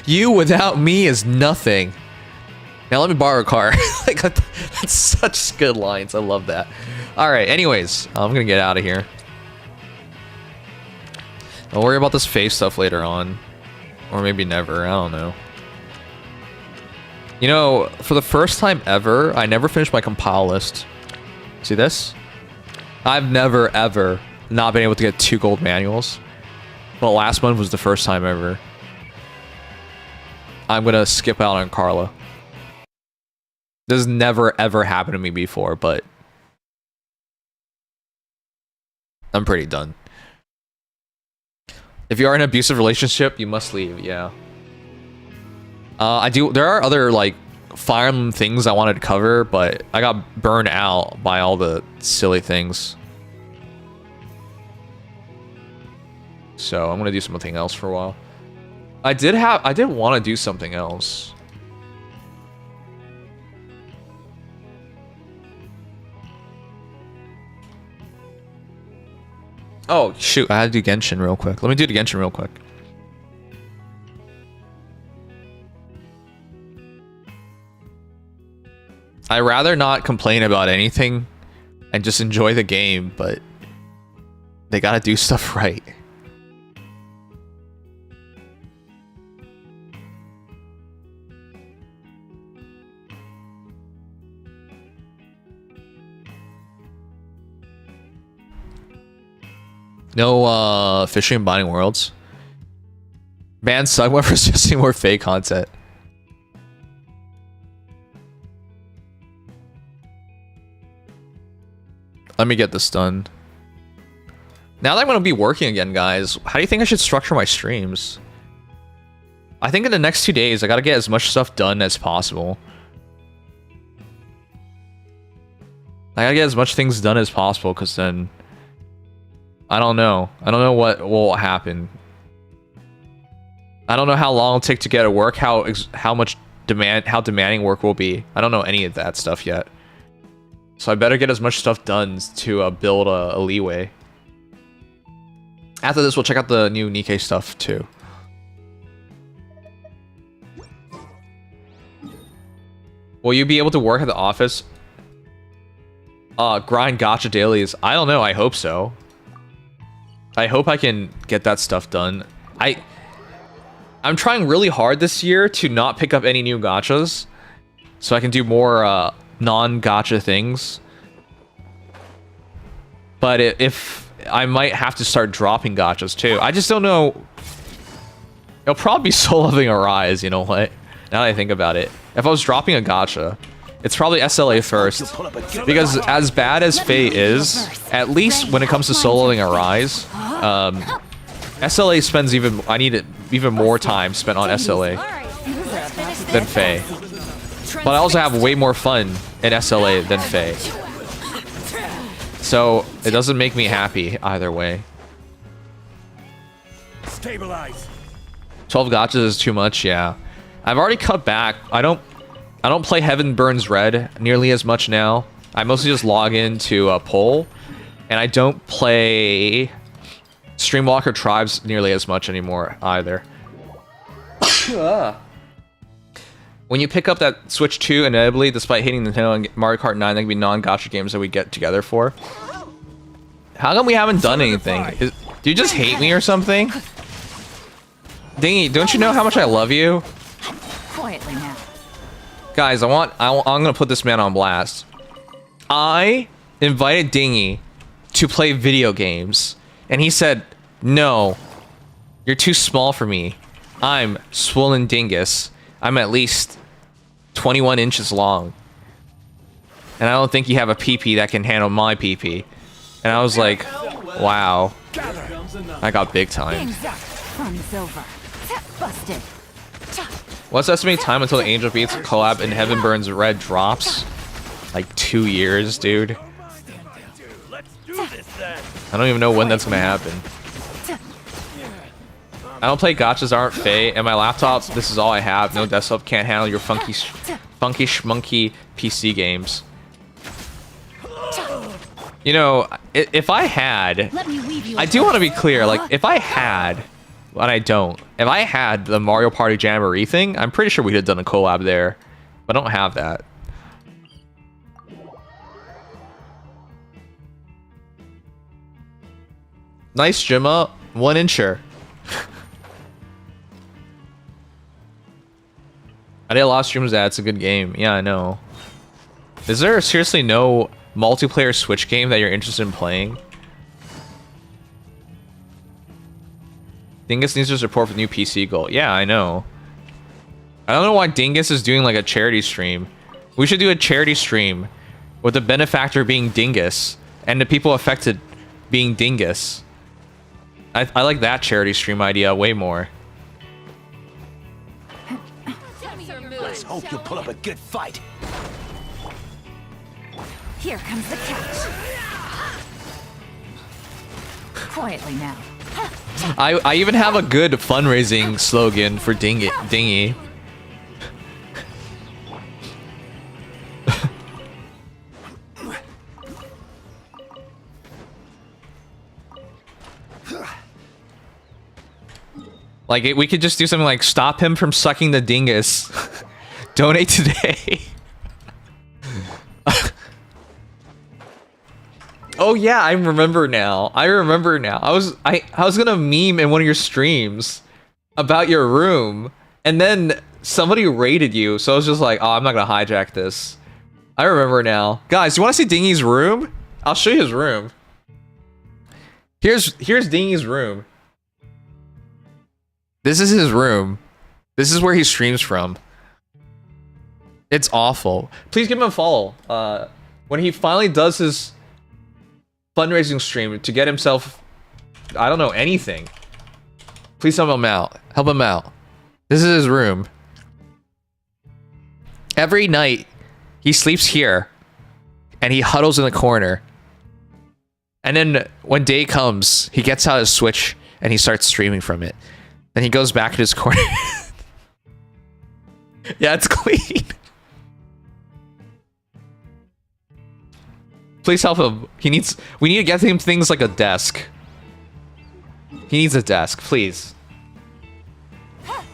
you without me is nothing. Now let me borrow a car. Like, that's such good lines. I love that. All right. Anyways, I'm gonna get out of here. I'll worry about this face stuff later on, or maybe never. I don't know. You know, for the first time ever, I never finished my compile list. See this? I've never, ever not been able to get 2 gold manuals. But last month was the first time ever. I'm gonna skip out on Carla. This has never, ever happened to me before, but I'm pretty done. If you are in an abusive relationship, you must leave, yeah. There are other, like, Fire Emblem things I wanted to cover, but I got burned out by all the silly things. So I'm gonna do something else for a while. I did want to do something else. Oh, shoot, I had to do Genshin real quick. Let me do the Genshin real quick. I'd rather not complain about anything and just enjoy the game, but they gotta do stuff right. No fishing and binding worlds. Ban Sugma for suggesting more fake content. Let me get this done. Now that I'm going to be working again, guys, how do you think I should structure my streams? I think in the next 2 days, I got to get as much stuff done as possible. I got to get as much things done as possible, because then... I don't know. I don't know what will happen. I don't know how long it'll take to get to work, how demanding work will be. I don't know any of that stuff yet. So I better get as much stuff done to build a leeway. After this, we'll check out the new Nikkei stuff too. Will you be able to work at the office? Grind gacha dailies. I don't know. I hope so. I hope I can get that stuff done. I I'm trying really hard this year to not pick up any new gachas, so I can do more non-gacha things. But if I might have to start dropping gachas too. I just don't know. It'll probably be Soul Loving Arise, you know what? Now that I think about it. If I was dropping a gacha, it's probably SLA first. Because as bad as Faye is, at least when it comes to Soul Loving Arise, SLA spends I need even more time spent on SLA than Faye. But I also have way more fun in SLA than Faye. So it doesn't make me happy either way. Stabilize. 12 gachas is too much, yeah. I've already cut back. I don't play Heaven Burns Red nearly as much now. I mostly just log into a poll, and I don't play Streamwalker Tribes nearly as much anymore either. When you pick up that Switch 2 inevitably, despite hating Nintendo and Mario Kart 9, they can be non-gacha games that we get together for. How come we haven't done anything? Do you just hate me or something? Dingy, don't you know how much I love you? Quietly now. Guys, I'm gonna put this man on blast. I invited Dingy to play video games, and he said, "No, you're too small for me. I'm swollen dingus. I'm at least 21 inches long. And I don't think you have a PP that can handle my PP." And I was like, wow. I got big time. Fun's over. Busted. What's the estimated time until the Angel Beats collab and Heaven Burns Red drops? Like 2 years, dude. I don't even know when that's gonna happen. I don't play gachas, aren't Faye, and my laptop, this is all I have. No desktop, can't handle your funky schmunky PC games. You know, if I had, I do want to be clear, like, if I had, but I don't, if I had the Mario Party Jamboree thing, I'm pretty sure we'd have done a collab there, but I don't have that. Nice, Jimma. 1-incher. I did a lot of streams that it's a good game. Yeah, I know. Is there seriously no multiplayer Switch game that you're interested in playing? Dingus needs to support for new PC goal. Yeah, I know. I don't know why Dingus is doing like a charity stream. We should do a charity stream with the benefactor being Dingus and the people affected being Dingus. I like that charity stream idea way more. Let's hope you'll pull up a good fight. Here comes the catch. Quietly now. I even have a good fundraising slogan for Dingy. Like, we could just do something like, stop him from sucking the dingus. Donate today. Oh yeah, I remember now. I was gonna meme in one of your streams about your room, and then somebody raided you, so I was just like, oh, I'm not gonna hijack this. I remember now. Guys, do you want to see Dingy's room? I'll show you his room. Here's Dingy's room. This is his room. This is where he streams from. It's awful. Please give him a follow. When he finally does his fundraising stream to get himself, I don't know, anything, please help him out. Help him out. This is his room. Every night, he sleeps here, and he huddles in the corner. And then when day comes, he gets out his Switch, and he starts streaming from it. Then he goes back to his corner. Yeah, it's clean. Please help him. We need to get him things like a desk. He needs a desk, please. I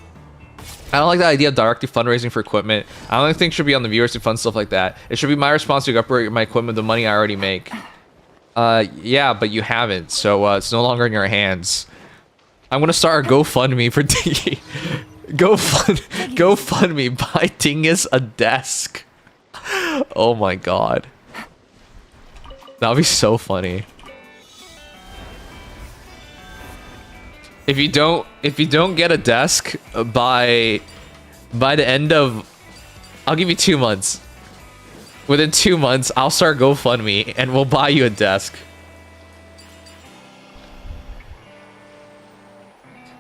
don't like the idea of directly fundraising for equipment. I don't think it should be on the viewers to fund stuff like that. It should be my responsibility to upgrade my equipment with the money I already make. Yeah, but you haven't, so it's no longer in your hands. I'm gonna start a GoFundMe for Dingy. GoFundMe, buy Dingus a desk. Oh my god. That'll be so funny. If you don't get a desk by the end of, I'll give you 2 months. Within 2 months, I'll start GoFundMe and we'll buy you a desk.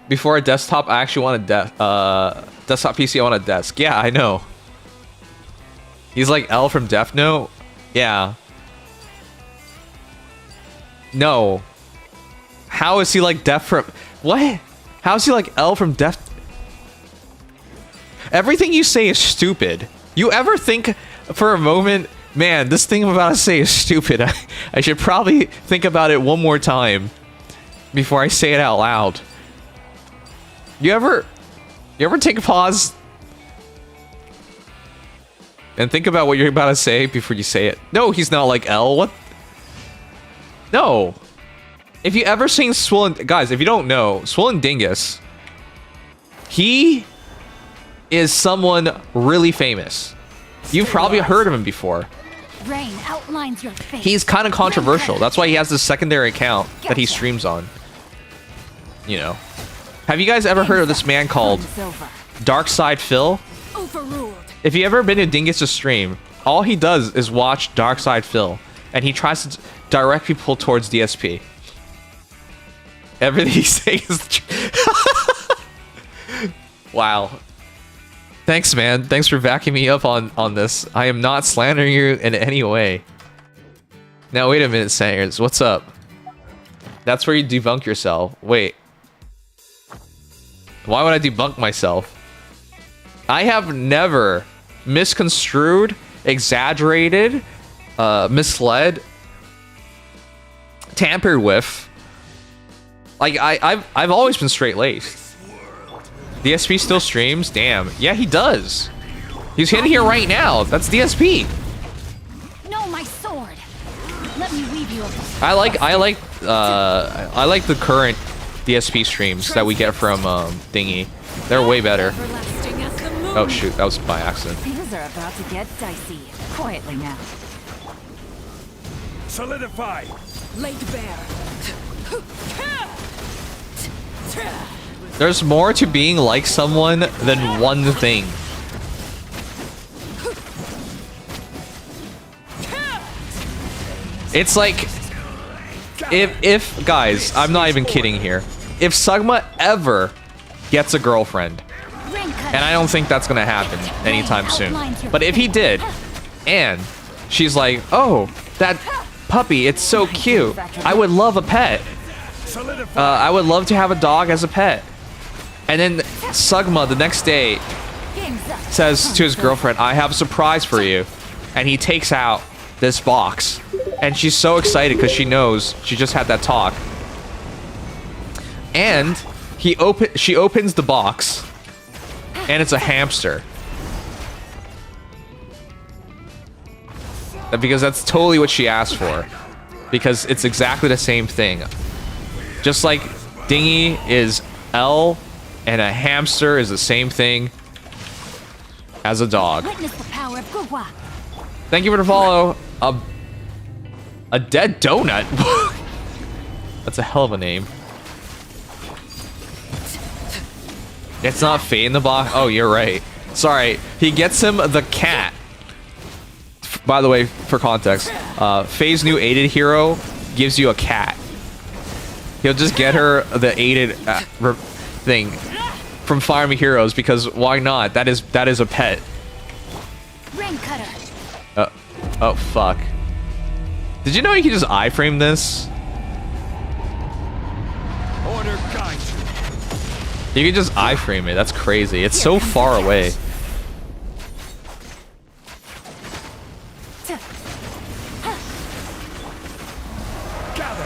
Before a desktop, I actually want a desktop PC. I want a desk. Yeah, I know. He's like L from Death Note. Yeah. No. How is he like Death from what? How is he like L from Death? Everything you say is stupid. You ever think for a moment, man, this thing I'm about to say is stupid. I should probably think about it one more time before I say it out loud. You ever take a pause and think about what you're about to say before you say it? No, he's not like L. What? No. If you ever seen Swollen... Guys, if you don't know, Swollen Dingus, he is someone really famous. You've probably heard of him before. Rain outlines your face. He's kind of controversial. That's why he has this secondary account that he streams on. You know. Have you guys ever heard of this man called Darkside Phil? Overruled. If you ever been to Dingus' stream, all he does is watch Darkside Phil, and he tries to direct people towards DSP. Everything he's saying is true. Wow. Thanks, man. Thanks for backing me up on this. I am not slandering you in any way. Now, wait a minute, Sangers. What's up? That's where you debunk yourself. Wait. Why would I debunk myself? I have never misconstrued, exaggerated, misled, tampered with. Like, I've always been straight-laced. DSP still streams? Damn. Yeah, he does. He's in here right now. That's DSP. No, my sword. Let me weave you a I like the current DSP streams that we get from Dingy. They're way better. Oh shoot, that was by accident. Things are about to get dicey. Quietly now. Solidify. Laid bare. There's more to being like someone than one thing. It's like, if guys, I'm not even kidding here. If Sugma ever gets a girlfriend, and I don't think that's gonna happen anytime soon, but if he did, and she's like, oh, that puppy, it's so cute. I would love a pet. I would love to have a dog as a pet. And then Sugma the next day says to his girlfriend, I have a surprise for you. And he takes out this box. And she's so excited because she knows she just had that talk. And she opens the box. And it's a hamster. Because that's totally what she asked for. Because it's exactly the same thing. Just like Dingy is L and a hamster is the same thing as a dog. Witness the power of Gugwa. Thank you for the follow. A dead donut? That's a hell of a name. It's not Faye in the box. Oh, you're right. Sorry. He gets him the cat. By the way, for context, Faye's new aided hero gives you a cat. He'll just get her the aided thing from Fire Emblem Heroes because why not? That is a pet. Rain cutter. Oh fuck. Did you know you can just iframe this? Order guide. You can just iframe it. That's crazy. It's so far away.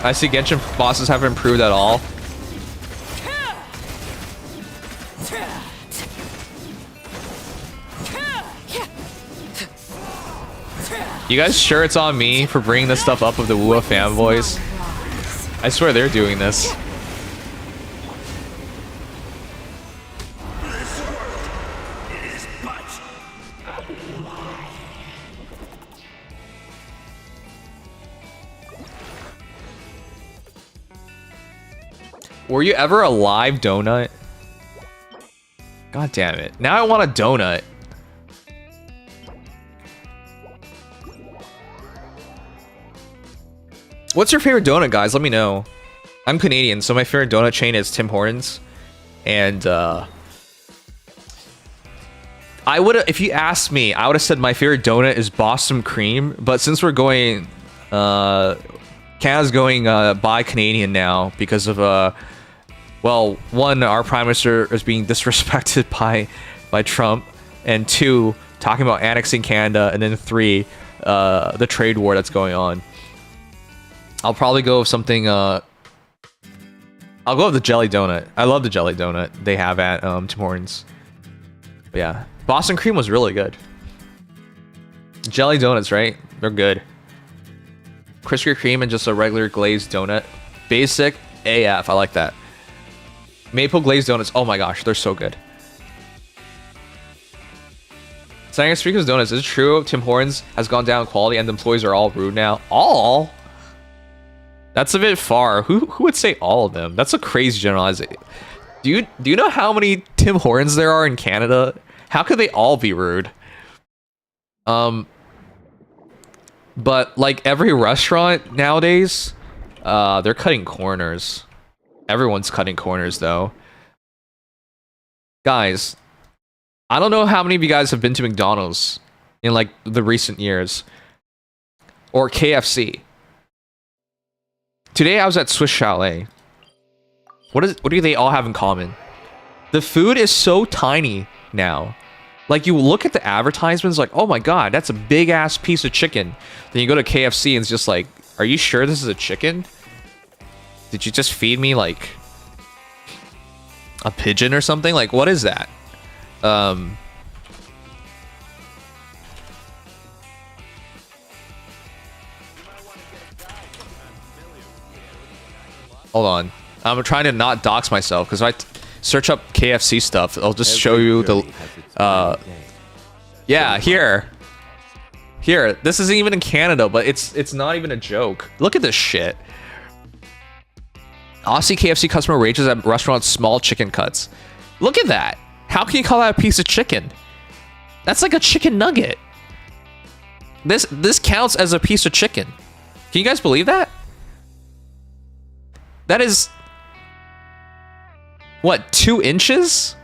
I see Genshin bosses haven't improved at all. You guys sure it's on me for bringing this stuff up with the Wua fanboys? I swear they're doing this. Were you ever a live donut? God damn it. Now I want a donut. What's your favorite donut, guys? Let me know. I'm Canadian, so my favorite donut chain is Tim Hortons. And I would have, if you asked me, I would have said my favorite donut is Boston Cream. But since we're going, Canada's going buy Canadian now because of well, one, our prime minister is being disrespected by Trump, and two, talking about annexing Canada, and then three, the trade war that's going on. I'll probably go with something. I'll go with the jelly donut. I love the jelly donut they have at Tim Hortons. But yeah, Boston Cream was really good. Jelly donuts, right? They're good. Krispy Kreme and just a regular glazed donut. Basic AF. I like that. Maple glazed donuts. Oh my gosh, they're so good. Speaking of donuts, is it true Tim Hortons has gone down in quality and the employees are all rude now? All? That's a bit far. Who would say all of them? That's a crazy generalization. Do you know how many Tim Hortons there are in Canada? How could they all be rude? But like every restaurant nowadays, they're cutting corners. Everyone's cutting corners though. Guys, I don't know how many of you guys have been to McDonald's in like the recent years. Or KFC. Today I was at Swiss Chalet. What do they all have in common? The food is so tiny now. Like you look at the advertisements like, oh my god, that's a big ass piece of chicken. Then you go to KFC and it's just like, are you sure this is a chicken? Did you just feed me like a pigeon or something? Like what is that? Hold on. I'm trying to not dox myself because if I search up KFC stuff, I'll just show you the yeah, here. This isn't even in Canada, but it's not even a joke. Look at this shit. Aussie KFC customer rages at restaurant's small chicken cuts. Look at that. How can you call that a piece of chicken? That's like a chicken nugget. This counts as a piece of chicken. Can you guys believe that? That is what, 2 inches?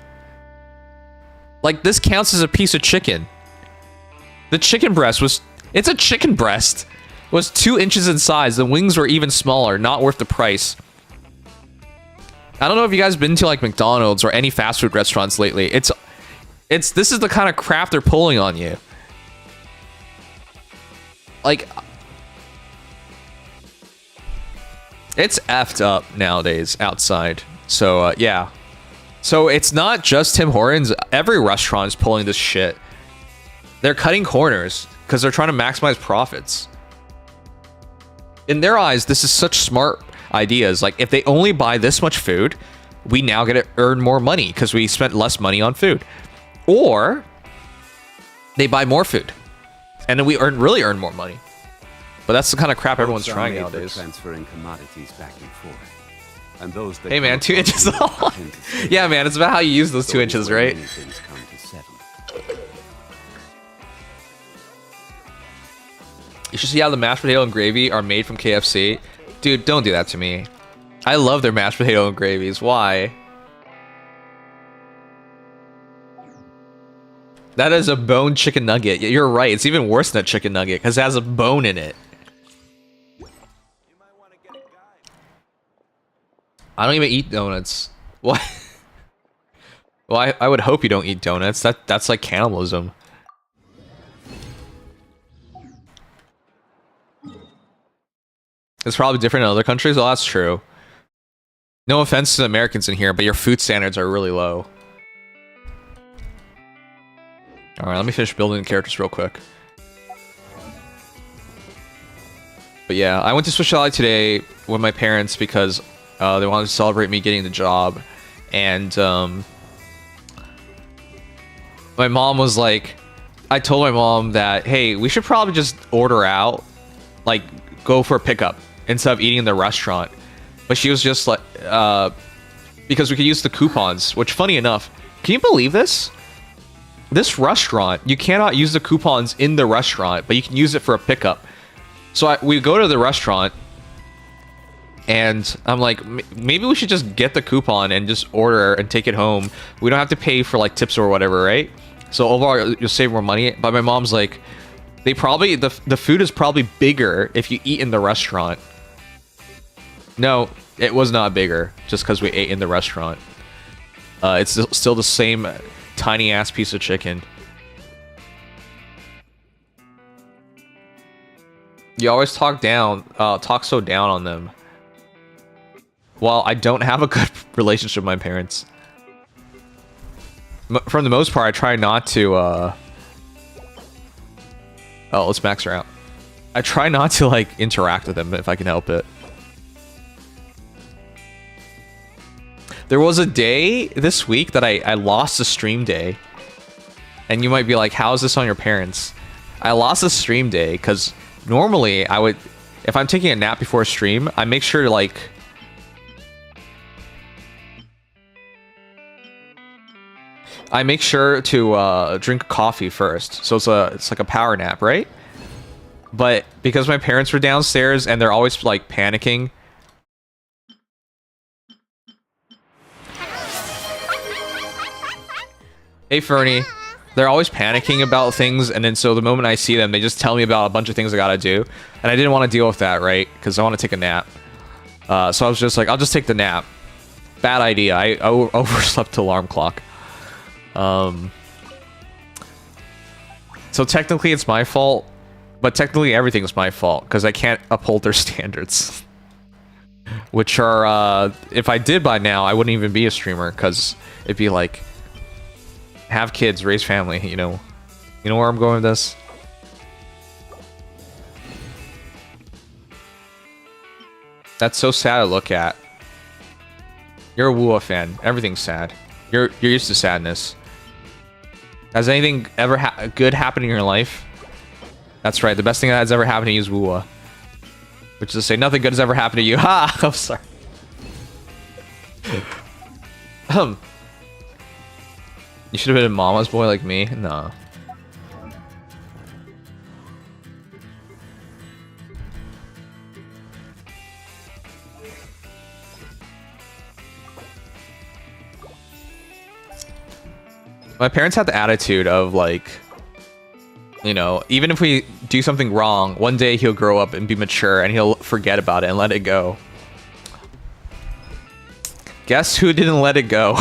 Like this counts as a piece of chicken. The chicken breast was, it's a chicken breast, was 2 inches in size. The wings were even smaller, not worth the price. I don't know if you guys been to like McDonald's or any fast food restaurants lately. This is the kind of crap they're pulling on you. Like, it's effed up nowadays outside. So yeah. So it's not just Tim Hortons. Every restaurant is pulling this shit. They're cutting corners because they're trying to maximize profits. In their eyes, this is such smart ideas. Like if they only buy this much food, we now get to earn more money because we spent less money on food. Or they buy more food and then we really earn more money. But that's the kind of crap everyone's trying nowadays. Transferring commodities back and forth. And those hey man, 2 inches. Yeah man, it's about how you use those 2 inches, right? You should see how the mashed potato and gravy are made from KFC. Dude, don't do that to me. I love their mashed potato and gravies. Why? That is a bone chicken nugget. You're right. It's even worse than a chicken nugget because it has a bone in it. I don't even eat donuts. What? Well, I would hope you don't eat donuts. That's like cannibalism. It's probably different in other countries. Well, that's true. No offense to the Americans in here, but your food standards are really low. Alright, let me finish building the characters real quick. But yeah, I went to Swiss Chalet today with my parents because they wanted to celebrate me getting the job. And my mom was like, I told my mom that, hey, we should probably just order out, like go for a pickup instead of eating in the restaurant. But she was just like, because we could use the coupons, which, funny enough, can you believe this? This restaurant, you cannot use the coupons in the restaurant, but you can use it for a pickup. So we go to the restaurant, and I'm like, maybe we should just get the coupon and just order and take it home. We don't have to pay for like tips or whatever, right? So overall, you'll save more money. But my mom's like, the food is probably bigger if you eat in the restaurant. No, it was not bigger just because we ate in the restaurant. It's still the same tiny ass piece of chicken. You always talk so down on them. Well, I don't have a good relationship with my parents. For the most part, I try not to, oh, let's max her out. I try not to, like, interact with them if I can help it. There was a day this week that I lost a stream day. And you might be like, how is this on your parents? I lost a stream day because normally I would, if I'm taking a nap before a stream, I make sure to like, drink coffee first. So it's like a power nap, right? But because my parents were downstairs and they're always like panicking. Hey, Fernie. They're always panicking about things, and then so the moment I see them, they just tell me about a bunch of things I gotta do. And I didn't want to deal with that, right? Because I want to take a nap. So I was just like, I'll just take the nap. Bad idea. I overslept the alarm clock. So technically it's my fault, but technically everything's my fault, because I can't uphold their standards. Which are, if I did by now, I wouldn't even be a streamer, because it'd be like, have kids, raise family, you know where I'm going with this? That's so sad to look at. You're a Wua fan. Everything's sad. You're used to sadness. Has anything ever good happened in your life? That's right. The best thing that has ever happened to you is Wua. Which is to say, nothing good has ever happened to you. Ha! I'm sorry. You should have been a mama's boy like me? No. My parents had the attitude of like, even if we do something wrong, one day he'll grow up and be mature and he'll forget about it and let it go. Guess who didn't let it go?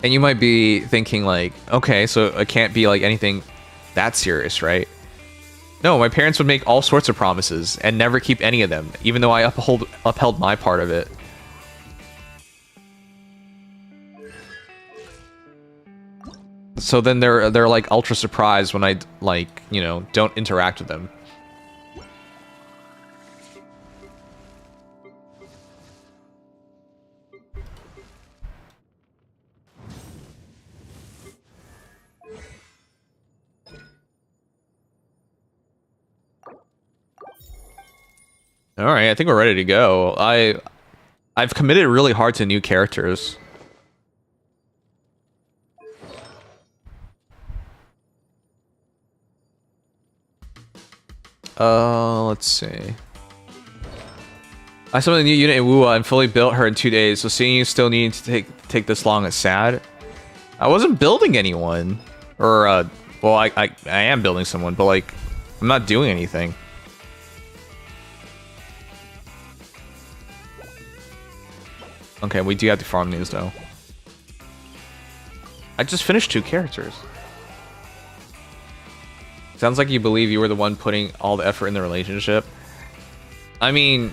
And you might be thinking like, okay, so it can't be like anything that serious, right? No, my parents would make all sorts of promises and never keep any of them, even though I upheld my part of it. So then they're like ultra surprised when I like, don't interact with them. All right, I think we're ready to go. I've committed really hard to new characters. Let's see. I summoned a new unit in Wua and fully built her in 2 days, so seeing you still needing to take this long is sad. I wasn't building anyone. Or, well, I am building someone, but, like, I'm not doing anything. Okay, we do have to farm news, though. I just finished 2 characters. Sounds like you believe you were the one putting all the effort in the relationship. I mean,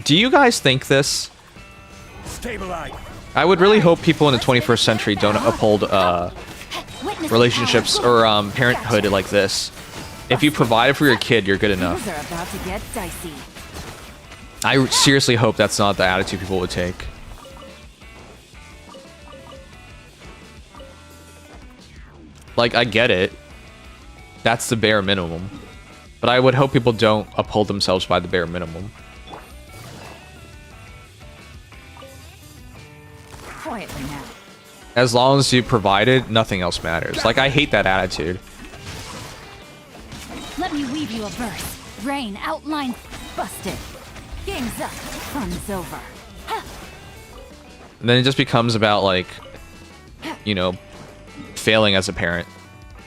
do you guys think this? Stabilize. I would really hope people in the 21st century don't uphold relationships or parenthood like this. If you provide for your kid, you're good enough. Things are about to get dicey. I seriously hope that's not the attitude people would take. Like, I get it. That's the bare minimum. But I would hope people don't uphold themselves by the bare minimum. Quietly now. As long as you provide it, nothing else matters. Like, I hate that attitude. Let me weave you a verse. Rain, outline, busted. Game's up, fun's over. And then it just becomes about, like, you know, failing as a parent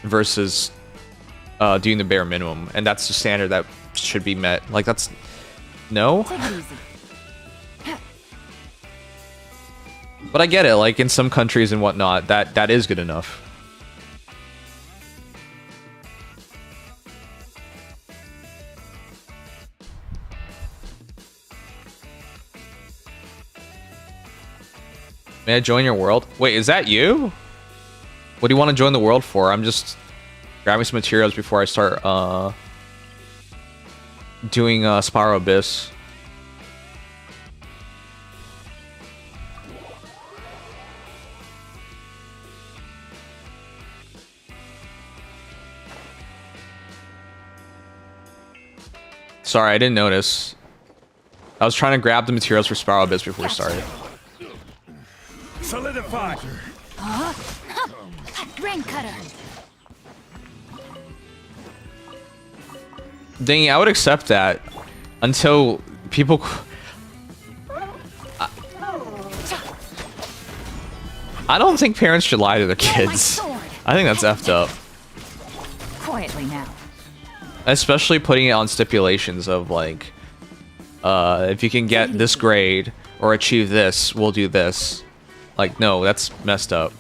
versus doing the bare minimum. And that's the standard that should be met. Like, that's... No? Take it easy. But I get it, like, in some countries and whatnot, that is good enough. May I join your world? Wait, is that you? What do you want to join the world for? I'm just grabbing some materials before I start doing Spiral Abyss. Sorry, I didn't notice. I was trying to grab the materials for Spiral Abyss before we started. Solidify. Rain cutter. Dang, I would accept that until people... I don't think parents should lie to their kids. I think that's effed up. Quietly now. Especially putting it on stipulations of, like, if you can get this grade or achieve this, we'll do this. Like, no, that's messed up.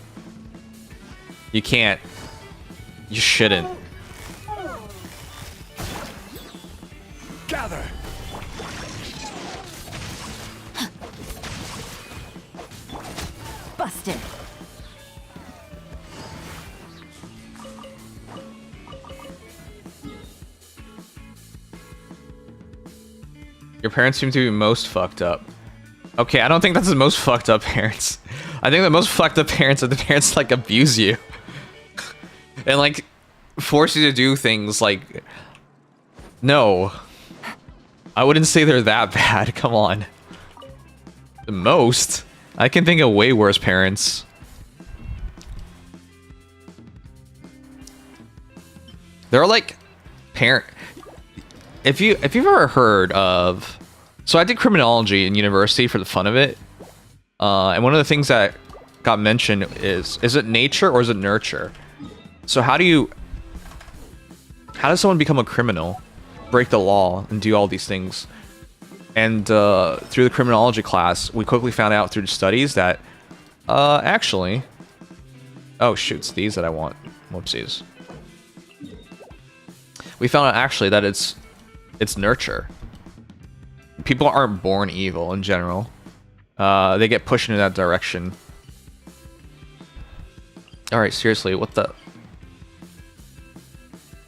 You can't. You shouldn't. Gather. Busted. Your parents seem to be most fucked up. Okay, I don't think that's the most fucked up parents. I think the most fucked up parents are the parents like abuse you. And like force you to do things like... No. I wouldn't say they're that bad, come on. The most? I can think of way worse parents. They're like... If you've ever heard of... So I did criminology in university for the fun of it. And one of the things that got mentioned is it nature or is it nurture? So how does someone become a criminal, break the law, and do all these things? And through the criminology class, we quickly found out through the studies that actually... Oh shoot, it's these that I want. Whoopsies. We found out actually that it's nurture. People aren't born evil in general. They get pushed into that direction. Alright, seriously, what the...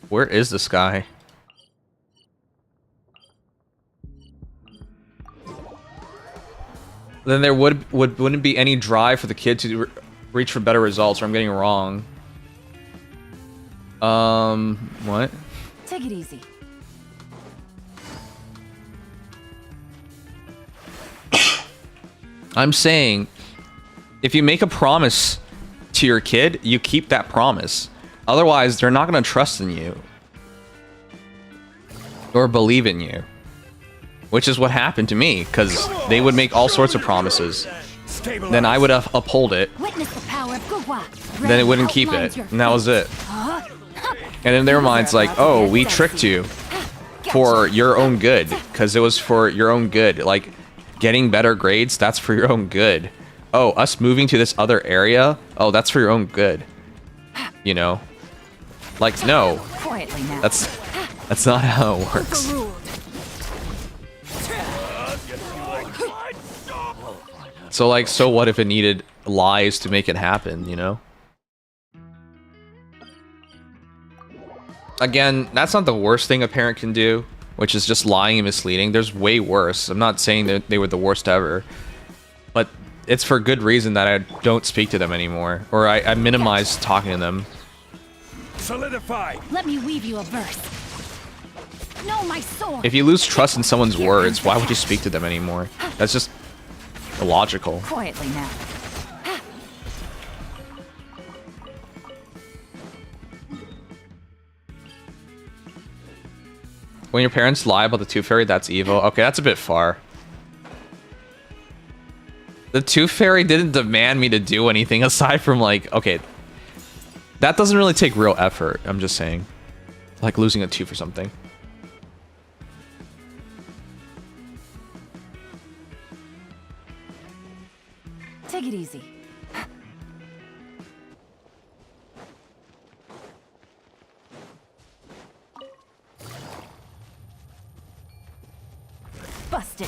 Where is this guy? Then there wouldn't be any drive for the kid to reach for better results, or I'm getting it wrong. What? Take it easy. I'm saying, if you make a promise to your kid, you keep that promise. Otherwise, they're not going to trust in you. Or believe in you. Which is what happened to me, because they would make all sorts of promises. Then I would uphold it. Witness the power of Gugwa. Then it wouldn't keep it. And that was it. And in their minds, like, oh, we tricked you for your own good. Because it was for your own good. Like, getting better grades, that's for your own good. Oh, us moving to this other area? Oh, that's for your own good. You know? Like, no. That's not how it works. So, like, so what if it needed lies to make it happen, you know? Again, that's not the worst thing a parent can do, which is just lying and misleading. There's way worse. I'm not saying that they were the worst ever, but it's for good reason that I don't speak to them anymore, or I minimize talking to them. Solidify. Let me weave you a verse. No, my sword. If you lose trust in someone's words, why would you speak to them anymore? That's just illogical. Quietly now. When your parents lie about the Tooth Fairy, that's evil. Okay, that's a bit far. The Tooth Fairy didn't demand me to do anything aside from like, okay, that doesn't really take real effort. I'm just saying, like losing a tooth or something. Take it easy. Busted.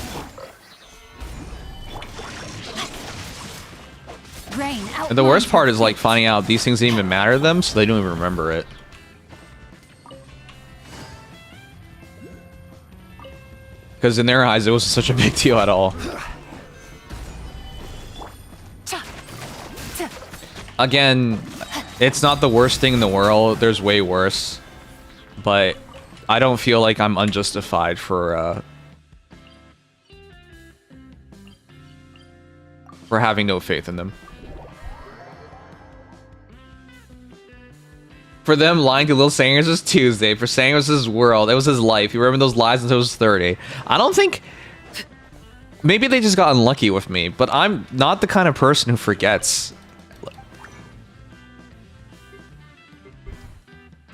Rain out. And the worst part is like finding out these things didn't even matter to them, so they don't even remember it. Because in their eyes, it wasn't such a big deal at all. Again, it's not the worst thing in the world. There's way worse. But I don't feel like I'm unjustified for having no faith in them. For them, lying to Little Sangers was Tuesday. For Sangers, was his world. It was his life. He remembered those lies until he was 30. I don't think... Maybe they just got unlucky with me, but I'm not the kind of person who forgets.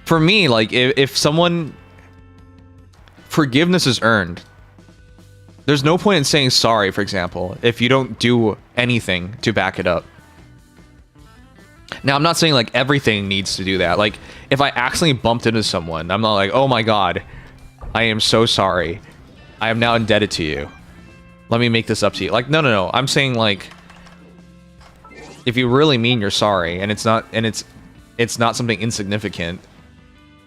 For me, like, if someone... Forgiveness is earned. There's no point in saying sorry, for example, if you don't do anything to back it up. Now, I'm not saying, like, everything needs to do that. Like, if I accidentally bumped into someone, I'm not like, oh my god, I am so sorry. I am now indebted to you. Let me make this up to you. Like, no. I'm saying, like, if you really mean you're sorry, and it's not something insignificant,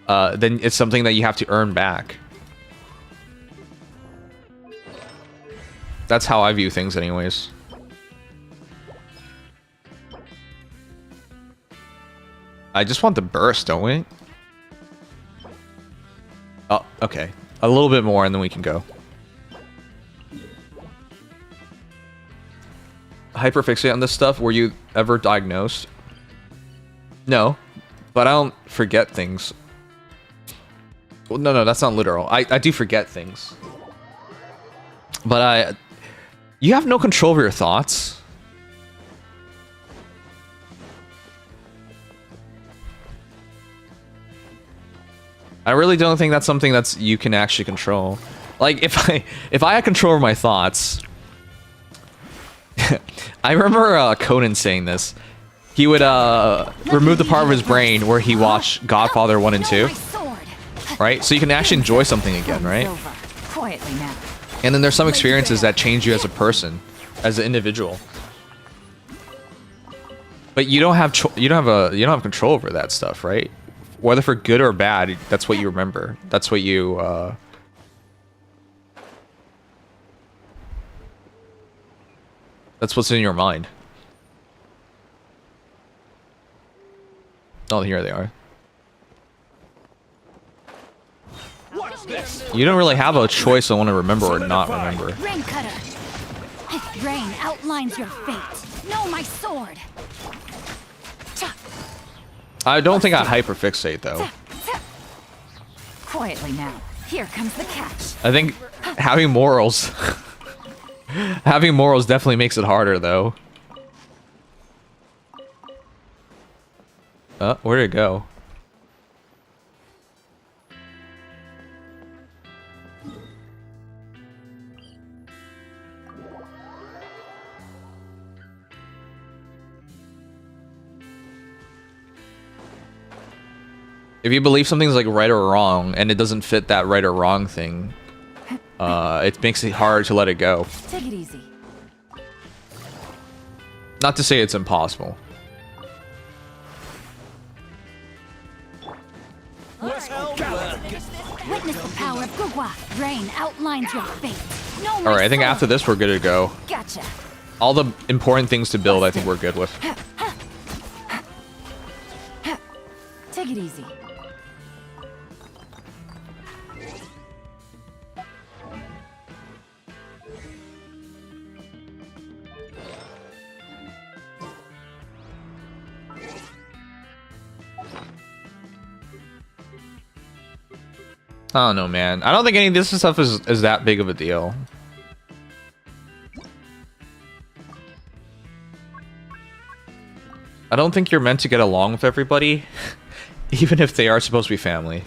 then it's something that you have to earn back. That's how I view things anyways. I just want the burst, don't we? Oh, okay. A little bit more and then we can go. Hyperfixate on this stuff? Were you ever diagnosed? No, but I don't forget things. Well, no, that's not literal. I do forget things. But you have no control over your thoughts. I really don't think that's something that's you can actually control. Like if I had control over my thoughts, I remember Conan saying this. He would remove the part of his brain where he watched Godfather 1 and 2, right? So you can actually enjoy something again, right? Quietly now. And then there's some experiences that change you as a person, as an individual. But you don't have control over that stuff, right? Whether for good or bad, that's what you remember. That's what you that's what's in your mind. Oh, here they are. What's this? You don't really have a choice on want to remember or not remember. Rain cutter. Rain outlines your fate. No, my sword. I don't think I hyperfixate though. Quietly now. Here comes the catch. I think having morals having morals definitely makes it harder though. Where'd it go? If you believe something's like right or wrong and it doesn't fit that right or wrong thing, it makes it hard to let it go. Take it easy. Not to say it's impossible. Witness the power of Gugwa. Rain outlines your fate. No, All right, I think after this we're good to go. Gotcha. All the important things to build, I think we're good with. Take it easy. I don't know, man. I don't think any of this stuff is that big of a deal. I don't think you're meant to get along with everybody, even if they are supposed to be family.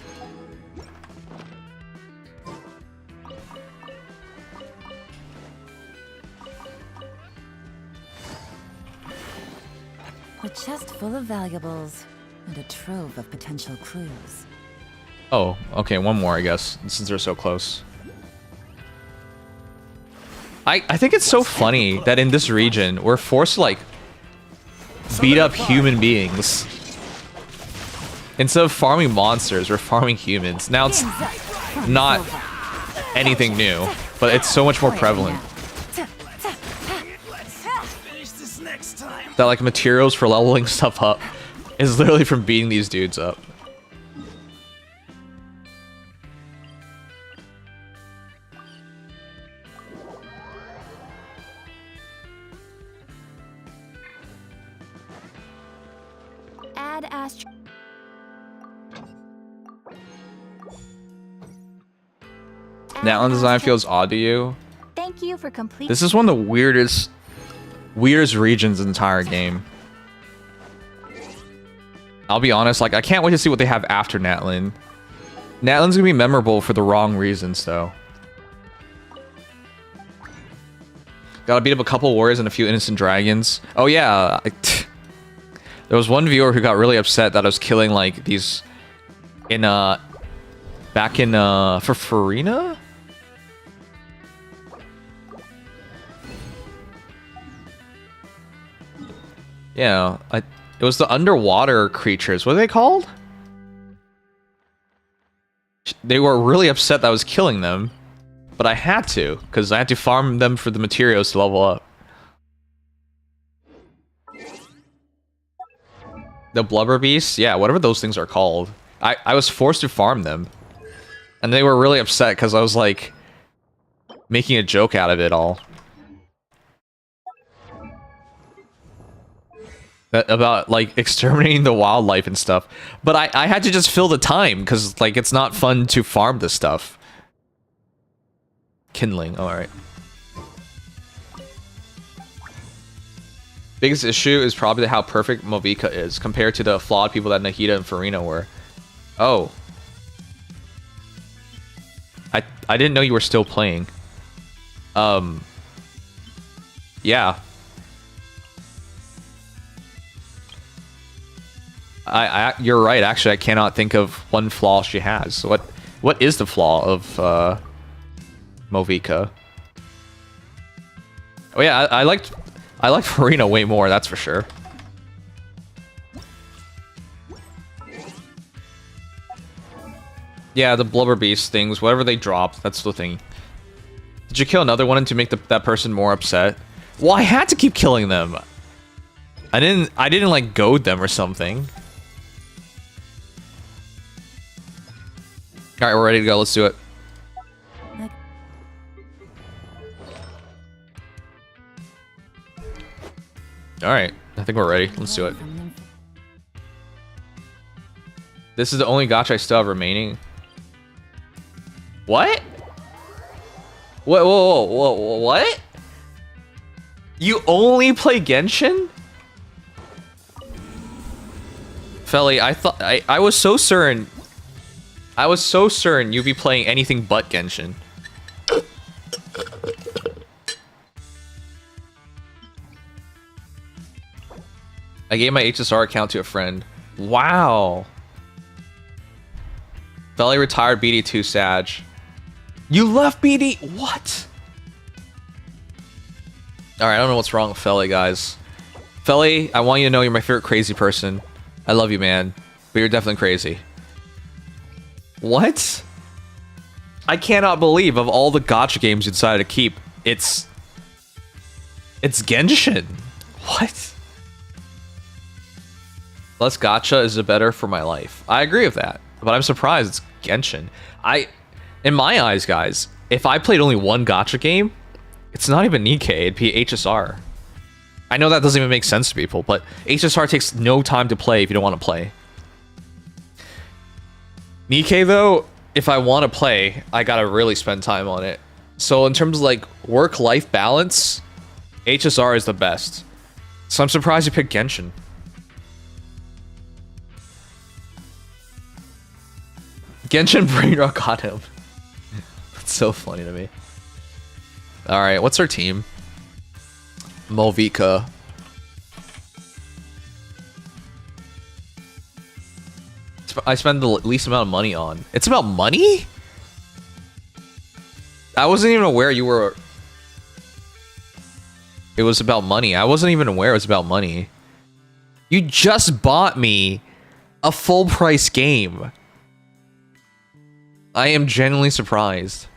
A chest full of valuables and a trove of potential clues. Oh, okay, one more, I guess, since they're so close. I think it's so funny that in this region, we're forced to, like, beat up human beings. Instead of farming monsters, we're farming humans. Now, it's not anything new, but it's so much more prevalent. That, like, materials for leveling stuff up is literally from beating these dudes up. Add Astro. That design feels odd to you. Thank you for complete. This is one of the weirdest regions in the entire game. I'll be honest, like, I can't wait to see what they have after Natlin. Natlin's gonna be memorable for the wrong reasons, though. Gotta beat up a couple warriors and a few innocent dragons. Oh yeah, there was one viewer who got really upset that I was killing, like, these in back in for Farina. Yeah, it was the underwater creatures. What are they called? They were really upset that I was killing them, but I had to, because I had to farm them for the materials to level up. The blubber beasts? Yeah, whatever those things are called. I was forced to farm them. And they were really upset because I was, like, making a joke out of it all. About, like, exterminating the wildlife and stuff. But I had to just fill the time, because, like, it's not fun to farm this stuff. Kindling, alright. Biggest issue is probably how perfect Movika is, compared to the flawed people that Nahida and Farina were. Oh. I didn't know you were still playing. Yeah. You're right, actually, I cannot think of one flaw she has. What is the flaw of Movika? Oh yeah, I liked Farina way more, that's for sure. Yeah, the blubber beast things, whatever they dropped, that's the thing. Did you kill another one to make that person more upset? Well, I had to keep killing them. I didn't like goad them or something. Alright, we're ready to go, let's do it. Alright, I think we're ready. Let's do it. This is the only gacha I still have remaining. What? Whoa, what? You only play Genshin? Felly, I was so certain. I was so certain you'd be playing anything but Genshin. I gave my HSR account to a friend. Wow. Felly retired BD2 Sag. You left BD? What? Alright, I don't know what's wrong with Felly, guys. Felly, I want you to know you're my favorite crazy person. I love you, man. But you're definitely crazy. What? I cannot believe of all the gacha games you decided to keep, it's Genshin. What? Less gacha is better for my life. I agree with that, but I'm surprised it's Genshin. In my eyes, guys, if I played only one gacha game, it's not even Nikkei, it'd be HSR. I know that doesn't even make sense to people, but HSR takes no time to play if you don't want to play. Nikkei, though, if I want to play, I gotta really spend time on it. So in terms of like work-life balance, HSR is the best. So I'm surprised you picked Genshin. Genshin brain rot got him. That's so funny to me. Alright, what's our team? Molvika. I spend the least amount of money on. It's about money? I wasn't even aware you were... It was about money. I wasn't even aware it was about money. You just bought me a full price game. I am genuinely surprised.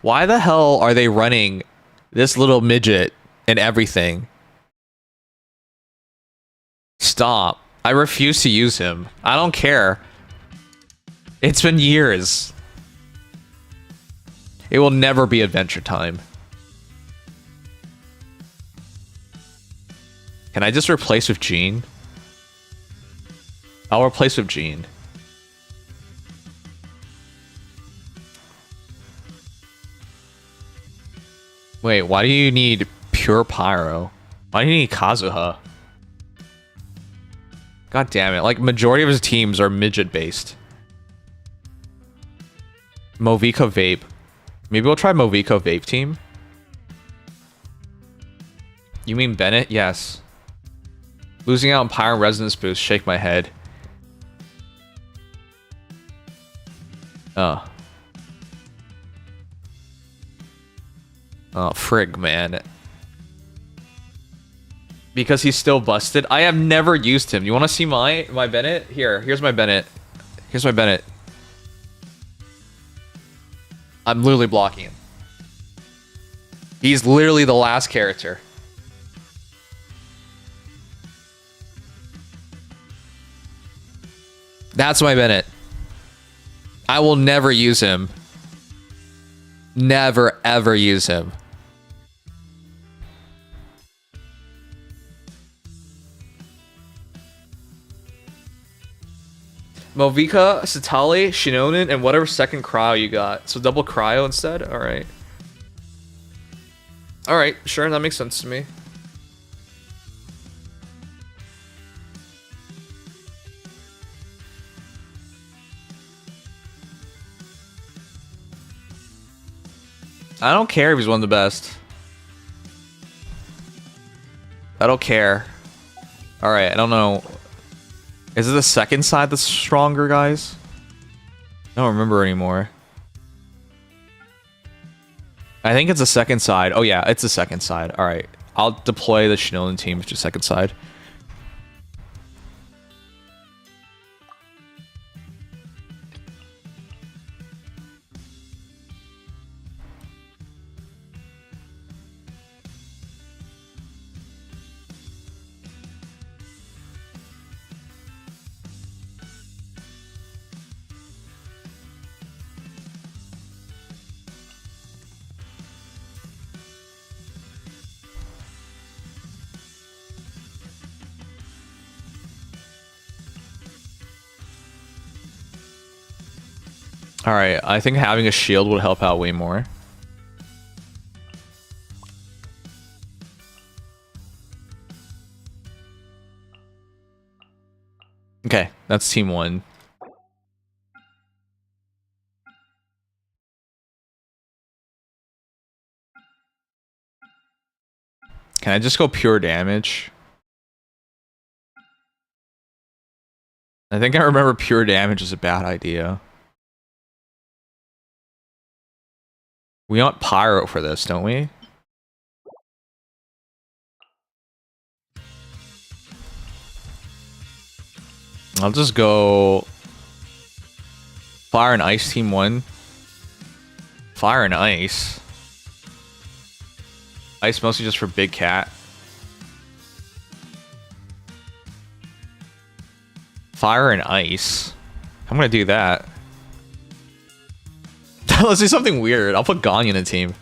Why the hell are they running this little midget and everything? Stop. I refuse to use him. I don't care. It's been years. It will never be Adventure Time. Can I just replace with Jean? I'll replace with Jean. Wait, why do you need Pure Pyro? Why do you need Kazuha? God damn it. Like, majority of his teams are midget-based. Movika Vape. Maybe we'll try Movika Vape team? You mean Bennett? Yes. Losing out on Pyro Resonance Boost. Shake my head. Oh. Oh, frig, man. Because he's still busted. I have never used him. You want to see my Bennett? Here's my Bennett. Here's my Bennett. I'm literally blocking him. He's literally the last character. That's my Bennett. I will never use him. Never, ever use him. Movika, Satali, Shinonen, and whatever second cryo you got. So double cryo instead? Alright. Alright, sure, that makes sense to me. I don't care if he's one of the best. I don't care. Alright, I don't know. Is it the second side that's stronger, guys? I don't remember anymore. I think it's the second side. Oh yeah, it's the second side. Alright. I'll deploy the Shinolan team to second side. Alright, I think having a shield would help out way more. Okay, that's team 1. Can I just go pure damage? I think I remember pure damage is a bad idea. We want Pyro for this, don't we? I'll just go Fire and Ice team 1. Fire and Ice. Ice mostly just for Big Cat. Fire and Ice. I'm gonna do that. Let's do something weird. I'll put Ganya in the team.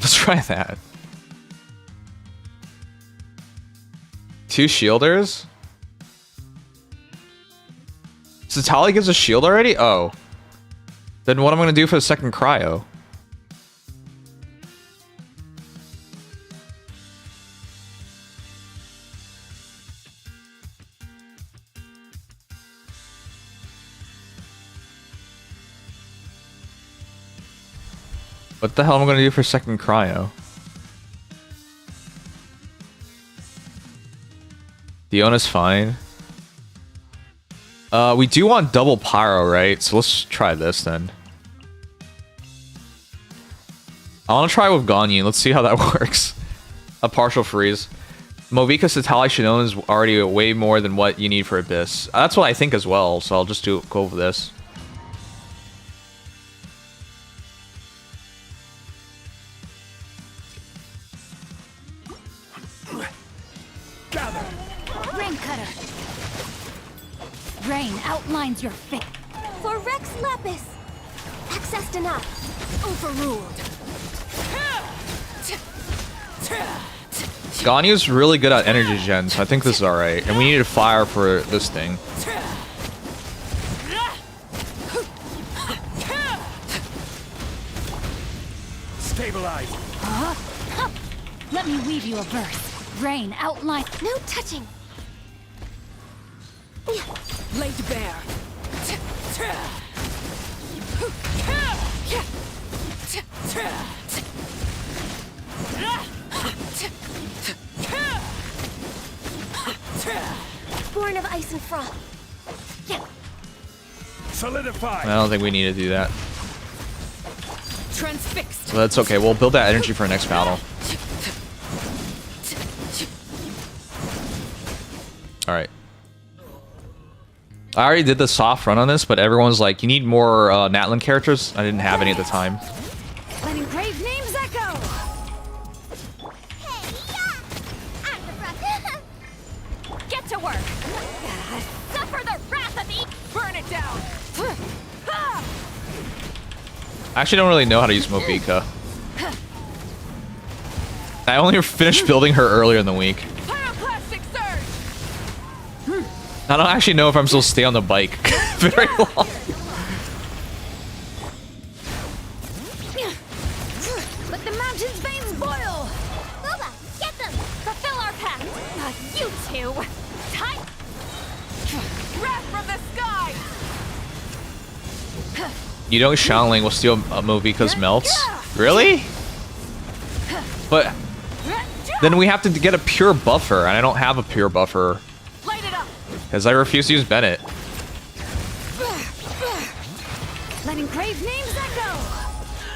Let's try that. 2 shielders? Satali gives a shield already? Oh. Then what am I gonna do for the second cryo? What the hell am I gonna do for second cryo? Diona's fine. We do want double pyro, right? So let's try this then. I want to try with Ganyu. Let's see how that works. A partial freeze. Movika Satali Shinon is already way more than what you need for Abyss. That's what I think as well, so I'll just go with this. Rain Cutter. Rain outlines your fate. For Rex Lapis. Accessed enough. Overruled. Ganyu's really good at energy gen, so I think this is alright. And we needed fire for this thing. Stabilize. Let me weave you a verse. Rain outline. No touching. Laid bare. Born of ice and frost. Solidify. I don't think we need to do that. Transfixed. So that's okay. We'll build that energy for next battle. Alright. I already did the soft run on this, but everyone's like, you need more Natlan characters. I didn't have any at the time. Let engraved names echo. Get to work. Suffer the wrath of me. Burn it down. I actually don't really know how to use Movika. I only finished building her earlier in the week. Pyroclastic surge. I don't actually know if I'm supposed to stay on the bike very long. Let the mountain's veins boil. Booba, get them. Fulfill our pact. You two. Tight. Wrath from the sky. You know Xiangling will steal Movika's melts? Really? But then we have to get a pure buffer, and I don't have a pure buffer. Light it up. Because I refuse to use Bennett. Let engraved names echo.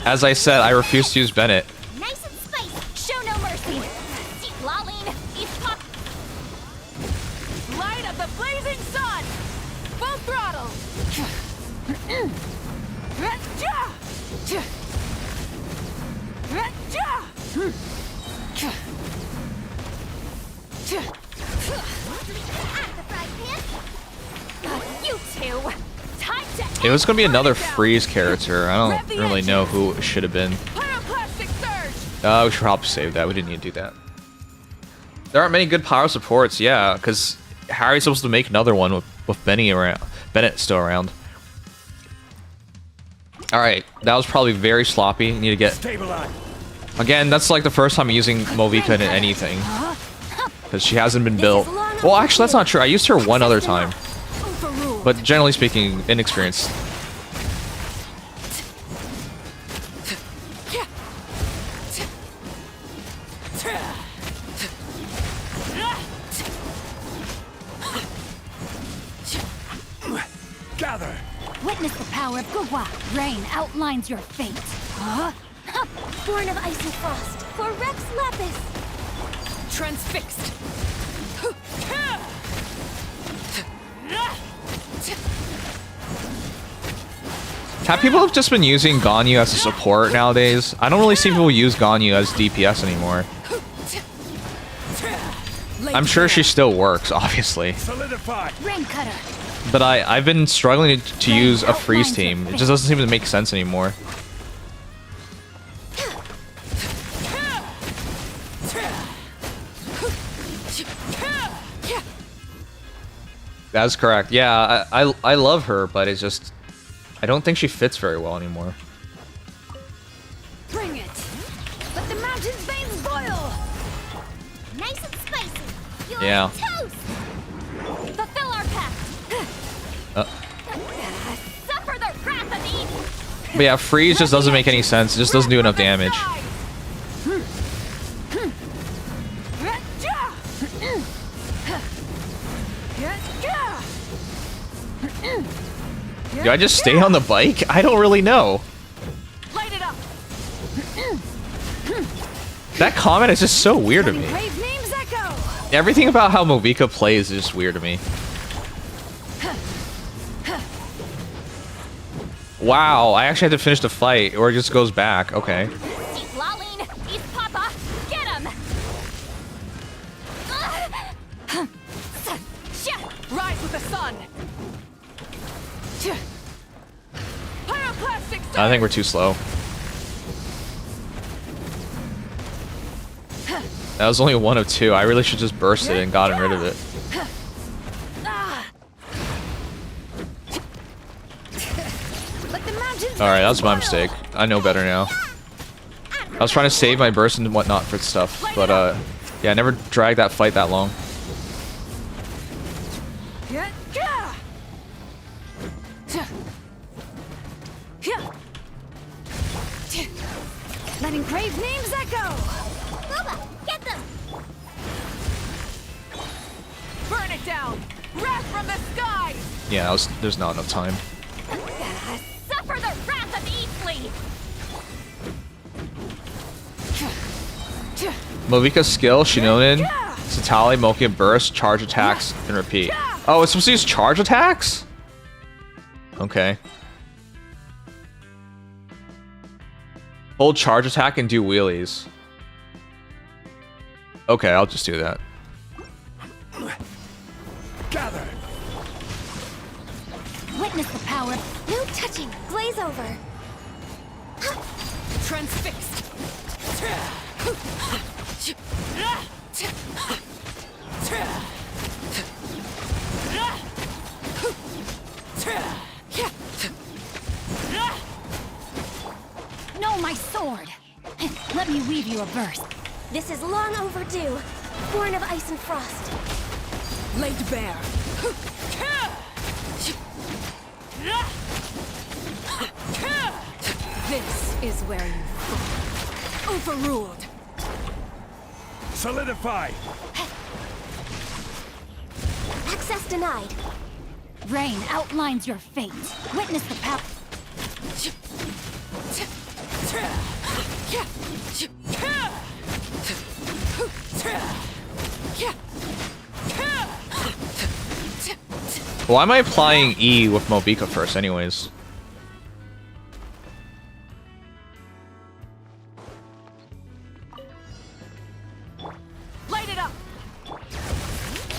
As I said, I refuse to use Bennett. Nice and spicy. Show no mercy. Deep lolling. East pop. Light of the blazing sun. Full throttle. You two. Time to It was going to be another freeze character. I don't really know who it should have been. Pyroclastic surge. We should probably save that. We didn't need to do that. There aren't many good power supports, yeah, because Harry's supposed to make another one with Bennett still around. Alright, that was probably very sloppy. You need to get... Stabilize. Again, that's like the first time I'm using Movika in anything. Because she hasn't been built. Well, actually, that's not true. I used her one other time. But generally speaking, inexperienced. Gather. Witness the power of Gua. Rain outlines your fate. Born of ice and frost. For Rex Lapis. Transfixed. Have people have just been using Ganyu as a support nowadays? I don't really see people use Ganyu as DPS anymore. I'm sure she still works, obviously. Solidify. Rain Cutter. But I've been struggling to use a freeze team. It just doesn't seem to make sense anymore. That's correct. Yeah, I love her, but it's just I don't think she fits very well anymore. Bring it! Let the mountain's veins boil! Nice and spicy. You're Yeah. toast. Fulfill our pact. Suffer the wrath of Eden. But yeah, freeze just doesn't make any sense. It just doesn't do enough damage. Do I just stay on the bike? I don't really know. Light it up. That comment is just so weird to me. Brave names echo. Everything about how Movika plays is just weird to me. Wow, I actually had to finish the fight, or it just goes back. Okay. Eat Laline. Eat Papa. Get him. Rise with the sun. Pyroclastic surge. I think we're too slow. That was only one of two. I really should just burst it and gotten rid of it. Alright, that was my mistake. I know better now. I was trying to save my burst and whatnot for stuff, but yeah, I never dragged that fight that long. Letting grave names echo. Booba, get them. Burn it down. Wrath from the skies. Yeah, there's not enough time. Suffer the wrath of Eatley. Movika's skill, Shinonen, Satali, Mokia burst, charge attacks, and repeat. Oh, it's supposed to use charge attacks? Okay. Hold charge attack and do wheelies. Okay, I'll just do that. Gather. Witness the power. No touching. Glaze over. Transfixed. No, my sword. Let me weave you a verse. This is long overdue. Born of ice and frost. Laid bare. This is where you fall. Overruled. Solidify. Access denied. Rain outlines your fate. Witness the power. Why am I applying E with Movika first anyways? Light it up.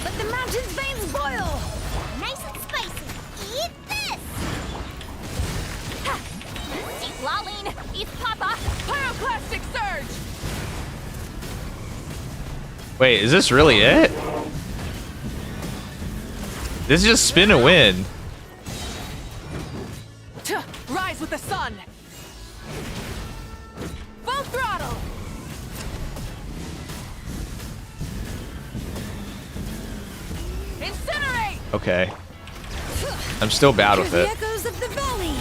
Let the mountain's veins boil. Nice and spicy. Eat this. Eat Laline. Eat Papa. Pyroclastic surge. Wait, is this really it? This is just spin and win. Rise with the sun. Full throttle. Incinerate. Okay. I'm still bad with The it. echoes of the valley.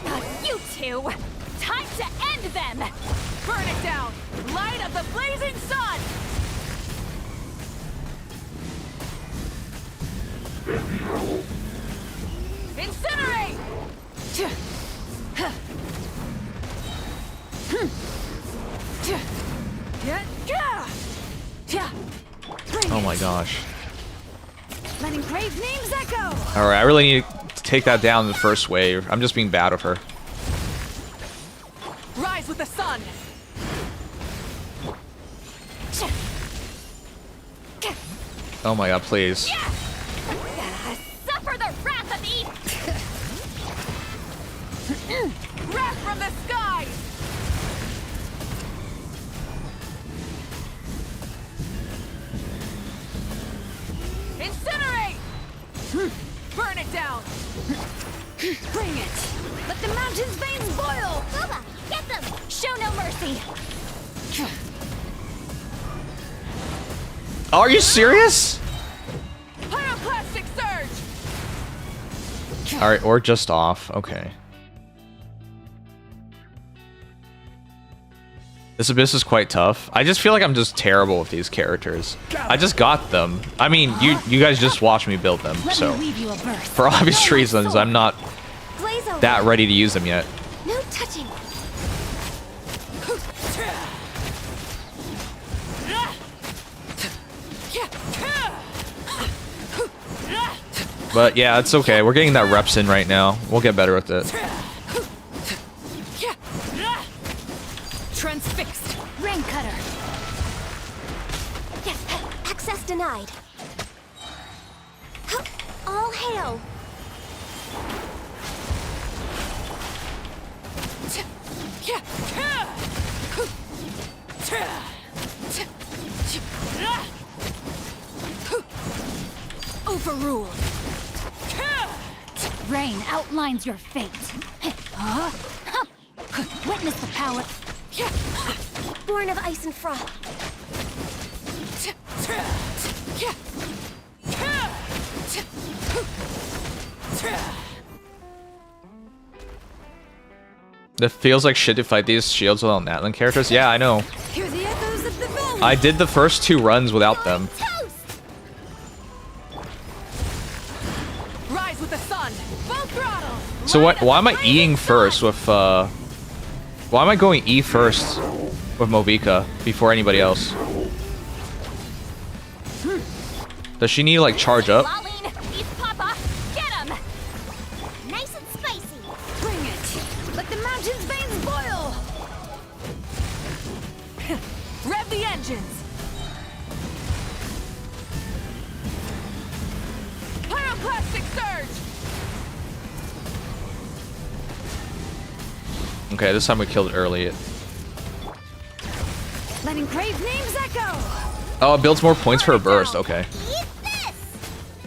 Not you two. Time to end them. Burn it down. Light of the blazing sun. Incinerate. Oh my gosh. Letting grave names echo. Alright, I really need to take that down in the first wave. I'm just being bad with her. Rise with the sun. Oh my god, please. Suffer the wrath of Eden. Wrath from the skies. down! Bring it! Let the mountain's veins boil! Booba, get them! Show no mercy! Oh, are you serious? Pyroclastic surge! All right, or just off. Okay. This abyss is quite tough. I just feel like I'm just terrible with these characters. I just got them. I mean, you guys just watched me build them, so for obvious reasons, I'm not that ready to use them yet. No touching! But yeah, it's okay. We're getting that reps in right now. We'll get better with it. Transfixed! Rain cutter! Yes, access denied. All hail! Overruled! Rain outlines your fate. Witness the power. Born of ice and frost. It feels like shit to fight these shields without Natlan characters. Yeah, I know. Hear the echoes of the valley. I did the first 2 runs without them. Rise with the sun. Full throttle. So what? Why am I Eing first with? Why am I going E first with Mobica before anybody else? Does she need to like charge up? Laline, East Papa, get him! Nice and spicy. Bring it. Let the mountain's veins boil. Rev the engines. Pyroclastic surge. Okay, this time we killed it early. Letting crave names echo. Oh, it builds more points for a burst. Okay. Eat this!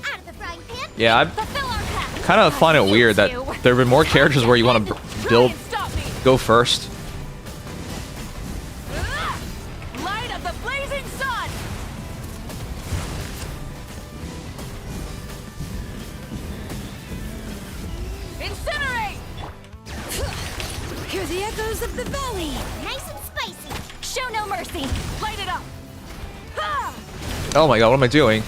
Out of the frying pan. Yeah, I Fulfill our path. kind of find it weird that there have been more characters where you want to build, Stop me. go first. Light of the blazing sun. Incinerate. Hear the echoes of the valley. Nice and spicy. Show no mercy. Light it up. Ha! Oh my god, what am I doing?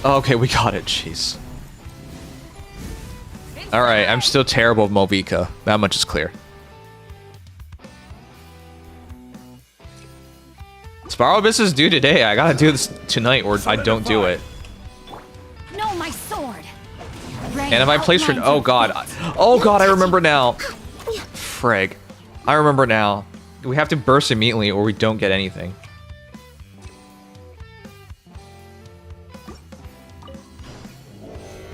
Oh, okay, we got it. Jeez. All right, I'm still terrible with Mobica. That much is clear. Spiral Abyss is due today. I gotta do this tonight, or I don't do it. No, my sword. And if I place for... Oh god. Oh god, I remember now. Frag. I remember now. We have to burst immediately or we don't get anything.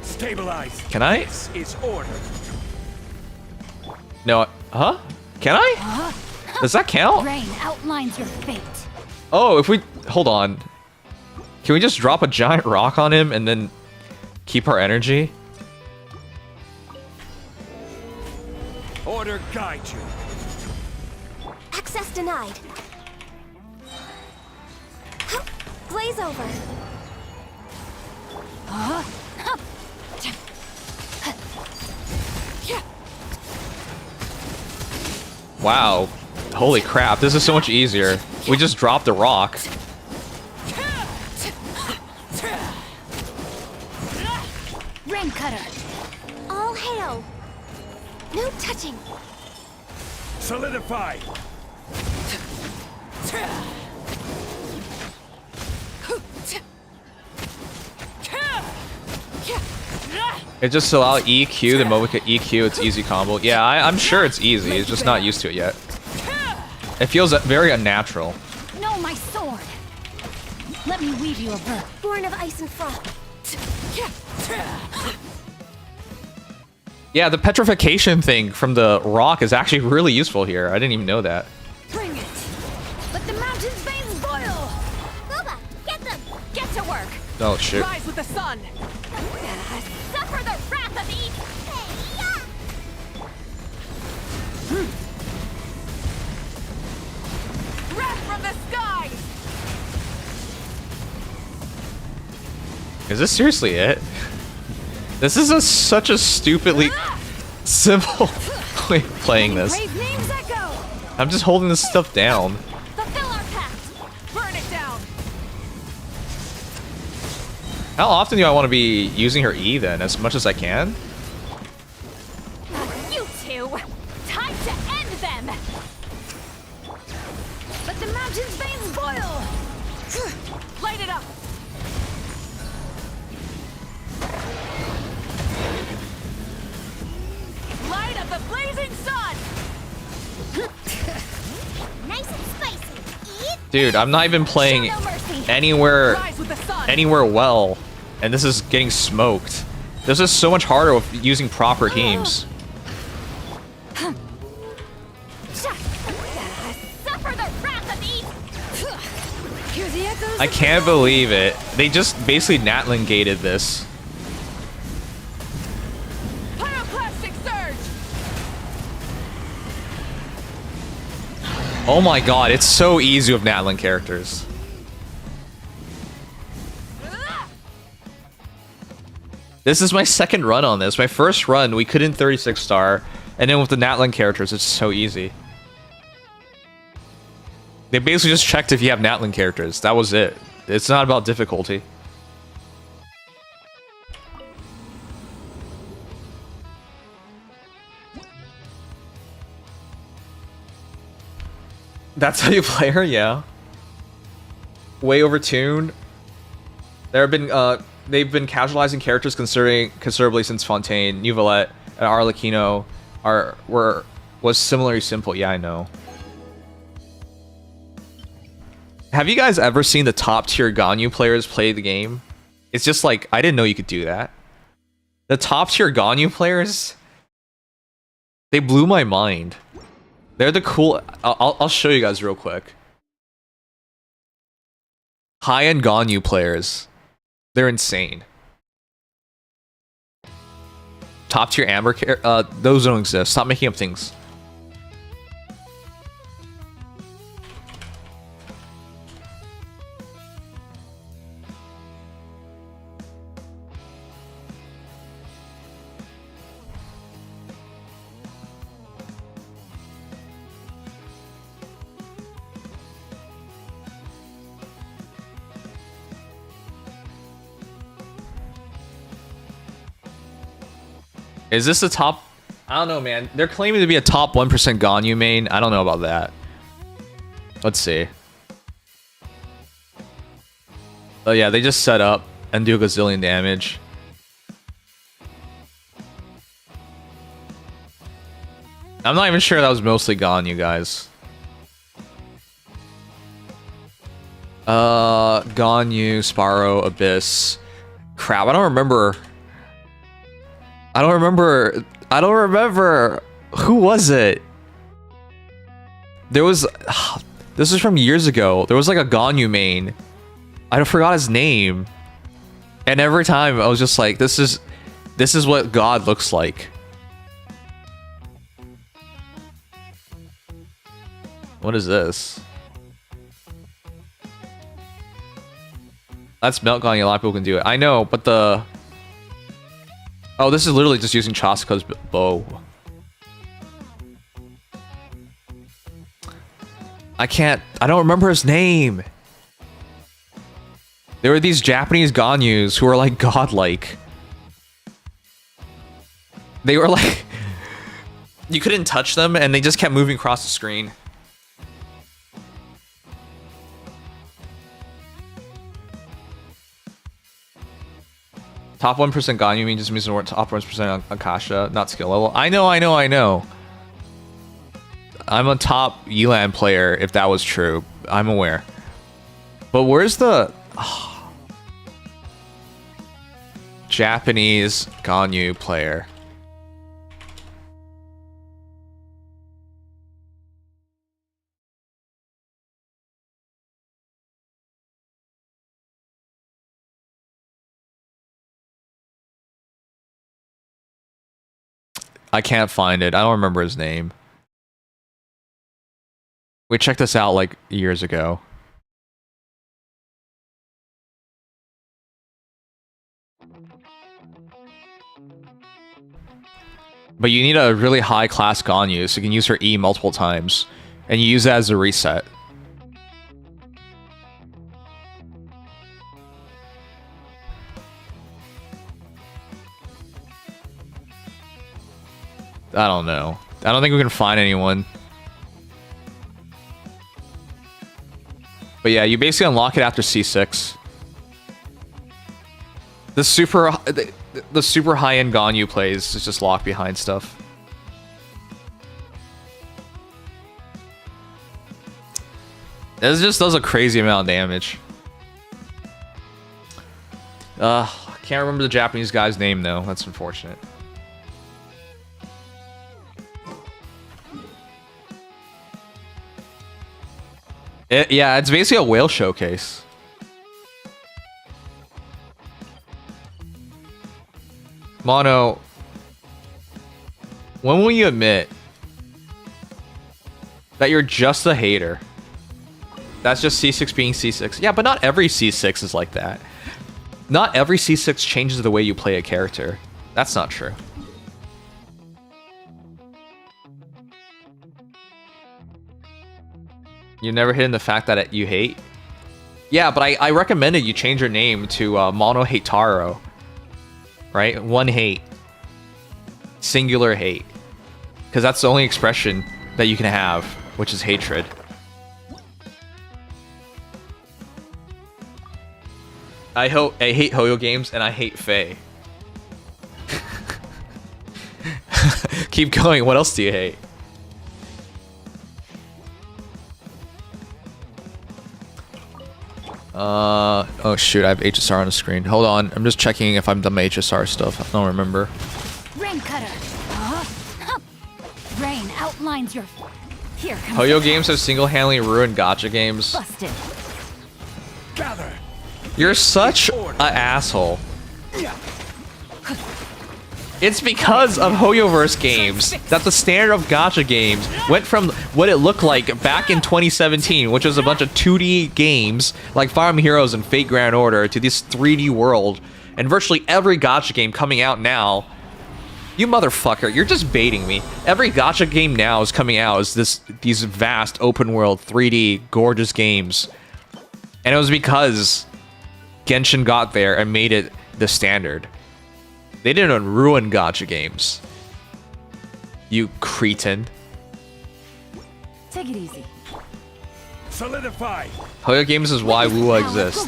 Stabilize. Can I? This is order. No. Huh? Can I? Does that count? Rain outlines your fate. Oh, if we... Hold on. Can we just drop a giant rock on him and then keep our energy? Order guide you. Access denied. Glaze over. Wow. Holy crap, this is so much easier. We just dropped the rock. Rain cutter. All hail. No touching. Solidify. It just allow EQ, the Mobica EQ, it's easy combo. Yeah, I'm sure it's easy, it's just not used to it yet. It feels very unnatural. No, my sword. Let me weave you a verb. Born of ice and frost. Yeah, the petrification thing from the rock is actually really useful here. I didn't even know that. Bring it. Let the mountain's veins boil. Booba, get them. Get to work. Oh shit. Rise with the sun. Suffer the wrath of each. Wrath from the sky. Is this seriously it? This is such a stupidly simple way of playing this. Brave names echo. I'm just holding this stuff down. Fulfill our pact. Burn it down. How often do I want to be using her E then? As much as I can? You two. Time to end them. Let the mountain's veins boil. Light it up. Light up the blazing sun. Nice and spicy. Eat. Dude, I'm not even playing Show no mercy. anywhere Rise with the sun. well, and this is getting smoked. This is so much harder with using proper teams. Suffer the wrath of each. Hear the echoes. I can't believe it. They just basically Natlin gated this. Pyroclastic surge. Oh my god, it's so easy with Natlin characters. This is my second run on this. My first run, we couldn't 36 star, and then with the Natlin characters, it's so easy. They basically just checked if you have Natlin characters. That was it. It's not about difficulty. That's how you play her, yeah. Way overtuned. There have been they've been casualizing characters considerably since Fontaine, Neuvillette, and Arlecchino was similarly simple. Yeah, I know. Have you guys ever seen the top tier Ganyu players play the game? It's just like, I didn't know you could do that. The top tier Ganyu players, they blew my mind. They're the cool. I'll show you guys real quick. High-end Ganyu players, they're insane. Top tier Amber, those don't exist. Stop making up things. Is this the top? I don't know, man. They're claiming to be a top 1% Ganyu main. I don't know about that. Let's see. Oh yeah, they just set up and do a gazillion damage. I'm not even sure that was mostly Ganyu, guys. Ganyu, Sparrow, Abyss. Crap, I don't remember. Who was it? There was... This is from years ago. There was like a Ganyu main. I forgot his name. And every time I was just like, this is what God looks like. What is this? That's Melt Ganyu. A lot of people can do it. I know, but the... Oh, this is literally just using Chasuka's bow. I don't remember his name. There were these Japanese Ganyus who were like godlike. They were like... You couldn't touch them and they just kept moving across the screen. Top 1% Ganyu just means we're top 1% on Akasha, not skill level. I know. I'm a top Elan player, if that was true. I'm aware. But where's the... Japanese Ganyu player? I can't find it. I don't remember his name. We checked this out like years ago. But you need a really high class Ganyu, so you can use her E multiple times. And you use that as a reset. I don't know. I don't think we can find anyone. But yeah, you basically unlock it after C6. The super high-end Ganyu plays is just locked behind stuff. It just does a crazy amount of damage. I can't remember the Japanese guy's name though. That's unfortunate. Yeah, it's basically a whale showcase. Mono, when will you admit that you're just a hater? That's just C6 being C6. Yeah, but not every C6 is like that. Not every C6 changes the way you play a character. That's not true. You never hidden the fact that you hate? Yeah, but I recommended you change your name to Mono Hataro. Right? One hate. Singular hate. Because that's the only expression that you can have, which is hatred. I hate Hoyo games and I hate Faye. Keep going. What else do you hate? Oh shoot, I have HSR on the screen. Hold on, I'm just checking if I'm done my HSR stuff. I don't remember. Rain cutter. Rain outlines your. Here comes. Hoyo games have single-handedly ruined gacha games. Busted. Gather. You're such an asshole. It's because of Hoyoverse games that the standard of gacha games went from what it looked like back in 2017, which was a bunch of 2D games like Fire Emblem Heroes and Fate Grand Order, to this 3D world. And virtually every gacha game coming out now, you motherfucker, you're just baiting me. Every gacha game now is coming out as these vast open world 3D gorgeous games. And it was because Genshin got there and made it the standard. They didn't ruin gacha games. You cretin. Take it easy. Solidify. Hoyo games is why Wuwa exists.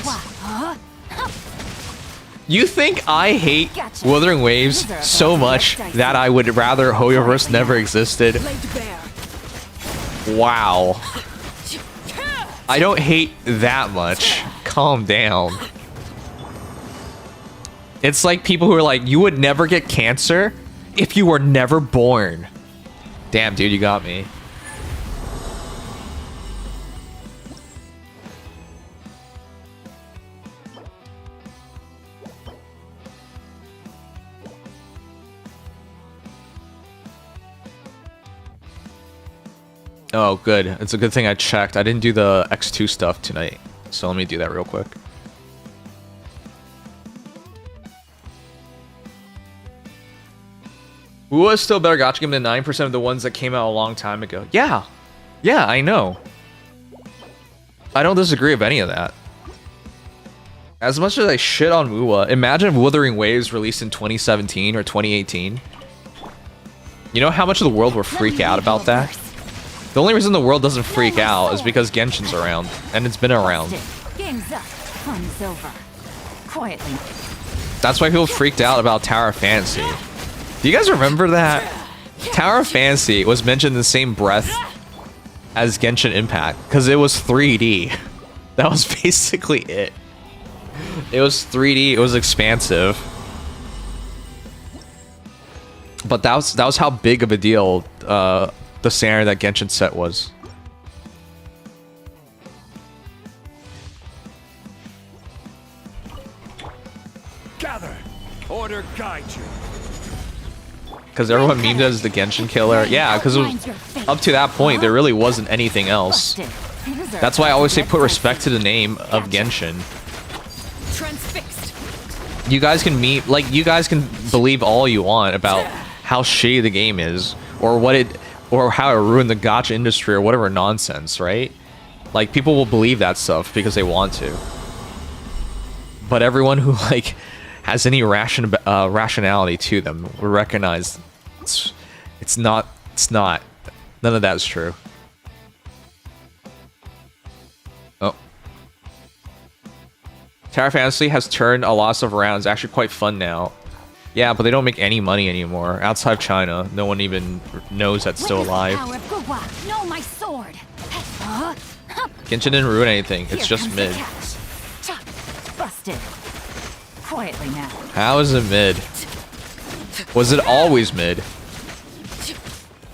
You think I hate Wuthering Waves so much that I would rather Hoyoverse never existed? Wow. I don't hate that much. Calm down. It's like people who are like, you would never get cancer if you were never born. Damn, dude, you got me. Oh, good. It's a good thing I checked. I didn't do the X2 stuff tonight. So let me do that real quick. Wuwa is still a better gacha game than 9% of the ones that came out a long time ago. Yeah. Yeah, I know. I don't disagree with any of that. As much as I shit on Wuwa, imagine if Wuthering Waves released in 2017 or 2018. You know how much of the world would freak out about that? The only reason the world doesn't freak out is because Genshin's around, and it's been around. Game's up. Fun's over. Quietly. That's why people freaked out about Tower of Fantasy. Do you guys remember that? Tower of Fantasy was mentioned in the same breath as Genshin Impact, because it was 3D. That was basically it. It was 3D, it was expansive. But that was how big of a deal the standard that Genshin set was. Gather. Order guide you. Because everyone memed it as the Genshin killer. Yeah, because up to that point, there really wasn't anything else. That's why I always say put respect to the name of Genshin. You guys can you guys can believe all you want about how shitty the game is, or or how it ruined the gacha industry, or whatever nonsense, right? Like, people will believe that stuff because they want to. But everyone who, like, has any rationality to them will recognize it's not. None of that is true. Oh. Tower Fantasy has turned a lot of stuff around. It's actually quite fun now. Yeah, but they don't make any money anymore. Outside of China, no one even knows that's still alive. No, my sword. Genshin didn't ruin anything. It's just mid. Busted. Quietly now. How is it mid? Was it always mid?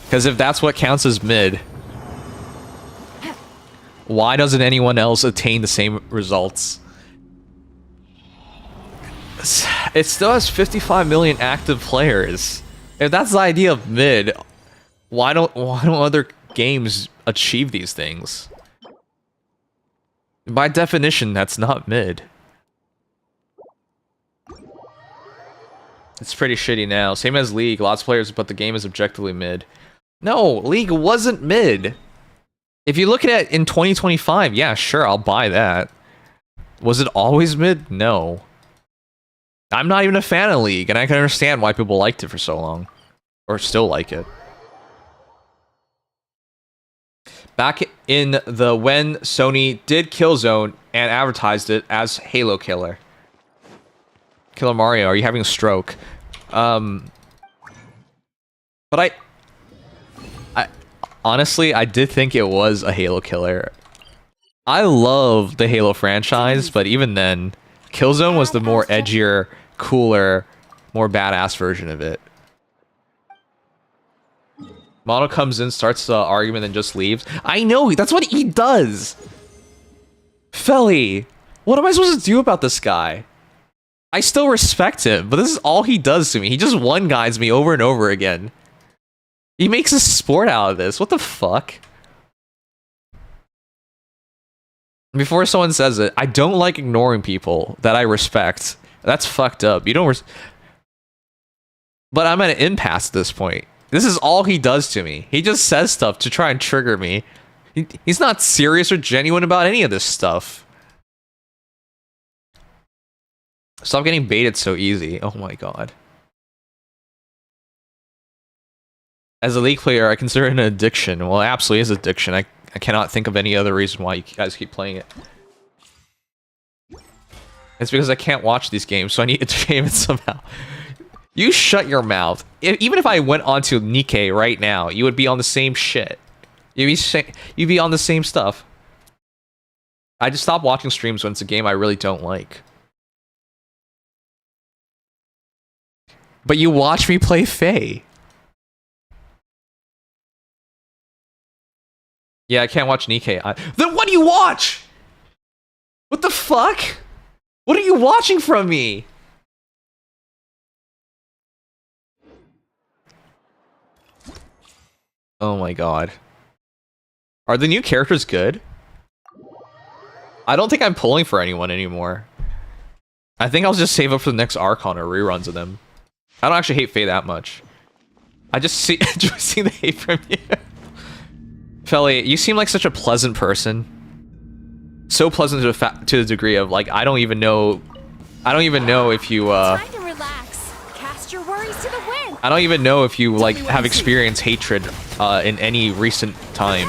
Because if that's what counts as mid, why doesn't anyone else attain the same results? It still has 55 million active players. If that's the idea of mid, why don't other games achieve these things? By definition, that's not mid. It's pretty shitty now. Same as League, lots of players, but the game is objectively mid. No, League wasn't mid. If you look at it in 2025, yeah, sure, I'll buy that. Was it always mid? No. I'm not even a fan of League, and I can understand why people liked it for so long. Or still like it. Back in the when Sony did Killzone and advertised it as Halo Killer. Killer Mario, are you having a stroke? But I honestly, I did think it was a Halo Killer. I love the Halo franchise, but even then, Killzone was the more edgier, cooler, more badass version of it. Mono comes in, starts the argument, and just leaves. I know, that's what he does! Felly, what am I supposed to do about this guy? I still respect him, but this is all he does to me. He just one-guides me over and over again. He makes a sport out of this. What the fuck? Before someone says it, I don't like ignoring people that I respect. That's fucked up. You don't But I'm at an impasse at this point. This is all he does to me. He just says stuff to try and trigger me. He's not serious or genuine about any of this stuff. Stop getting baited so easy. Oh my god. As a League player, I consider it an addiction. Well, it absolutely is addiction. I cannot think of any other reason why you guys keep playing it. It's because I can't watch these games, so I need entertainment somehow. You shut your mouth. Even if I went onto Nikkei right now, you would be on the same shit. You'd be on the same stuff. I just stop watching streams when it's a game I really don't like. But you watch me play Faye. Yeah, I can't watch Nikkei. Then what do you watch? What the fuck? What are you watching from me? Oh my god. Are the new characters good? I don't think I'm pulling for anyone anymore. I think I'll just save up for the next Archon or reruns of them. I don't actually hate Faye that much. I just see the hate from you. Felly, you seem like such a pleasant person. So pleasant to the degree of, like, I don't even know if you Time to relax. Cast your worries to the wind. I don't even know if you like have experienced hatred in any recent time.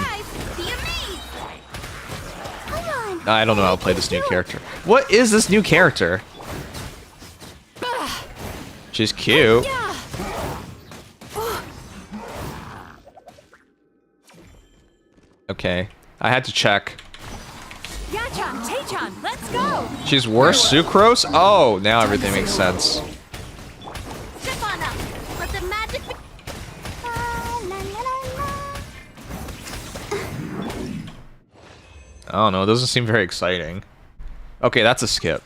I don't know how to play this new character. What is this new character? She's cute. Okay, I had to check. Gacha, let's go. She's worse sucrose? Oh, now everything makes sense. Step on up. Let the magic be. I don't know, it doesn't seem very exciting. Okay, that's a skip.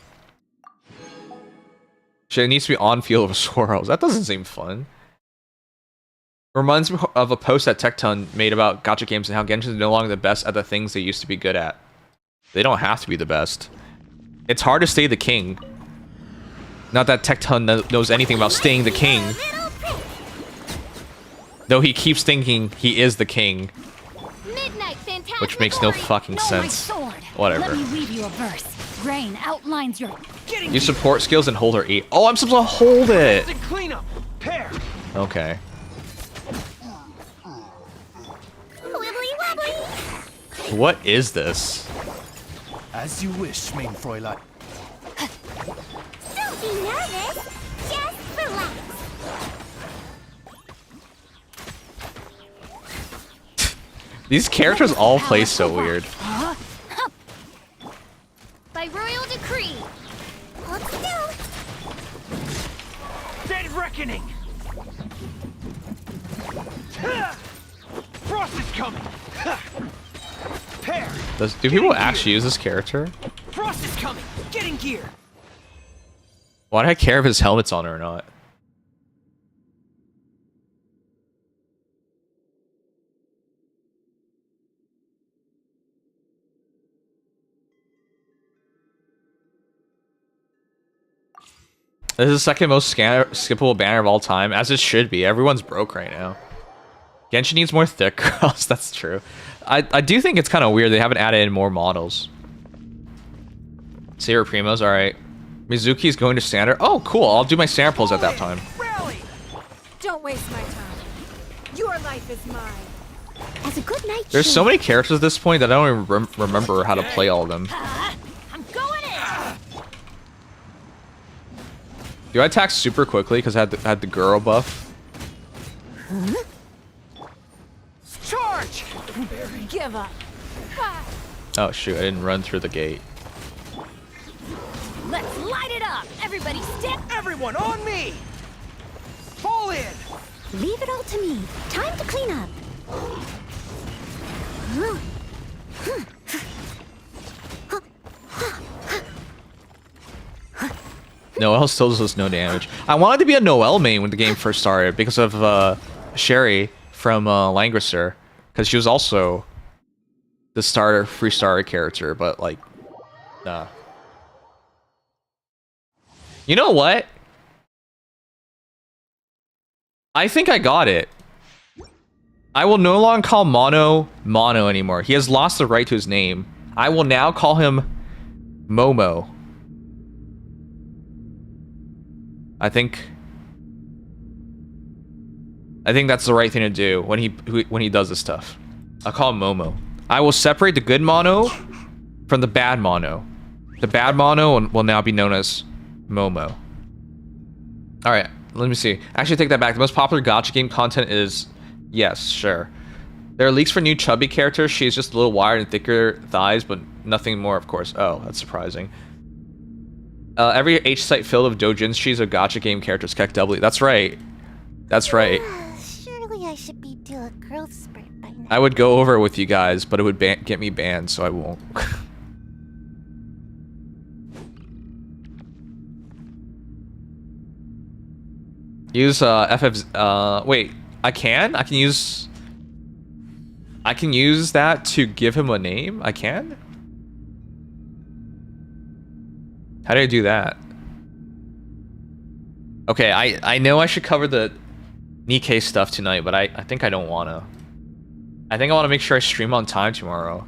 She needs to be on field with swirls. That doesn't seem fun. Reminds me of a post that Tecton made about gacha games and how Genshin is no longer the best at the things they used to be good at. They don't have to be the best. It's hard to stay the king. Not that Tecton knows anything about staying the king. Though he keeps thinking he is the king. Which makes no fucking sense. Whatever. Let me read you a verse. Rain outlines your... Use support skills and hold R8. Oh, I'm supposed to hold it! Cleanup. Pair. Okay. Wibbly wobbly. What is this? As you wish, main Fräulein. Don't be nervous. Just relax. These characters all play so weird. By royal decree. Hold still. Dead reckoning. Frost is coming. Pair. Do people actually use this character? Frost is coming. Get in gear. Why do I care if his helmet's on or not? This is the second most skippable banner of all time, as it should be. Everyone's broke right now. Genshin needs more thick girls, that's true. I do think it's kind of weird they haven't added in more models. Saber Primos, alright. Mizuki's going to standard. Oh, cool, I'll do my standard pulls at that time. Rally! Don't waste my time. Your life is mine. As a good night. There's so many characters at this point that I don't even remember how to play all of them. I'm going in. Do I attack super quickly because I had the girl buff? Charge! Give up. Oh shoot, I didn't run through the gate. Let's light it up. Everybody step. Everyone on me. Fall in. Leave it all to me. Time to clean up. Noelle still does no damage. I wanted to be a Noelle main when the game first started because of Sherry from Langrisser, because she was also the free starter character, but like, nah. You know what? I think I got it. I will no longer call Mono anymore. He has lost the right to his name. I will now call him Momo. I think that's the right thing to do when he does this stuff. I'll call him Momo. I will separate the good Mono from the bad Mono. The bad Mono will now be known as Momo. Alright, let me see. Actually, take that back. The most popular gacha game content is... Yes, sure. There are leaks for new chubby characters. She's just a little wired and thicker thighs, but nothing more, of course. Oh, that's surprising. Every H site filled of doujinshis of gacha game characters kept doubly. That's right. That's right. Surely I should be due a growth spurt by now. I would go over it with you guys, but it would get me banned, so I won't. Use FF. Wait, I can? I can use that to give him a name? I can? How do I do that? Okay, I know I should cover the Nikkei stuff tonight, but I think I don't wanna. I think I wanna make sure I stream on time tomorrow.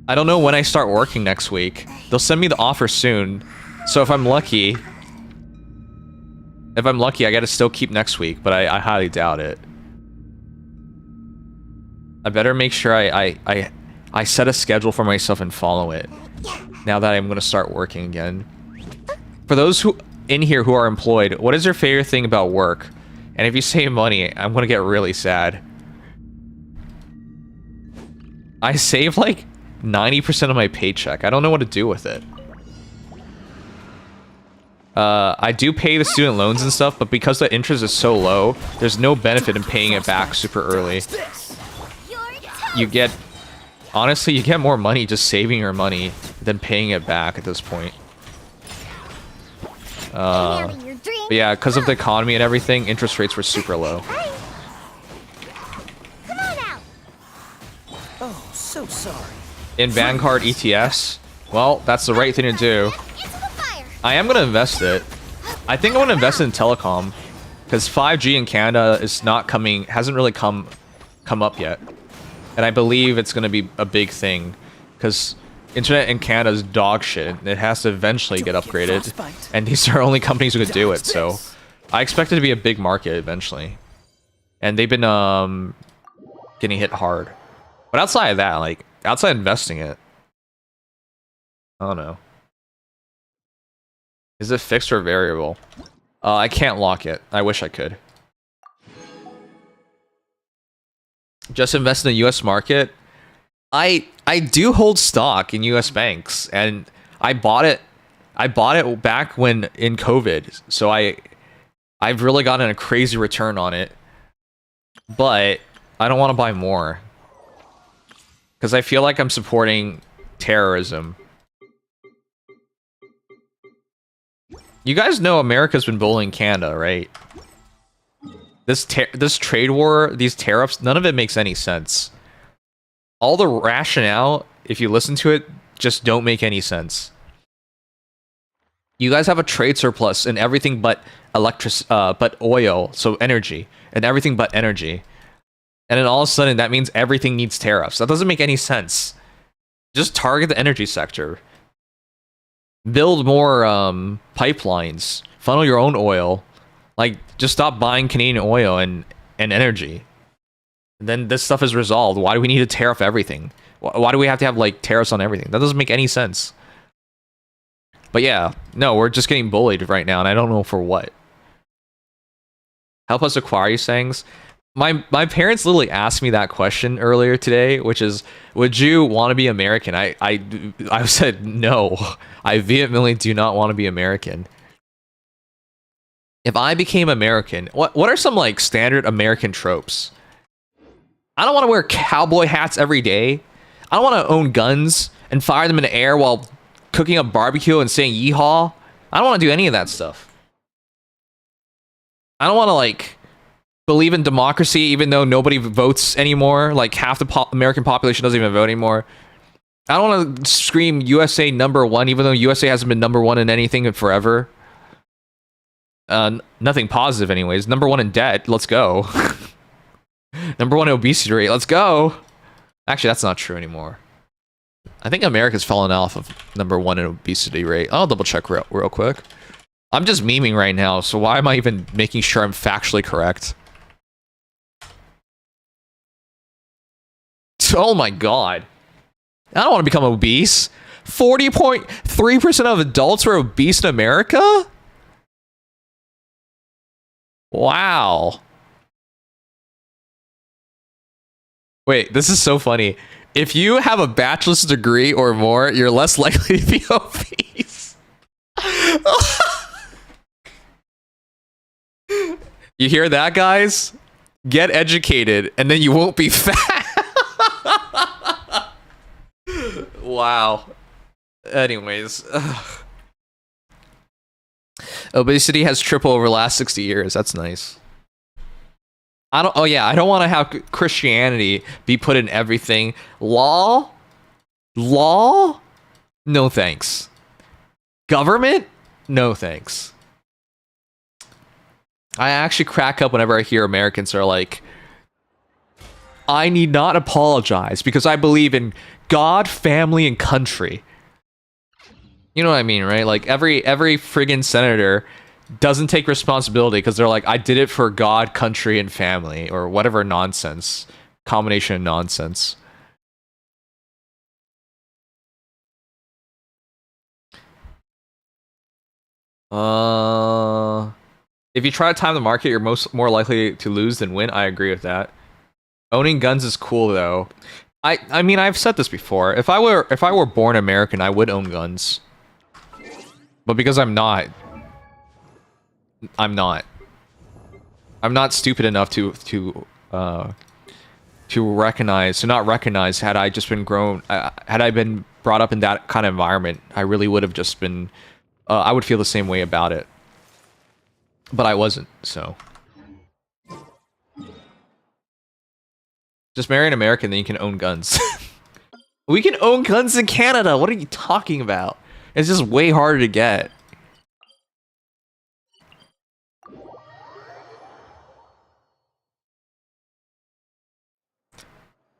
I don't know when I start working next week. They'll send me the offer soon. So if I'm lucky, I gotta still keep next week, but I highly doubt it. I better make sure I set a schedule for myself and follow it. Now that I'm gonna start working again. For those who in here who are employed, what is your favorite thing about work? And if you save money, I'm gonna get really sad. I save like 90% of my paycheck. I don't know what to do with it. I do pay the student loans and stuff, but because the interest is so low, there's no benefit in paying it back super early. Honestly, you get more money just saving your money than paying it back at this point. But yeah, because of the economy and everything, interest rates were super low. sorry. in Vanguard ETFs, well, that's the right thing to do. I am gonna invest it. I think I'm gonna invest in telecom because 5G in Canada is not coming, hasn't really come up yet, and I believe it's gonna be a big thing because internet in Canada is dog shit. It has to eventually get upgraded, and these are only companies who could do it. So I expect it to be a big market eventually, and they've been getting hit hard. But outside of that, like outside investing it, I don't know. Is it fixed or variable? I can't lock it. I wish I could. Just invest in the US market. I do hold stock in US banks, and I bought it back when in COVID. So I've really gotten a crazy return on it. But I don't want to buy more. Because I feel like I'm supporting terrorism. You guys know America's been bullying Canada, right? This trade war, these tariffs, none of it makes any sense. All the rationale, if you listen to it, just don't make any sense. You guys have a trade surplus in everything but but oil, so energy, and everything but energy. And then all of a sudden, that means everything needs tariffs. That doesn't make any sense. Just target the energy sector. Build more pipelines. Funnel your own oil. Like, just stop buying Canadian oil and energy. And then this stuff is resolved. Why do we need to tariff everything? Why do we have to have, like, tariffs on everything? That doesn't make any sense. But yeah, no, we're just getting bullied right now, and I don't know for what. Help us acquire these things. My parents literally asked me that question earlier today, which is, would you want to be American? I said no. I vehemently do not want to be American. If I became American, what are some like standard American tropes? I don't want to wear cowboy hats every day. I don't want to own guns and fire them in the air while cooking up barbecue and saying yeehaw. I don't want to do any of that stuff. I don't want to like believe in democracy even though nobody votes anymore. Like half the American population doesn't even vote anymore. I don't want to scream USA #1 even though USA hasn't been #1 in anything in forever. Nothing positive anyways. #1 in debt. Let's go. #1 in obesity rate. Let's go. Actually, that's not true anymore. I think America's fallen off of #1 in obesity rate. I'll double check real quick. I'm just memeing right now, so why am I even making sure I'm factually correct? Oh my god. I don't want to become obese. 40.3% of adults are obese in America? Wow. Wait, this is so funny. If you have a bachelor's degree or more, you're less likely to be obese. You hear that, guys? Get educated, and then you won't be fat. Wow. Anyways. Obesity has tripled over the last 60 years. That's nice. I don't want to have Christianity be put in everything. Law? No thanks. Government? No thanks. I actually crack up whenever I hear Americans are like, I need not apologize because I believe in God, family, and country. You know what I mean, right? Like every friggin' senator doesn't take responsibility because they're like, I did it for God, country, and family, or whatever nonsense. Combination of nonsense. If you try to time the market, you're more likely to lose than win. I agree with that. Owning guns is cool though. I mean, I've said this before. If I were born American, I would own guns. But because I'm not stupid enough to not recognize had I just been had I been brought up in that kind of environment, I really would have just been I would feel the same way about it. But I wasn't, so just marry an American, then you can own guns. We can own guns in Canada. What are you talking about? It's just way harder to get.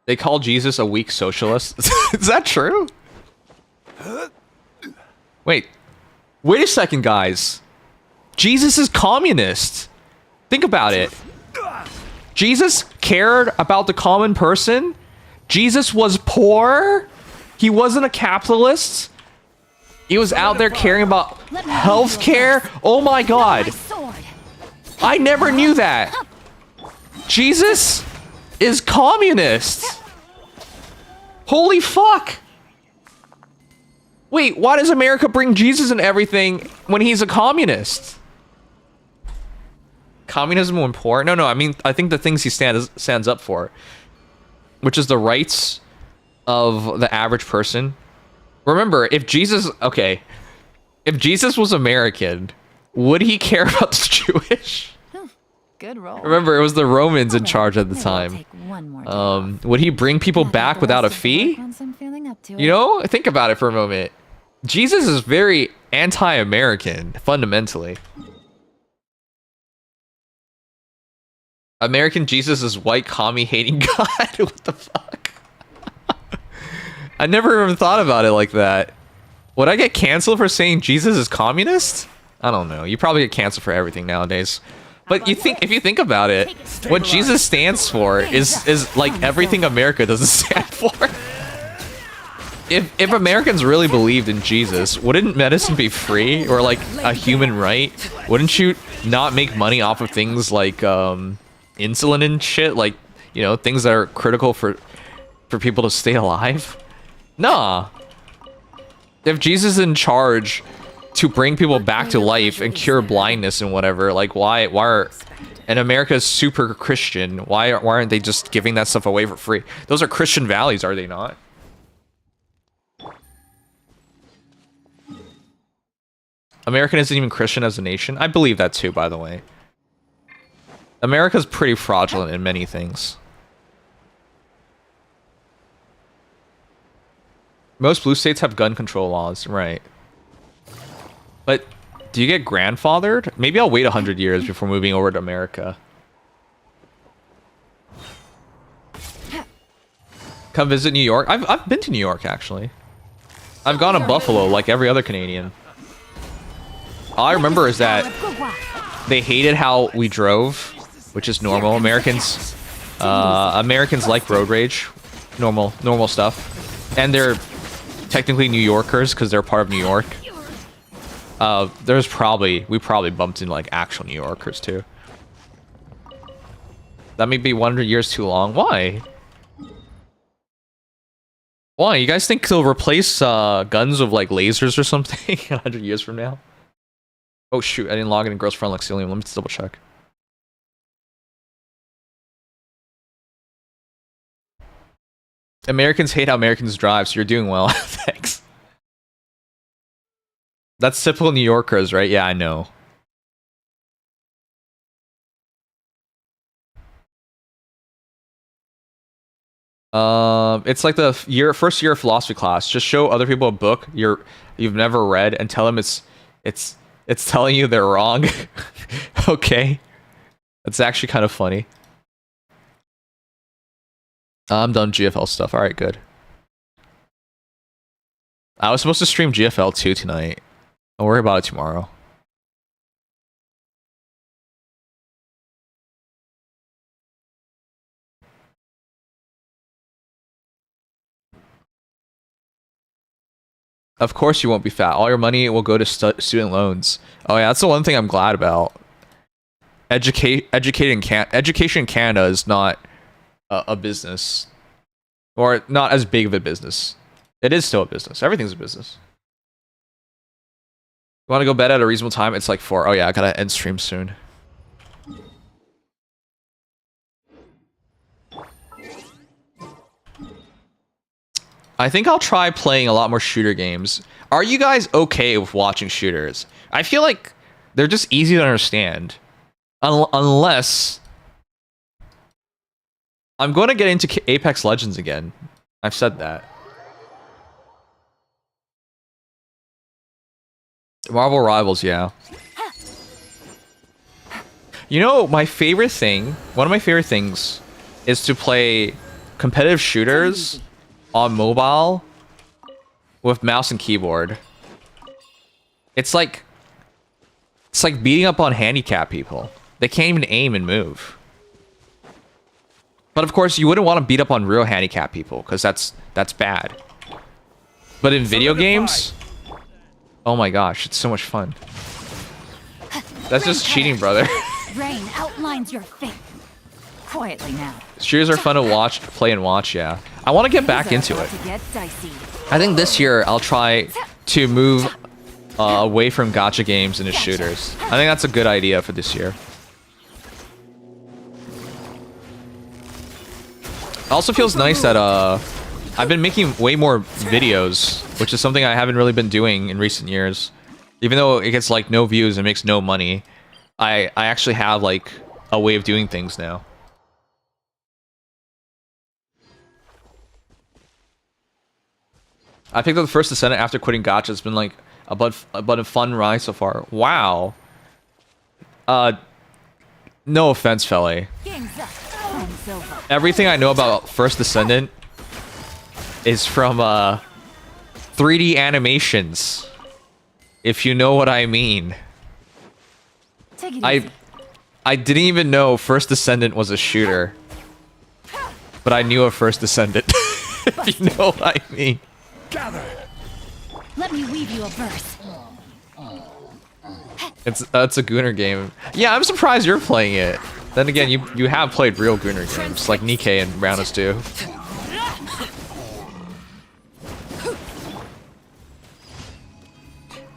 They call Jesus a weak socialist. Is that true? Wait a second, guys. Jesus is communist. Think about it. Jesus cared about the common person. Jesus was poor. He wasn't a capitalist. He was out there caring about healthcare. Oh my God. I never knew that. Jesus is communist. Holy fuck. Wait, why does America bring Jesus and everything when he's a communist? Communism and poor? No, I mean, I think the things he stands up for, which is the rights of the average person. Remember, if Jesus was American, would he care about the Jewish? Good roll. Remember, it was the Romans in charge at the time. Would he bring people back without a fee? You know, think about it for a moment. Jesus is very anti-American, fundamentally. American Jesus is white commie-hating God. What the fuck? I never even thought about it like that. Would I get canceled for saying Jesus is communist? I don't know. You probably get canceled for everything nowadays. But if you think about it, what Jesus stands for is like everything America doesn't stand for. If Americans really believed in Jesus, wouldn't medicine be free or like a human right? Wouldn't you not make money off of things like insulin and shit? Like, you know, things that are critical for people to stay alive? Nah. If Jesus is in charge to bring people back to life and cure blindness and whatever, like why are, and America's super Christian, why aren't they just giving that stuff away for free? Those are Christian values, are they not? America isn't even Christian as a nation. I believe that too, by the way. America's pretty fraudulent in many things. Most blue states have gun control laws, right? But do you get grandfathered? Maybe I'll wait 100 years before moving over to America. Come visit New York. I've been to New York, actually. I've gone to Buffalo like every other Canadian. All I remember is that they hated how we drove, which is normal. Americans like road rage, normal stuff, and they're technically New Yorkers because they're part of New York. We probably bumped into like actual New Yorkers too. That may be 100 years too long. Why? Why? You guys think they'll replace guns with like lasers or something 100 years from now? Oh shoot, I didn't log in Girls Front Lexilium. Let me just double check. Americans hate how Americans drive, so you're doing well. Thanks. That's typical New Yorkers, right? Yeah, I know. It's like the first year of philosophy class. Just show other people a book you've never read and tell them it's telling you they're wrong. Okay. That's actually kind of funny. I'm done GFL stuff. Alright, good. I was supposed to stream GFL 2 tonight. Don't worry about it tomorrow. Of course you won't be fat. All your money will go to student loans. Oh yeah, that's the one thing I'm glad about. Education in Canada is not a business, or not as big of a business. It is still a business. Everything's a business. You want to go bed at a reasonable time? It's like 4. Oh yeah, I gotta end stream soon. I think I'll try playing a lot more shooter games. Are you guys okay with watching shooters? I feel like they're just easy to understand. Unless I'm going to get into Apex Legends again. I've said that. Marvel Rivals, yeah. You know, my favorite thing, one of my favorite things, is to play competitive shooters on mobile with mouse and keyboard. It's like beating up on handicapped people. They can't even aim and move. But of course, you wouldn't want to beat up on real handicapped people because that's bad. But in video games, oh my gosh, it's so much fun. That's just cheating, brother. Rain outlines your fate. Quietly now. Shooters are fun to watch, play and watch, yeah. I want to get back into it. I think this year I'll try to move away from gacha games into shooters. I think that's a good idea for this year. It also feels nice that I've been making way more videos, which is something I haven't really been doing in recent years. Even though it gets like no views and makes no money, I actually have like a way of doing things now. I picked up the first Descendant after quitting gacha. It's been like a fun ride so far. Wow. No offense, Feli. Everything I know about First Descendant is from 3D animations. If you know what I mean. I didn't even know First Descendant was a shooter. But I knew of First Descendant. If you know what I mean. Gather. Let me weave you a verse. It's a Gunner game. Yeah, I'm surprised you're playing it. Then again, you have played real Gunner games, like Nikkei and Roundus do.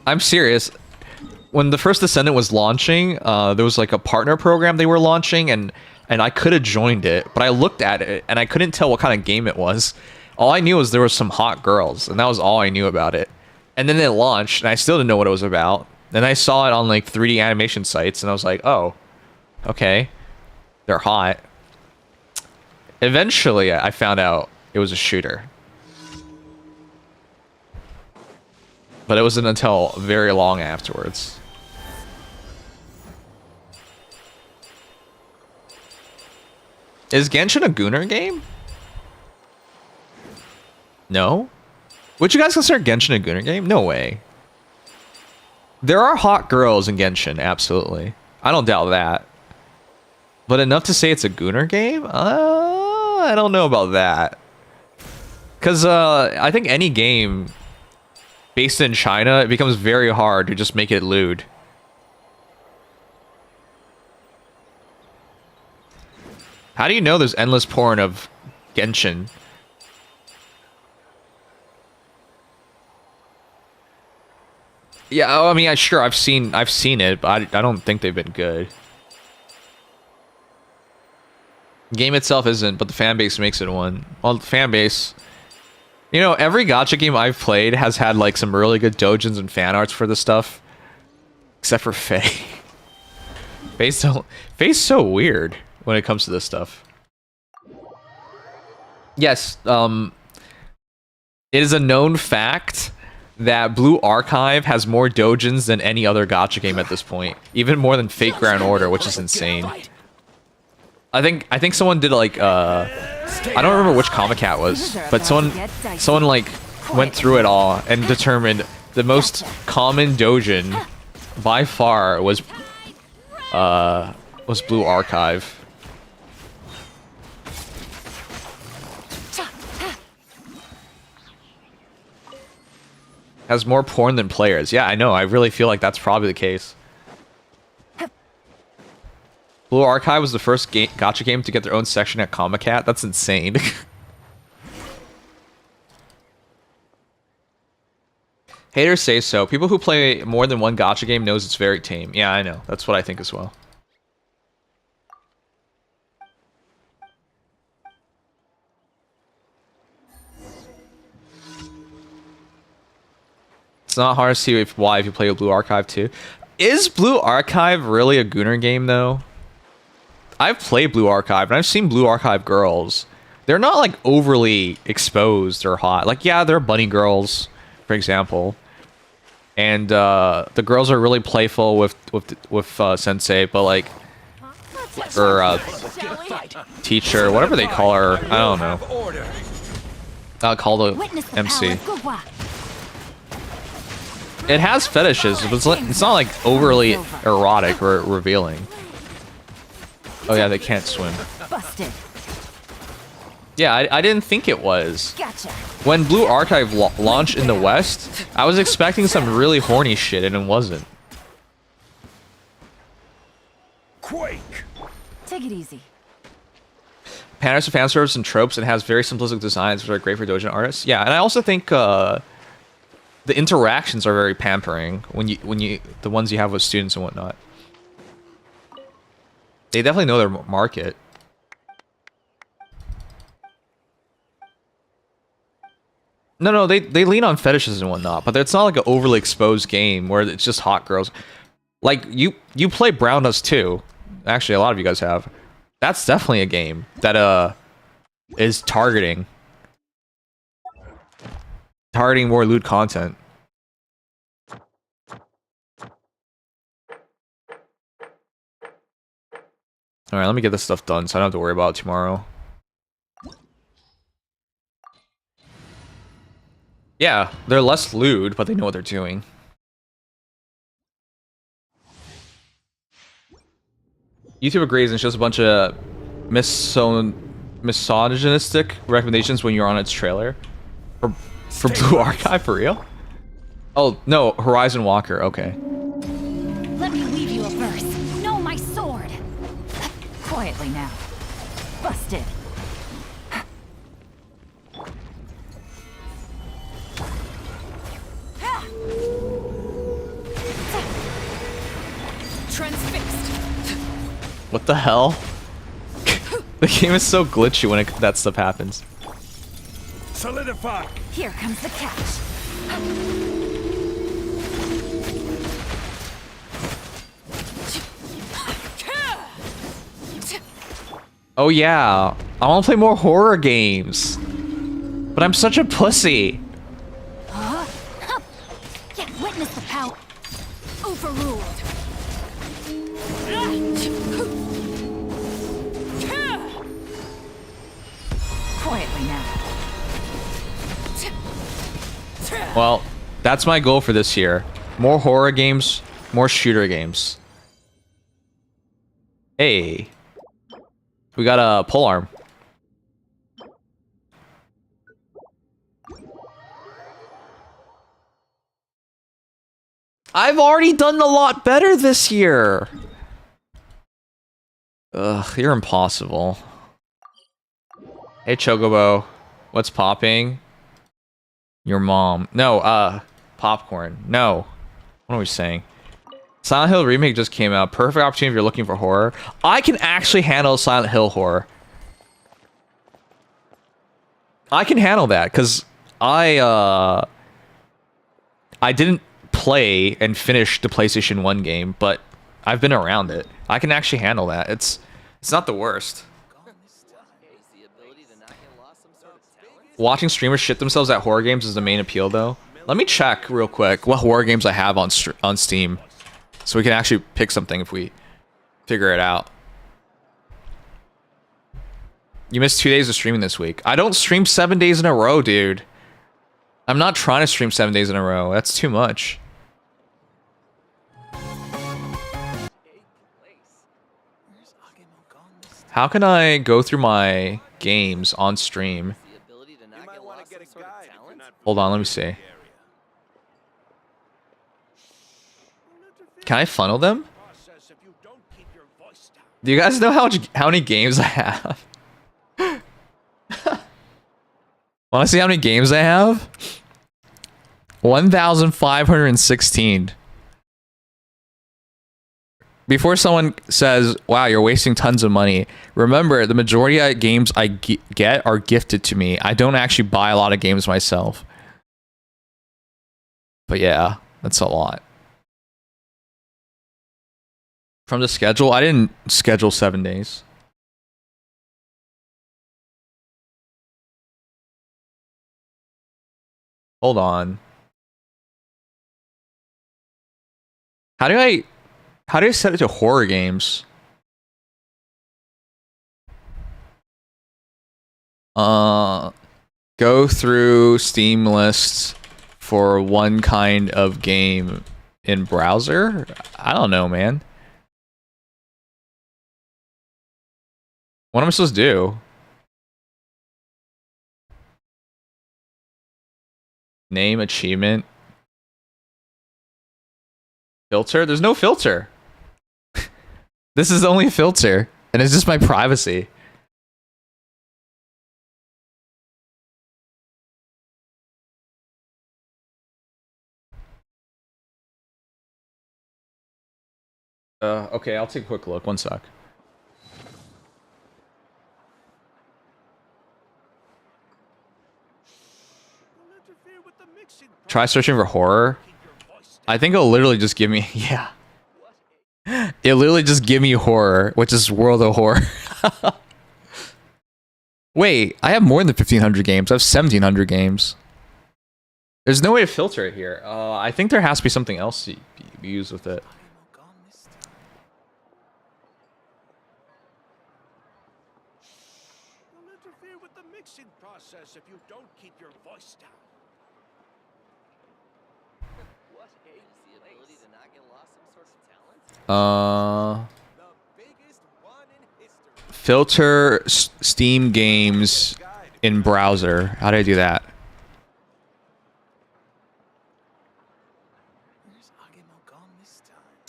I'm serious. When the First Descendant was launching, there was like a partner program they were launching, and I could have joined it, but I looked at it and I couldn't tell what kind of game it was. All I knew was there was some hot girls, and that was all I knew about it. And then it launched, and I still didn't know what it was about. And I saw it on like 3D animation sites, and I was like, oh, okay, they're hot. Eventually, I found out it was a shooter. But it wasn't until very long afterwards. Is Genshin a Gunner game? No? Would you guys consider Genshin a Gunner game? No way. There are hot girls in Genshin, absolutely. I don't doubt that. But enough to say it's a Gunner game? I don't know about that. Because I think any game based in China, it becomes very hard to just make it lewd. How do you know there's endless porn of Genshin? Yeah, I mean, sure, I've seen it, but I don't think they've been good. The game itself isn't, but the fan base makes it one. Well, the fan base, you know, every gacha game I've played has had like some really good doujins and fan arts for this stuff, except for Faye. Faye's so weird when it comes to this stuff. Yes, it is a known fact that Blue Archive has more doujins than any other gacha game at this point, even more than Fate Grand Order, which is insane. I think someone did like I don't remember which Comic Cat was, but someone like went through it all and determined the most common doujin by far was Blue Archive. Has more porn than players. Yeah, I know. I really feel like that's probably the case. Blue Archive was the first gacha game to get their own section at Comic Cat. That's insane. Haters say so. People who play more than one gacha game knows it's very tame. Yeah, I know. That's what I think as well. It's not hard to see why if you play Blue Archive too. Is Blue Archive really a Gunner game though? I've played Blue Archive and I've seen Blue Archive girls. They're not like overly exposed or hot. Like, yeah, they're bunny girls, for example. and the girls are really playful with Sensei, but like, or teacher, whatever they call her, I don't know. I'll call the MC. It has fetishes, but it's not like overly erotic or revealing. Oh yeah, they can't swim. Busted. Yeah, I didn't think it was. Gotcha. When Blue Archive launched in the West, I was expecting some really horny shit, and it wasn't. Quake. Take it easy. Panders to fan service and tropes, and has very simplistic designs which are great for doujin artists. Yeah, and I also think the interactions are very pampering when you the ones you have with students and whatnot. They definitely know their market. No, they lean on fetishes and whatnot, but it's not like an overly exposed game where it's just hot girls. Like you play Brown Dust 2. Actually, a lot of you guys have. That's definitely a game that is targeting more lewd content. All right, let me get this stuff done so I don't have to worry about it tomorrow. Yeah, they're less lewd, but they know what they're doing. YouTube agrees and shows a bunch of misogynistic recommendations when you're on its trailer. For Blue Archive, for real? Oh, no, Horizon Walker, okay. Let me weave you a verse. No, my sword. Quietly now. Busted. Transfixed. What the hell? The game is so glitchy when that stuff happens. Solidify. Here comes the catch. Oh yeah, I want to play more horror games. But I'm such a pussy. Yeah, witness the power. Overruled. Quietly now. Well, that's my goal for this year. More horror games, more shooter games. Hey. We got a polearm. I've already done a lot better this year. Ugh, you're impossible. Hey, Chocobo. What's popping? Your mom. No, popcorn. No. What are we saying? Silent Hill Remake just came out. Perfect opportunity if you're looking for horror. I can actually handle Silent Hill horror. I can handle that, because I didn't play and finish the PlayStation 1 game, but I've been around it. I can actually handle that. It's not the worst. Watching streamers shit themselves at horror games is the main appeal, though. Let me check real quick what horror games I have on Steam, so we can actually pick something if we figure it out. You missed 2 days of streaming this week. I don't stream 7 days in a row, dude. I'm not trying to stream 7 days in a row. That's too much. How can I go through my games on stream? Hold on, let me see. Can I funnel them? Do you guys know how many games I have? Want to see how many games I have? 1,516. Before someone says, wow, you're wasting tons of money, remember, the majority of games I get are gifted to me. I don't actually buy a lot of games myself. But yeah, that's a lot. From the schedule, I didn't schedule 7 days. Hold on. How do I set it to horror games? Go through Steam lists for one kind of game in browser? I don't know, man. What am I supposed to do? Name, achievement. Filter? There's no filter. This is the only filter. And it's just my privacy. Okay, I'll take a quick look. One sec. Try searching for horror. I think it'll literally just give me... Yeah. It'll literally just give me horror, which is World of Horror. Wait, I have more than 1,500 games. I have 1,700 games. There's no way to filter it here. I think there has to be something else to use with it. If you don't keep your voice down. What is the ability to not get lost some sort of talent? The biggest one in history. Filter Steam games in browser. How do I do that?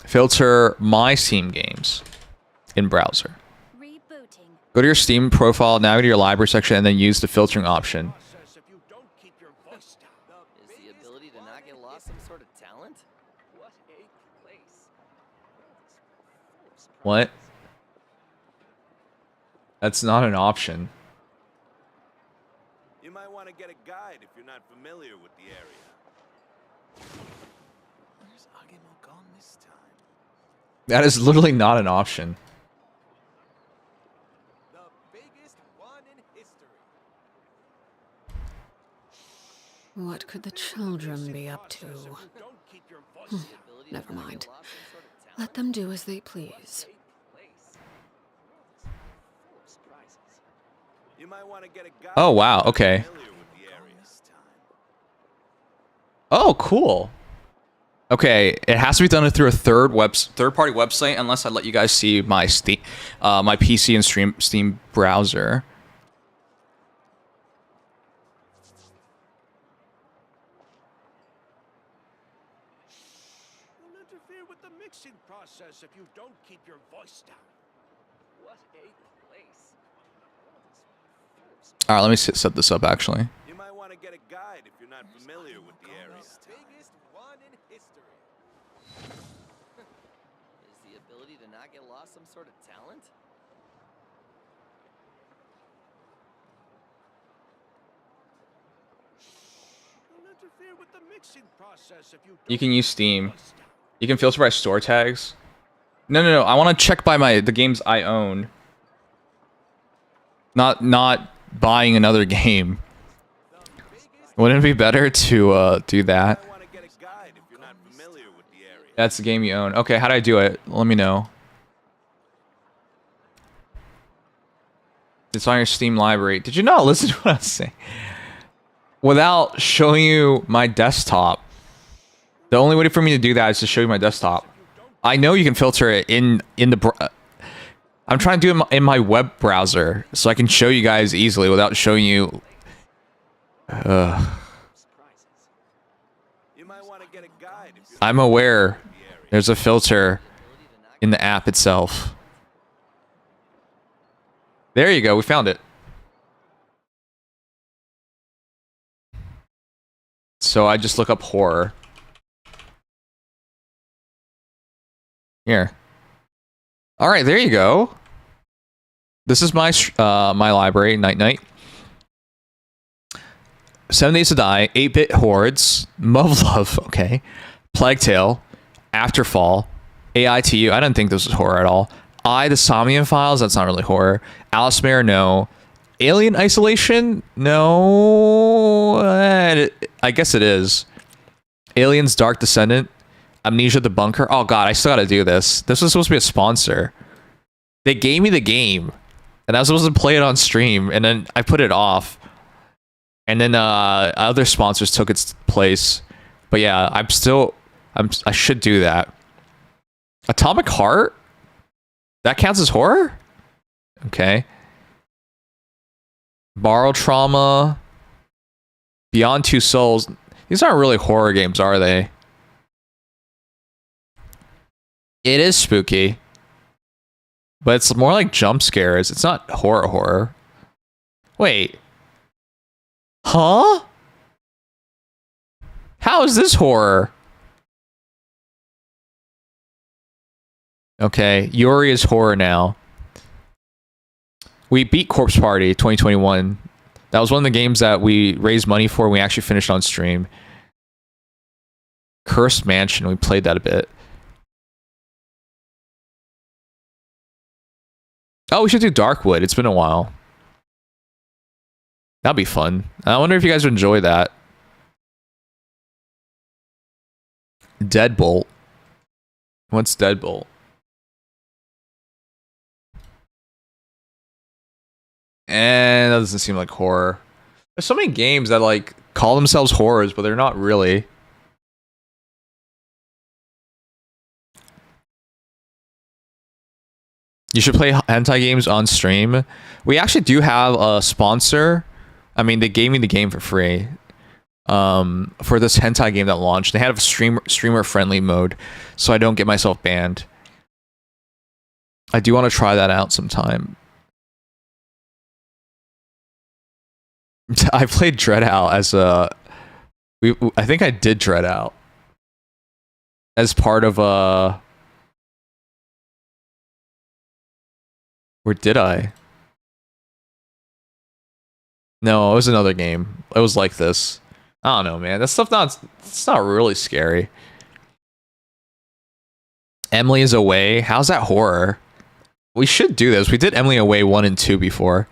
Filter my Steam games in browser. Go to your Steam profile, navigate to your library section, and then use the filtering option. What? That's not an option. You might want to get a guide if you're not familiar with the area. Where's Agemo gone this time? That is literally not an option. What could the children be up to? Never mind. Let them do as they please. Oh, wow. Okay. Oh, cool. Okay, it has to be done through a third-party website, unless I let you guys see my Steam, my PC and Steam browser. If you don't keep your voice down. What a place. All right, let me set this up actually. You might want to get a guide if you're not familiar with the area. Biggest one in history. Is the ability to not get lost some sort of talent? Don't interfere with the mixing process if You can use Steam. You can filter by store tags. No. I want to check by the games I own. Not buying another game. Wouldn't it be better to do that? That's the game you own. Okay, how do I do it? Let me know. It's on your Steam library. Did you not listen to what I was saying? Without showing you my desktop. The only way for me to do that is to show you my desktop. I know you can filter it in the... I'm trying to do it in my web browser, so I can show you guys easily without showing you... I'm aware there's a filter in the app itself. There you go, we found it. So I just look up horror. Here. All right, there you go. This is my my library. Night. 7 Days to Die, 8-Bit Hordes, Muv-Luv, okay, Plague Tale, Afterfall, AITU. I didn't think this was horror at all. The Somnium Files. That's not really horror. Alice Mare, no. Alien Isolation, no. I guess it is. Aliens Dark Descendant. Amnesia the Bunker. Oh god, I still gotta do this. This was supposed to be a sponsor. They gave me the game, and I was supposed to play it on stream, and then I put it off. And then other sponsors took its place. But yeah, I should do that. Atomic Heart? That counts as horror? Okay. Borrow Trauma. Beyond Two Souls. These aren't really horror games, are they? It is spooky. But it's more like jump scares. It's not horror. Wait. Huh? How is this horror? Okay, Yuri is horror now. We beat Corpse Party 2021. That was one of the games that we raised money for and we actually finished on stream. Cursed Mansion, we played that a bit. Oh, we should do Darkwood. It's been a while. That'd be fun. I wonder if you guys would enjoy that. Deadbolt. What's Deadbolt? And that doesn't seem like horror. There's so many games that like call themselves horrors, but they're not really. You should play hentai games on stream. We actually do have a sponsor. I mean, they gave me the game for free. For this hentai game that launched. They had a streamer friendly mode, so I don't get myself banned. I do want to try that out sometime. I played Dread Out as a... I think I did Dread Out. As part of a... Or did I? No, it was another game. It was like this. I don't know, man. That stuff it's not really scary. Emily is Away. How's that horror? We should do this. We did Emily Away 1 and 2 before.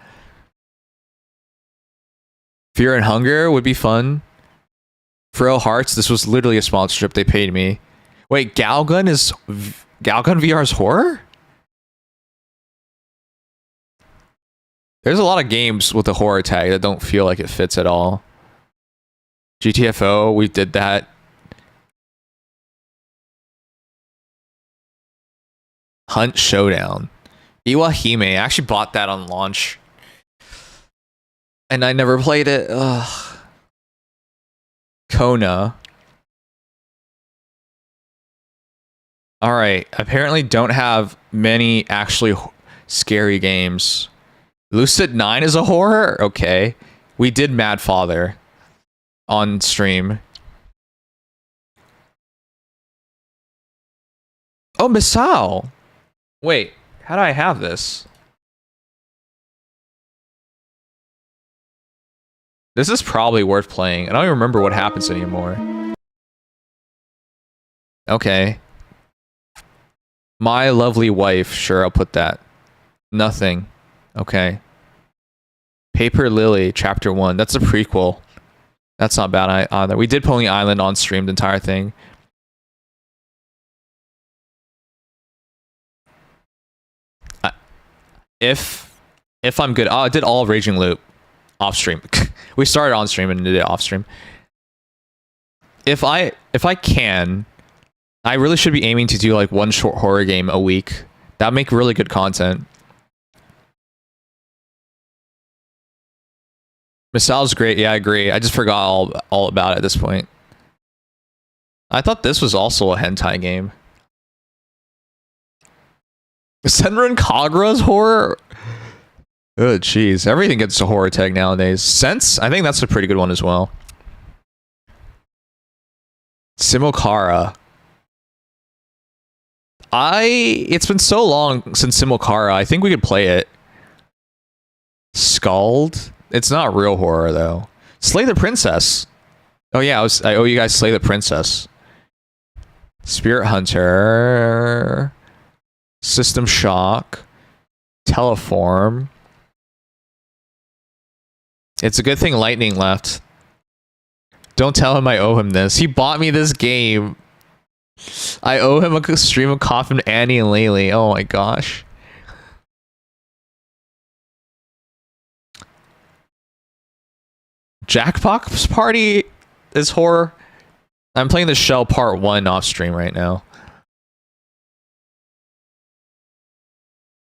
Fear and Hunger would be fun. Frail Hearts. This was literally a sponsorship. They paid me. Wait, Galgun VR's horror? There's a lot of games with the horror tag that don't feel like it fits at all. GTFO, we did that. Hunt Showdown. Iwahime, I actually bought that on launch. And I never played it. Ugh. Kona. Alright, apparently don't have many actually scary games. Lucid 9 is a horror? Okay. We did Mad Father on stream. Oh, Misao. Wait, how do I have this? This is probably worth playing. I don't even remember what happens anymore. Okay. My Lovely Wife. Sure, I'll put that. Nothing. Okay. Paper Lily, Chapter 1. That's a prequel. That's not bad either. We did Pony Island on stream, the entire thing. If I'm good. Oh, I did all of Raging Loop off stream. We started on stream and did it off stream. If I can, I really should be aiming to do like one short horror game a week. That'd make really good content. Misao's great. Yeah, I agree. I just forgot all about it at this point. I thought this was also a hentai game. Senran Kagura's horror? Oh, jeez. Everything gets a horror tag nowadays. Sense? I think that's a pretty good one as well. Simulcara. It's been so long since Simulcara. I think we could play it. Scald? It's not real horror, though. Slay the Princess. Oh, yeah. I owe you guys Slay the Princess. Spirit Hunter. System Shock. Teleform. It's a good thing Lightning left. Don't tell him I owe him this. He bought me this game. I owe him a stream of Coffin, Annie, and Laylee. Oh my gosh. Jackbox Party is horror. I'm playing the Shell Part 1 off stream right now.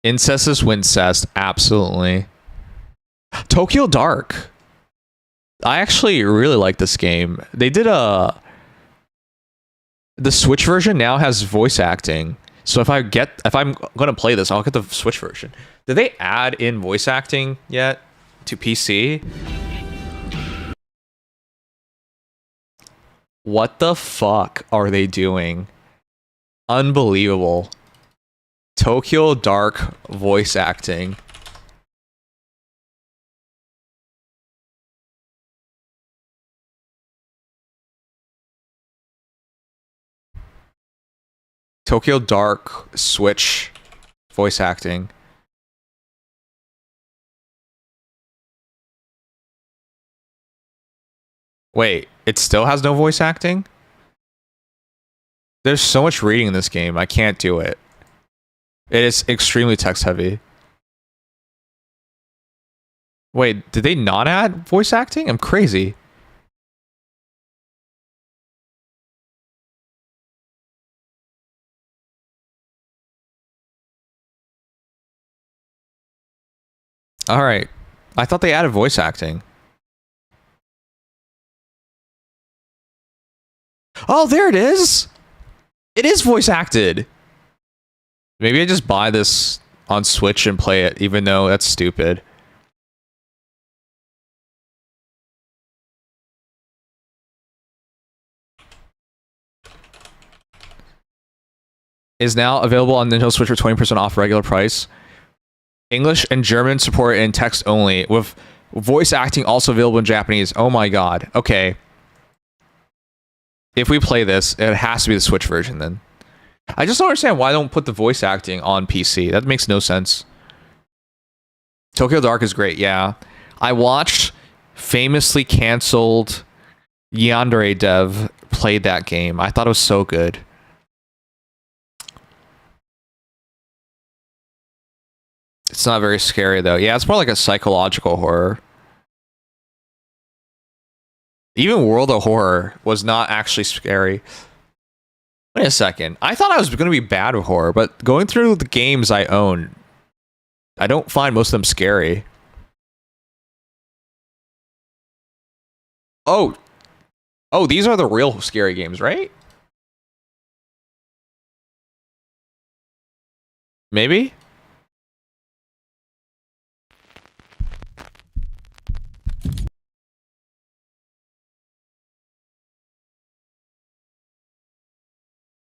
Incest is Wincest, absolutely. Tokyo Dark. I actually really like this game. They did the Switch version now has voice acting. So if I'm gonna play this, I'll get the Switch version. Did they add in voice acting yet to PC? What the fuck are they doing? Unbelievable. Tokyo Dark voice acting. Tokyo Dark Switch voice acting. Wait, it still has no voice acting? There's so much reading in this game, I can't do it. It is extremely text heavy. Wait, did they not add voice acting? I'm crazy. Alright. I thought they added voice acting. Oh, there it is! It is voice acted! Maybe I just buy this on Switch and play it, even though that's stupid. Is now available on Nintendo Switch for 20% off regular price. English and German support in text only, with voice acting also available in Japanese. Oh my god. Okay. If we play this, it has to be the Switch version then. I just don't understand why I don't put the voice acting on PC. That makes no sense. Tokyo Dark is great, yeah. I watched famously canceled Yandere dev played that game. I thought it was so good. It's not very scary though. Yeah, it's more like a psychological horror. Even World of Horror was not actually scary. Wait a second. I thought I was going to be bad with horror, but going through the games I own, I don't find most of them scary. Oh. Oh, these are the real scary games, right? Maybe?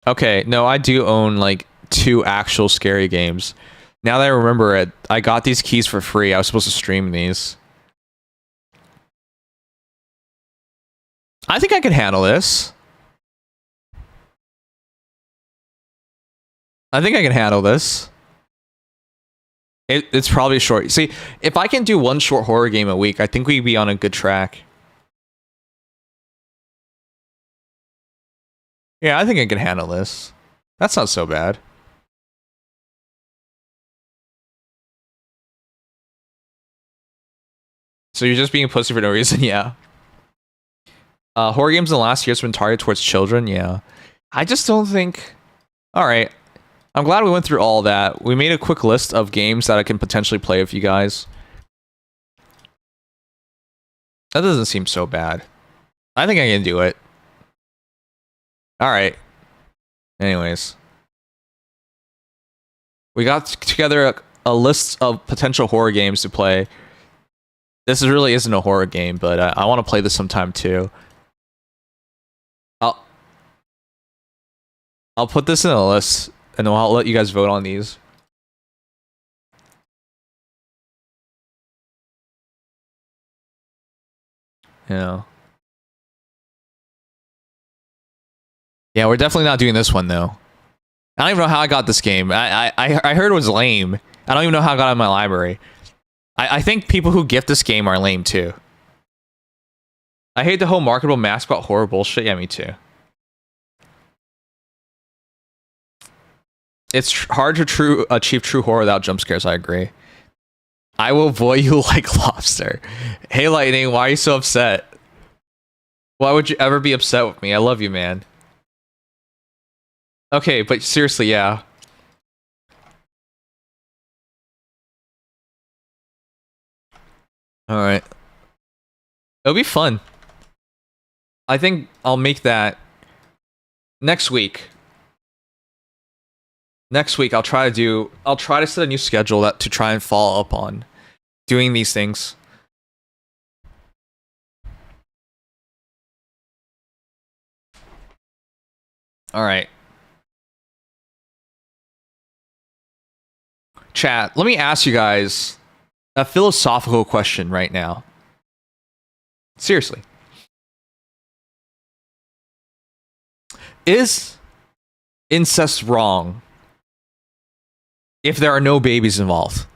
Okay, no, I do own like 2 actual scary games. Now that I remember it, I got these keys for free. I was supposed to stream these. I think I can handle this. I think I can handle this. It's probably short. See, if I can do 1 short horror game a week, I think we'd be on a good track. Yeah, I think I can handle this. That's not so bad. So you're just being a pussy for no reason? Yeah. Horror games in the last year has been targeted towards children? Yeah. I just don't think... Alright. I'm glad we went through all that. We made a quick list of games that I can potentially play with you guys. That doesn't seem so bad. I think I can do it. Alright. Anyways. We got together a list of potential horror games to play. This really isn't a horror game, but I want to play this sometime too. I'll put this in a list, and then I'll let you guys vote on these. Yeah. Yeah, we're definitely not doing this one though. I don't even know how I got this game. I heard it was lame. I don't even know how I got it in my library. I think people who gift this game are lame too. I hate the whole marketable mascot horror bullshit. Yeah, me too. It's hard to achieve true horror without jump scares. I agree. I will boil you like lobster. Hey, Lightning, why are you so upset? Why would you ever be upset with me? I love you, man. Okay, but seriously, yeah. All right. It'll be fun. I think I'll make that next week. Next week, I'll try to set a new schedule to try and follow up on doing these things. All right. Chat, let me ask you guys a philosophical question right now. Seriously. Is incest wrong if there are no babies involved?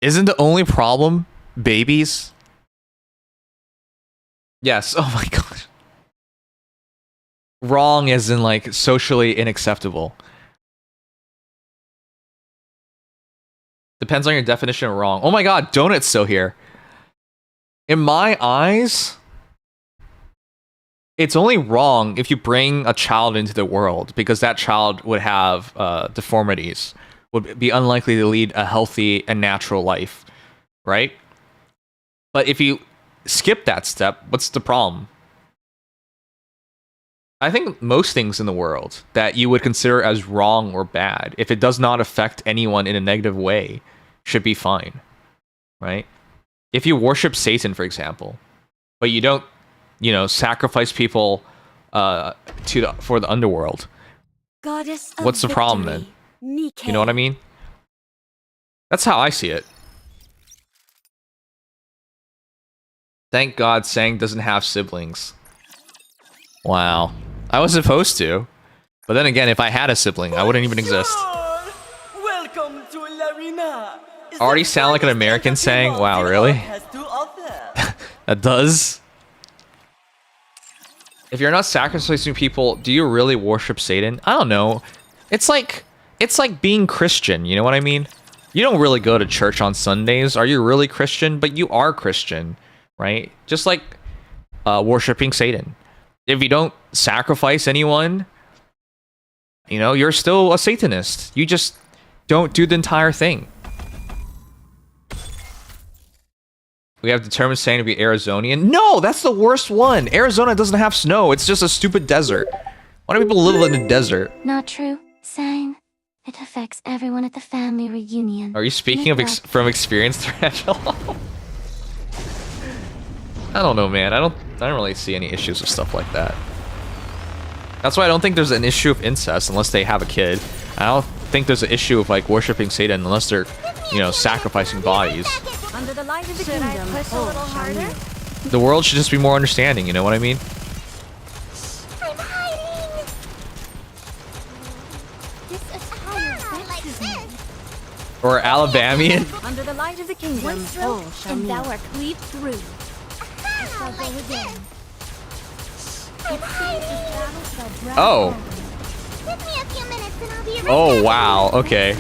Isn't the only problem babies? Yes. Oh my gosh. Wrong as in like socially unacceptable. Depends on your definition of wrong. Oh my god, Donut's still here. In my eyes, it's only wrong if you bring a child into the world because that child would have deformities, would be unlikely to lead a healthy and natural life, right? But if you skip that step, what's the problem? I think most things in the world that you would consider as wrong or bad, if it does not affect anyone in a negative way, should be fine, right? If you worship Satan, for example, but you don't, sacrifice people for the underworld, what's the problem then? You know what I mean? That's how I see it. Thank God Sang doesn't have siblings. Wow. I was supposed to. But then again, if I had a sibling, I wouldn't even exist. Welcome to Larina. Already sound like an American saying? Wow, really? That does? If you're not sacrificing people, do you really worship Satan? I don't know. It's like being Christian, you know what I mean? You don't really go to church on Sundays. Are you really Christian? But you are Christian, right? Just like worshiping Satan. If you don't sacrifice anyone, you're still a Satanist. You just don't do the entire thing. We have determined Sang to be Arizonian. No, that's the worst one. Arizona doesn't have snow. It's just a stupid desert. Why do people live in the desert? Not true, Sang. It affects everyone at the family reunion. Are you speaking from experience, Angela? I don't know, man. I don't really see any issues with stuff like that. That's why I don't think there's an issue of incest unless they have a kid. I don't think there's an issue of like worshiping Satan unless they're, sacrificing bodies. Under the light of the kingdom. Should I push a little harder? The world should just be more understanding, you know what I mean? I'm hiding. This attire like this. Or Alabamian. Under the light of the kingdom. One stroke, and thou art cleaved through. I shall go again. I'm hiding. Oh. Give me a few minutes and I'll be right Oh back. wow. Okay.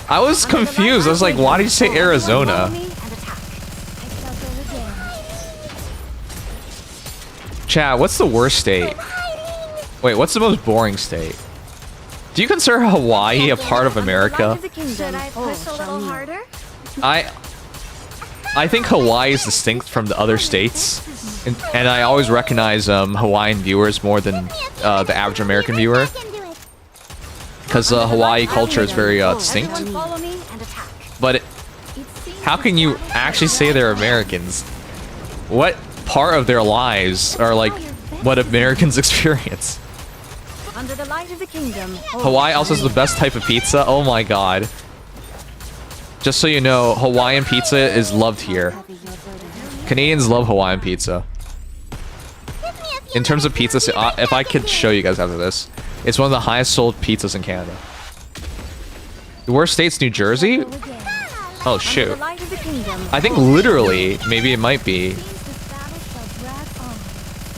I was confused. I was like, why did you say Arizona? Chat, what's the worst state? Wait, what's the most boring state? Do you consider Hawaii a part of America? Should I push a little harder? I think Hawaii is distinct from the other states, and I always recognize Hawaiian viewers more than the average American viewer, because Hawaii culture is very distinct. But how can you actually say they're Americans? What part of their lives are like what Americans experience? Under the light of the kingdom. Hawaii also has the best type of pizza. Oh my god. Just so you know, Hawaiian pizza is loved here. Canadians love Hawaiian pizza. In terms of pizza, if I could show you guys after this, it's one of the highest sold pizzas in Canada. The worst state's New Jersey? Oh shoot. I think literally, maybe it might be.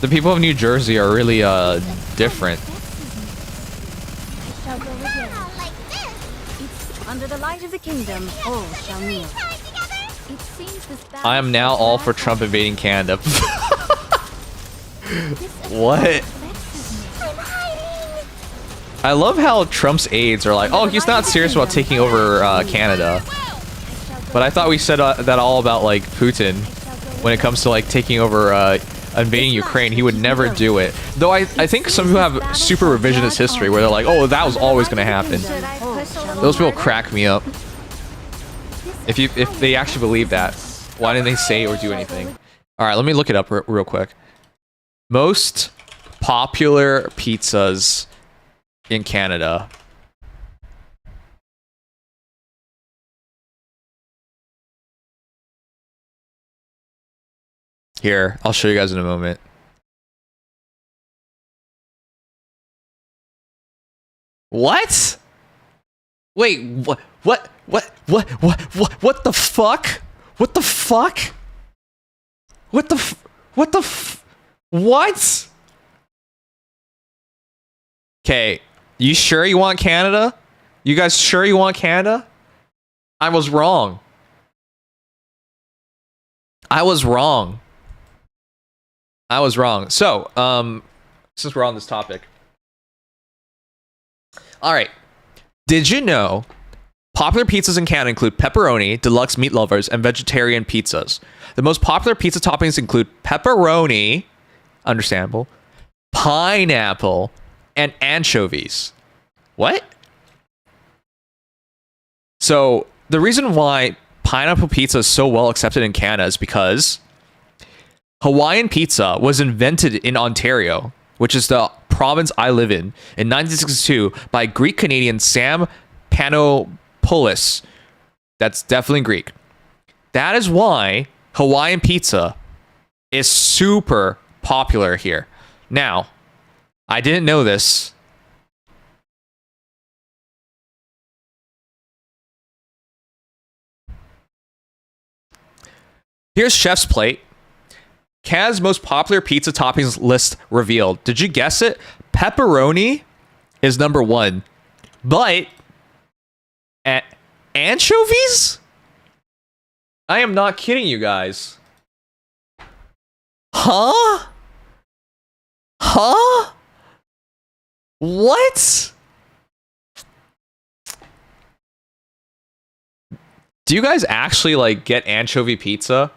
The people of New Jersey are really different. Under the light of the kingdom, all shall kneel. I am now all for Trump invading Canada. What? I love how Trump's aides are like, oh, he's not serious about taking over Canada. But I thought we said that all about like Putin when it comes to like taking over invading Ukraine. He would never do it. Though I think some people have super revisionist history where they're like, oh, that was always going to happen. Those people crack me up. If they actually believe that, why didn't they say or do anything? All right, let me look it up real quick. Most popular pizzas in Canada. Here, I'll show you guys in a moment. What? Wait, what the fuck? What the fuck? What? Okay, you sure you want Canada? You guys sure you want Canada? I was wrong. I was wrong. So, since we're on this topic. All right. Did you know popular pizzas in Canada include pepperoni, deluxe meat lovers, and vegetarian pizzas? The most popular pizza toppings include pepperoni, understandable, pineapple, and anchovies. What? So, the reason why pineapple pizza is so well accepted in Canada is because Hawaiian pizza was invented in Ontario, which is the province I live in 1962 by Greek-Canadian Sam Panopoulos. That's definitely Greek. That is why Hawaiian pizza is super popular here. Now, I didn't know this. Here's Chef's Plate. Canada's most popular pizza toppings list revealed. Did you guess it? Pepperoni is number 1. But anchovies? I am not kidding you guys. Huh? What? Do you guys actually like get anchovy pizza?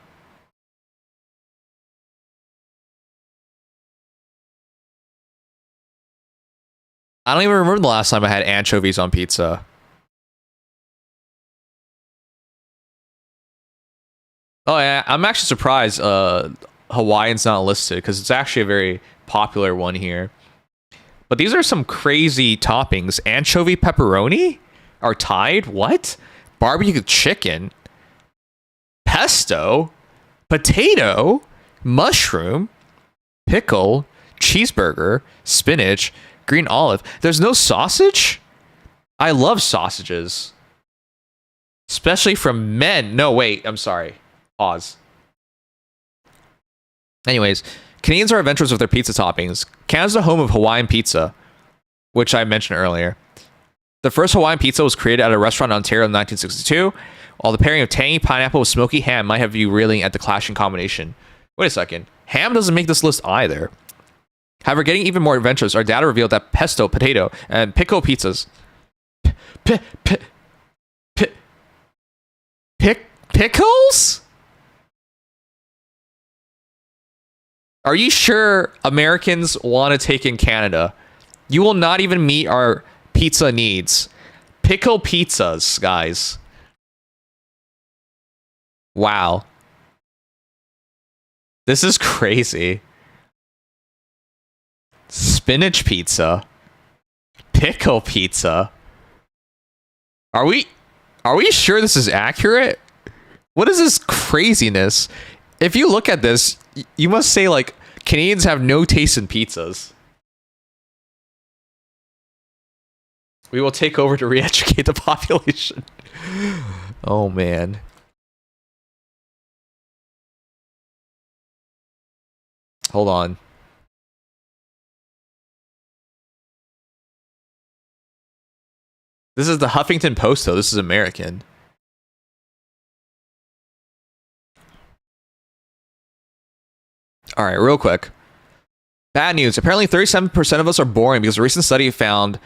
I don't even remember the last time I had anchovies on pizza. Oh yeah, I'm actually surprised Hawaiian's not listed because it's actually a very popular one here. But these are some crazy toppings. Anchovy pepperoni are tied? What? Barbecue chicken, pesto, potato, mushroom, pickle, cheeseburger, spinach, green olive. There's no sausage? I love sausages. Especially from men. No, wait, I'm sorry. Pause. Anyways, Canadians are adventurous with their pizza toppings. Canada's the home of Hawaiian pizza, which I mentioned earlier. The first Hawaiian pizza was created at a restaurant in Ontario in 1962, while the pairing of tangy pineapple with smoky ham might have you reeling at the clashing combination. Wait a second. Ham doesn't make this list either. However, getting even more adventurous, our data revealed that pesto, potato, and pickle pizzas. Pickles? Are you sure Americans want to take in Canada? You will not even meet our pizza needs. Pickle pizzas, guys. Wow. This is crazy. Spinach pizza. Pickle pizza. Are we sure this is accurate? What is this craziness? If you look at this, you must say like Canadians have no taste in pizzas. We will take over to re-educate the population. Oh man. Hold on. This is the Huffington Post, though. This is American. All right, real quick. Bad news. Apparently, 37% of us are boring because a recent study found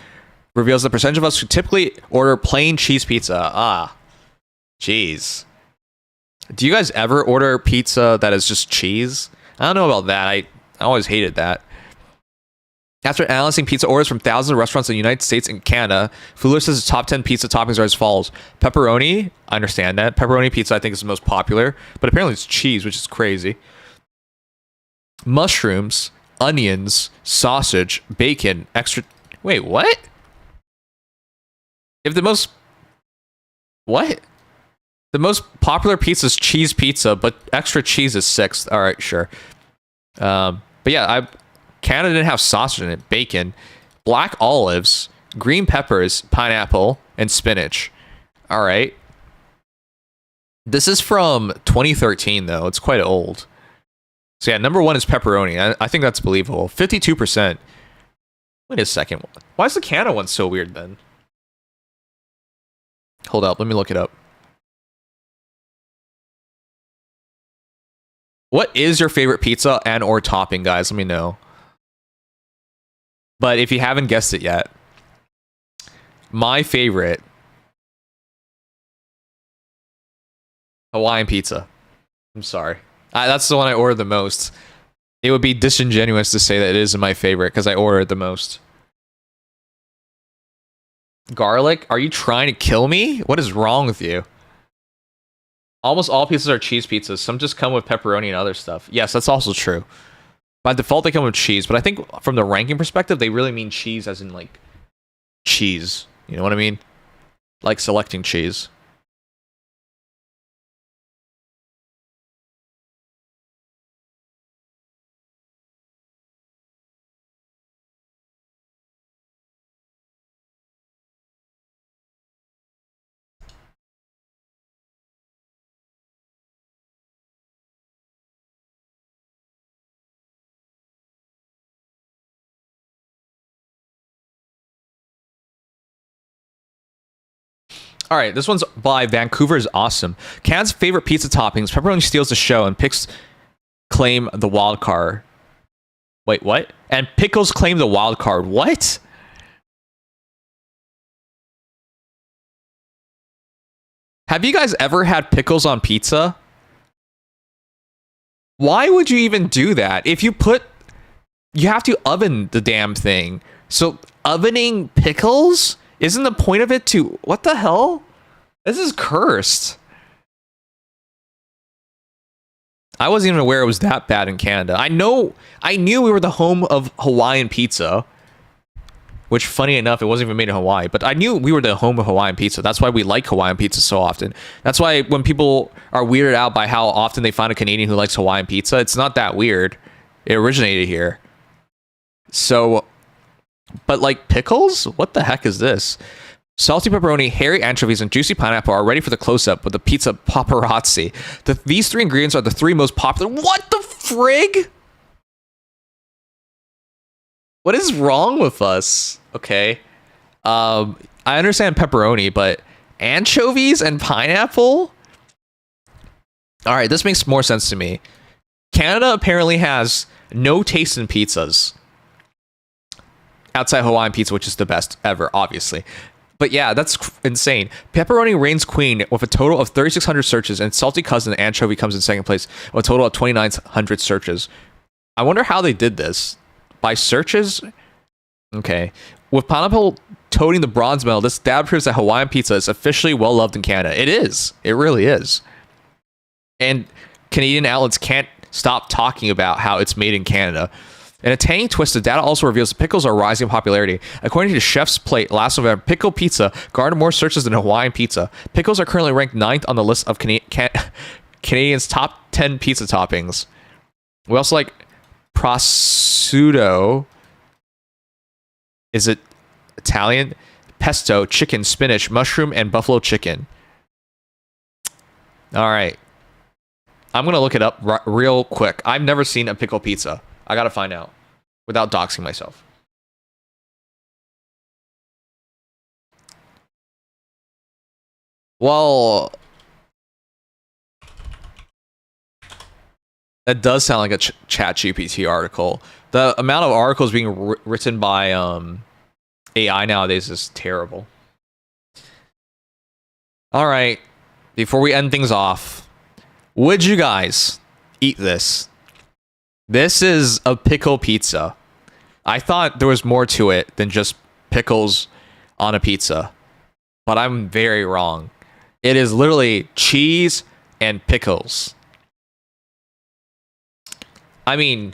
reveals the percentage of us who typically order plain cheese pizza. Ah, jeez. Do you guys ever order pizza that is just cheese? I don't know about that. I always hated that. After analyzing pizza orders from thousands of restaurants in the United States and Canada, Fuller says the top 10 pizza toppings are as follows. Pepperoni, I understand that. Pepperoni pizza, I think, is the most popular, but apparently it's cheese, which is crazy. Mushrooms, onions, sausage, bacon, extra... Wait, what? If the most... What? The most popular pizza is cheese pizza, but extra cheese is 6th. All right, sure. But yeah, Canada didn't have sausage in it. Bacon, black olives, green peppers, pineapple, and spinach. All right. This is from 2013, though. It's quite old. So yeah, number 1 is pepperoni. I think that's believable. 52%. Wait a second. Why is the Canada one so weird, then? Hold up. Let me look it up. What is your favorite pizza and or topping, guys? Let me know. But if you haven't guessed it yet, my favorite, Hawaiian pizza. I'm sorry. That's the one I ordered the most. It would be disingenuous to say that it isn't my favorite because I order it the most. Garlic? Are you trying to kill me? What is wrong with you? Almost all pizzas are cheese pizzas. Some just come with pepperoni and other stuff. Yes, that's also true. By default, they come with cheese, but I think from the ranking perspective, they really mean cheese as in, like, cheese. You know what I mean? Like selecting cheese. All right, this one's by Vancouver's Awesome. Canada's favorite pizza toppings. Pepperoni steals the show and picks claim the wild card. Wait, what? And pickles claim the wild card. What? Have you guys ever had pickles on pizza? Why would you even do that? If you put... You have to oven the damn thing. So, ovening pickles? Isn't the point of it to... What the hell? This is cursed. I wasn't even aware it was that bad in Canada. I knew we were the home of Hawaiian pizza. Which, funny enough, it wasn't even made in Hawaii. But I knew we were the home of Hawaiian pizza. That's why we like Hawaiian pizza so often. That's why when people are weirded out by how often they find a Canadian who likes Hawaiian pizza, it's not that weird. It originated here. So... But like pickles? What the heck is this? Salty pepperoni, hairy anchovies, and juicy pineapple are ready for the close-up with the pizza paparazzi. These 3 ingredients are the 3 most popular. What the frig? What is wrong with us? Okay. I understand pepperoni, but anchovies and pineapple? All right, this makes more sense to me. Canada apparently has no taste in pizzas. Outside Hawaiian pizza, which is the best ever, obviously. But yeah, that's insane. Pepperoni reigns queen with a total of 3,600 searches, and salty cousin anchovy comes in second place with a total of 2,900 searches. I wonder how they did this. By searches? Okay. With pineapple toting the bronze medal, this stab proves that Hawaiian pizza is officially well-loved in Canada. It is. It really is. And Canadian outlets can't stop talking about how it's made in Canada. In a tangy twist, the data also reveals that pickles are rising in popularity. According to Chef's Plate last November, pickle pizza garnered more searches than Hawaiian pizza. Pickles are currently ranked 9th on the list of Canadians' top 10 pizza toppings. We also like prosciutto. Is it Italian? Pesto, chicken, spinach, mushroom, and buffalo chicken. All right. I'm gonna look it up real quick. I've never seen a pickle pizza. I gotta find out without doxing myself. Well, that does sound like a Chat GPT article. The amount of articles being written by AI nowadays is terrible. All right, before we end things off, would you guys eat this? This is a pickle pizza. I thought there was more to it than just pickles on a pizza, but I'm very wrong. It is literally cheese and pickles. I mean,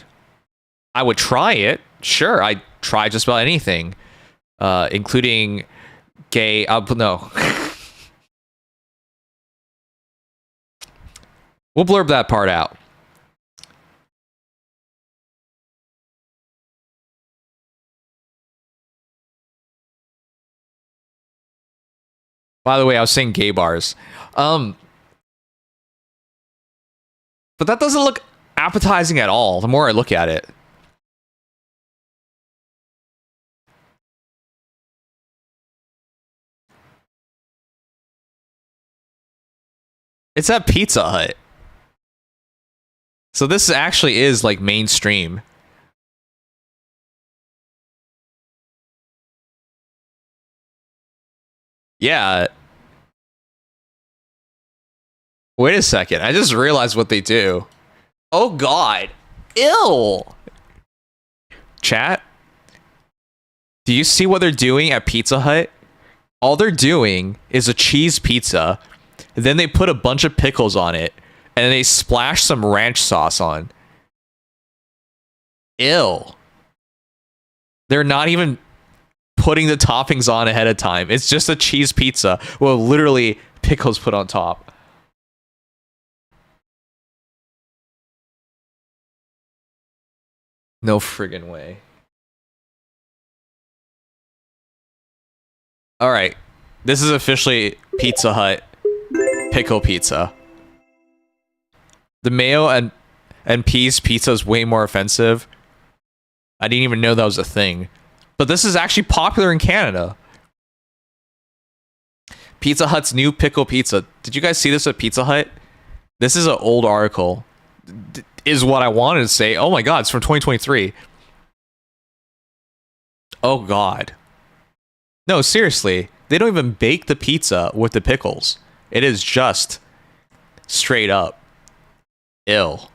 I would try it. Sure, I'd try just about anything, including gay. No. We'll blurb that part out. By the way, I was saying gay bars. But that doesn't look appetizing at all the more I look at it. It's at Pizza Hut. So this actually is like mainstream. Yeah. Wait a second. I just realized what they do. Oh god. Ill. Chat. Do you see what they're doing at Pizza Hut? All they're doing is a cheese pizza. Then they put a bunch of pickles on it. And then they splash some ranch sauce on. Ill. They're not even putting the toppings on ahead of time. It's just a cheese pizza with literally pickles put on top. No friggin' way. Alright. This is officially Pizza Hut pickle pizza. The mayo and peas pizza is way more offensive. I didn't even know that was a thing. But this is actually popular in Canada. Pizza Hut's new pickle pizza. Did you guys see this at Pizza Hut? This is an old article. Is what I wanted to say. Oh my god, it's from 2023. Oh god. No, seriously. They don't even bake the pizza with the pickles. It is just straight up ill.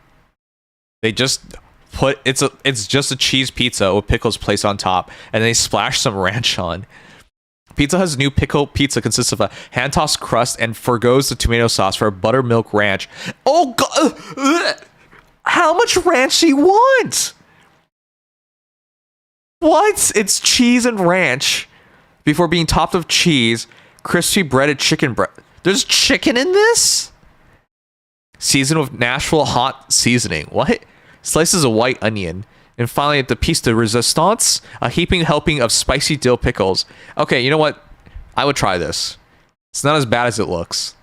They just put it's just a cheese pizza with pickles placed on top, and they splash some ranch on. Pizza Hut's new pickle pizza consists of a hand-tossed crust and forgoes the tomato sauce for a buttermilk ranch. Oh god! How much ranch do you want? What? It's cheese and ranch before being topped with cheese, crispy breaded chicken breast. There's chicken in this? Seasoned with Nashville hot seasoning. What? Slices of white onion. And finally, at the piece de resistance, a heaping helping of spicy dill pickles. Okay, you know what? I would try this. It's not as bad as it looks.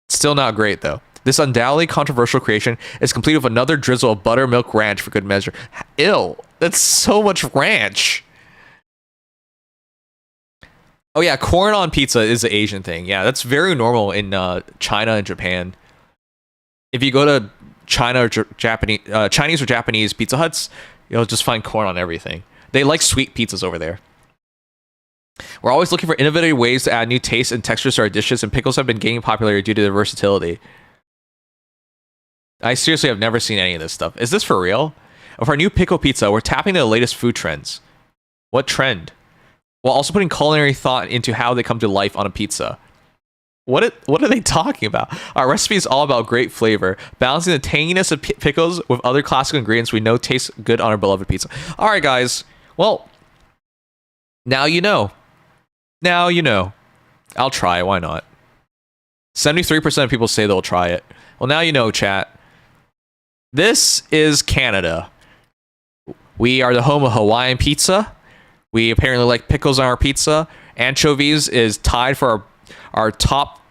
Still not great, though. This undoubtedly controversial creation is complete with another drizzle of buttermilk ranch for good measure. Ew. That's so much ranch. Oh yeah, corn on pizza is an Asian thing. Yeah, that's very normal in China and Japan. If you go to China or Japanese, Chinese or Japanese Pizza Huts, you'll just find corn on everything. They like sweet pizzas over there. We're always looking for innovative ways to add new tastes and textures to our dishes, and pickles have been gaining popularity due to their versatility. I seriously have never seen any of this stuff. Is this for real? With our new pickle pizza, we're tapping into the latest food trends. What trend? While also putting culinary thought into how they come to life on a pizza. What are they talking about? Our recipe is all about great flavor, balancing the tanginess of pickles with other classic ingredients we know taste good on our beloved pizza. All right, guys. Well, now you know. Now you know. I'll try. Why not? 73% of people say they'll try it. Well, now you know, chat. This is Canada. We are the home of Hawaiian pizza. We apparently like pickles on our pizza. Anchovies is tied for our top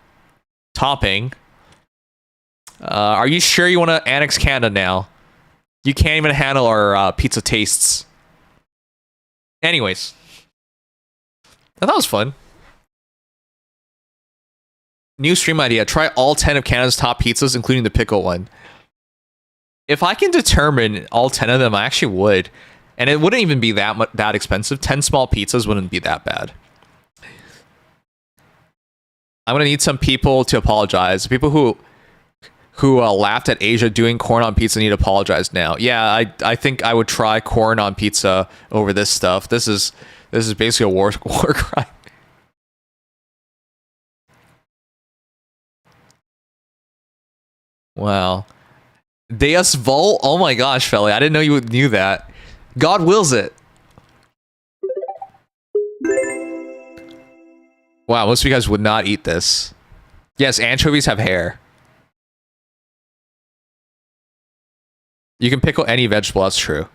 topping. Are you sure you want to annex Canada now? You can't even handle our pizza tastes. Anyways. I thought it was fun. New stream idea. Try all 10 of Canada's top pizzas, including the pickle one. If I can determine all 10 of them, I actually would. And it wouldn't even be that expensive. 10 small pizzas wouldn't be that bad. I'm going to need some people to apologize. People who laughed at Asia doing corn on pizza need to apologize now. Yeah, I think I would try corn on pizza over this stuff. This is basically a war crime. Wow. Deus Vult? Oh my gosh, Felly. I didn't know you knew that. God wills it. Wow, most of you guys would not eat this. Yes, anchovies have hair. You can pickle any vegetable, that's true.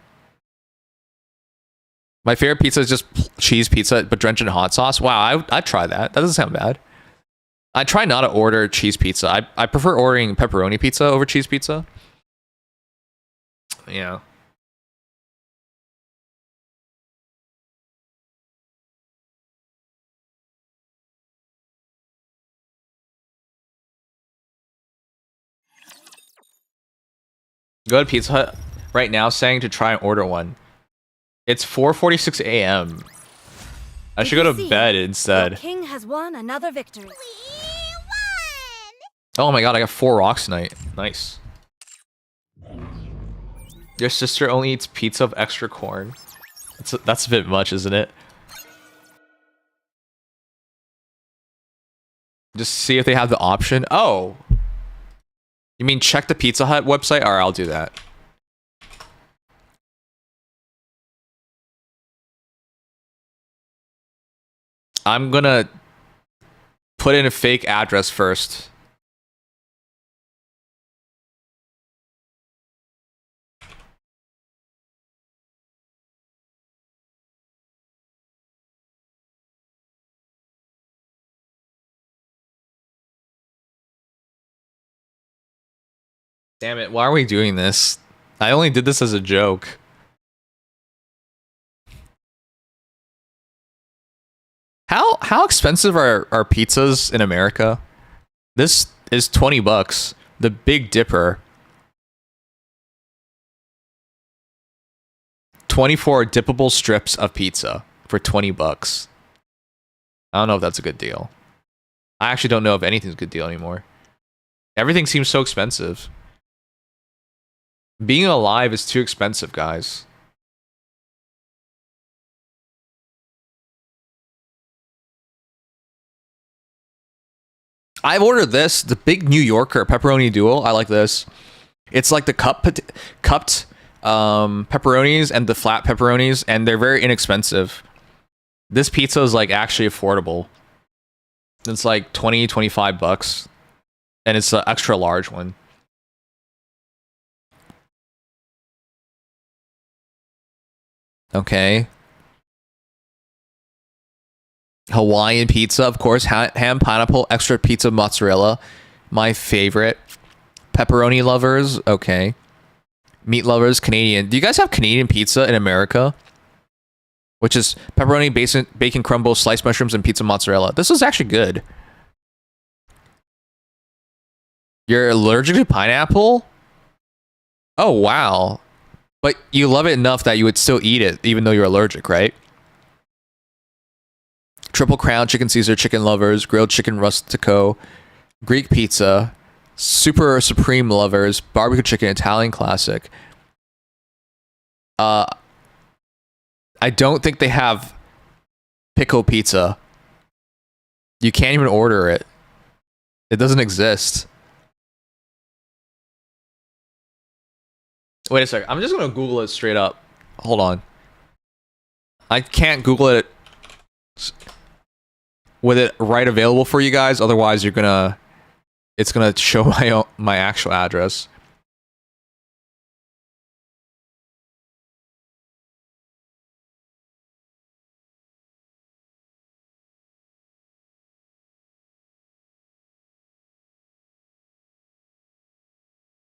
My favorite pizza is just cheese pizza, but drenched in hot sauce. Wow, I'd try that. That doesn't sound bad. I try not to order cheese pizza. I prefer ordering pepperoni pizza over cheese pizza. Yeah. Go to Pizza Hut right now saying to try and order one. It's 4:46 a.m. I should go to bed instead. The king has won another victory. Oh my god, I got 4 rocks tonight. Nice. Your sister only eats pizza of extra corn. That's a bit much, isn't it? Just see if they have the option. Oh! You mean check the Pizza Hut website? Alright, I'll do that. I'm gonna put in a fake address first. Damn it, why are we doing this? I only did this as a joke. How expensive are pizzas in America? This is 20 bucks. The Big Dipper. 24 dippable strips of pizza for 20 bucks. I don't know if that's a good deal. I actually don't know if anything's a good deal anymore. Everything seems so expensive. Being alive is too expensive, guys. I've ordered this, the Big New Yorker pepperoni duo. I like this. It's like the cupped pepperonis and the flat pepperonis, and they're very inexpensive. This pizza is like actually affordable. It's like 25 bucks, and it's an extra large one. Okay. Hawaiian pizza, of course. Ham, pineapple, extra pizza, mozzarella. My favorite. Pepperoni lovers. Okay. Meat lovers, Canadian. Do you guys have Canadian pizza in America? Which is pepperoni, bacon crumble, sliced mushrooms, and pizza mozzarella. This is actually good. You're allergic to pineapple? Oh, wow. But you love it enough that you would still eat it, even though you're allergic, right? Triple Crown, Chicken Caesar, Chicken Lovers, Grilled Chicken Rustico, Greek Pizza, Super Supreme Lovers, Barbecue Chicken, Italian Classic. I don't think they have Pickle Pizza. You can't even order it. It doesn't exist. Wait a sec. I'm just gonna Google it straight up. Hold on. I can't Google it with it right available for you guys. Otherwise, it's gonna show my actual address.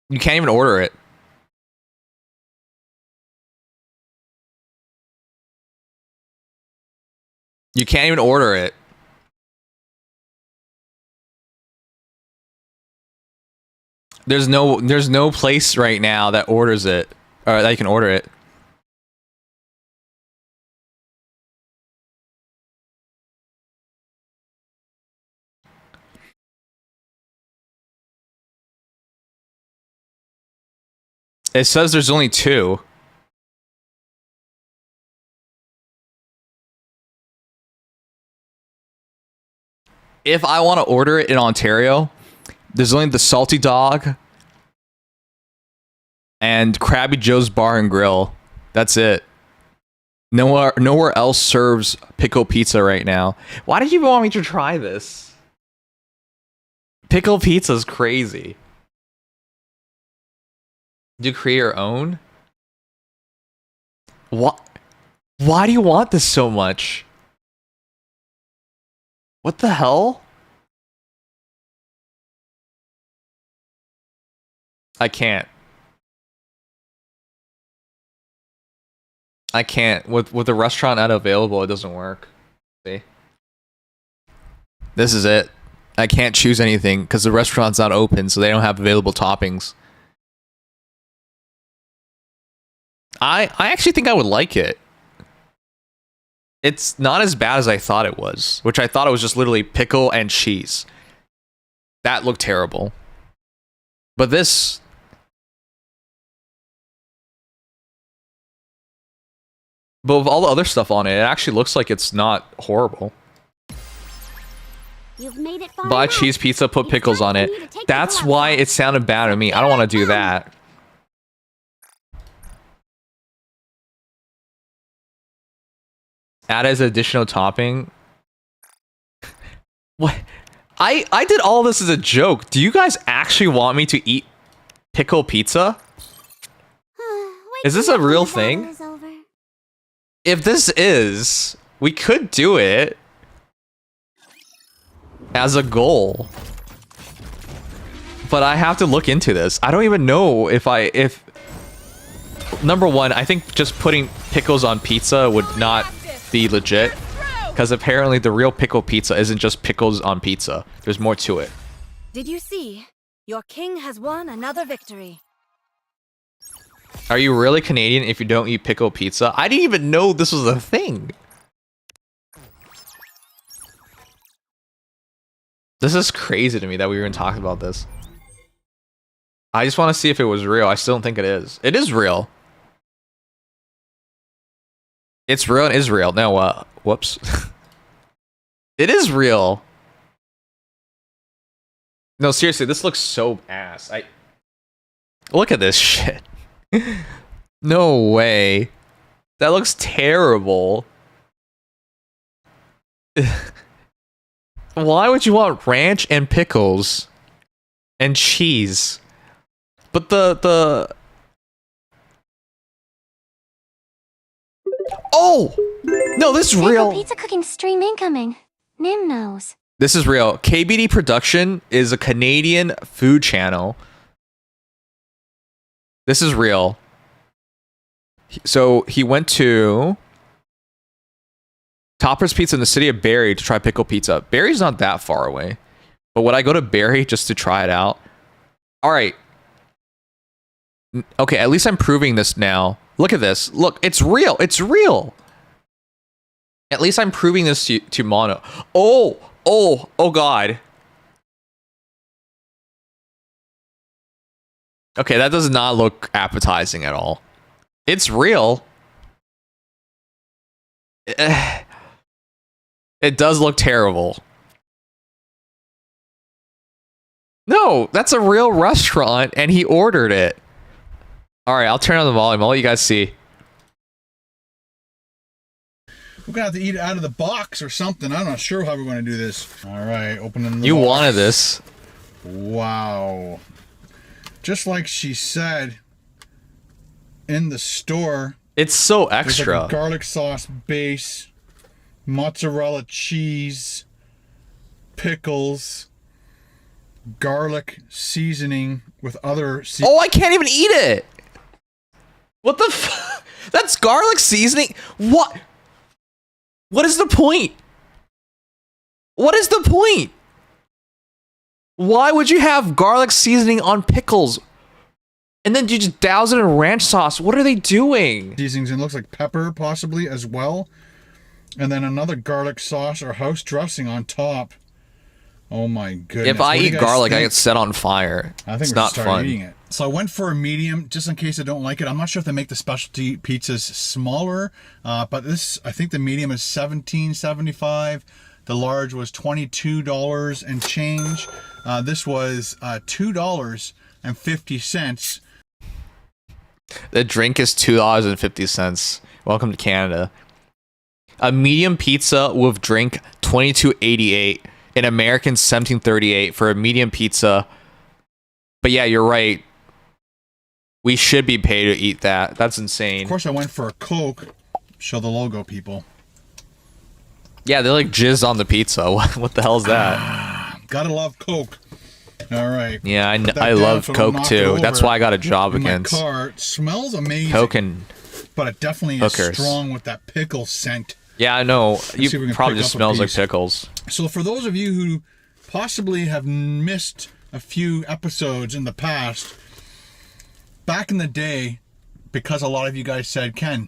You can't even order it. You can't even order it. There's no place right now that orders it, or that you can order it. It says there's only 2. If I want to order it in Ontario, there's only the Salty Dog and Krabby Joe's Bar and Grill. That's it. Nowhere else serves pickle pizza right now. Why did you want me to try this? Pickle pizza is crazy. Do you create your own? What? Why do you want this so much? What the hell? I can't. I can't. With the restaurant not available, it doesn't work. See? This is it. I can't choose anything because the restaurant's not open, so they don't have available toppings. I actually think I would like it. It's not as bad as I thought it was, which I thought it was just literally pickle and cheese. That looked terrible. But this... But with all the other stuff on it, it actually looks like it's not horrible. You've made it far Buy enough. cheese pizza, put pickles on it. That's why it sounded bad to me. I don't want to do that. Add as additional topping. What? I did all this as a joke. Do you guys actually want me to eat pickle pizza? Is this a real thing? If this is, we could do it as a goal. But I have to look into this. I don't even know if number one, I think just putting pickles on pizza would not be legit, because apparently the real pickle pizza isn't just pickles on pizza. There's more to it. Did you see? Your king has won another victory. Are you really Canadian if you don't eat pickle pizza? I didn't even know this was a thing. This is crazy to me that we were even talking about this. I just want to see if it was real. I still don't think it is. It is real. It's real in Israel. No, whoops. It is real. No, seriously, this looks so ass. Look at this shit. No way. That looks terrible. Why would you want ranch and pickles and cheese? But the Oh! No, this is real. Pizza cooking stream incoming. Nim knows. This is real. KBD Production is a Canadian food channel. This is real. So he went to Topper's Pizza in the city of Barrie to try pickle pizza. Barrie's not that far away. But would I go to Barrie just to try it out? All right. Okay, at least I'm proving this now. Look at this. Look, it's real. It's real. At least I'm proving this to Mono. Oh God. Okay, that does not look appetizing at all. It's real. It does look terrible. No, that's a real restaurant and he ordered it. All right, I'll turn on the volume. I'll let you guys see. We're gonna have to eat it out of the box or something. I'm not sure how we're gonna do this. All right, opening the You box. wanted this. Wow. Just like she said in the store. It's so There's extra. like a garlic sauce base, mozzarella cheese, pickles, garlic seasoning with other Oh, I can't even eat it. What the f- That's garlic seasoning? What? What is the point? What is the point? Why would you have garlic seasoning on pickles? And then you just douse it in ranch sauce. What are they doing? seasonings, and it looks like pepper possibly as well. And then another garlic sauce or house dressing on top. Oh my goodness. If I eat garlic, I get set on fire. I think it's we're not start fun. eating it. So I went for a medium just in case I don't like it. I'm not sure if they make the specialty pizzas smaller, but this, I think the medium is $17.75. The large was $22 and change. This was $2.50. The drink is $2.50. Welcome to Canada. A medium pizza with drink $22.88. An American $17.38 for a medium pizza. But yeah, you're right. We should be paid to eat that. That's insane. Of course, I went for a Coke. Show the logo, people. Yeah, they like jizz on the pizza. What the hell is that? Gotta love Coke. All right. Yeah, Put that I down love so I don't Coke knock it too. over That's why I got a job in again. My car. It smells amazing. Coke and but it definitely hookers. is strong with that pickle scent. Yeah, I know. see if we You can probably pick just up a smells like piece. pickles. So for those of you who possibly have missed a few episodes in the past, back in the day, because a lot of you guys said, Ken,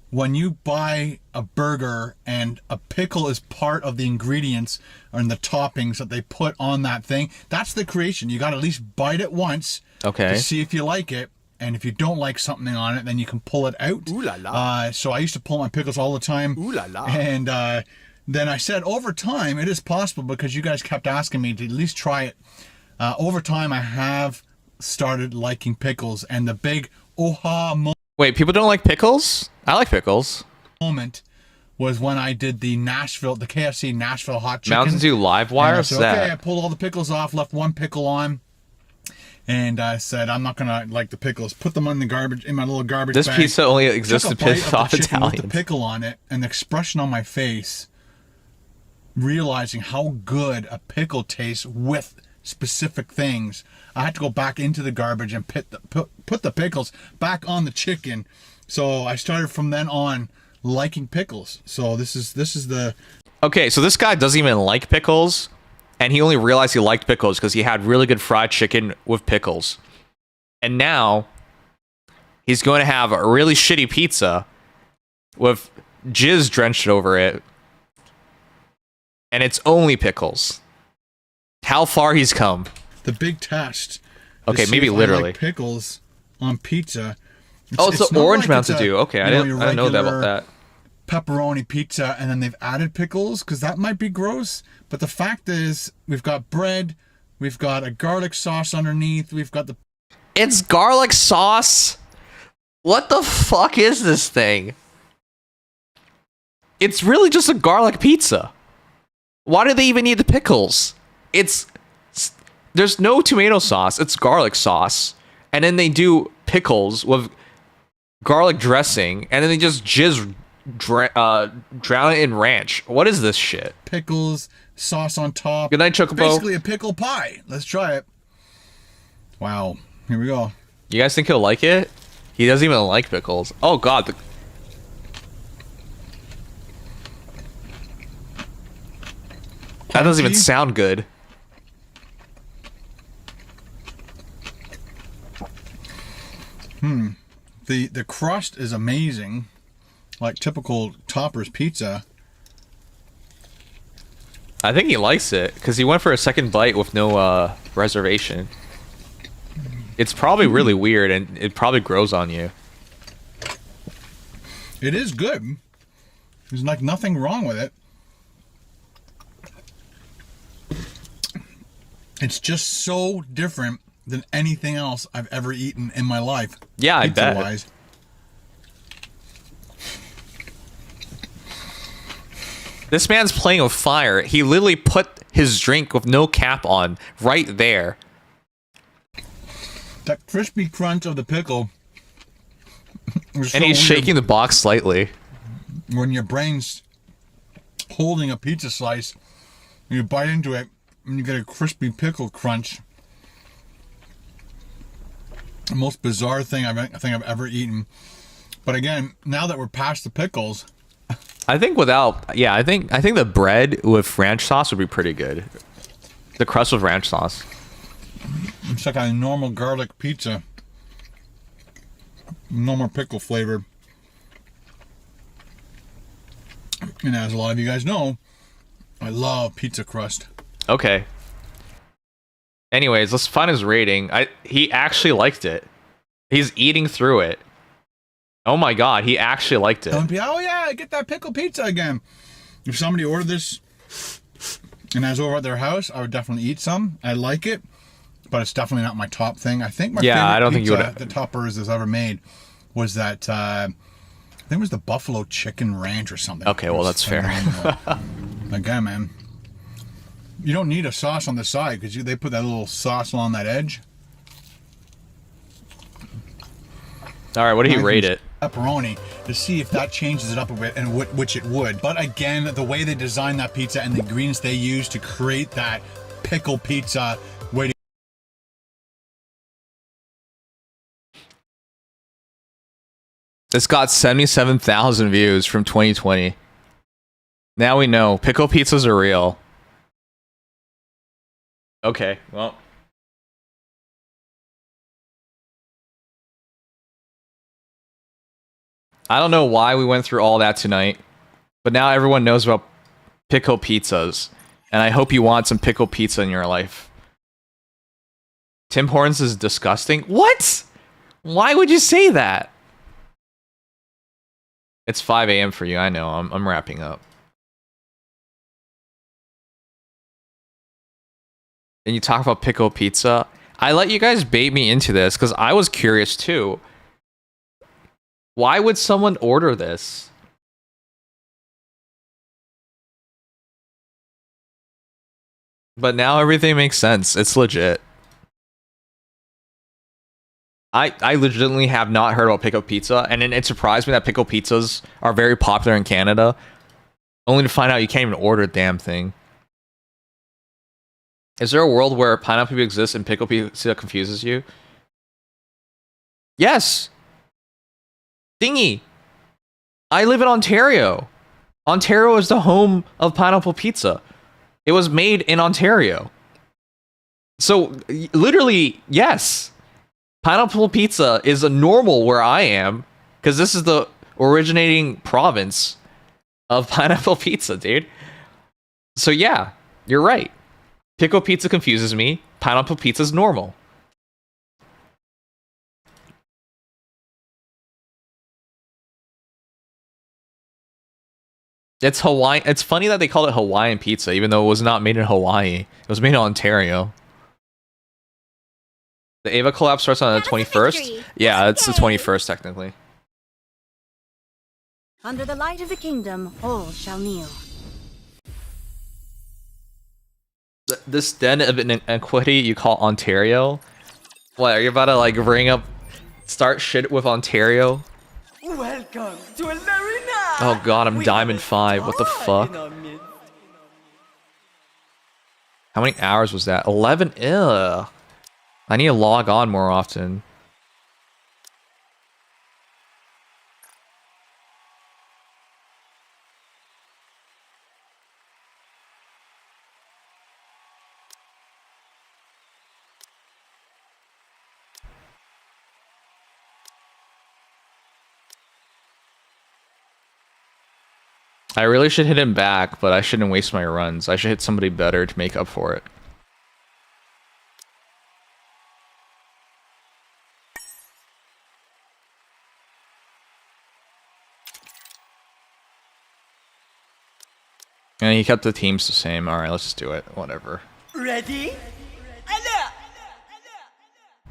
when you buy a burger and a pickle is part of the ingredients and the toppings that they put on that thing, that's the creation. You got to at least bite it once Okay. to see if you like it. And if you don't like something on it, then you can pull it out. Ooh la la. So I used to pull my pickles all the time. Ooh la la. And then I said, over time, it is possible because you guys kept asking me to at least try it. Over time, I have started liking pickles. And the big oha Wait, people don't like pickles? I like pickles. moment was when I did the KFC Nashville hot chicken. Mountain Dew Live Wire? And I What's said, that? okay, I pulled all the pickles off, left one pickle on. And I said, I'm not gonna like the pickles. Put them in the garbage, in my little garbage This bag. pizza only exists to Took a bite piss of the off chicken with Italians. the pickle on it, and the expression on my face, realizing how good a pickle tastes with specific things. I had to go back into the garbage and put the pickles back on the chicken. So I started from then on liking pickles. So this is the Okay, so this guy doesn't even like pickles, and he only realized he liked pickles because he had really good fried chicken with pickles. And now he's going to have a really shitty pizza with jizz drenched over it, and it's only pickles. How far he's come. the big test. Okay, see maybe if I literally. like pickles on pizza. It's the not orange like Mountain it's a, Dew. Okay, I you know, didn't your know that about regular that. pepperoni pizza and then they've added pickles, because that might be gross. But the fact is, we've got bread, we've got a garlic sauce underneath, we've got the It's garlic sauce. What the fuck is this thing? It's really just a garlic pizza. Why do they even need the pickles? There's no tomato sauce. It's garlic sauce. And then they do pickles with garlic dressing, and then they just drown it in ranch. What is this shit? pickles, sauce on top. Good night, Chocobo. Basically a pickle pie. Let's try it. Wow. Here we go. You guys think he'll like it? He doesn't even like pickles. Oh god. That doesn't even sound good. The crust is amazing, like typical Topper's pizza. I think he likes it because he went for a second bite with no reservation. It's probably really weird, and it probably grows on you. It is good. There's like nothing wrong with it. It's just so different than anything else I've ever eaten in my life. Yeah, I bet. Pizza-wise. This man's playing with fire. He literally put his drink with no cap on right there. That crispy crunch of the pickle. is And so he's weird shaking the box slightly. when your brain's holding a pizza slice, and you bite into it, and you get a crispy pickle crunch. The most bizarre thing I think I've ever eaten. But again, now that we're past the pickles, I think I think the bread with ranch sauce would be pretty good. The crust with ranch sauce. It's like a normal garlic pizza. No more pickle flavor. And as a lot of you guys know, I love pizza crust. Okay. Anyways, let's find his rating. He actually liked it. He's eating through it. Oh my god, he actually liked it. Oh yeah, get that pickle pizza again. If somebody ordered this and I was over at their house, I would definitely eat some. I like it, but it's definitely not my top thing. I think my favorite I don't think you pizza would. the toppers has ever made was that I think it was the buffalo chicken ranch or something. Okay, well that's fair. Again, man, you don't need a sauce on the side because they put that little sauce along that edge. All right, what did he rate it? Pepperoni to see if that changes it up a bit, and which it would. But again, the way they designed that pizza and the ingredients they used to create that pickle pizza, It's got 77,000 views from 2020. Now we know pickle pizzas are real. Okay, well. I don't know why we went through all that tonight, but now everyone knows about pickle pizzas, and I hope you want some pickle pizza in your life. Tim Hortons is disgusting? What? Why would you say that? It's 5 a.m. for you, I know. I'm wrapping up. And you talk about pickle pizza. I let you guys bait me into this because I was curious too. Why would someone order this? But now everything makes sense. It's legit. I legitimately have not heard about pickle pizza, and it surprised me that pickle pizzas are very popular in Canada, only to find out you can't even order a damn thing. Is there a world where pineapple exists and pickle pizza confuses you? Yes! Dingy! I live in Ontario. Ontario is the home of pineapple pizza. It was made in Ontario. So, literally, yes. Pineapple pizza is a normal where I am, because this is the originating province of pineapple pizza, dude. So yeah, you're right. Pickle pizza confuses me. Pineapple pizza is normal. It's Hawaii. It's funny that they call it Hawaiian pizza, even though it was not made in Hawaii. It was made in Ontario. The Ava collab starts on the 21st. Yeah, it's the 21st technically. Under the light of the kingdom, all shall kneel. This den of inequity you call Ontario? What, are you about to like start shit with Ontario? Welcome to Larina! Oh god, I'm Diamond 5. What the fuck? How many hours was that? 11? Ugh. I need to log on more often. I really should hit him back, but I shouldn't waste my runs. I should hit somebody better to make up for it. And he kept the teams the same. Alright, let's just do it. Whatever. Ready?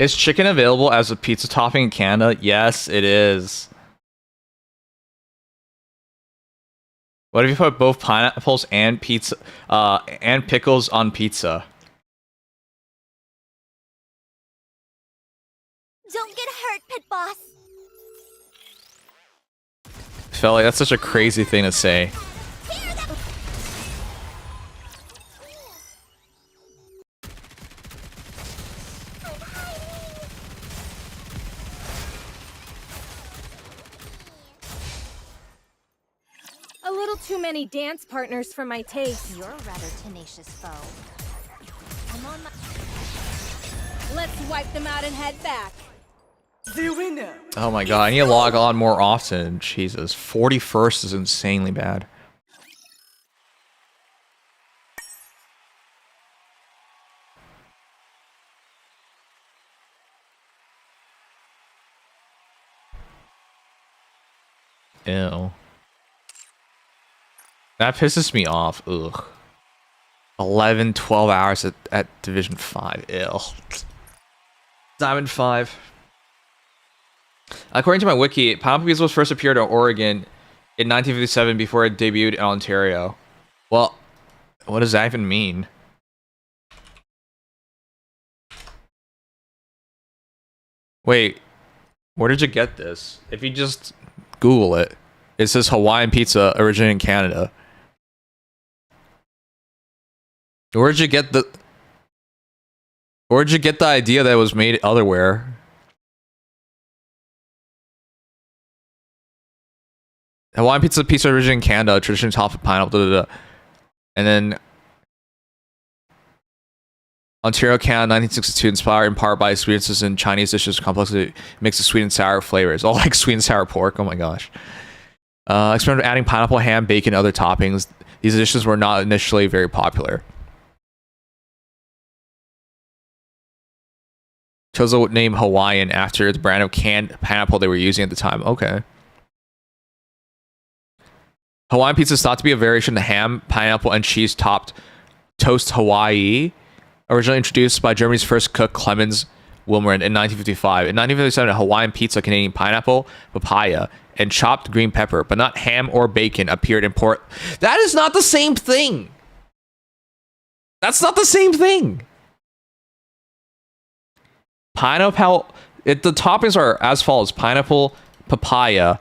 Is chicken available as a pizza topping in Canada? Yes, it is. What if you put both pineapples and pizza and pickles on pizza? Don't get hurt, Pit Boss. Felt like that's such a crazy thing to say. little too many dance partners for my taste. You're a rather tenacious foe. I'm on my... Let's wipe them out and head back. The winner. Oh my god, I need to log on more often. Jesus, 41st is insanely bad. Ew. That pisses me off. Ugh. 11, 12 hours at Division 5. Ew. Diamond 5. According to my wiki, Pineapple Pizza was first appeared in Oregon in 1957 before it debuted in Ontario. Well, what does that even mean? Wait, where did you get this? If you just Google it, it says Hawaiian pizza originated in Canada. Where'd you get the idea that it was made elsewhere? Hawaiian pizza originated in Canada, traditionally topped with pineapple, and then Ontario, Canada, 1962, inspired in part by sweetnesses in Chinese dishes, complexity mix of sweet and sour flavors. All like sweet and sour pork. Oh my gosh. Experimented adding pineapple, ham, bacon, and other toppings. These dishes were not initially very popular. Chose the name Hawaiian after the brand of canned pineapple they were using at the time. Okay. Hawaiian pizza is thought to be a variation of the ham, pineapple, and cheese topped toast Hawaii, originally introduced by Germany's first cook Clemens Wilmeren in 1955. In 1957, a Hawaiian pizza containing pineapple, papaya, and chopped green pepper, but not ham or bacon, appeared in port. That is not the same thing. That's not the same thing. Pineapple. The toppings are as follows: pineapple, papaya,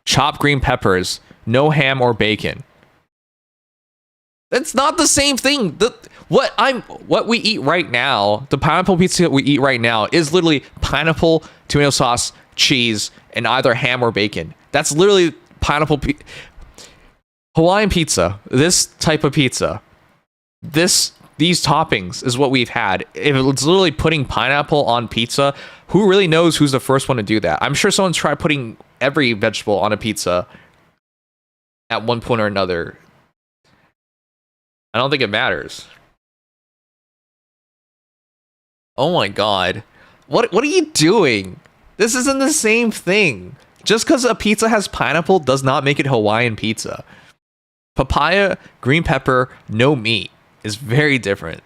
chopped green peppers, no ham or bacon. That's not the same thing. What we eat right now, the pineapple pizza we eat right now, is literally pineapple, tomato sauce, cheese, and either ham or bacon. That's literally Hawaiian pizza. This type of pizza. These toppings is what we've had. If it's literally putting pineapple on pizza, who really knows who's the first one to do that? I'm sure someone's tried putting every vegetable on a pizza at one point or another. I don't think it matters. Oh my god. What are you doing? This isn't the same thing. Just because a pizza has pineapple does not make it Hawaiian pizza. Papaya, green pepper, no meat is very different.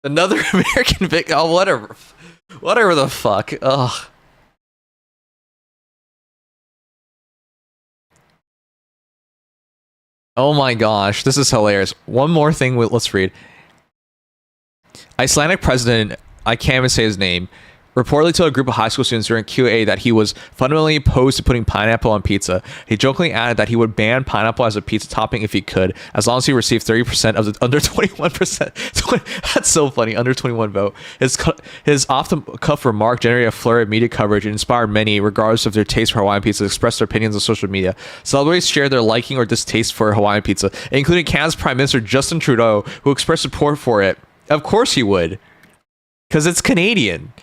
Another American Vic. Oh, whatever the fuck. Ugh. Oh my gosh, this is hilarious. One more thing, let's read. Icelandic president, I can't even say his name, reportedly told a group of high school students during QA that he was fundamentally opposed to putting pineapple on pizza. He jokingly added that he would ban pineapple as a pizza topping if he could, as long as he received 30% of the under 21%. That's so funny, under 21 vote. His off-the-cuff remark generated a flurry of media coverage and inspired many, regardless of their taste for Hawaiian pizza, to express their opinions on social media. Celebrities shared their liking or distaste for Hawaiian pizza, including Canada's Prime Minister Justin Trudeau, who expressed support for it. Of course he would, because it's Canadian.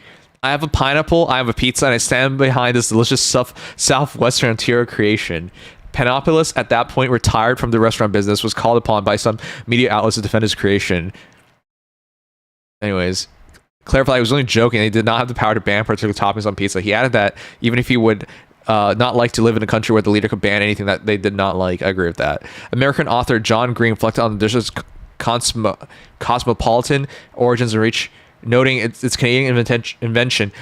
I have a pineapple, I have a pizza, and I stand behind this delicious Southwestern Ontario creation. Panopoulos, at that point retired from the restaurant business, was called upon by some media outlets to defend his creation. Anyways, clarified he was only joking. They did not have the power to ban particular toppings on pizza. He added that even if he would not like to live in a country where the leader could ban anything that they did not like. I agree with that. American author John Green reflected on the dish's cosmopolitan origins and reach, noting its Canadian invention.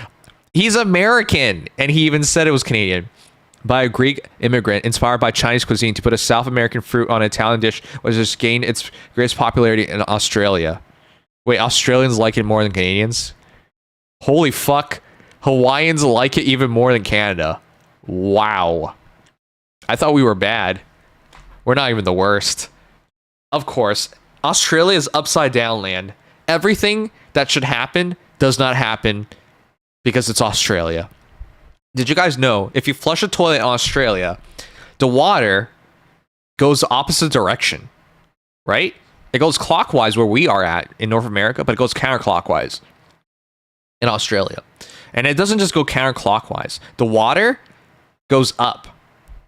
He's American, and he even said it was Canadian. By a Greek immigrant inspired by Chinese cuisine to put a South American fruit on an Italian dish, which has gained its greatest popularity in Australia. Wait, Australians like it more than Canadians? Holy fuck. Hawaiians like it even more than Canada. Wow. I thought we were bad. We're not even the worst. Of course, Australia is upside down land. Everything that should happen does not happen because it's Australia. Did you guys know if you flush a toilet in Australia, the water goes the opposite direction, right? It goes clockwise where we are at in North America, but it goes counterclockwise in Australia. And it doesn't just go counterclockwise. The water goes up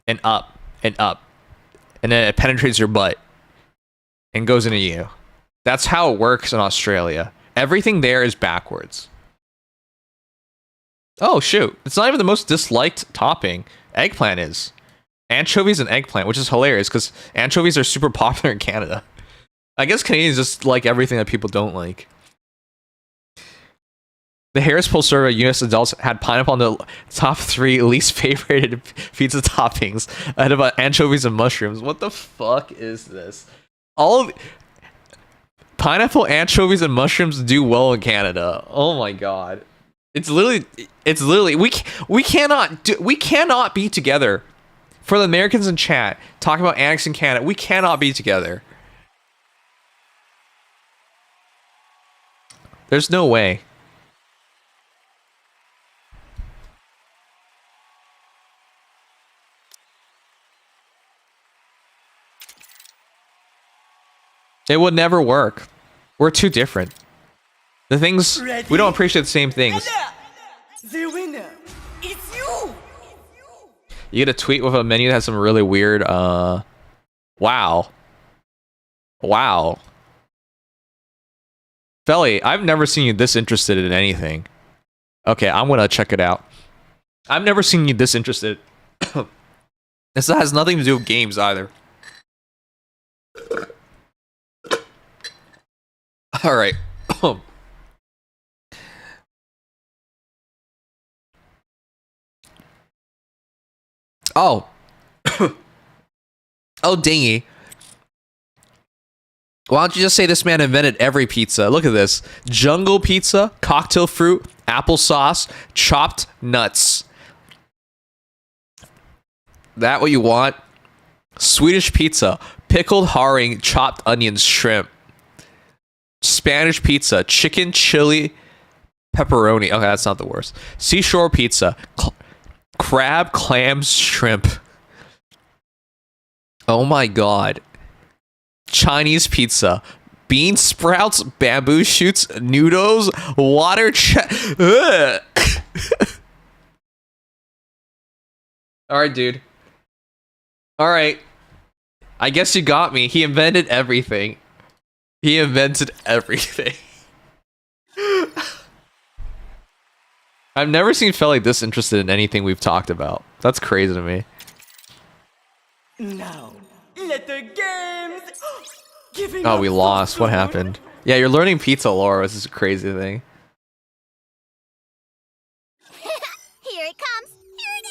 and up and up, and then it penetrates your butt and goes into you. That's how it works in Australia. Everything there is backwards. Oh, shoot. It's not even the most disliked topping. Eggplant is. Anchovies and eggplant, which is hilarious because anchovies are super popular in Canada. I guess Canadians just like everything that people don't like. The Harris Poll survey of US adults had pineapple on the top 3 least favorited pizza toppings ahead of anchovies and mushrooms. What the fuck is this? All of pineapple, anchovies, and mushrooms do well in Canada. Oh my god. It's literally we cannot be together. For the Americans in chat talking about annexing Canada, we cannot be together. There's no way. It would never work. We're too different. The things we don't appreciate the same things. The winner, it's you. You get a tweet with a menu that has some really weird, wow. Felly, I've never seen you this interested in anything. Okay, I'm gonna check it out. I've never seen you this interested. This has nothing to do with games either. Alright. Oh. Oh, dingy. Why don't you just say this man invented every pizza? Look at this. Jungle pizza, cocktail fruit, applesauce, chopped nuts. That what you want? Swedish pizza, pickled herring, chopped onions, shrimp. Spanish pizza, chicken, chili, pepperoni. Okay, that's not the worst. Seashore pizza, crab, clams, shrimp. Oh my god. Chinese pizza, bean sprouts, bamboo shoots, noodles, water. All right, dude. All right. I guess you got me. He invented everything. He invented everything. I've never seen Felly this interested in anything we've talked about. That's crazy to me. Now, let the games. Oh, we lost. What happened? Yeah, you're learning pizza lore. This is a crazy thing. Here it comes. Here it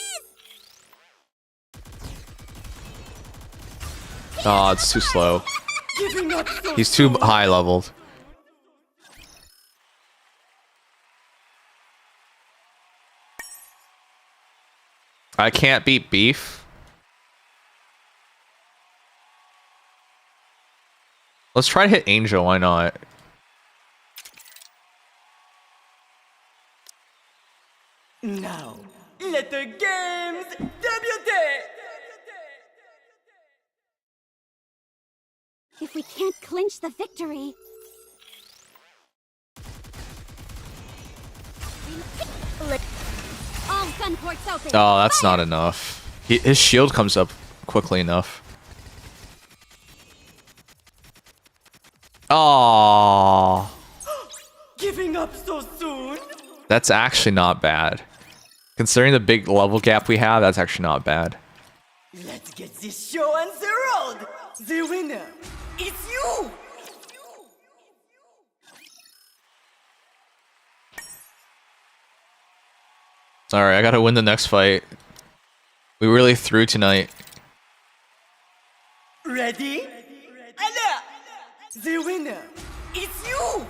is. Oh, it's too slow. He's too high leveled. I can't beat beef. Let's try to hit Angel, why not? Now, let the games debut. If we can't clinch the victory. All gun ports open. Oh, that's not enough. His shield comes up quickly enough. Oh, Giving up so soon? that's actually not bad. Considering the big level gap we have, that's actually not bad. Let's get this show on the road. The winner, it's you. Alright, I gotta win the next fight. We really threw tonight. Ready? Allah! The winner, it's you.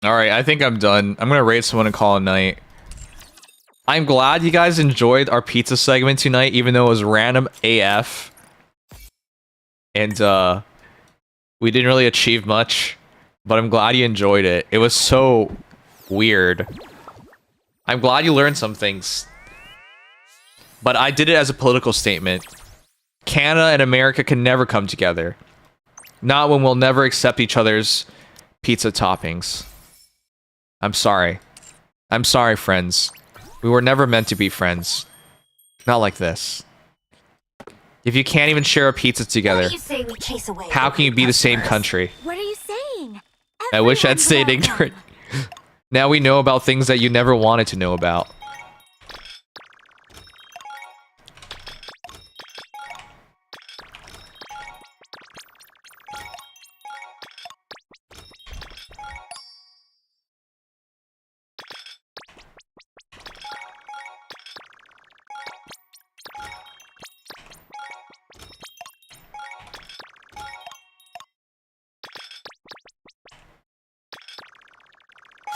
Alright, I think I'm done. I'm gonna raid someone and call a night. I'm glad you guys enjoyed our pizza segment tonight, even though it was random AF. And we didn't really achieve much, but I'm glad you enjoyed it. It was so weird. I'm glad you learned some things. But I did it as a political statement. Canada and America can never come together. Not when we'll never accept each other's pizza toppings. I'm sorry. I'm sorry, friends. We were never meant to be friends. Not like this. If you can't even share a pizza together, how can you be the same country? What are you saying? I wish I'd stayed ignorant. Now we know about things that you never wanted to know about.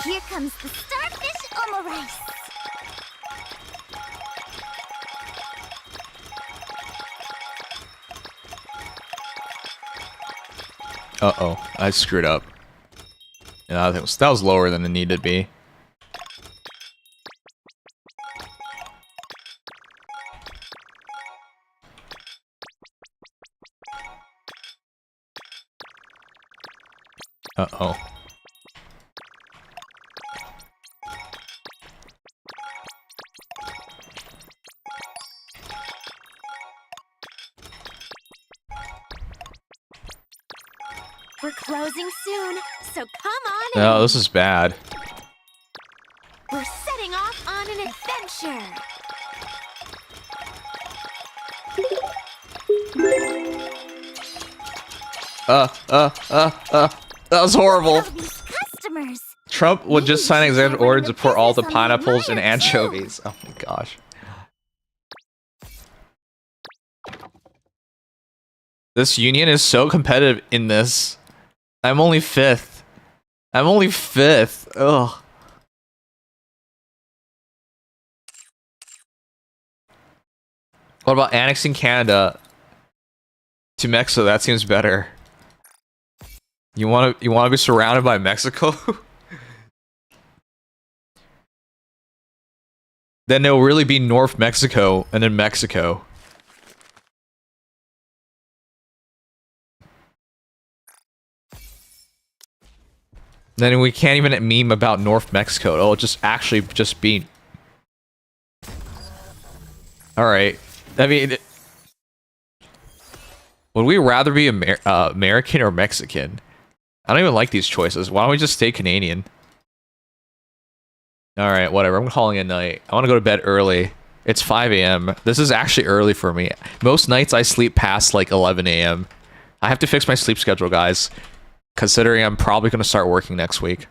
Here comes the starfish omurice. Uh-oh, I screwed up. Yeah, that was lower than it needed to be. Uh-oh. We're closing soon, so come on in. No, this is bad. We're setting off on an adventure. That was horrible. These customers. Trump would just sign an executive order to pour all the pineapples and anchovies. Oh my gosh. This union is so competitive in this. I'm only 5th. I'm only 5th. Ugh. What about annexing Canada to Mexico? That seems better. You want to be surrounded by Mexico? Then there'll really be North Mexico and then Mexico. Then we can't even meme about North Mexico. It'll just actually just be. Alright. I mean, would we rather be American or Mexican? I don't even like these choices. Why don't we just stay Canadian? Alright, whatever. I'm calling it a night. I want to go to bed early. It's 5 a.m. This is actually early for me. Most nights I sleep past like 11 a.m. I have to fix my sleep schedule, guys. Considering I'm probably going to start working next week.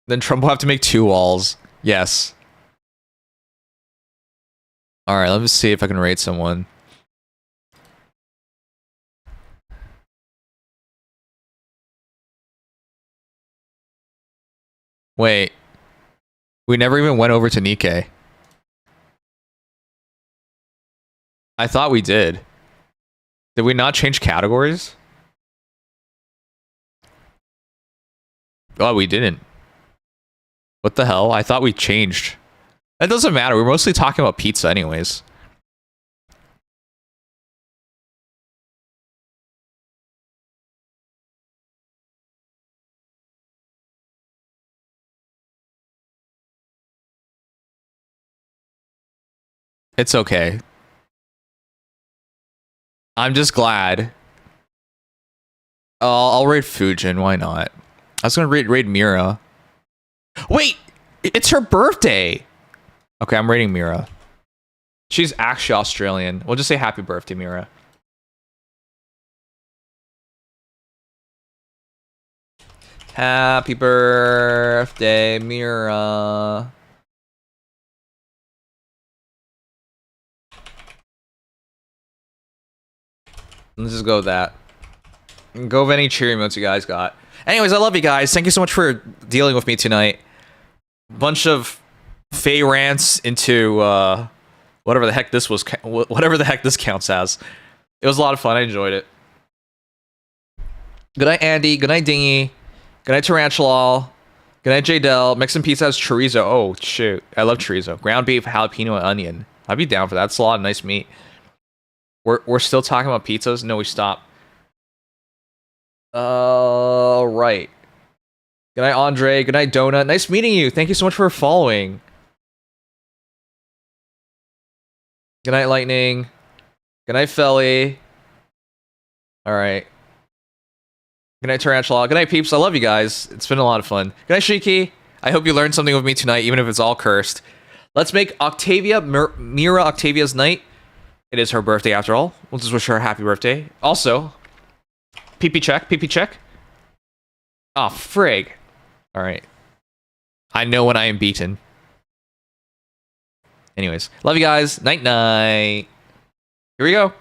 Then Trump will have to make 2 walls. Yes. Alright, let me see if I can raid someone. Wait. We never even went over to Nikkei. I thought we did. Did we not change categories? Oh, we didn't. What the hell? I thought we changed. That doesn't matter. We're mostly talking about pizza anyways. It's okay. I'm just glad. I'll raid Fujin. Why not? I was gonna raid Mira. Wait! It's her birthday! Okay, I'm raiding Mira. She's actually Australian. We'll just say happy birthday, Mira. Happy birthday, Mira. Let's just go with that. Go with any cheer emotes you guys got. Anyways, I love you guys. Thank you so much for dealing with me tonight. Bunch of Faye rants into whatever the heck this was, whatever the heck this counts as. It was a lot of fun. I enjoyed it. Good night, Andy. Good night, Dingy. Good night, Tarantula. Good night, J-Del. Mexican pizza has chorizo. Oh, shoot. I love chorizo. Ground beef, jalapeno, and onion. I'd be down for that. It's a lot of nice meat. We're still talking about pizzas? No, we stopped. Right. Good night, Andre. Good night, Donut. Nice meeting you. Thank you so much for following. Good night, Lightning. Good night, Felly. Alright. Good night, Tarantula. Good night, peeps. I love you guys. It's been a lot of fun. Good night, Shiki. I hope you learned something with me tonight, even if it's all cursed. Let's make Octavia, Mira Octavia's night. It is her birthday after all. We'll just wish her a happy birthday. Also, PP check, PP check. Oh, frig. Alright. I know when I am beaten. Anyways, love you guys. Night night. Here we go.